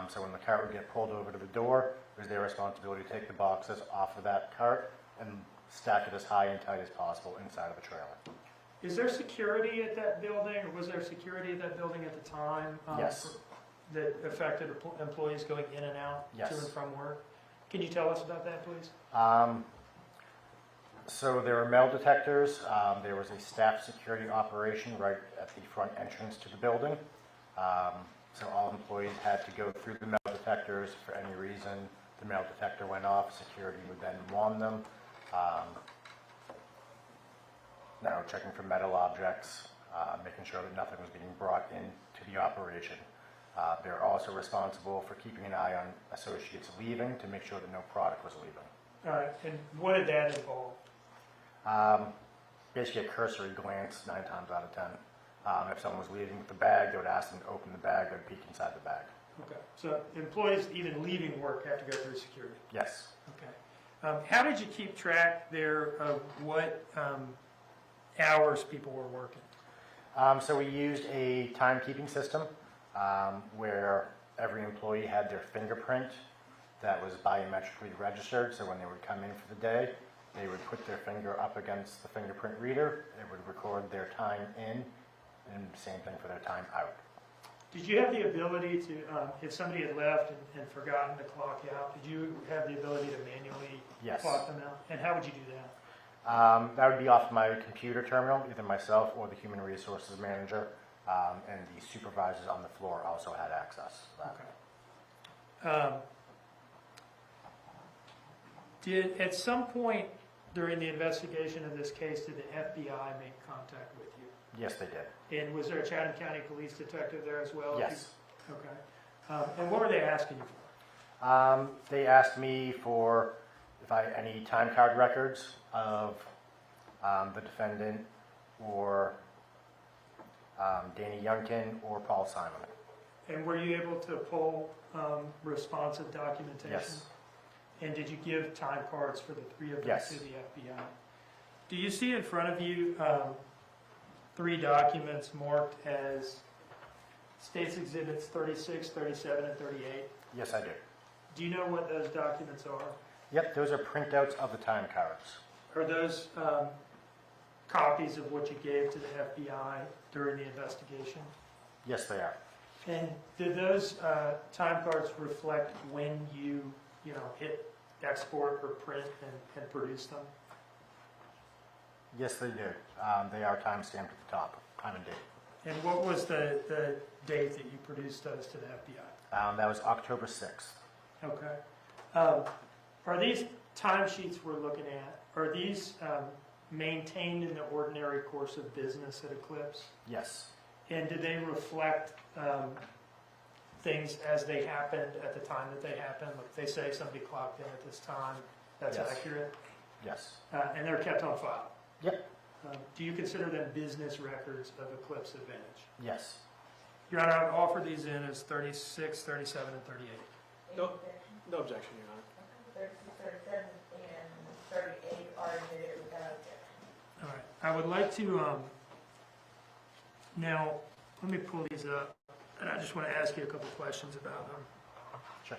So when the cart would get pulled over to the door, it was their responsibility to take the boxes off of that cart and stack it as high and tight as possible inside of a trailer. Is there security at that building, or was there security at that building at the time? Yes. That affected employees going in and out Yes. to and from work? Can you tell us about that, please? So there were metal detectors. There was a staff security operation right at the front entrance to the building. So all employees had to go through the metal detectors. For any reason the metal detector went off, security would then wand them. Now checking for metal objects, making sure that nothing was being brought into the operation. They're also responsible for keeping an eye on associates leaving to make sure that no product was leaving. All right, and what did that involve? Basically a cursory glance 9 times out of 10. If someone was leaving with the bag, they would ask them to open the bag, they'd peek inside the bag. Okay, so employees even leaving work have to go through security? Yes. Okay. How did you keep track there of what hours people were working? So we used a timekeeping system where every employee had their fingerprint that was biometrically registered. So when they would come in for the day, they would put their finger up against the fingerprint reader. It would record their time in, and same thing for their time out. Did you have the ability to, if somebody had left and forgotten to clock out, did you have the ability to manually Yes. clock them out? And how would you do that? That would be off my computer terminal, either myself or the human resources manager, and the supervisors on the floor also had access to that. Did, at some point during the investigation of this case, did the FBI make contact with you? Yes, they did. And was there a Chatham County Police detective there as well? Yes. Okay. And what were they asking you for? They asked me for if I had any time card records of the defendant or Danny Youngkin or Paul Simon. And were you able to pull responsive documentation? Yes. And did you give time cards for the 3 of them Yes. to the FBI? Do you see in front of you 3 documents marked as States Exhibits 36, 37, and 38? Yes, I do. Do you know what those documents are? Yep, those are printouts of the time cards. Are those copies of what you gave to the FBI during the investigation? Yes, they are. And did those time cards reflect when you hit export or print and produce them? Yes, they do. They are time stamped at the top, time and date. And what was the date that you produced those to the FBI? That was October 6th. Okay. Are these timesheets we're looking at, are these maintained in the ordinary course of business at Eclipse? Yes. And do they reflect things as they happened at the time that they happened? Like they say somebody clocked in at this time, that's Yes. accurate? Yes. And they're kept on file? Yep. Do you consider them business records of Eclipse Advantage? Yes. Your Honor, I would offer these in as 36, 37, and 38. No objection, Your Honor. 36, 37, and 38 are admitted without objection. All right. I would like to, now, let me pull these up, and I just want to ask you a couple questions about them. Sure.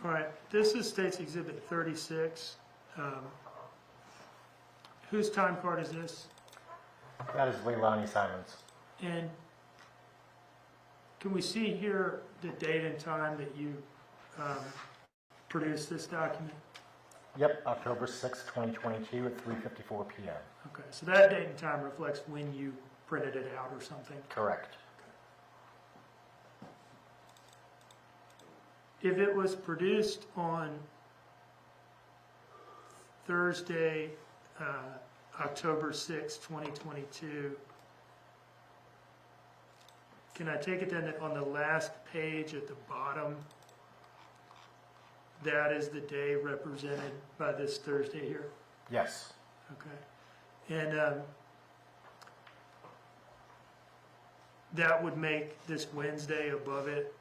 All right. This is State's Exhibit 36. Whose time card is this? That is Leilani Simons. And can we see here the date and time that you produced this document? Yep, October 6th, 2022 at 3:54 p.m. Okay, so that date and time reflects when you printed it out or something? Correct. If it was produced on Thursday, October 6, 2022, can I take it then that on the last page at the bottom, that is the day represented by this Thursday here? Yes. Okay. And that would make this Wednesday above it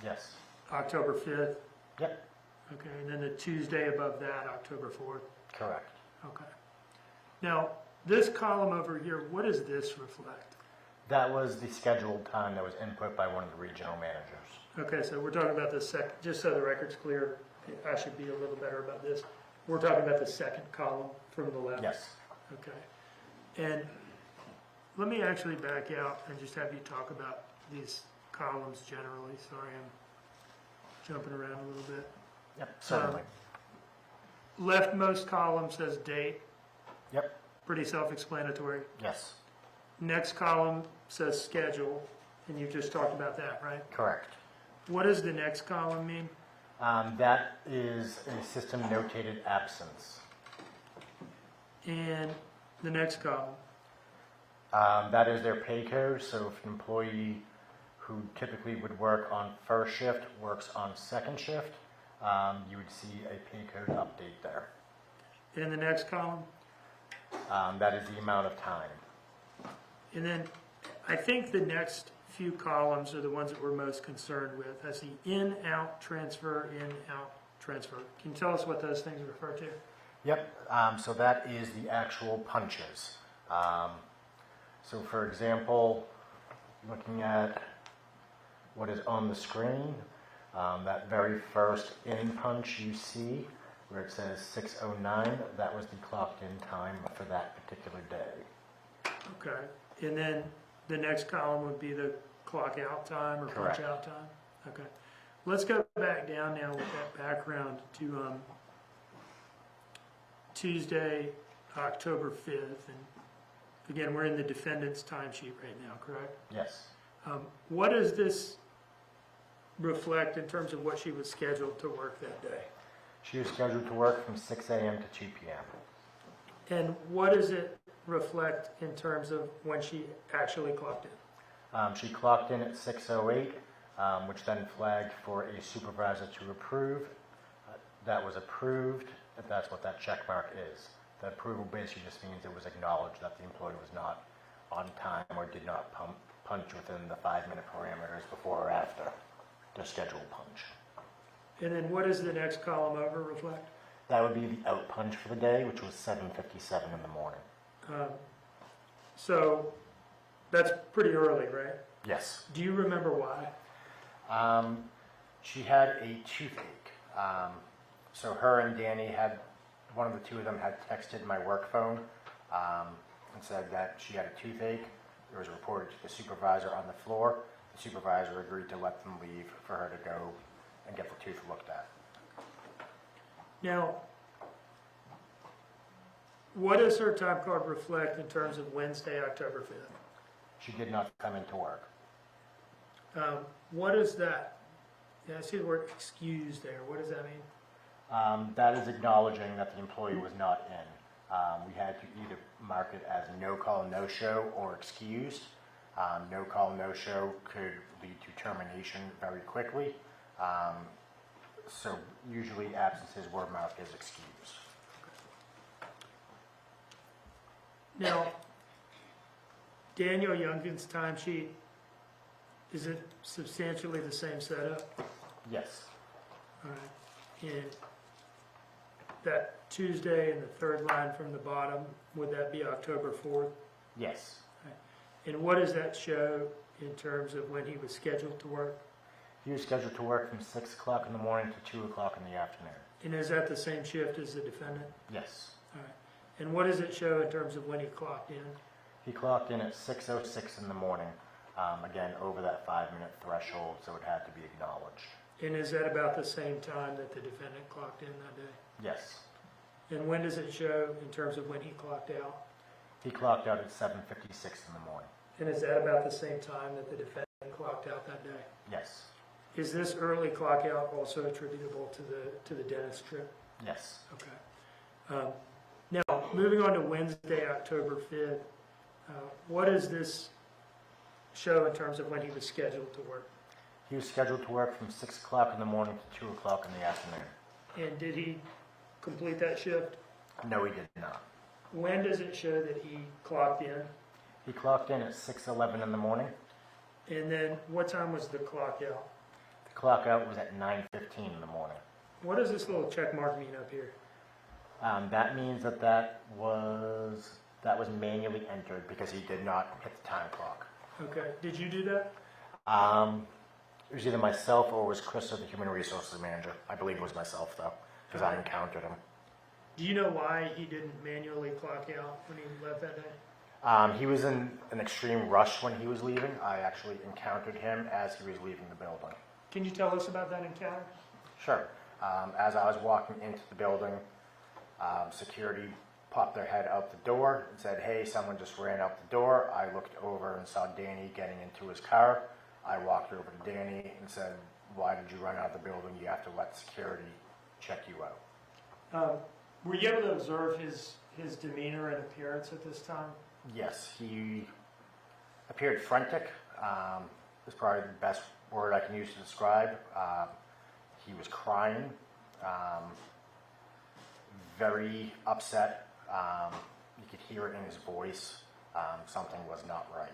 Yes. October 5th? Yep. Okay, and then the Tuesday above that, October 4th? Correct. Okay. Now, this column over here, what does this reflect? That was the scheduled time that was input by one of the regional managers. Okay, so we're talking about the second, just so the record's clear, I should be a little better about this. We're talking about the second column from the left? Yes. Okay. And let me actually back out and just have you talk about these columns generally. Sorry, I'm jumping around a little bit. Yep, certainly. Leftmost column says date. Yep. Pretty self-explanatory. Yes. Next column says schedule, and you just talked about that, right? Correct. What does the next column mean? That is a system notated absence. And the next column? That is their pay code. So if an employee who typically would work on first shift works on second shift, you would see a pay code update there. And the next column? That is the amount of time. And then I think the next few columns are the ones that we're most concerned with. I see in, out, transfer, in, out, transfer. Can you tell us what those things refer to? Yep, so that is the actual punches. So for example, looking at what is on the screen, that very first in punch you see, where it says 6:09, that was the clocked in time for that particular day. Okay. And then the next column would be the clock out time or Correct. punch out time? Okay. Let's go back down now with that background to Tuesday, October 5th. And again, we're in the defendant's timesheet right now, correct? Yes. What does this reflect in terms of what she was scheduled to work that day? She was scheduled to work from 6 a.m. to 2 p.m. And what does it reflect in terms of when she actually clocked in? She clocked in at 6:08, which then flagged for a supervisor to approve. That was approved. That's what that check mark is. The approval basically just means it was acknowledged that the employee was not on time or did not punch within the 5-minute parameters before or after the scheduled punch. And then what does the next column over reflect? That would be the out punch for the day, which was 7:57 in the morning. So that's pretty early, right? Yes. Do you remember why? She had a toothache. So her and Danny had, one of the two of them had texted my work phone and said that she had a toothache. It was reported to the supervisor on the floor. The supervisor agreed to let them leave for her to go and get the tooth looked at. Now, what does her time card reflect in terms of Wednesday, October 5th? She did not come into work. What is that? Yeah, I see the word excused there. What does that mean? That is acknowledging that the employee was not in. We had to either mark it as no call, no show, or excused. No call, no show could lead to termination very quickly. So usually absences were marked as excused. Now, Daniel Youngkin's timesheet, is it substantially the same setup? Yes. All right. And that Tuesday and the third line from the bottom, would that be October 4th? Yes. And what does that show in terms of when he was scheduled to work? He was scheduled to work from 6 o'clock in the morning to 2 o'clock in the afternoon. And is that the same shift as the defendant? Yes. All right. And what does it show in terms of when he clocked in? He clocked in at 6:06 in the morning, again, over that 5-minute threshold, so it had to be acknowledged. And is that about the same time that the defendant clocked in that day? Yes. And when does it show in terms of when he clocked out? He clocked out at 7:56 in the morning. And is that about the same time that the defendant clocked out that day? Yes. Is this early clock out also attributable to the dentist trip? Yes. Okay. Now, moving on to Wednesday, October 5th, what does this show in terms of when he was scheduled to work? He was scheduled to work from 6 o'clock in the morning to 2 o'clock in the afternoon. And did he complete that shift? No, he did not. When does it show that he clocked in? He clocked in at 6:11 in the morning. And then what time was the clock out? The clock out was at 9:15 in the morning. What does this little check mark mean up here? That means that was manually entered because he did not hit the time clock. Okay, did you do that? It was either myself or it was Chris, the human resources manager. I believe it was myself though, because I encountered him. Do you know why he didn't manually clock out when he left that day? He was in an extreme rush when he was leaving. I actually encountered him as he was leaving the building. Can you tell us about that encounter? Sure. As I was walking into the building, security popped their head out the door and said, "Hey, someone just ran out the door." I looked over and saw Danny getting into his car. I walked over to Danny and said, "Why did you run out of the building? You have to let security check you out." Were you able to observe his demeanor and appearance at this time? Yes, he appeared frantic. Is probably the best word I can use to describe. He was crying, very upset. You could hear it in his voice. Something was not right.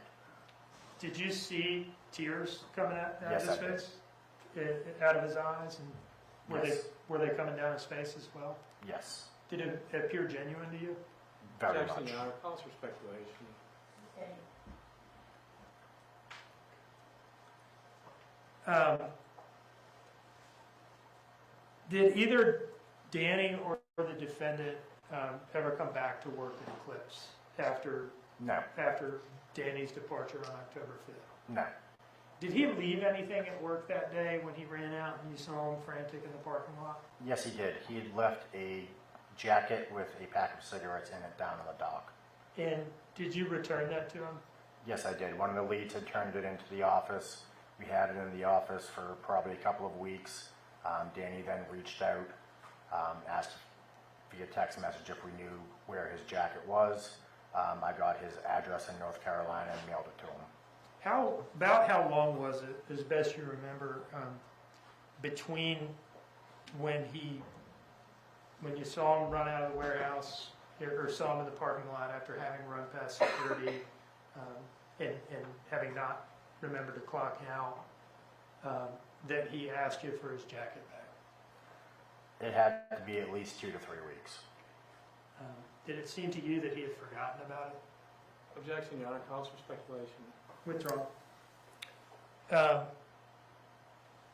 Did you see tears coming out of Yes, his I did. face? Out of his eyes? And Yes. were they coming down his face as well? Yes, Did it appear genuine to you? very Objection, much. Your Honor. Calls for speculation. Did either Danny or the defendant ever come back to work in Eclipse after No, Danny's departure on October 5th? no. Did he leave anything at work that day when he ran out and you saw him frantic in the parking lot? Yes, he did. He had left a jacket with a pack of cigarettes in it down on the dock. And did you return that to him? Yes, I did. One of the leads had turned it into the office. We had it in the office for probably a couple of weeks. Danny then reached out, asked via text message if we knew where his jacket was. I got his address in North Carolina and mailed it to him. About how long was it, as best you remember, between when you saw him run out of the warehouse or saw him in the parking lot after having run past security and having not remembered to clock out, that he asked you for his jacket back? It had to be at least 2 to 3 weeks. Did it seem to you that he had forgotten about it? Objection, Your Honor. Calls for speculation. Withdrawn.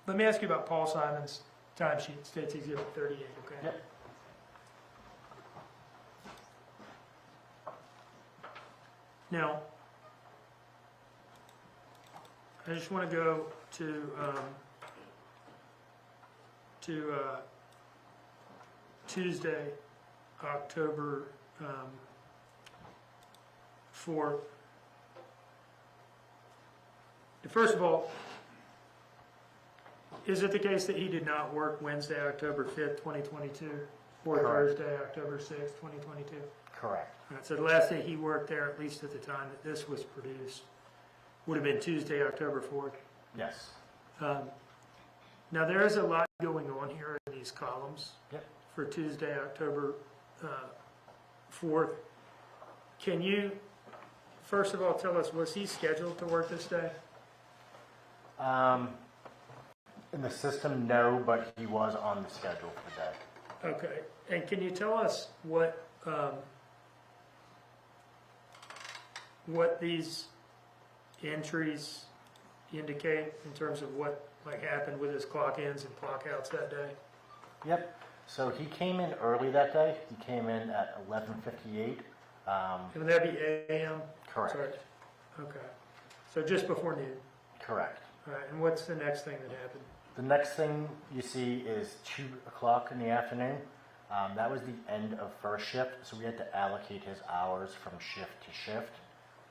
Let me ask you about Paul Simon's timesheet, States Exhibit 38, okay? Yep. Now, I just want to go to Tuesday, October 4th. First of all, is it the case that he did not work Wednesday, October 5th, 2022, or Correct. Thursday, October 6th, 2022? Correct. All right, so the last day he worked there, at least at the time that this was produced, would have been Tuesday, October 4th. Yes. Now, there is a lot going on here in these columns. Yep. For Tuesday, October 4th. Can you, first of all, tell us, was he scheduled to work this day? In the system, no, but he was on the schedule for the day. Okay, and can you tell us what these entries indicate in terms of what happened with his clock ins and clock outs that day? Yep. So he came in early that day. He came in at 11:58. Would that be AM? Correct. Sorry. Okay, so just before noon. Correct. All right, and what's the next thing that happened? The next thing you see is 2 o'clock in the afternoon. That was the end of first shift, so we had to allocate his hours from shift to shift.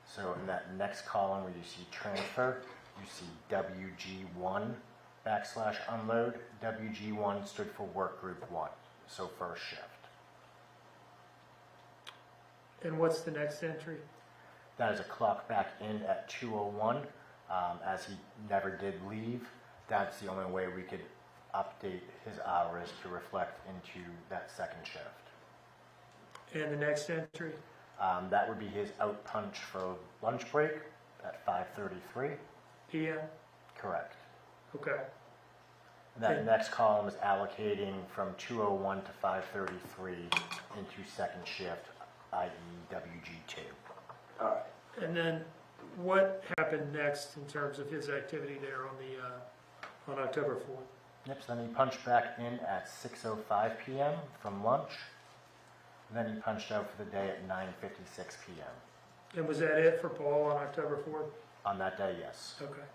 So in that next column where you see transfer, you see WG1 / unload. WG1 stood for work group 1, so first shift. And what's the next entry? That is a clock back in at 2:01. As he never did leave, that's the only way we could update his hours to reflect into that second shift. And the next entry? That would be his out punch for lunch break at 5:33. PM? Correct. Okay. And that next column is allocating from 2:01 to 5:33 into second shift, i.e. WG2. All right. And then what happened next in terms of his activity there on October 4th? Yep, so then he punched back in at 6:05 p.m. from lunch. And then he punched out for the day at 9:56 p.m. And was that it for Paul on October 4th? On that day, yes. Okay.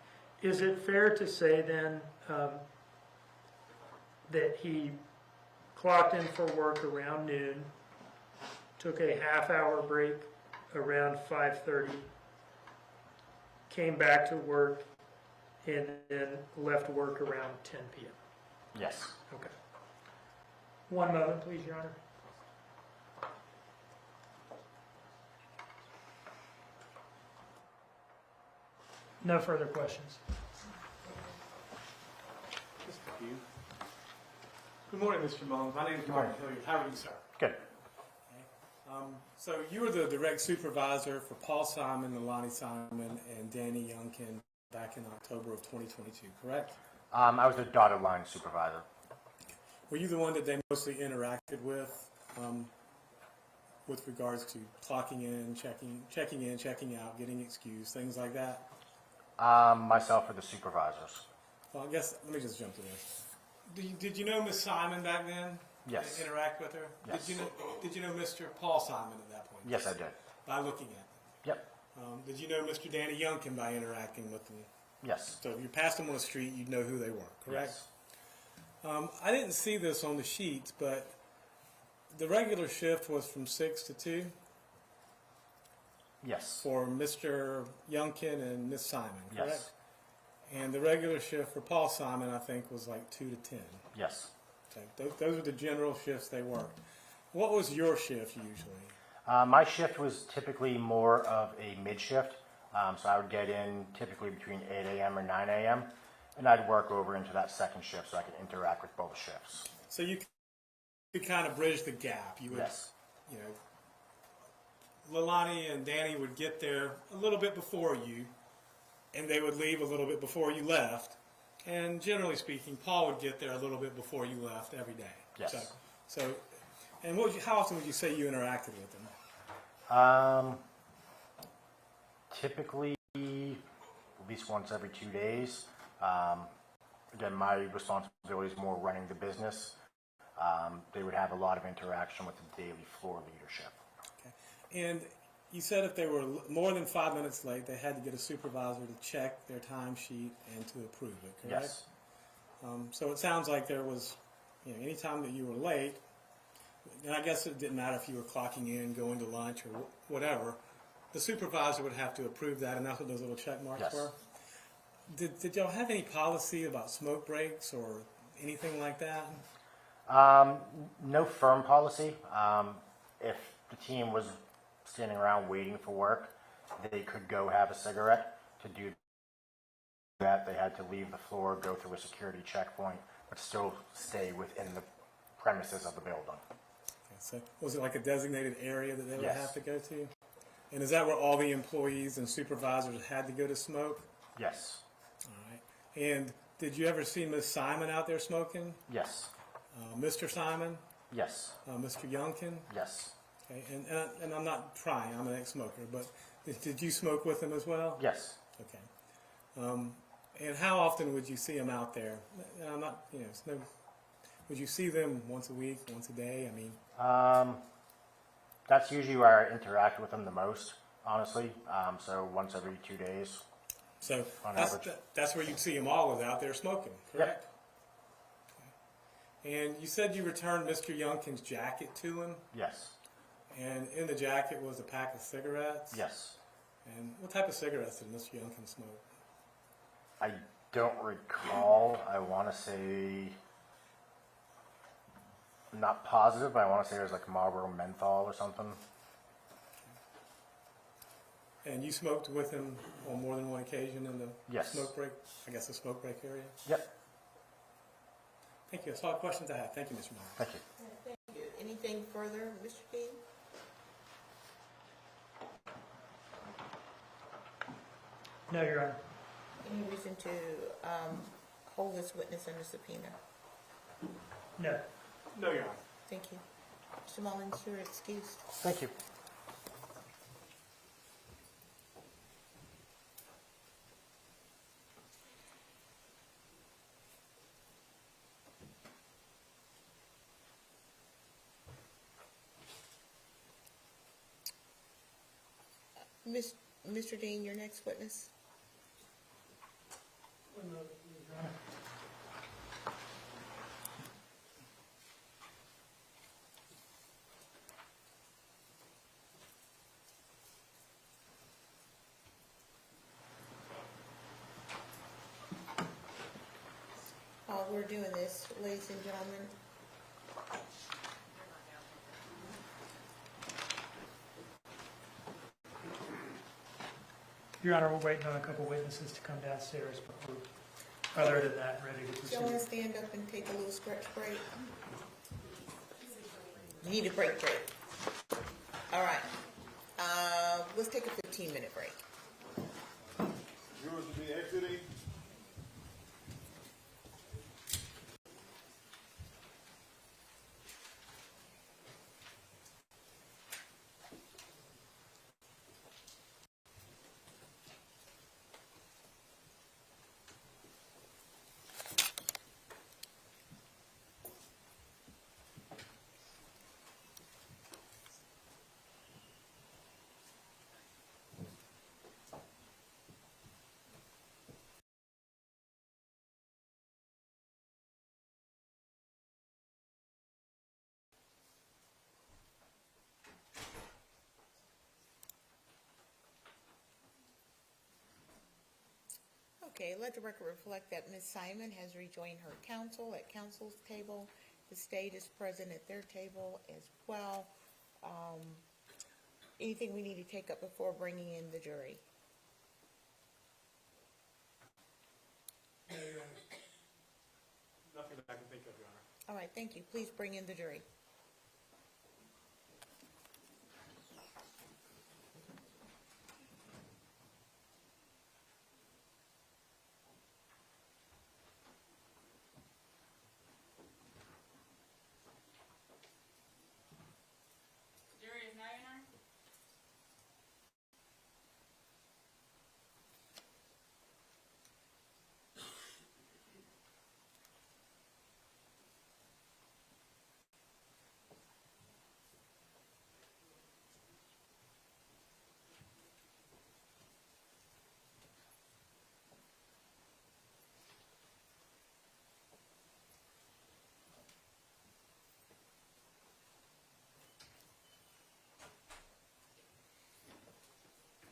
Is it fair to say then that he clocked in for work around noon, took a half-hour break around 5:30, came back to work, and then left work around 10 p.m.? Yes. Okay. One moment, please, Your Honor. No further questions. Just a few. Good morning, Mr. Mullins. My name is Mark Hilliard. How are you, sir? Good. So you were the direct supervisor for Paul Simon, Lonnie Simon, and Danny Youngkin back in October of 2022, correct? I was the dotted line supervisor. Were you the one that they mostly interacted with regards to clocking in, checking out, getting excused, things like that? Myself or the supervisors. Well, I guess, let me just jump to this. Did you know Miss Simon back then? Yes. Interact with her? Yes. Did you know Mr. Paul Simon at that point? Yes, I did. By looking at them? Yep. Did you know Mr. Danny Youngkin by interacting with them? Yes. So if you passed them on the street, you'd know who they were, correct? Yes. I didn't see this on the sheets, but the regular shift was from 6 to 2? Yes. For Mr. Youngkin and Miss Simon, correct? Yes. And the regular shift for Paul Simon, I think, was like 2 to 10. Yes. Okay. Those are the general shifts they worked. What was your shift usually? My shift was typically more of a mid shift. So I would get in typically between 8 a.m. or 9 a.m. and I'd work over into that second shift so I could interact with both shifts. So you could kind of bridge the gap. You would, yes. You know, Leilani and Danny would get there a little bit before you, and they would leave a little bit before you left. And generally speaking, Paul would get there a little bit before you left every day. Yes. So and how often would you say you interacted with them? Typically, at least once every 2 days. Again, my responsibility is more running the business. They would have a lot of interaction with the daily floor leadership. Okay. And you said if they were more than 5 minutes late, they had to get a supervisor to check their timesheet and to approve it, correct? Yes. So it sounds like there was, you know, any time that you were late, and I guess it didn't matter if you were clocking in, going to lunch, or whatever, the supervisor would have to approve that, and that's what those little check marks Yes. were? Did y'all have any policy about smoke breaks or anything like that? No firm policy. If the team was standing around waiting for work, they could go have a cigarette. To do that, they had to leave the floor, go through a security checkpoint, but still stay within the premises of the building. Okay, so was it like a designated area that they would Yes. have to go to? And is that where all the employees and supervisors had to go to smoke? Yes. All right. And did you ever see Miss Simon out there smoking? Yes. Mr. Simon? Yes. Mr. Youngkin? Yes. Okay. And I'm not trying. I'm an ex-smoker, but did you smoke with him as well? Yes. Okay. And how often would you see them out there? And I'm not, you know, it's no. Would you see them once a week, once a day? I mean. That's usually where I interact with them the most, honestly. So once every 2 days. So on average. that's where you'd see them all was out there smoking, correct? Yep. Okay. And you said you returned Mr. Youngkin's jacket to him? Yes. And in the jacket was a pack of cigarettes? Yes. And what type of cigarettes did Mr. Youngkin smoke? I don't recall. I want to say, I'm not positive, but I want to say it was like Marlboro menthol or something. And you smoked with him on more than one occasion in the Yes. smoke break, I guess the smoke break area? Yep. Thank you. That's all the questions I have. Thank you, Mr. Myers. Thank you. Thank you. Anything further, Mr. Dean? No, Your Honor. Any reason to hold this witness under subpoena? No. No, Your Honor. Thank you. Mr. Mullins, you're excused. Thank you. Mr. Dean, your next witness. While we're doing this, ladies and gentlemen, Your Honor, we're waiting on a couple witnesses to come downstairs, but we're, other than that, ready to do you want to proceed. stand up and take a little stretch break? You need a break. All right. Let's take a 15-minute break. Yours will be exiting. Okay, let the record reflect that Ms. Simon has rejoined her counsel at counsel's table. The state is present at their table as well. Anything we need to take up before bringing in the jury? Nothing that I can think of, Your Honor. All right, thank you. Please bring in the jury. Jury is now in order.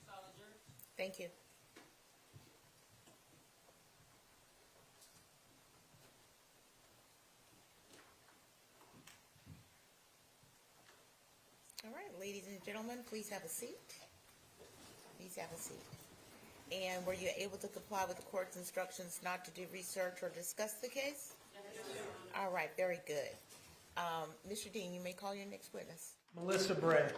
Solid jury. Thank you. All right, ladies and gentlemen, please have a seat. Please have a seat. And were you able to comply with the court's instructions not to do research or discuss the case? All right, very good. Mr. Dean, you may call your next witness. Melissa Bray.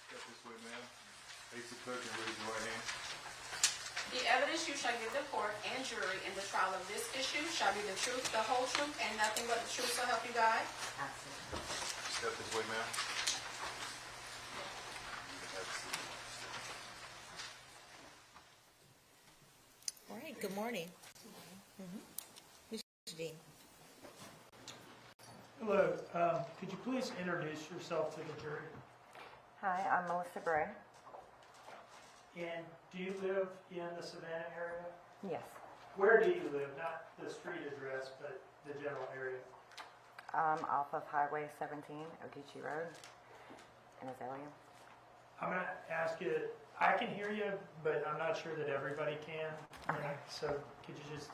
Step this way, ma'am. Face the clerk and raise your right hand. The evidence you shall give the court and jury in the trial of this issue shall be the truth, the whole truth, and nothing but the truth, so help you God. Step this way, ma'am. You can have a seat. All right, good morning. Mr. Dean. Hello, could you please introduce yourself to the jury? Hi, I'm Melissa Bray. And do you live in the Savannah area? Yes. Where do you live? Not the street address, but the general area. Off of Highway 17, Ogeechee Road, in Azalea. I'm going to ask you, I can hear you, but I'm not sure that everybody can. Okay. So could you just,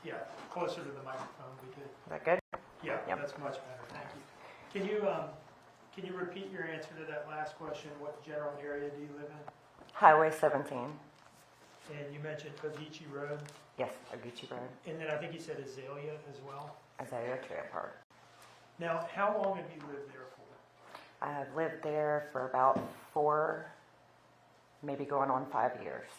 closer to the microphone would be good. Is that good? Yeah, Yep. that's much better, thank you. Can you repeat your answer to that last question? What general area do you live in? Highway 17. And you mentioned Ogeechee Road, Yes, Ogeechee Road. and then I think you said Azalea as well. Azalea Trail Park. Now, how long have you lived there for? I have lived there for about 4, maybe going on 5 years.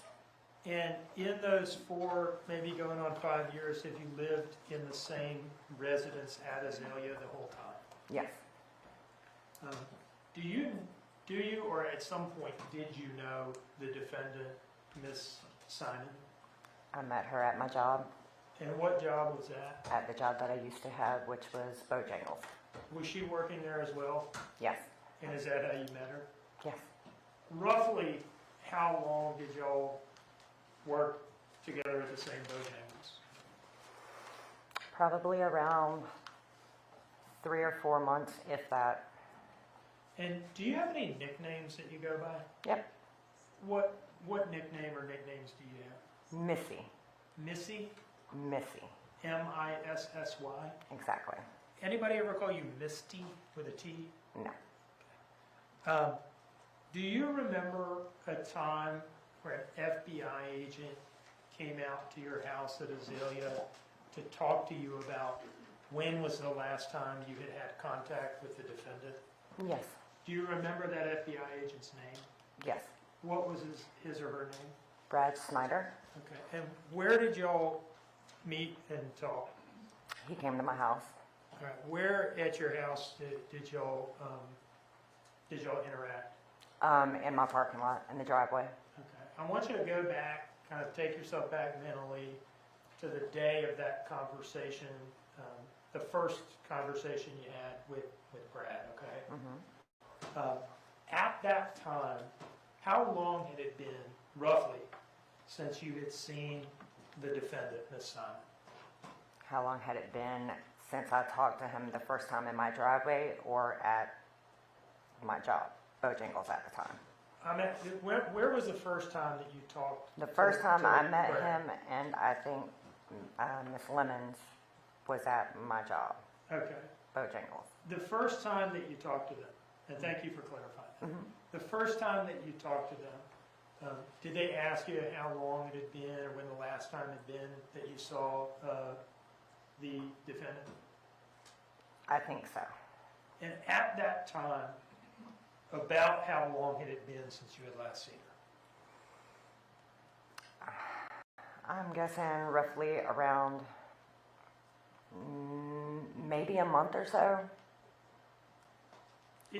And in those 4, maybe going on 5 years, have you lived in the same residence at Azalea the whole time? Yes. Do you, or at some point, did you know the defendant, Miss Simon? I met her at my job, And what job was that? at the job that I used to have, which was Bojangles. Was she working there as well? Yes. And is that how you met her? Yes. Roughly, how long did y'all work together at the same Bojangles? Probably around 3 or 4 months, if that. And do you have any nicknames that you go by? Yep. What nickname or nicknames do you have? Missy. Missy? Missy. Missy? Exactly. Anybody ever call you Misty with a T? No. Do you remember a time where an FBI agent came out to your house at Azalea to talk to you about when was the last time you had contact with the defendant? Yes. Do you remember that FBI agent's name? Yes. What was his or her name? Brad Snyder. Okay. And where did y'all meet and talk? He came to my house. All right. Where at your house did y'all interact? In my parking lot, in the driveway. Okay. I want you to go back, kind of take yourself back mentally to the day of that conversation, the first conversation you had with Brad, okay? Mm-hmm. At that time, how long had it been, roughly, since you had seen the defendant, Miss Simon? How long had it been since I talked to him the first time in my driveway or at my job, Bojangles at the time? I mean, where was the first time that you talked? The first time I met Brad? him, and I think Miss Lemons was at my job, Okay. Bojangles. The first time that you talked to them, and thank you for clarifying that. Mm-hmm. The first time that you talked to them, did they ask you how long it had been or when the last time had been that you saw the defendant? I think so. And at that time, about how long had it been since you had last seen her? I'm guessing roughly around maybe a month or so.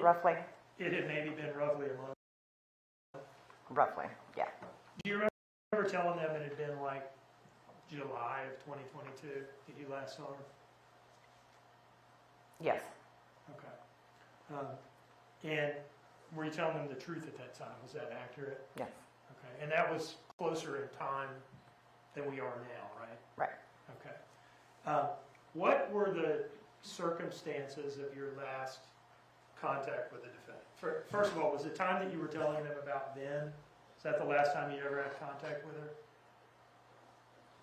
Roughly. It had maybe been roughly a month. Roughly, yeah. Do you remember telling them it had been like July of 2022 that you last saw her? Yes. Okay. And were you telling them the truth at that time? Was that accurate? Yes. Okay. And that was closer in time than we are now, right? Right. Okay. What were the circumstances of your last contact with the defendant? First of all, was the time that you were telling them about then, is that the last time you ever had contact with her?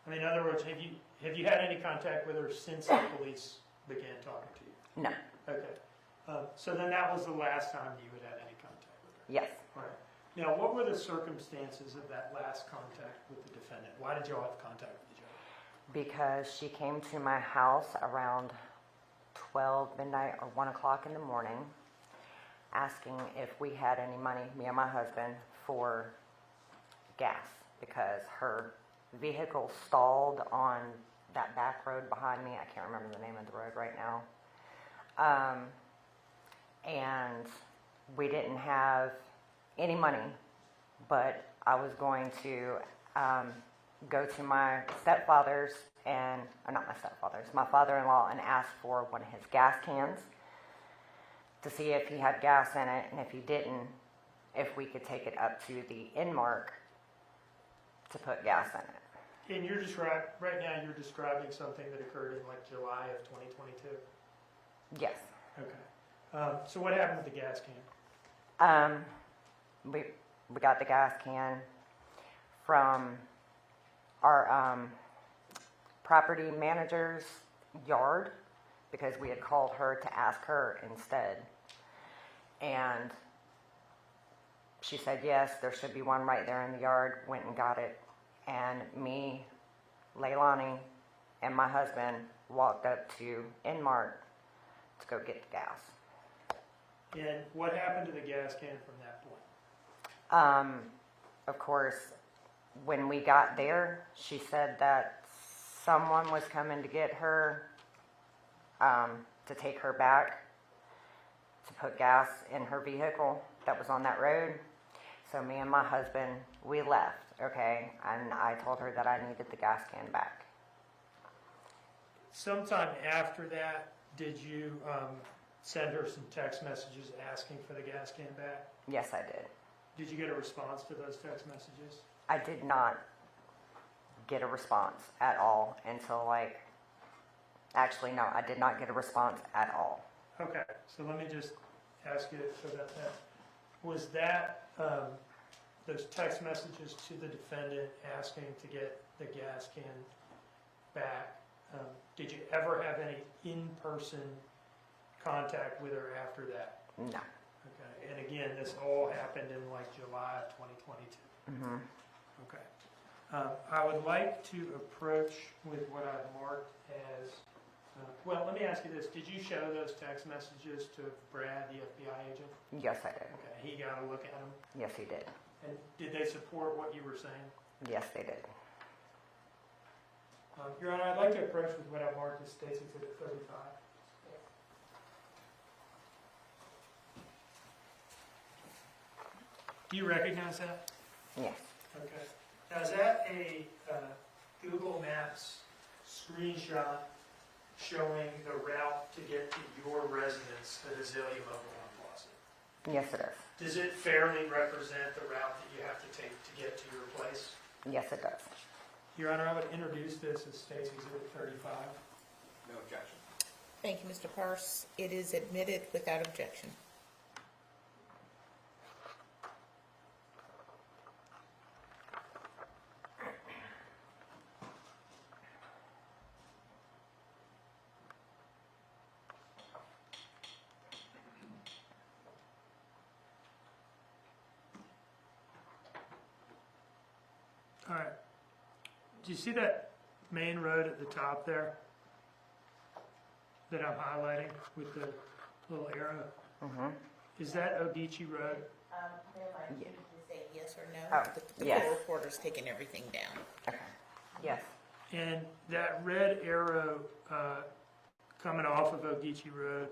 I mean, in other words, have you had any contact with her since the police began talking to you? No. Okay. So then that was the last time you had any contact with her? Yes. All right. Now, what were the circumstances of that last contact with the defendant? Why did y'all have contact with each other? Because she came to my house around 12 midnight or 1 o'clock in the morning, asking if we had any money, me and my husband, for gas, because her vehicle stalled on that back road behind me. I can't remember the name of the road right now. And we didn't have any money, but I was going to go to my stepfather's and, not my stepfather's, my father-in-law, and ask for one of his gas cans to see if he had gas in it, and if he didn't, if we could take it up to the Inmark to put gas in it. And right now you're describing something that occurred in like July of 2022? Yes. Okay. So what happened with the gas can? we got the gas can from our property manager's yard because we had called her to ask her instead. And she said, yes, there should be one right there in the yard. Went and got it. And me, Leilani, and my husband walked up to Inmart to go get the gas. And what happened to the gas can from that point? Of course, when we got there, she said that someone was coming to get her, to take her back, to put gas in her vehicle that was on that road. So me and my husband, we left, okay? And I told her that I needed the gas can back. Sometime after that, did you send her some text messages asking for the gas can back? Yes, I did. Did you get a response to those text messages? I did not get a response at all until actually no, I did not get a response at all. Okay, so let me just ask you about that. Was that those text messages to the defendant asking to get the gas can back? Did you ever have any in-person contact with her after that? No. Okay, and again, this all happened in July of 2022. Mm-hmm. Okay. I would like to approach with what I've marked as, well, let me ask you this. Did you show those text messages to Brad, the FBI agent? Yes, I did. Okay, he got a look at them? Yes, he did. And did they support what you were saying? Yes, they did. Your Honor, I'd like to approach with what I've marked as State's Exhibit 35. Do you recognize that? Yes. Okay. Now, is that a Google Maps screenshot showing the route to get to your residence at Azalea Mobile Home Plaza? Yes, it is. Does it fairly represent the route that you have to take to get to your place? Yes, it does. Your Honor, I would introduce this as State's Exhibit 35. No objection. Thank you, Mr. Parse. It is admitted without objection. All right. Do you see that main road at the top there that I'm highlighting with the little arrow? Mm-hmm. Is that Ogeechee Road? Ma'am, I need to say yes or no. Oh, The yes. court reporter's taking everything down. Okay. Yes. And that red arrow coming off of Ogeechee Road,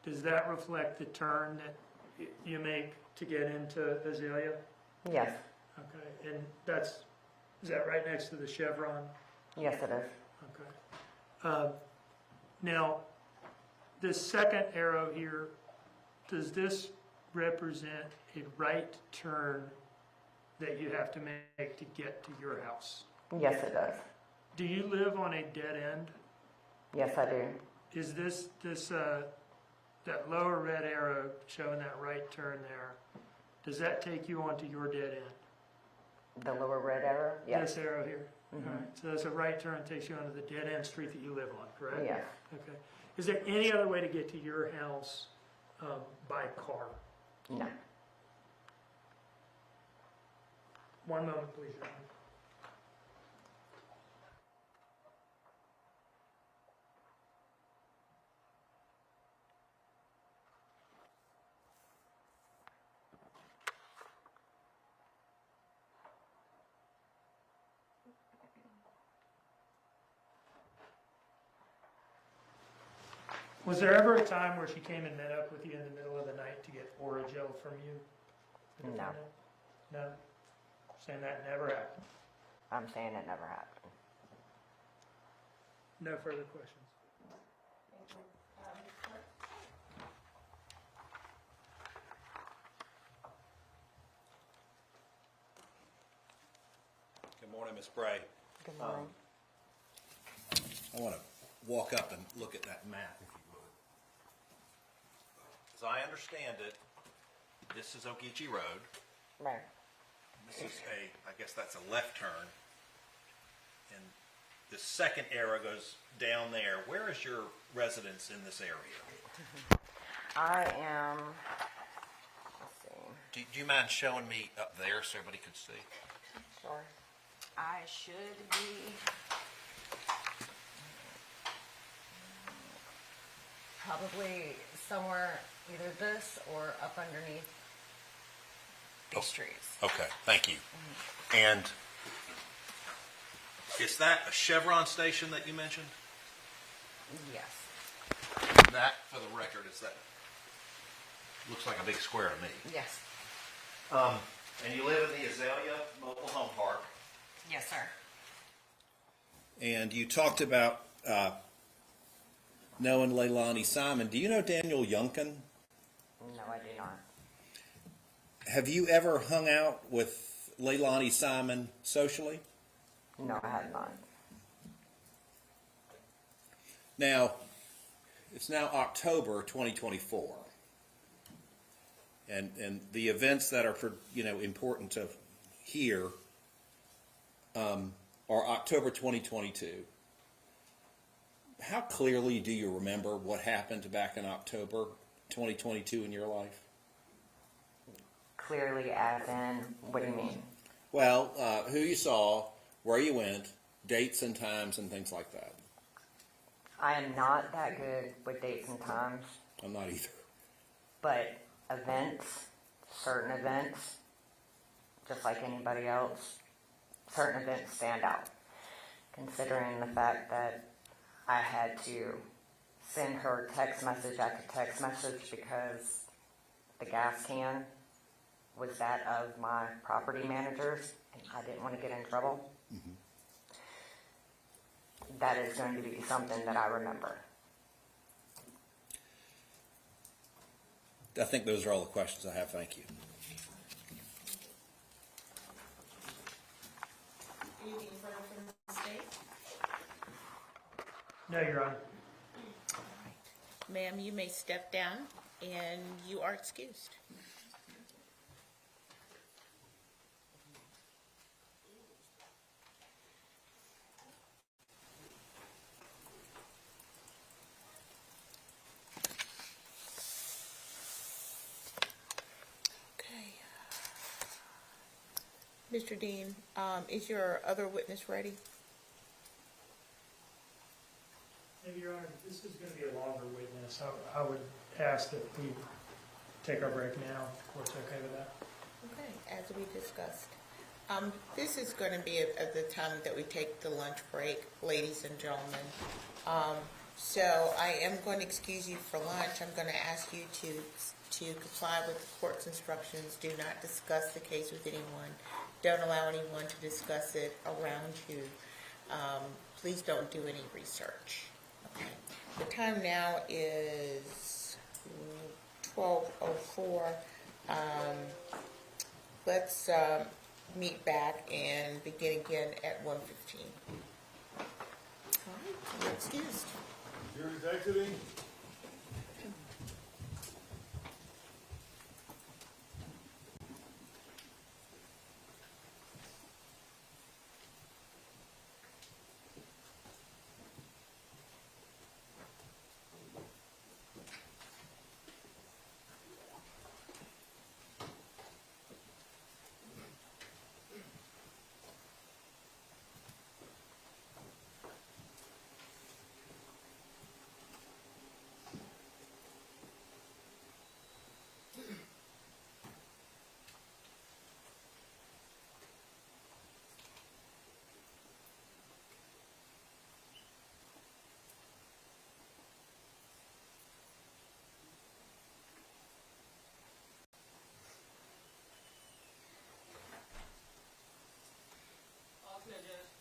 does that reflect the turn that you make to get into Azalea? Yes. Okay, and is that right next to the Chevron? Yes, it is. Okay. Now, this second arrow here, does this represent a right turn that you have to make to get to your house? Yes, it does. Do you live on a dead end? Yes, I do. Is this that lower red arrow showing that right turn there, does that take you onto your dead end? The lower red arrow? Yes. This arrow here? Mm-hmm. All right, so that's a right turn takes you onto the dead end street that you live on, correct? Yes. Okay. Is there any other way to get to your house by car? No. One moment, please, Your Honor. Was there ever a time where she came and met up with you in the middle of the night to get Oragel from you? No. No? Saying that never happened? I'm saying it never happened. No further questions? Good morning, Ms. Bray. Good morning. I want to walk up and look at that map, if you would. As I understand it, this is Ogeechee Road. Right. This is I guess that's a left turn. And the second arrow goes down there. Where is your residence in this area? I am, let's see. Do you mind showing me up there so everybody could see? Sure. I should be probably somewhere either this or up underneath these trees. Okay, thank you. And is that a Chevron station that you mentioned? Yes. That, for the record, is that looks like a big square to me. Yes. And you live in the Azalea Mobile Home Park. Yes, sir. And you talked about knowing Leilani Simon. Do you know Daniel Youngkin? No, I do not. Have you ever hung out with Leilani Simon socially? No, I have not. Now, it's now October 2024. And the events that are important to hear are October 2022. How clearly do you remember what happened back in October 2022 in your life? Clearly, as in, what do you mean? Well, who you saw, where you went, dates and times and things like that. I am not that good with dates and times. I'm not either. But events, certain events, just like anybody else, certain events stand out. Considering the fact that I had to send her text message after text message because the gas can was that of my property managers, and I didn't want to get in trouble. Mm-hmm. That is going to be something that I remember. I think those are all the questions I have. Thank you. Anything further from the state? No, Your Honor. Ma'am, you may step down and you are excused. Mr. Dean, is your other witness ready? Maybe, Your Honor, this is going to be a longer witness. I would ask that we take our break now. Court's okay with that? Okay, as we discussed. This is going to be at the time that we take the lunch break, ladies and gentlemen. So I am going to excuse you for lunch. I'm going to ask you to comply with the court's instructions. Do not discuss the case with anyone. Don't allow anyone to discuss it around you. Please don't do any research. Okay. The time now is 12:04. Let's meet back and begin again at 1:15. All right, you're excused. Jury's exiting.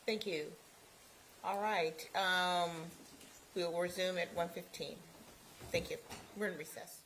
Thank you. All right. We'll resume at 1:15. Thank you. We're in recess.